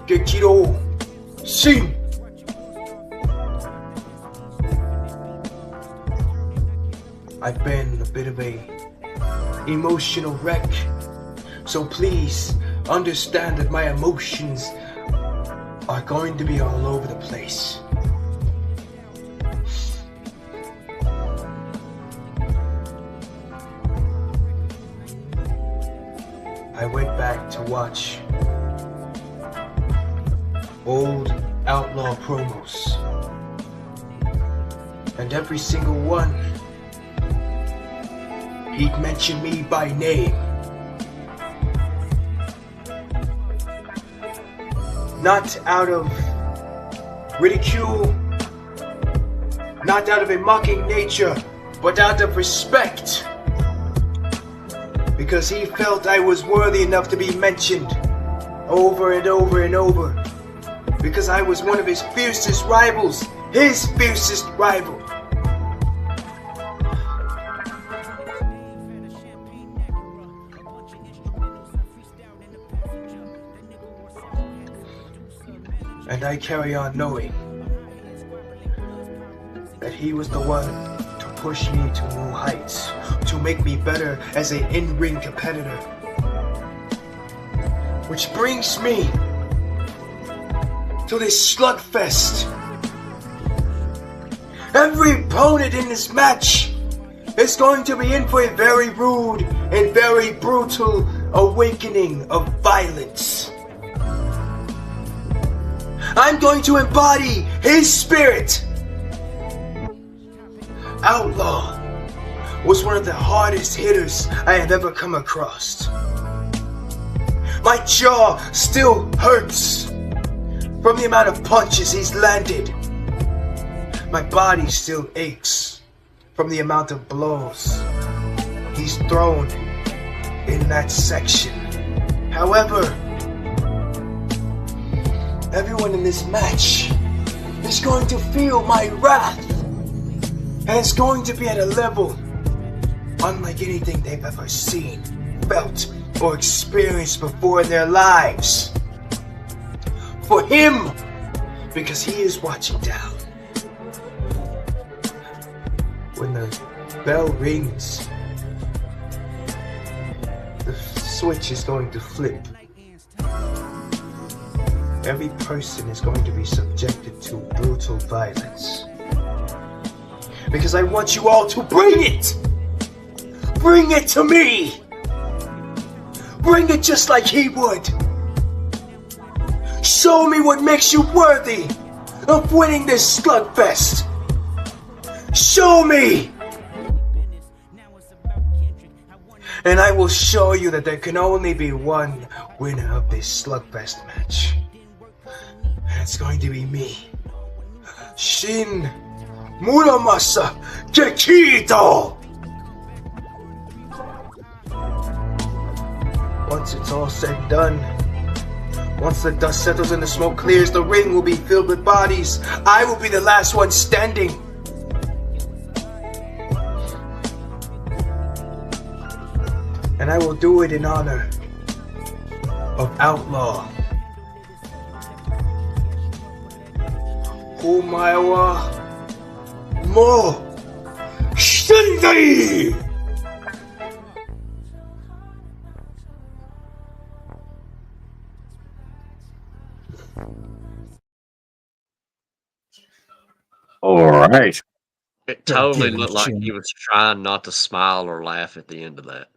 Gekiro Shin. I've been a bit of a emotional wreck, so please understand that my emotions are going to be all over the place. I went back to watch old Outlaw promos, and every single one, he'd mention me by name. Not out of ridicule, not out of a mocking nature, but out of respect. because he felt I was worthy enough to be mentioned over and over and over, because I was one of his fiercest rivals, his fiercest rival. And I carry on knowing that he was the one to push me to new heights, to make me better as an in-ring competitor. Which brings me to this slugfest. Every opponent in this match is going to be in for a very rude and very brutal awakening of violence. I'm going to embody his spirit. Outlaw was one of the hardest hitters I have ever come across. My jaw still hurts from the amount of punches he's landed. My body still aches from the amount of blows he's thrown in that section. However, everyone in this match is going to feel my wrath, and it's going to be at a level unlike anything they've ever seen, felt, or experienced before in their lives. For him, because he is watching down. When the bell rings, the switch is going to flip. Every person is going to be subjected to brutal violence. Because I want you all to bring it! Bring it to me! Bring it just like he would! Show me what makes you worthy of winning this slugfest! Show me! And I will show you that there can only be one winner of this slugfest match. And it's going to be me. Shin Muramasa Kekito! Once it's all said and done, once the dust settles and the smoke clears, the ring will be filled with bodies. I will be the last one standing. And I will do it in honor of Outlaw. Omaewa Mo Shindai! All right. It totally looked like he was trying not to smile or laugh at the end of that.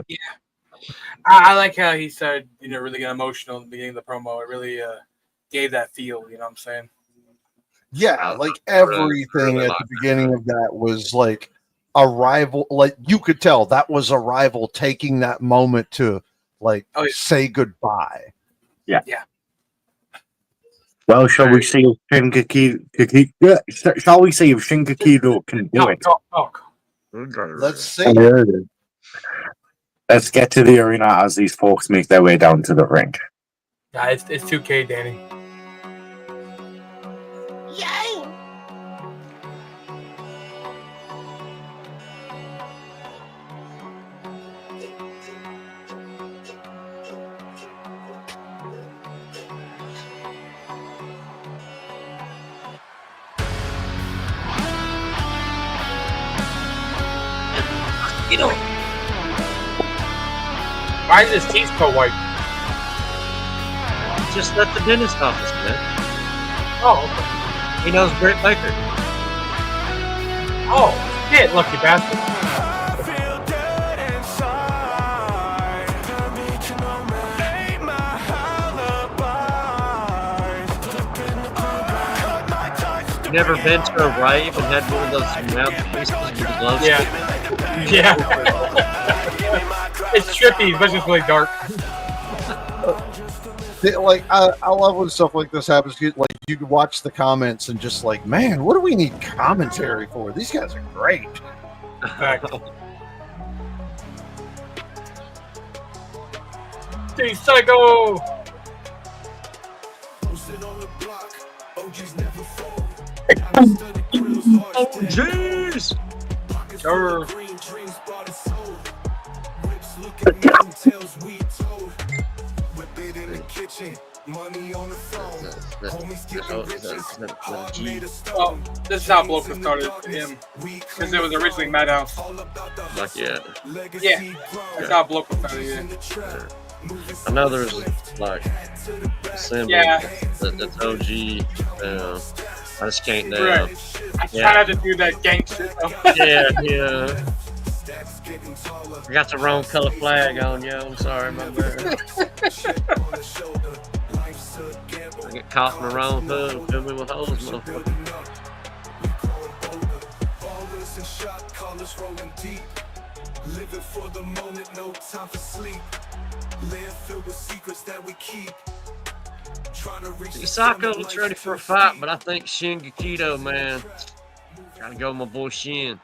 Yeah. I like how he started, really get emotional at the beginning of the promo. It really gave that feel, you know what I'm saying? Yeah, like everything at the beginning of that was like a rival. Like you could tell that was a rival taking that moment to say goodbye. Yeah. Yeah. Well, shall we see if Shinkakido can do it? Talk. Let's see. Let's get to the arena as these folks make their way down to the ring. Yeah, it's 2K, Danny. Yay! Why is his teeth so white? Just at the dentist office, man. Oh, okay. He knows Britt Baker. Oh, shit, lucky bastard. You never been to a rave and had one of those mouthpieces with the glow stick? Yeah. It's trippy, especially it's really dark. I love when stuff like this happens. Like you could watch the comments and just like, man, what do we need commentary for? These guys are great. D-Psycho! Oh, jeez! Sure. Well, this is how Bloker started him. Because it was originally Madhouse. Like, yeah. Yeah. That's how Bloker started him. I know there's like a symbol that's OG. I just can't now. Right. I try not to do that gang shit though. yeah. I got the wrong color flag on, yo. I'm sorry, my bad. I get caught in the wrong hood, fill me with holes, motherfucker. Living for the moment, no time for sleep. Live filled with secrets that we keep. Psycho looks ready for a fight, but I think Shin Gakido, man. Gotta go with my boy Shin.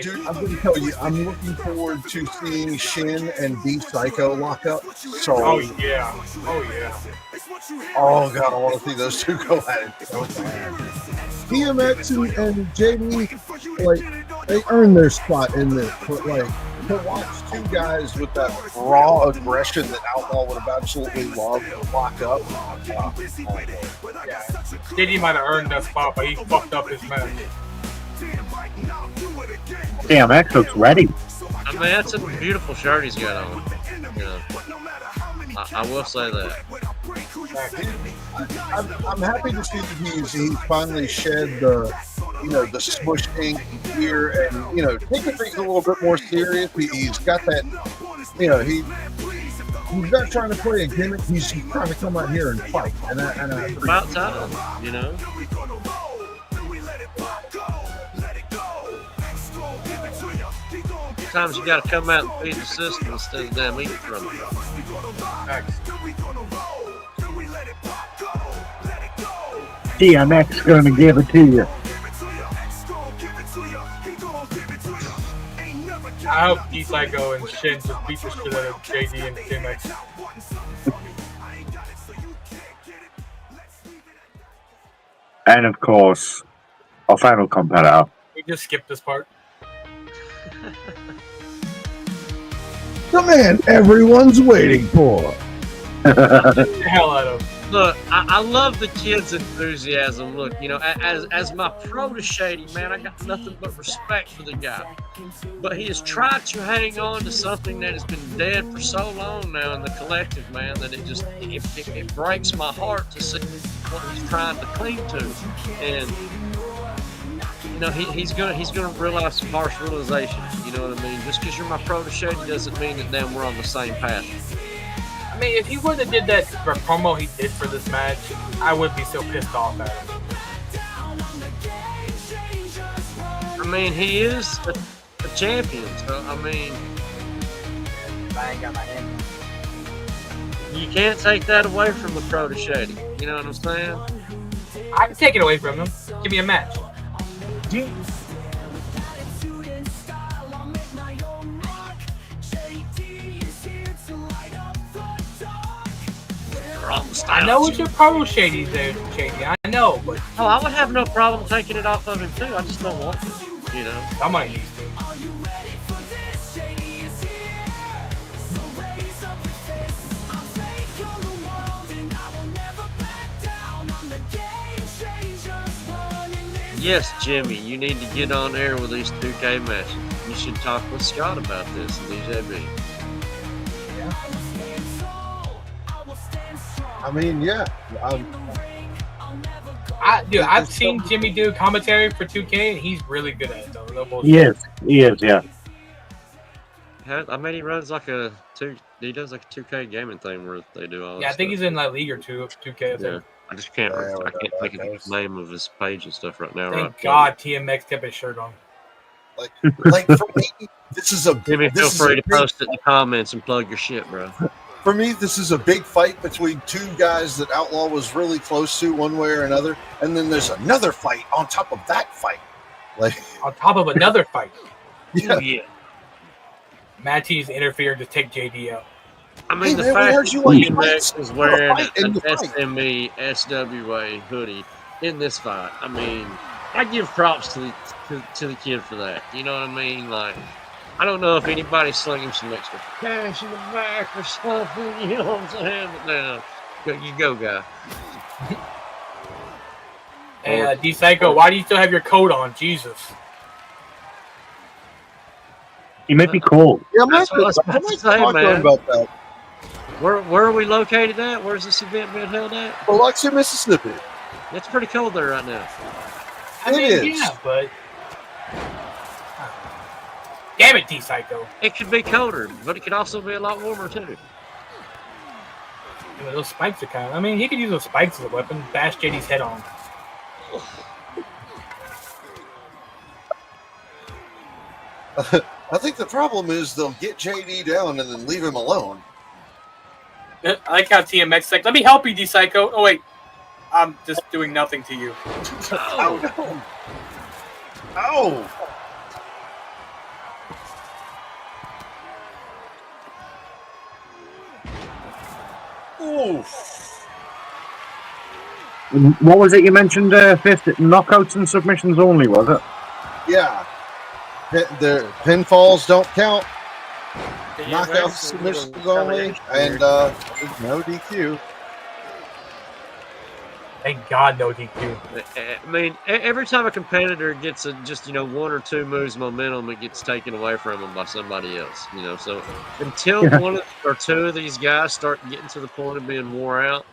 Dude, I'm going to tell you, I'm looking forward to seeing Shin and D-Psycho lock up. So, oh, yeah. Oh, God, I want to see those two go at it so bad. DMX and JD, like, they earned their spot in this. But, like, to watch two guys with that raw aggression that Outlaw would have absolutely loved to lock up. JD might have earned that spot, but he fucked up his match. Damn, X looks ready. I mean, that's a beautiful shirt he's got on. You know, I will say that. I'm happy to see that he's finally shed the smush ink here and, taking things a little bit more serious. He's got that, he's not trying to play a gimmick. He's trying to come out here and fight. And I about time, you know. Sometimes you gotta come out and feed the system instead of them eating from it. DMX gonna give it to you. I hope D-Psycho and Shin just beat the shit out of JD and DMX. And of course, our final competitor. We just skipped this part. The man everyone's waiting for. Get the hell out of him. Look, I love the kid's enthusiasm. Look, as my protege, man, I got nothing but respect for the guy. But he has tried to hang on to something that has been dead for so long now in the collective, man, that it breaks my heart to see what he's trying to cling to. And he's gonna realize some harsh realization. You know what I mean? Just because you're my protege doesn't mean that then we're on the same path. I mean, if he would have did that promo he did for this match, I would be so pissed off at him. I mean, he is a champion, so I mean, I ain't got my hand. You can't take that away from the protege. You know what I'm saying? I can take it away from him. Give me a match. I know it's your promo Shady there, Shady. I know, but I would have no problem taking it off of him too. I just don't want to. You know, I might need to. Yes, Jimmy, you need to get on air with these 2K matches. You should talk with Scott about this and DJB. I mean, yeah. I've seen Jimmy do commentary for 2K, and he's really good at it, though. No bullshit. He is, yeah. I mean, he runs like he does like a 2K gaming thing where they do all that Yeah, I think stuff. he's in like League or 2 of 2K, I think. Yeah. I just can't think of the name of his page and stuff right now. Thank God TMX kept his shirt on. Like for me, this is a Jimmy, feel free to post it in the comments and plug your shit, bro. For me, this is a big fight between two guys that Outlaw was really close to one way or another, and then there's another fight on top of that fight. Like on top of another fight. Yeah. Matt T's interfered to take JD out. I mean, Hey, the man, we fact heard you that like DMX is fights. wearing Fight an in the fight. SME SWA hoodie in this fight, I mean, I give props to the kid for that. You know what I mean? Like, I don't know if anybody's slinging some extra cash in the back or something. You know what I'm saying? But no, you go, guy. Hey, D-Psycho, why do you still have your coat on? Jesus. He may be cold. Yeah, I'm That's not what I was about to say, talking man. about that. Where are we located at? Where's this event being held at? Biloxi, Mississippi. It's pretty cold there right now. I mean, yeah, but damn it, D-Psycho. It could be colder, but it could also be a lot warmer too. Yeah, those spikes are kind of. I mean, he could use those spikes as a weapon. Bash JD's head on. I think the problem is they'll get JD down and then leave him alone. I like how TMX is like, let me help you, D-Psycho. Oh, wait. I'm just doing nothing to you. Oh, no. Oh. Oof. What was it you mentioned, Fifth? Knockouts and submissions only, was it? Yeah. The pinfalls don't count. Knockouts, submissions only, and no DQ. Thank God, no DQ. I mean, every time a competitor gets just one or two moves momentum, it gets taken away from them by somebody else. So until one or two of these guys start getting to the point of being wore out,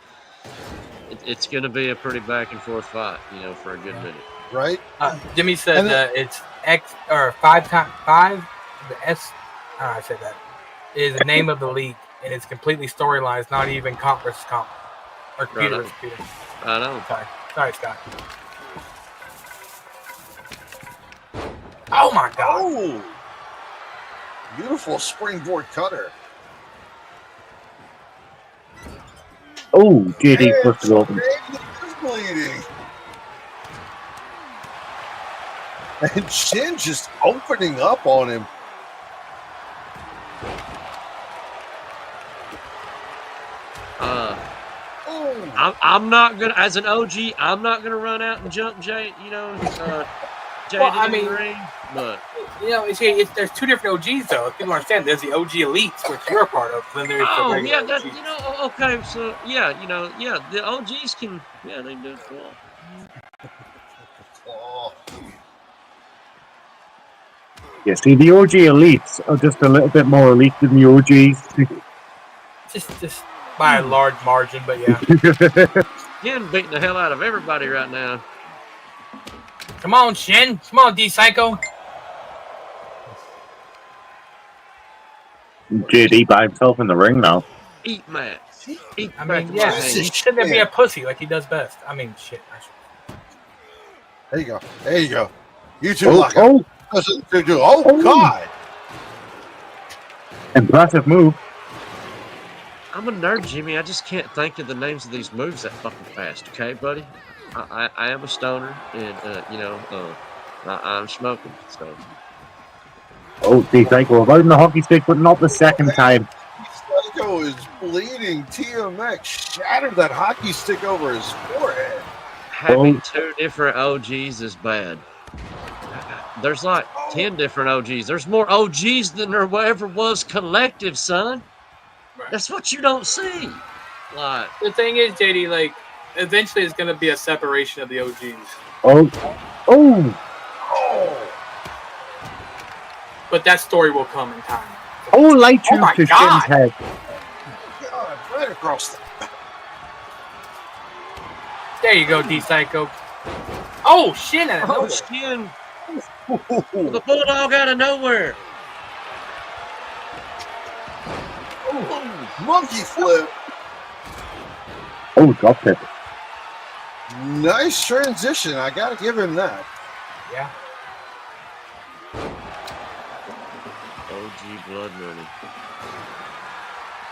it's going to be a pretty back and forth fight. For a good minute. Right? Jimmy said it's X or 5x5. The S. I said that is the name of the league, and it's completely storylines, not even comp versus comp or computer versus computer. I know. Sorry, Scott. Oh my God! Oh, beautiful springboard cutter. Oh, JD pushed it open. Bleeding. And Shin just opening up on him. I'm not gonna, as an OG, I'm not gonna run out and jump Jay. Jay in the ring, but there's two different OGs though. People understand. There's the OG elites, which you're a part of. Then there's the regular OGs. okay, so the OGs can, they do it cool. Yeah, see, the OG elites are just a little bit more elite than the OGs. Just by a large margin, but yeah. Shin beating the hell out of everybody right now. Come on, Shin. Come on, D-Psycho. JD by himself in the ring now. Eat Matt. I mean, yeah, he shouldn't be a pussy like he does best. I mean, shit. There you go. There you go. You two lock up. Oh, God. Impressive move. I'm a nerd, Jimmy. I just can't think of the names of these moves that fucking fast. Okay, buddy. I am a stoner, and I'm smoking. So. Oh, D-Psycho avoiding the hockey stick, but not the second time. D-Psycho is bleeding. TMX shattered that hockey stick over his forehead. Having two different OGs is bad. There's like 10 different OGs. There's more OGs than there ever was collective, son. Right. That's what you don't see. Like, the thing is, JD, like, eventually it's going to be a separation of the OGs. Oh. But that story will come in time. Oh, light tube to Shin's head. God, right across the... There you go, D-Psycho. Oh, Shin out of nowhere. Shin. The bulldog out of nowhere. Monkey flip. Oh, drop it. Nice transition. I got to give him that. Yeah. OG blood money.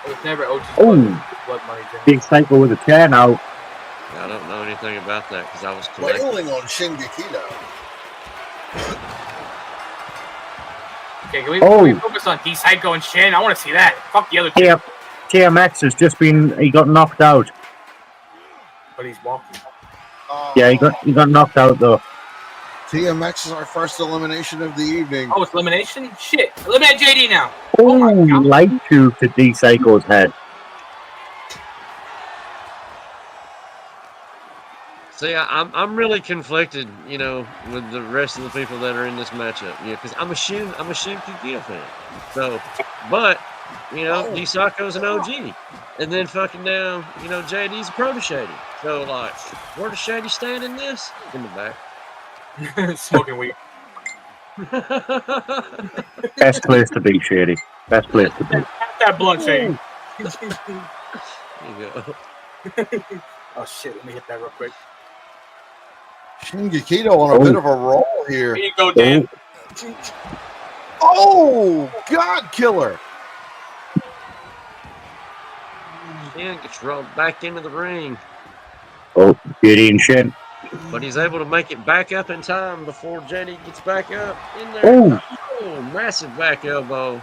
It's never OG blood money. Big Psycho with a chair now. I don't know anything about that because I was collecting. Wailing on Shingekito. Okay, can we focus on D-Psycho and Shin? I want to see that. Fuck the other two. Yep. TMX has just been. He got knocked out. But he's walking. Yeah, he got knocked out though. TMX is our first elimination of the evening. Oh, it's elimination? Shit. Eliminate JD now. Oh, light tube to D Psycho's head. See, I'm really conflicted, you know, with the rest of the people that are in this matchup. Yeah, because I'm a Shin Kikita fan. So, but you know, D Psycho's an OG, and then fucking now, you know, JD's a pro to Shady. So like, where does Shady stand in this? In the back. Smoking weed. Best place to be, Shady. Best place to be. Have that blunt, Shady. There you go. Oh shit! Let me hit that real quick. Shingekito on a bit of a roll here. Here you go, Dan. Oh, God killer. Shin gets rolled back into the ring. Oh, JD and Shin. But he's able to make it back up in time before JD gets back up in there. Oh, massive back elbow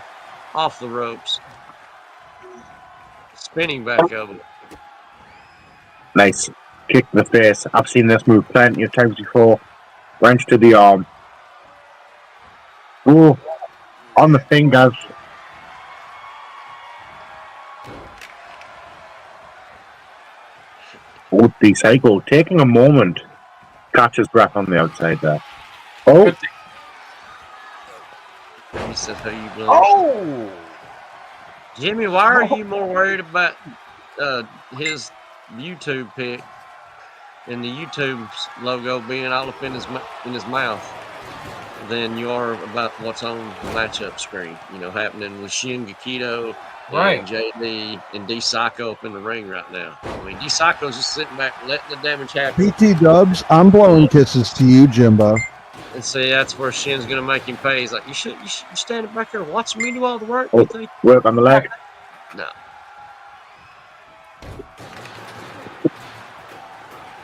off the ropes. Spinning back elbow. Nice. Kick to the face. I've seen this move plenty of times before. Wrench to the arm. Oh, on the fingers. Oh, D Psycho taking a moment. Catch his breath on the outside there. Oh. He said, "How you doing?" Oh, Jimmy, why are you more worried about his YouTube pic and the YouTube's logo being all up in his mouth than you are about what's on the matchup screen? You know, happening with Shingekito, Right. and JD and D Psycho up in the ring right now. I mean, D Psycho's just sitting back, letting the damage happen. PT Dubs, I'm blowing kisses to you, Jimbo. And see, that's where Shin's gonna make him pay. He's like, you standing back there watching me do all the work. Oh, You think? work on the leg. No.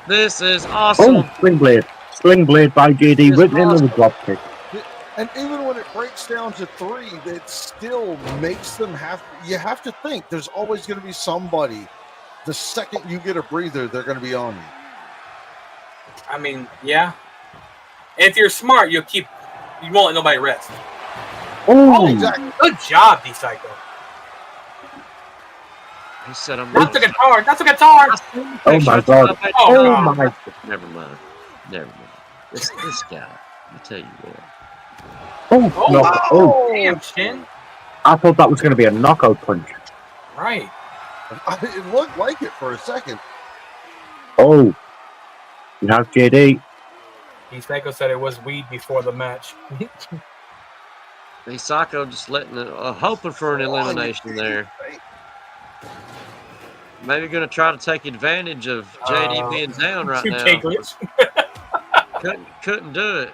This is awesome. Oh, sling blade. Sling blade by JD with another drop kick. and even when it breaks down to 3, it still makes them you have to think there's always going to be somebody. The second you get a breather, they're going to be on you. I mean, yeah. If you're smart, you won't let nobody rest. Oh, exactly. Good job, D Psycho. He said, "I'm Not the guitar. That's a guitar. Oh my god. Oh, Oh my. Never mind. Never mind. This guy. I tell you what. Oh, no. Wow. Oh. Damn, Shin. I thought that was going to be a knockout punch. Right. It looked like it for a second. Oh. You have JD. D Psycho said it was weed before the match. D Psycho just letting hoping for an elimination there. Maybe going to try to take advantage of JD being down right now. Couldn't do it.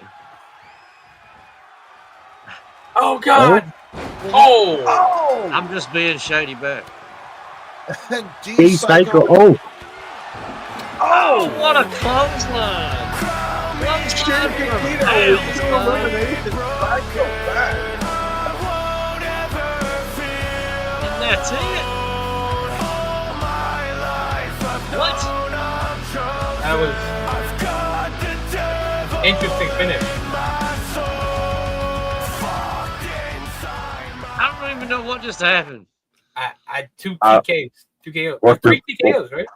Oh God! Oh! I'm just being Shady back. D Psycho. Oh. Oh, what a clothesline! And that's it. What? That was interesting finish. I don't even know what just happened. I 2 TKs. 2 KOs. What 3 TKOs, right?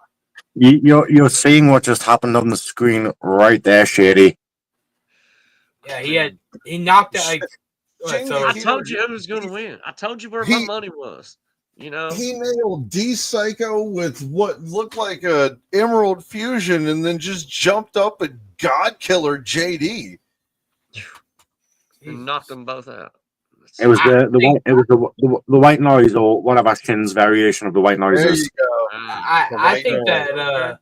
You're seeing what just happened on the screen right there, Shady. Yeah, he knocked out. I told you who was going to win. I told you where my money was. You know, he nailed D Psycho with what looked like a Emerald Fusion, and then just jumped up at God Killer JD. And knocked them both out. It was the white noise or whatever Shin's variation of the white noise There is. you go. I think that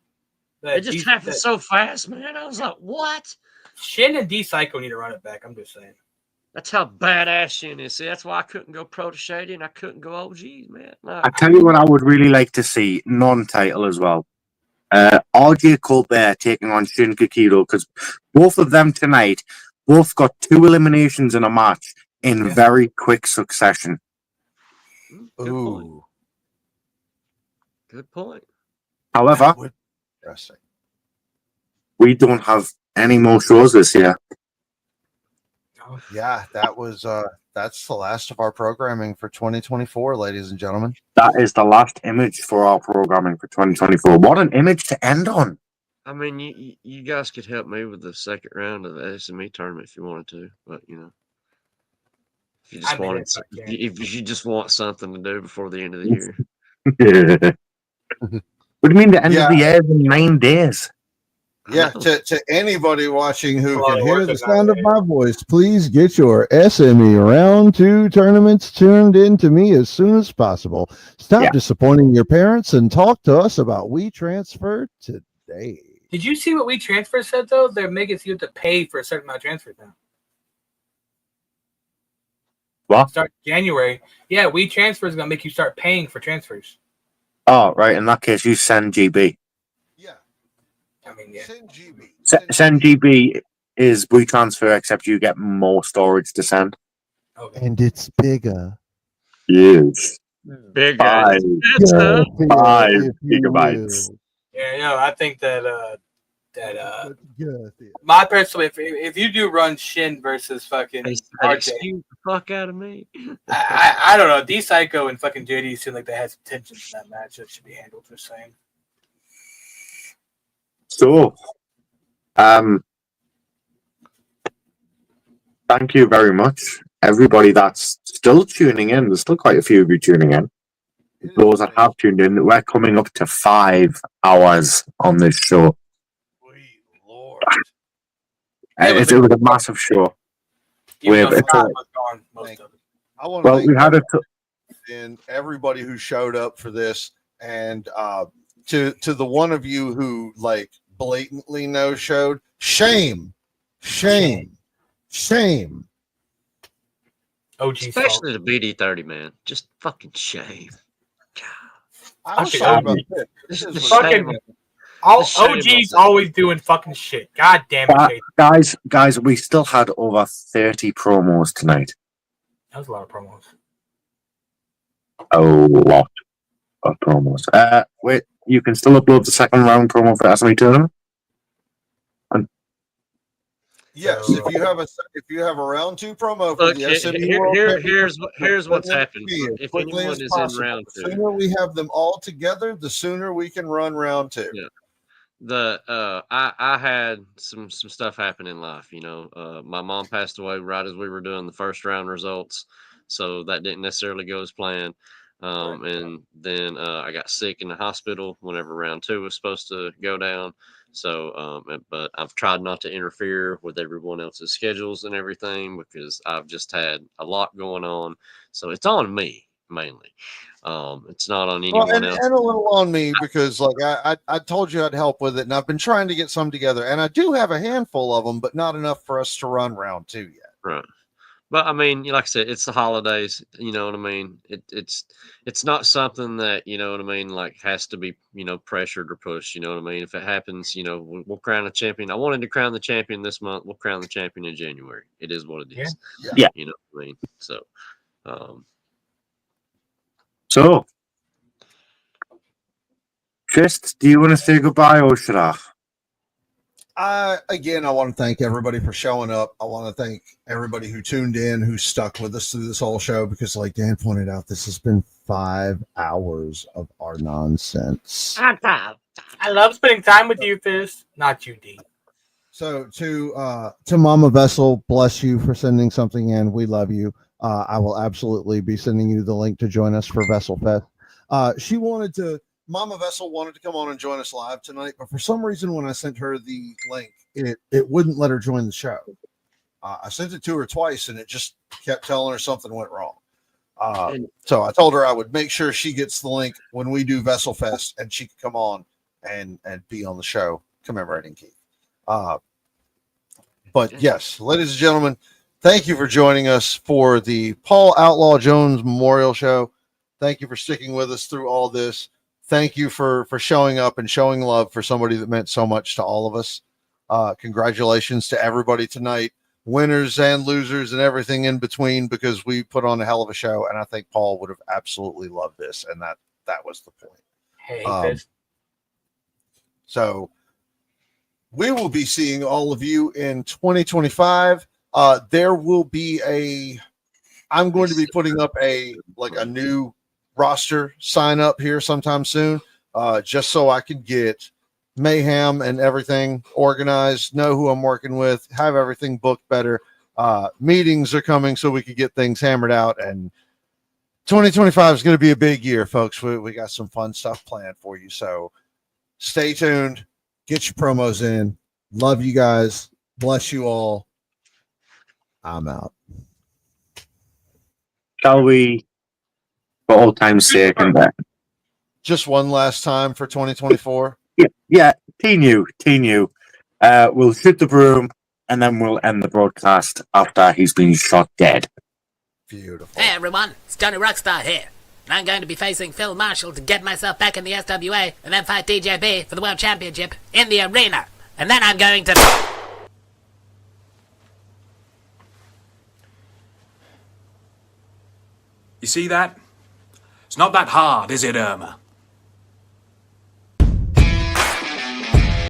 it just happened so fast, man. I was like, what? Shin and D Psycho need to run it back. I'm just saying. That's how badass Shin is. See, that's why I couldn't go pro to Shady and I couldn't go OGs, man. I tell you what I would really like to see, non-title as well. RJ Colbert taking on Shin Kikito, because both of them tonight both got 2 eliminations in a match in very quick succession. Ooh. Good point. However, Interesting. we don't have any more shows this year. Yeah, that was that's the last of our programming for 2024, ladies and gentlemen. That is the last image for our programming for 2024. What an image to end on. I mean, you guys could help me with the second round of the SME tournament if you wanted to, but you know, if you just wanted, if you just want something to do before the end of the year. What do you mean the end of the year is in 9 days? Yeah, to anybody watching who Can can hear the sound of my voice, please get your SME round 2 tournaments turned in to me as soon as possible. Stop disappointing your parents and talk to us about WeTransfer today. Did you see what WeTransfer said though? They're making you have to pay for a certain amount of transfers now. What? Start January. Yeah, WeTransfer is gonna make you start paying for transfers. Oh, right. In that case, you send GB. I mean, yeah. Send GB. Send GB is WeTransfer, except you get more storage to send. And it's bigger. Yes. Big Five gigabytes. Yeah, no, I think that my personal, if you do run Shin versus fucking RJ, Excuse the fuck out of me. I don't know. D Psycho and fucking JD seem like they had some tension in that match that should be handled. Just saying. So, thank you very much, everybody that's still tuning in. There's still quite a few of you tuning in. Those that have tuned in, we're coming up to 5 hours on this show. It was a massive show. I want to thank and everybody who showed up for this, and to the one of you who like blatantly no showed, shame. OG, especially the BD30 man, just fucking shame. I was sorry about this. This is fucking OG's always doing fucking shit. God damn it, Guys, we still had over 30 promos tonight. That was a lot of promos. A lot of promos. Wait, you can still upload the second round promo for SME tournament? Yes, if you have a round 2 promo for the SME World here's what's happened. If quickly anyone as is possible. in round 2, The sooner we have them all together, the sooner we can run round 2. Yeah. I had some stuff happen in life. You know, my mom passed away right as we were doing the first round results, so that didn't necessarily go as planned. And then I got sick in the hospital whenever round 2 was supposed to go down. So, but I've tried not to interfere with everyone else's schedules and everything because I've just had a lot going on. So it's on me mainly. It's not on anyone else. And a little on me because, like, I told you I'd help with it, and I've been trying to get some together, and I do have a handful of them, but not enough for us to run round 2 yet. Right. But I mean, like I said, it's the holidays. You know what I mean? It's not something that, you know what I mean, like has to be, you know, pressured or pushed. You know what I mean? If it happens, you know, we'll crown a champion. I wanted to crown the champion this month. We'll crown the champion in January. It is what it is. Yeah. You know what I mean? So, Kris, do you want to say goodbye or should I? Again, I want to thank everybody for showing up. I want to thank everybody who tuned in, who stuck with us through this whole show, because like Dan pointed out, this has been 5 hours of our nonsense. I love spending time with you, Fist. Not you, D. So to Mama Vessel, bless you for sending something in. We love you. I will absolutely be sending you the link to join us for Vessel Fest. Mama Vessel wanted to come on and join us live tonight, but for some reason, when I sent her the link, it wouldn't let her join the show. I sent it to her twice, and it just kept telling her something went wrong. So I told her I would make sure she gets the link when we do Vessel Fest, and she could come on and be on the show commemorating Keith. But yes, ladies and gentlemen, thank you for joining us for the Paul Outlaw Jones Memorial Show. Thank you for sticking with us through all this. Thank you for showing up and showing love for somebody that meant so much to all of us. Congratulations to everybody tonight, winners and losers and everything in between, because we put on a hell of a show, and I think Paul would have absolutely loved this, and that was the point. Hey, Fist. So we will be seeing all of you in 2025. There will be I'm going to be putting up a new roster sign up here sometime soon, just so I can get Mayhem and everything organized, know who I'm working with, have everything booked better. Meetings are coming so we can get things hammered out, and 2025 is going to be a big year, folks. We got some fun stuff planned for you, so stay tuned. Get your promos in. Love you guys. Bless you all. I'm out. Shall we, for all time's sake, and that? Just one last time for 2024. Yeah. T-New. We'll shoot the broom, and then we'll end the broadcast after he's been shot dead. Beautiful. Hey everyone, it's Johnny Rockstar here. And I'm going to be facing Phil Marshall to get myself back in the SWA and then fight DJB for the World Championship in the arena. And then I'm going to... You see that? It's not that hard, is it, Irma?